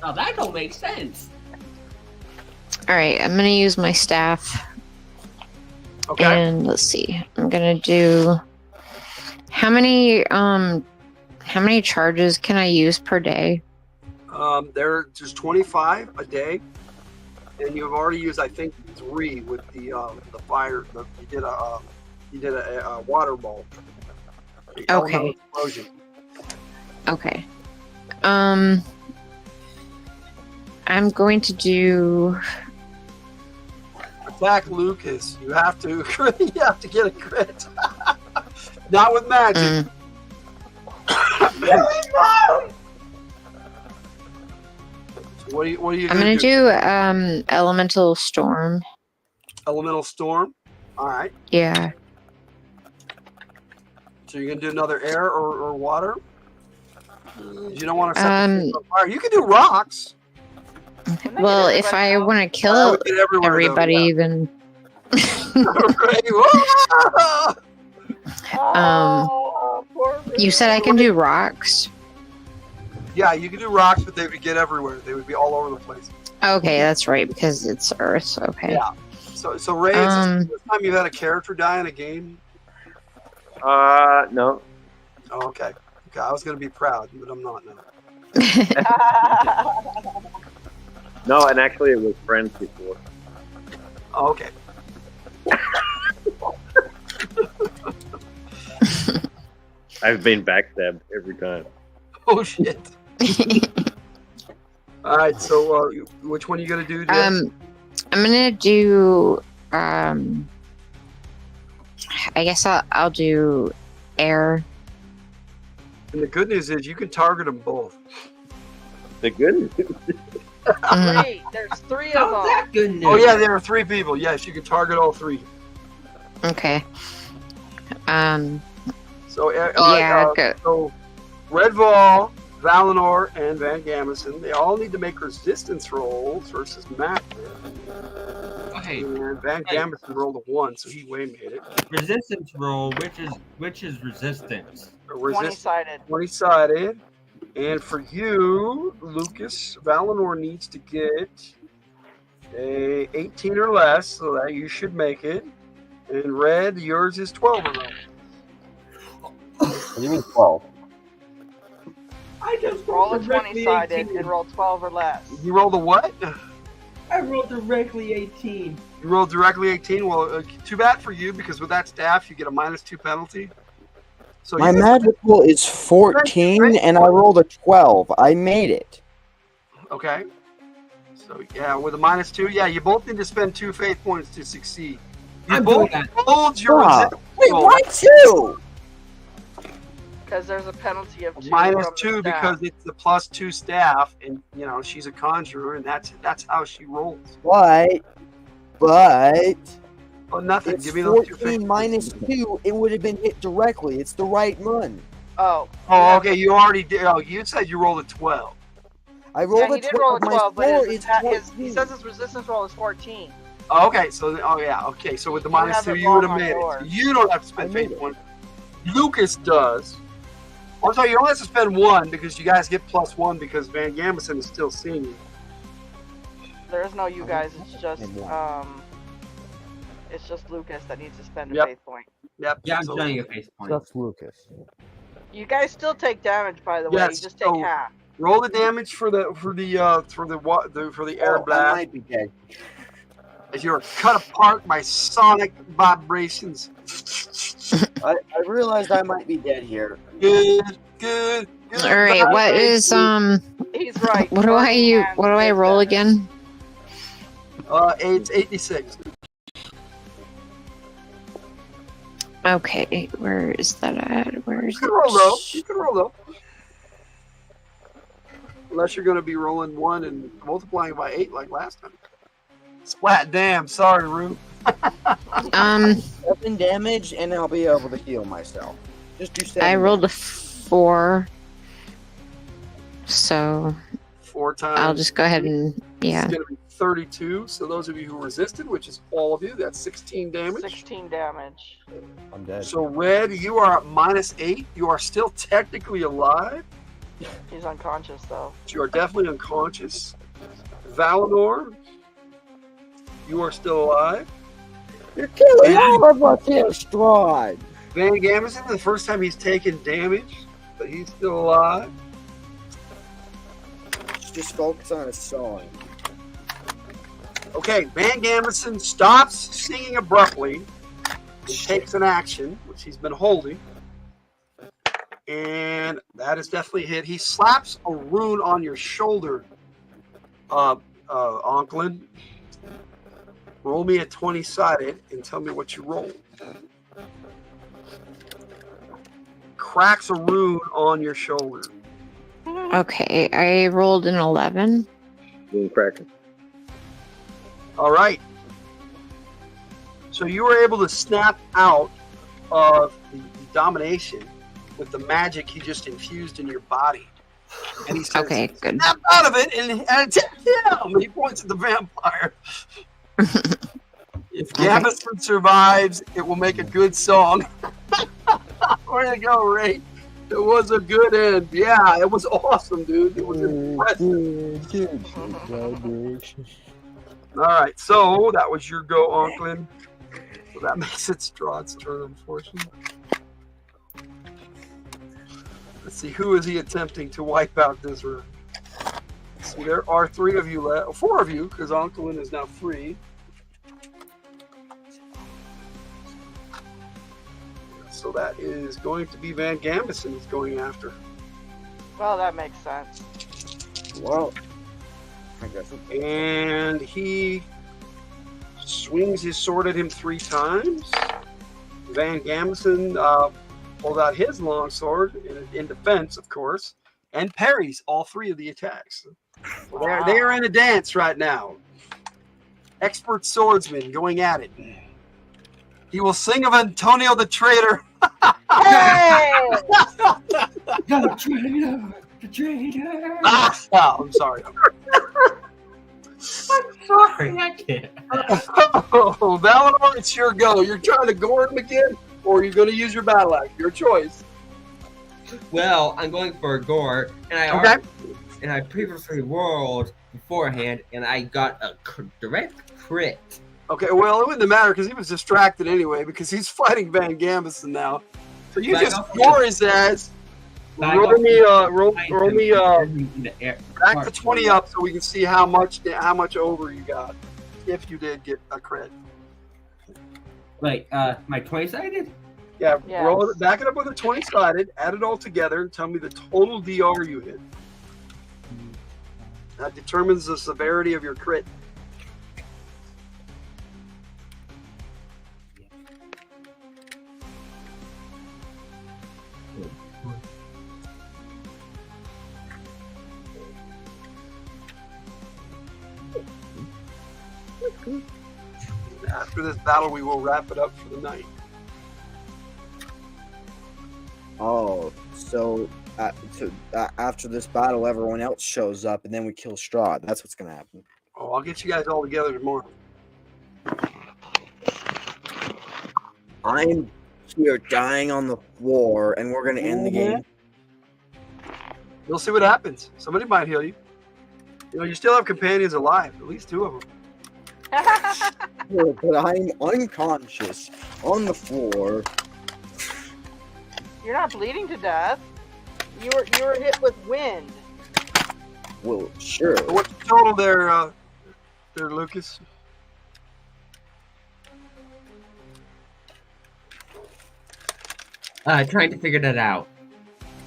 Oh, that don't make sense. all right. I'm going to use my staff. Okay. And let's see. I'm going to do how many charges can I use per day? There's just 25 a day, and you've already used, I think, 3 with the fire. You did a water ball. Okay. Explosion. Okay. I'm going to do. Attack Lucas. You have to. You have to get a crit. Not with magic. What are you I'm gonna do elemental storm. Elemental storm. All right. Yeah. So you're gonna do another air or water. You don't want to set the fire. You can do rocks. Well, if I want to kill would get everywhere, everybody, then Oh, poor you said I can do rocks. Yeah, you can do rocks, but they would get everywhere. They would be all over the place. Okay, that's right because it's Earth. Okay. Yeah. So Ray, is this the first time you've had a character die in a game? No. Oh, okay. Okay, I was gonna be proud, but I'm not now. No, and actually it was friends before. Oh, okay. I've been backstabbed every time. Oh shit. All right, so which one are you gonna do? Jeff? I'm gonna do. I guess I'll do air. And the good news is you can target them both. The good news. Three. There's three of them. That good news. Oh yeah, there are 3 people. Yes, you can target all 3. Okay. So Yeah, so Redval, Valinor, and Van Gamison, they all need to make resistance rolls versus Matt. Okay. And Van Gamison rolled a 1, so he way made it. Resistance roll. Which is resistance? 20-sided. 20-sided. And for you, Lucas, Valinor needs to get a 18 or less, so that you should make it. And Red, yours is 12 or less. What do you mean 12? I just Roll a rolled directly 20-sided 18. and roll 12 or less. You rolled a what? I rolled directly 18. You rolled directly 18. Well, too bad for you, because with that staff, you get a -2 penalty. So My you magical is 14, and I rolled a 12. I made it. Okay. So yeah, with a -2, yeah, you both need to spend 2 faith points to succeed. You I'm both doing that. hold your Stop. resistance Wait, roll. why 2? Because there's a penalty of 2. -2 from the staff. because it's the +2 staff, and you know she's a conjurer, and that's how she rolls. But Oh, nothing. it's Give me those 2 faith 14 minus 2. It would have been hit directly. It's the right one. Oh. Oh, okay. You already did. Oh, you said you rolled a 12. I rolled Yeah, a he did roll a 12, My score but is he 14. says his resistance roll is 14. Oh, okay. So, yeah. Okay. So with the You have -2, it you would have wrong on made it. So yours. you don't have to spend I made faith it. points. Lucas does. Also, you only have to spend 1 because you guys get +1 because Van Gamison is still seeing you. There is no you guys. It's just And it's just Lucas that needs to spend a Yep. faith point. Yep. Yeah, I'm so, trying a face point. That's Lucas. You guys still take damage, by the way. Yes, You just take so- half. roll the damage for the air I blast might be dead. as you're cut apart by sonic vibrations. I realized I might be dead here. Good. All right. What is He's right. What do I roll again? It's 86. Okay, where is that at? Where is You can it? roll though. You can roll though. Unless you're going to be rolling 1 and multiplying by 8 like last time. Splat. Damn. Sorry, Rue. 7 damage, and I'll be able to heal myself. Just do 7. I rolled a 4, so 4 times. I'll just go ahead and yeah. It's going to be 32. So those of you who resisted, which is all of you, that's 16 damage. 16 damage. I'm dead. So Red, you are at -8. You are still technically alive. He's unconscious though. But you are definitely unconscious. Valinor, you are still alive. You're killing all of us here, Strahd. Van Gamison, the first time he's taken damage, but he's still alive. Just focus on a song. Okay, Van Gamison stops singing abruptly and takes an action, which he's been holding. And that is definitely a hit. He slaps a rune on your shoulder, Onklin. Roll me a 20-sided and tell me what you roll. Cracks a rune on your shoulder. Okay, I rolled an 11. Moon cracker. All right. So you were able to snap out of the domination with the magic he just infused in your body. And he says, Okay, good. snap out of it and attack him. He points at the vampire. If Gaveston survives, it will make a good song. Way to go, Ray. It was a good end. Yeah, it was awesome, dude. It was impressive. All right, so that was your go, Onklin. So that makes it Strahd's turn, unfortunately. Let's see, who is he attempting to wipe out this room? So there are 3 of you left, 4 of you, because Onklin is now free. So that is going to be Van Gambison he's going after. Well, that makes sense. Well, I guess. And he swings his sword at him 3 times. Van Gambison pulls out his long sword in defense, of course, and parries all 3 of the attacks. So they are in a dance right now. Expert swordsman going at it. He will sing of Antonio the traitor. Hey! The traitor! The traitor! I'm sorry. I'm sorry, I can't. Oh, Valinor, it's your go. You're trying to gore him again, or you're going to use your battle axe. Your choice. Well, I'm going for a gore, and I previously rolled beforehand, and I got a direct crit. Okay, well, it wouldn't matter because he was distracted anyway because he's fighting Van Gambison now. So you just gore his ass. Roll me back to 20 up so we can see how much over you got if you did get a crit. Like my 20-sided? Yeah, roll it, back it up with a 20-sided, add it all together, and tell me the total DR you hit. That determines the severity of your crit. After this battle, we will wrap it up for the night. Oh, so after this battle, everyone else shows up, and then we kill Strahd. That's what's gonna happen. Oh, I'll get you guys all together tomorrow. I'm here dying on the floor, and we're gonna end the game. You'll see what happens. Somebody might heal you. You know, you still have companions alive. At least 2 of them. But I'm unconscious on the floor. You're not bleeding to death. You were hit with wind. Well, sure. So what's the total there, Lucas? Trying to figure that out.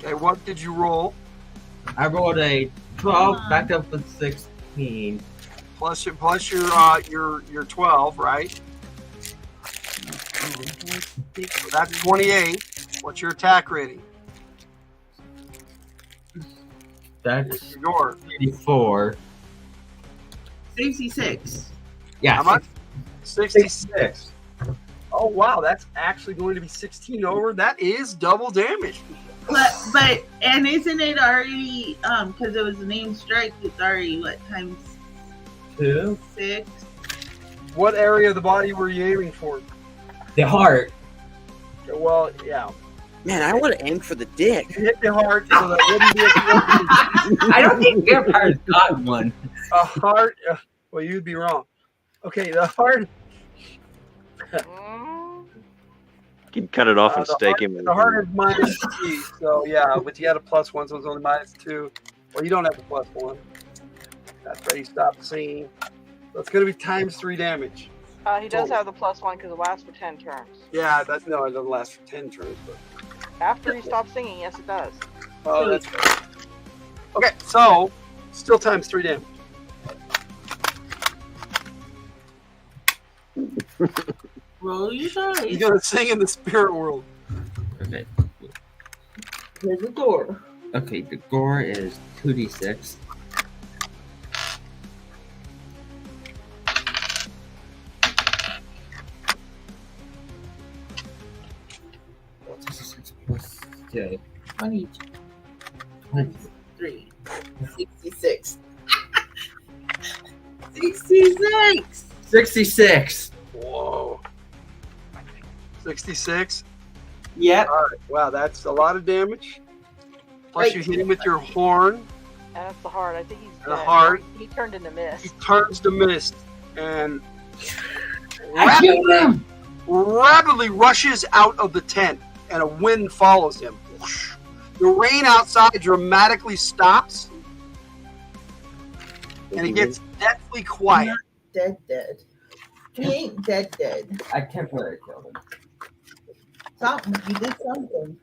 Okay, what did you roll? I rolled a 12, backed up with 16. Plus your 12, right? So that's 28. What's your attack rating? That's your 84. 66. Yeah. How much? 66. Oh wow, that's actually going to be 16 over. That is double damage. But and isn't it already because it was a named strike? It's already what times 2? 6. What area of the body were you aiming for? The heart. Well, yeah. Man, I want to aim for the dick. You hit the heart, so that wouldn't be a I don't think vampires got one. A heart. Well, you'd be wrong. Okay, the heart. You can cut it off and stake him. The heart is -3, so yeah, but you had a +1, so it's only -2. Well, you don't have a +1. That's ready. Stop singing. So it's going to be ×3 damage. He does have the +1 because it lasts for 10 turns. Yeah, it doesn't last for 10 turns, but After he stops singing, yes, it does. oh, that's right. Okay, so still ×3 damage. Roll your dice. He's gonna sing in the spirit world. Okay. There's a door. Okay, the gore is 2d6. Plus 2. 20. 3. 66. 66! 66. Whoa. 66. Yep. All right. Wow, that's a lot of damage. Plus, you hit him with your horn. That's the heart. I think he's The dead. heart. He turned into mist. He turns to mist and I killed him. rapidly rushes out of the tent, and a wind follows him. The rain outside dramatically stops, and it gets deathly quiet. Dead. He ain't dead. I temporarily killed him. Something. You did something.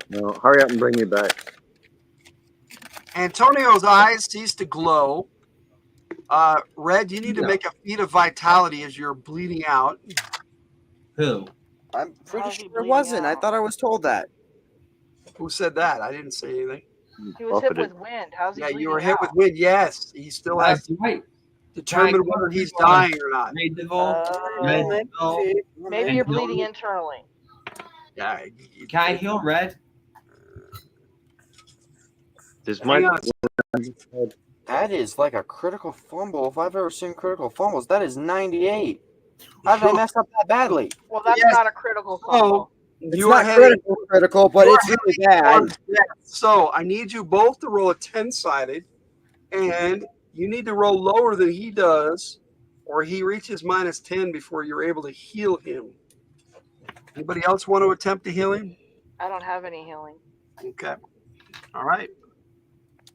No, hurry up and bring me back. Antonio's eyes cease to glow. Red, you need to make a feat of vitality as you're bleeding out. Who? I'm pretty How's he sure it bleeding wasn't. I out? thought I was told that. Who said that? I didn't say anything. He was hit with wind. How's he Yeah, bleeding you were hit out? with wind. Yes, he still has to right. determine whether he's dying or not. Maybe you're bleeding internally. Yeah. Can I heal Red? Does Hang on. That is like a critical fumble. If I've ever seen critical fumbles, that is 98. How did I mess up that badly? Well, that's Yes. not a critical fumble. It's You not are heading- critical, but you are it's really heading bad. towards death. So I need you both to roll a 10-sided, and you need to roll lower than he does, or he reaches -10 before you're able to heal him. Anybody else want to attempt to heal him? I don't have any healing. Okay. All right.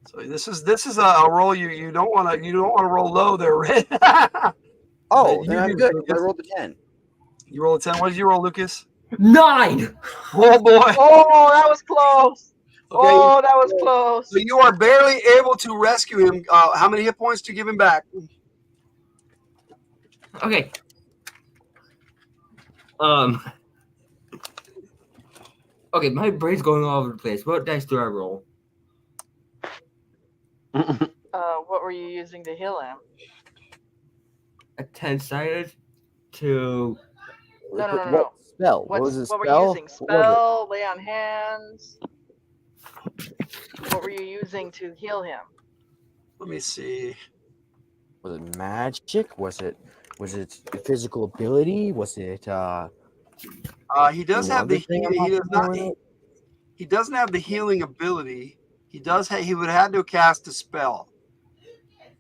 So this is a roll you don't want to roll low there, Red. Oh, You then I'm do, good. Lucas. I rolled a 10. You roll a 10. What did you roll, Lucas? 9. Oh boy. Oh, that was close. Okay, Oh, that was close. So you are barely able to rescue him. How many hit points to give him back? Okay. Okay, my brain's going all over the place. What dice do I roll? What were you using to heal him? A 10-sided to. No. What spell? What was his What were spell? you using? What was Spell, lay on hands. What were you using to heal him? Let me see. Was it magic? Was it physical ability? Was it He does have the thing I'm he not does not familiar with? he doesn't have the healing ability. He does he would have had to cast a spell.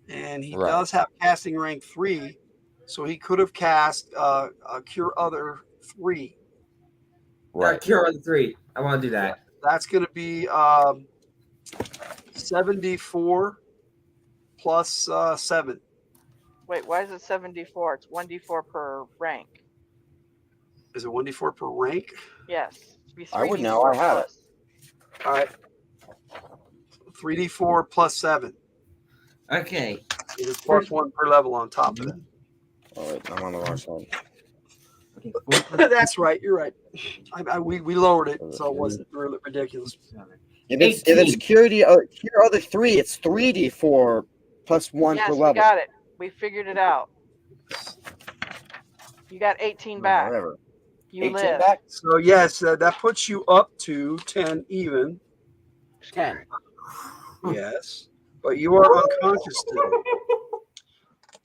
And he Right. does have casting rank 3, so he could have cast a cure other 3. Right. Cure on 3. I want to do that. That's going to be 74 plus 7. Wait, why is it 74? It's 1d4 per rank. Is it 1d4 per rank? Yes. It'd be I would 3d4 know. I have it. All right. 3d4 plus 7. Okay. It is plus 1 per level on top of that. Oh, wait, I'm on the wrong side. That's right. You're right. We lowered it, so it wasn't really ridiculous. If it's cure other 3, it's 3d4 plus 1 Yes, per we level. got it. We figured it out. You got 18 back. Whatever. You 18 live. back? So yes, that puts you up to 10 even. 10. Yes, but you are unconscious still,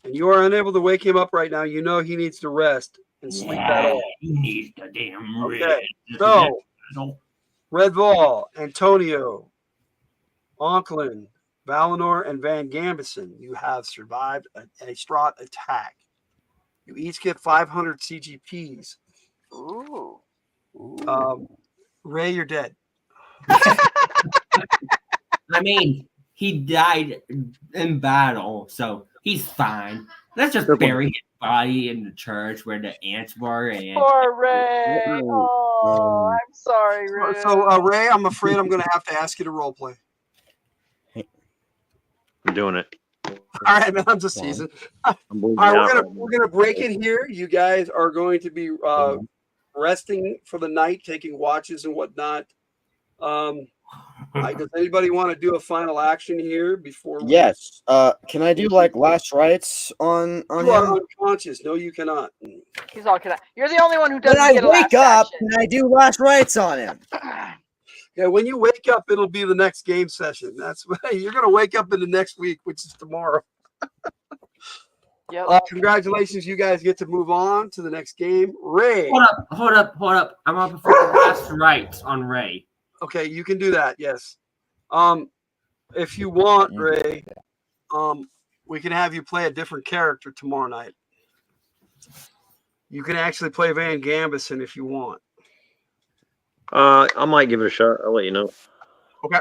and you are unable to wake him up right now. You know he needs to rest and sleep that off. He needs the damn red. Okay, so Red Ball, Antonio, Onklin, Valinor, and Van Gambison, you have survived a Strahd attack. You each get 500 CGPs. Ooh. Ray, you're dead. I mean, he died in battle, so he's fine. Let's just bury his body in the church where the ants were. And Poor Ray. Oh, I'm sorry, Ray. So Ray, I'm afraid I'm going to have to ask you to role play. I'm doing it. All right, man, I'm just teasing. All right, we're gonna break it here. You guys are going to be resting for the night, taking watches and whatnot. Does anybody want to do a final action here before we? Yes. Can I do like last rites on You are him? unconscious. No, you cannot. He's all connected. You're the only one who When doesn't I get a wake last up, action. can I do last rites on him? Yeah, when you wake up, it'll be the next game session. That's you're gonna wake up in the next week, which is tomorrow. Yep. Congratulations, you guys get to move on to the next game. Ray. Hold up. I'm on perform last rites on Ray. Okay, you can do that. Yes. If you want, Ray, we can have you play a different character tomorrow night. You can actually play Van Gambison if you want. I might give it a shot. I'll let you know. Okay.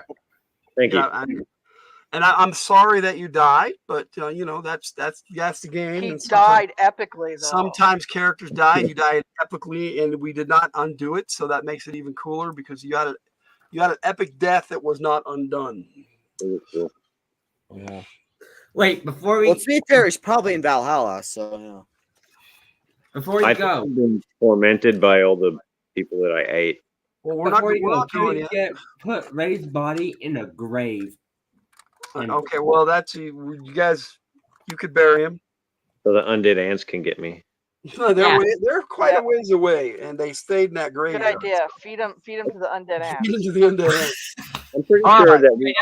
Thank you. I'm sorry that you died, but you know that's the game. He and died epically, though. Sometimes characters die, and you died epically, and we did not undo it, so that makes it even cooler because you had an epic death that was not undone. Yeah. Wait, before we. Well, to be fair, he's probably in Valhalla, so yeah. Before you go, I've been tormented by all the people that I ate. Well, we're before not you go, doing can we put Ray's body in a grave? Okay, well, that's you guys. You could bury him. So the undead ants can get me. They're quite a ways away, and they stayed in that grave. Good idea. Feed him to the undead ants. Feed him to the undead ants. I'm pretty All sure right. that we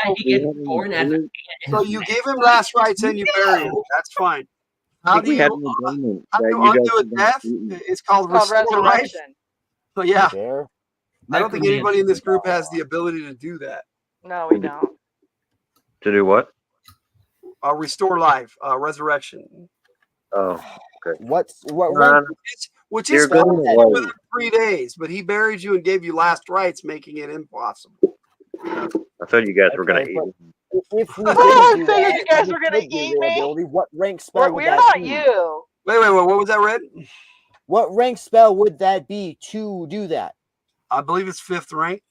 So you gave him last rites and you bury him. That's fine. How do we had you an agreement how that do you you guys undo a were death? gonna It's called restore life. resurrection. So yeah, There. I don't think anybody in this group has the ability to do that. No, we don't. to do what? Restore life, resurrection. Oh, okay. What Ron, Which you're is going possible away. within 3 days, but he buried you and gave you last rites, making it impossible. I thought you guys were gonna Okay, eat. but if we Oh, didn't I do figured that, you guys and were we gonna could do eat your me. ability, what rank spell would We're that not be? you. Wait, what was that, Red? What rank spell would that be to do that? I believe it's 5th rank.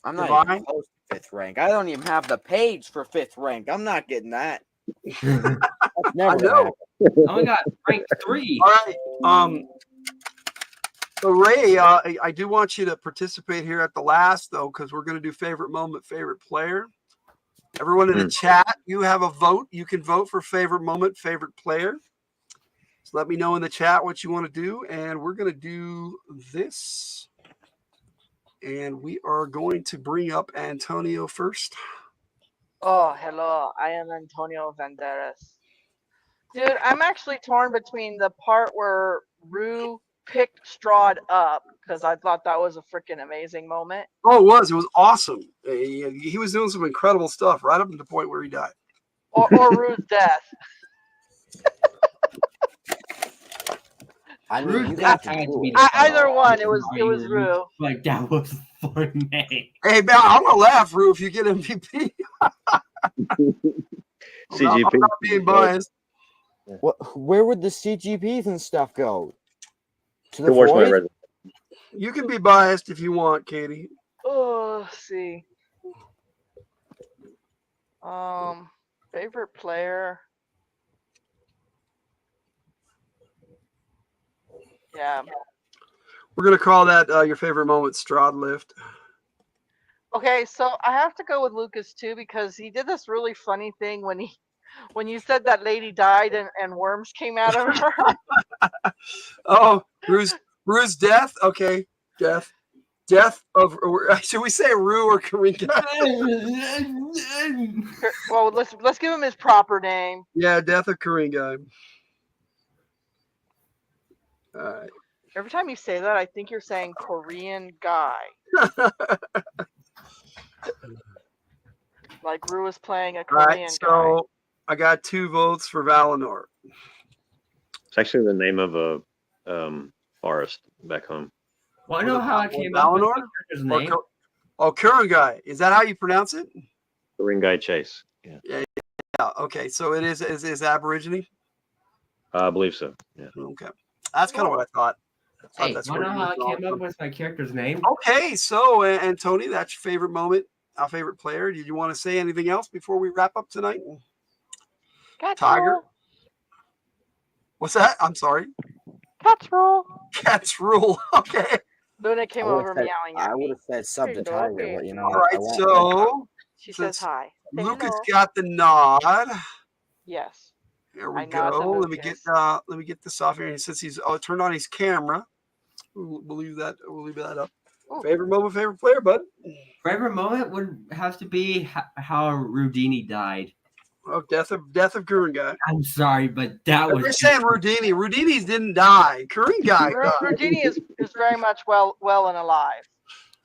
I'm not Divine? even close to 5th rank. I don't even have the page for 5th rank. I'm not getting that. That's never I gonna know. happen. I only got rank 3. All right. So Ray, I do want you to participate here at the last, though, because we're going to do favorite moment, favorite player. Everyone in the chat, you have a vote. You can vote for favorite moment, favorite player. So let me know in the chat what you want to do, and we're going to do this. And we are going to bring up Antonio first. Oh, hello. I am Antonio Banderas. Dude, I'm actually torn between the part where Rue picked Strahd up, because I thought that was a freaking amazing moment. Oh, it was. It was awesome. He was doing some incredible stuff right up to the point where he died. Or Rue's death. I mean, Rude you death got to do it. Either one, it was Rue. Like that was funny. Hey, man, I'm gonna laugh, Rue, if you get MVP. CGP. I'm not being biased. Where would the CGPs and stuff go? To the Towards my void? resume. You can be biased if you want, Katie. Oh, let's see. Favorite player. Yeah. We're gonna call that your favorite moment, Strahd lift. Okay, so I have to go with Lucas too, because he did this really funny thing when you said that lady died and worms came out of her. Oh, Rue's death. Okay, death of. Should we say Rue or Karinka? Well, let's give him his proper name. Yeah, death of Karinka. All right. Every time you say that, I think you're saying Korean guy. Like Rue is playing a All Korean right, so I got 2 votes for Valinor. It's actually the name of a forest back home. Well, I know how I came up with Valinor? my character's name. Kurungai. Is that how you pronounce it? The ring guy chase. Yeah. Yeah. Okay, so it is Aborigine. I believe so. Yeah. Okay, that's kind of what I thought. Hey, That's I where know you how I were came going. up with my character's name. Okay, so and Tony, that's your favorite moment, our favorite player. Did you want to say anything else before we wrap up tonight? Tiger. What's that? I'm sorry. Cats rule. Cats rule. Okay. Luna came over meowing I at would me. have said sub the Hello tiger, there. but you know. All right, so She says hi. Say Lucas hello. got the nod. Yes. There we I nod to go. Let me get Lucas. this off here. And since he's turned on his camera, we'll leave that up. Ooh. Favorite moment, favorite player, bud. Favorite moment would have to be how Rudini died. Oh, death of Curran guy. I'm sorry, but that was. They're saying Rudini. Rudini's didn't die. Curran guy. Rudini is very much well and alive.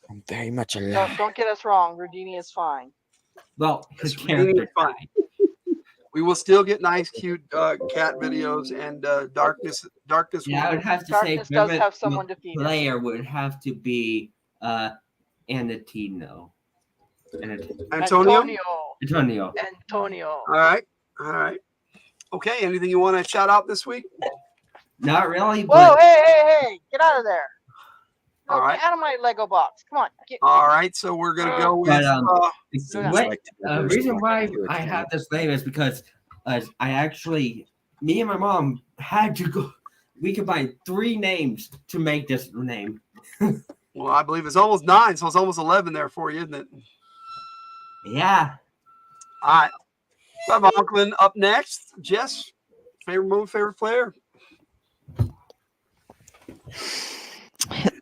I'm very much alive. Don't get us wrong. Rudini is fine. Well, his Rudini character is fine. We will still get nice, cute cat videos and darkness. Yeah, I would have to Darkness say does have someone to feed him. player would have to be Anatino. Antonio. Antonio. All right. Okay. Anything you want to shout out this week? Not really. Whoa! Hey! Get out of there! No, All right. Get out of my Lego box. Come on. All right. So we're gonna go with. The reason why I have this name is because me and my mom had to go. We combined 3 names to make this name. Well, I believe it's almost 9, so it's almost 11 there for you, isn't it? Yeah. All right. We have Auckland up next. Jess, favorite moment, favorite player?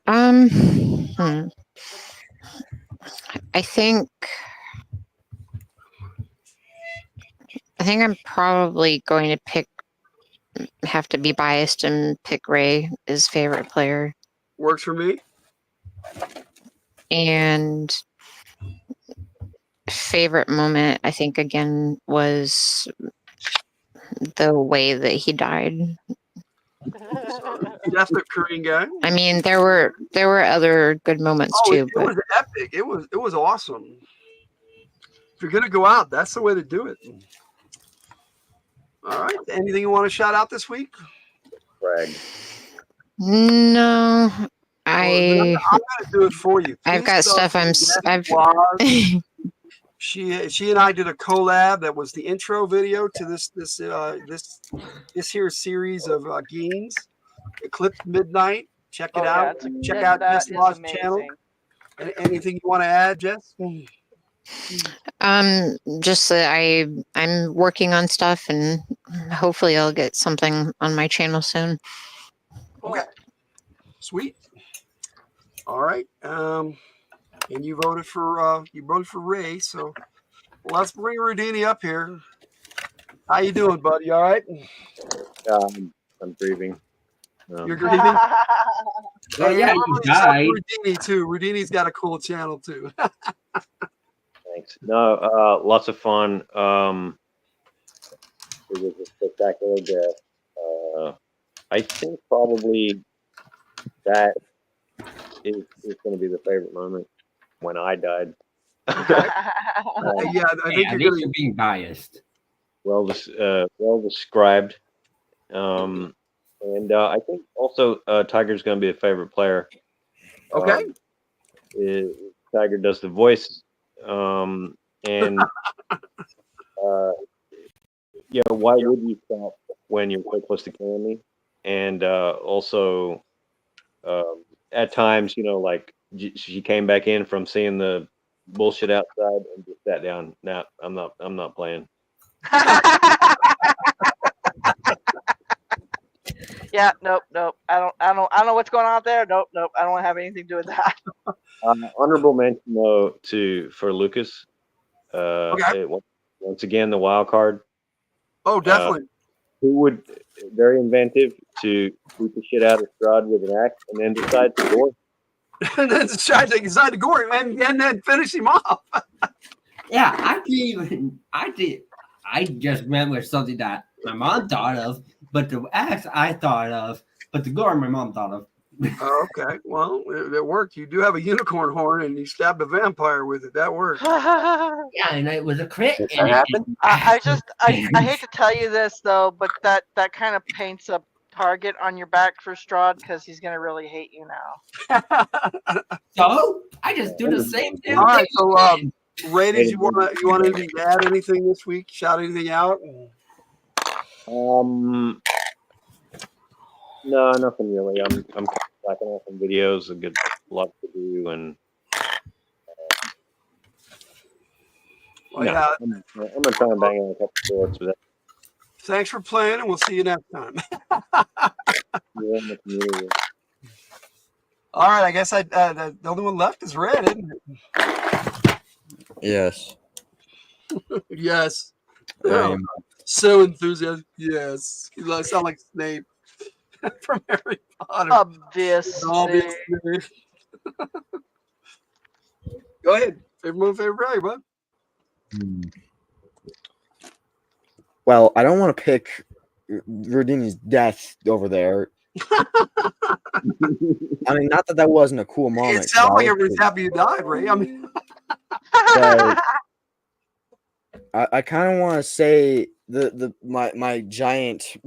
I think I'm probably going to have to be biased and pick Ray as favorite player. Works for me. And favorite moment, I think, again, was the way that he died. Death of Korean guy. I mean, there were other good moments too, it but was epic. It was awesome. If you're gonna go out, that's the way to do it. All right. Anything you want to shout out this week? Greg. no, I'm gonna do it for you. I've got stuff She and I did a collab that was the intro video to this here series of games. Eclipse Midnight. Check it out. Check out Jess Law's channel. Anything you want to add, Jess? just that I'm working on stuff, and hopefully I'll get something on my channel soon. Okay. Sweet. All right. And you voted for Ray, so let's bring Rudini up here. How you doing, buddy? All right? I'm grieving. You're grieving? Yeah, you died. Rudini too. Rudini's got a cool channel too. Thanks. No, lots of fun. It was a spectacular death. I think probably that is going to be the favorite moment when I died. Yeah, I think you're being biased. Well described. And I think also Tiger's going to be a favorite player. Okay. Tiger does the voice, and why would you stop when you're so close to killing me? And also, at times, like she came back in from seeing the bullshit outside and just sat down. Nah, I'm not playing. Yeah, nope. I don't know what's going on out there. Nope. I don't want to have anything to do with that. Honorable mention though for Lucas. Okay. Once again, the wild card. Oh, definitely. Who would very inventive to beat the shit out of Strahd with an axe and then decide to gore? And then decide to gore him and then finish him off. Yeah, I just went with something that my mom thought of, but the axe I thought of, but the gore my mom thought of. Okay, well, it worked. You do have a unicorn horn, and you stabbed a vampire with it. That worked. Yeah, and it was a crit. That happened? I hate to tell you this though, but that kind of paints a target on your back for Strahd because he's gonna really hate you now. So I just do the same thing. All right, so Ray, did you want anything to add anything this week? Shout anything out? No, nothing really. I'm slacking off on videos. A good lots to do, and Well, yeah. I'm gonna try and bang out a couple shorts with that. Thanks for playing, and we'll see you next time. All right, I guess the only one left is Red, isn't it? Yes. Yes. I Oh, am. so enthusiastic. Yes. You sound like Snape from Harry Potter. Obviously. Go ahead. Favorite value, bud. Well, I don't want to pick Rudini's death over there. I mean, not that wasn't a cool moment. It sounds like everybody's happy you died, Ray. I mean, but I kind of want to say my giant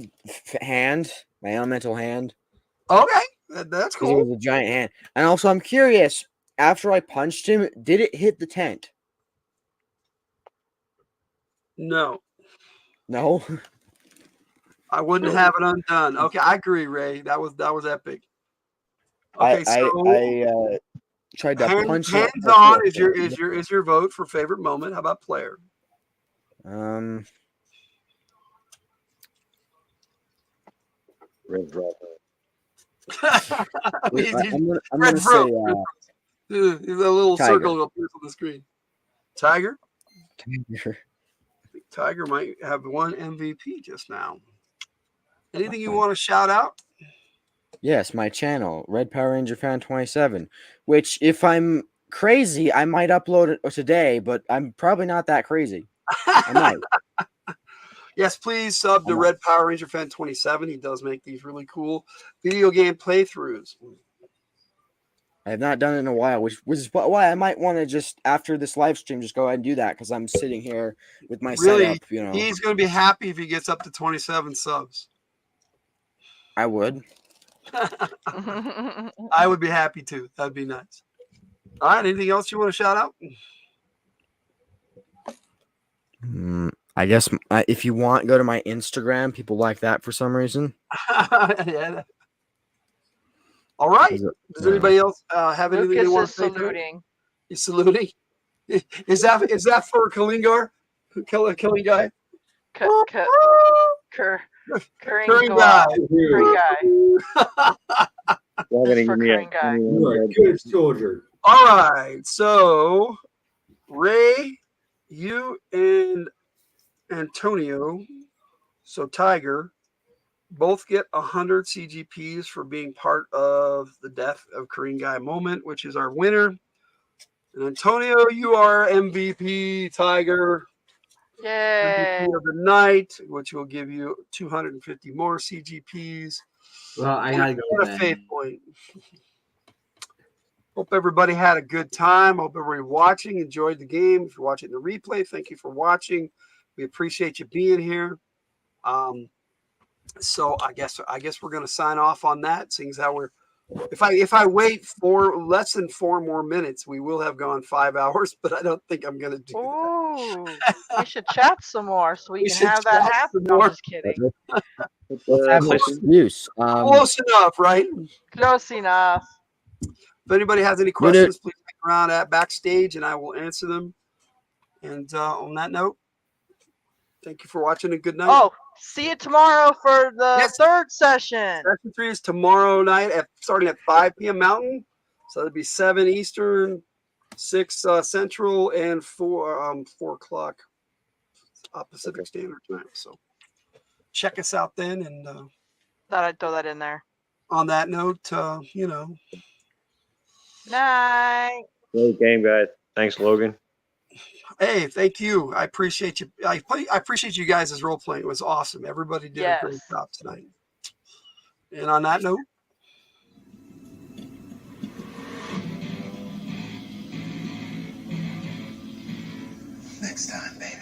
hand, my elemental hand. Okay, that's cool. It was a giant hand, and also I'm curious. After I punched him, did it hit the tent? No. No. I wouldn't have it undone. Okay, I agree, Ray. That was epic. Okay, I tried to punch him. Hands on is your vote for favorite moment. How about player? Red drop. I'm gonna say there's a little Tiger. circle appears on the screen. Tiger? Tiger might have one MVP just now. Anything you want to shout out? Yes, my channel, Red Power Ranger Fan 27, which if I'm crazy, I might upload it today, but I'm probably not that crazy. I might. Yes, please sub to Red Power Ranger Fan 27. He does make these really cool video game playthroughs. I have not done it in a while, which is why I might want to just, after this live stream, just go ahead and do that, because I'm sitting here with my setup, you know. He's going to be happy if he gets up to 27 subs. I would. I would be happy too. That'd be nice. All right. Anything else you want to shout out? I guess if you want, go to my Instagram. People like that for some reason. Yeah. All right. Does anybody else have anything they want to say? Saluting. He's saluting. Is that for Kalingar? Killing guy? Curring guy. You are a good soldier. All right. So, Ray, you and Antonio, so Tiger, both get 100 CGPs for being part of the Death of Korean Guy moment, which is our winner. And Antonio, you are MVP. Tiger, yay! MVP of the night, which will give you 250 more CGPs. Well, I gotta go. What a faith point. Hope everybody had a good time. Hope everybody watching enjoyed the game. If you're watching the replay, thank you for watching. We appreciate you being here. So I guess we're going to sign off on that. Seeing as how we're, if I wait for less than 4 more minutes, we will have gone 5 hours. But I don't think I'm going to do that. We should chat some more so we can have that happen. No, I'm just kidding. Close enough, right? Close enough. If anybody has any questions, please hang around at backstage and I will answer them. And on that note, thank you for watching and good night. Oh, see you tomorrow for the third session. Session 3 is tomorrow night starting at 5 p.m. Mountain. So that'll be 7 Eastern, 6 Central, and 4 o'clock Pacific Standard Time. So check us out then. And thought I'd throw that in there. On that note, Night. Great game, guys. Thanks, Logan. Hey, thank you. I appreciate you. I appreciate you guys' role playing. It was awesome. Everybody did a great job tonight. And on that note, next time, baby.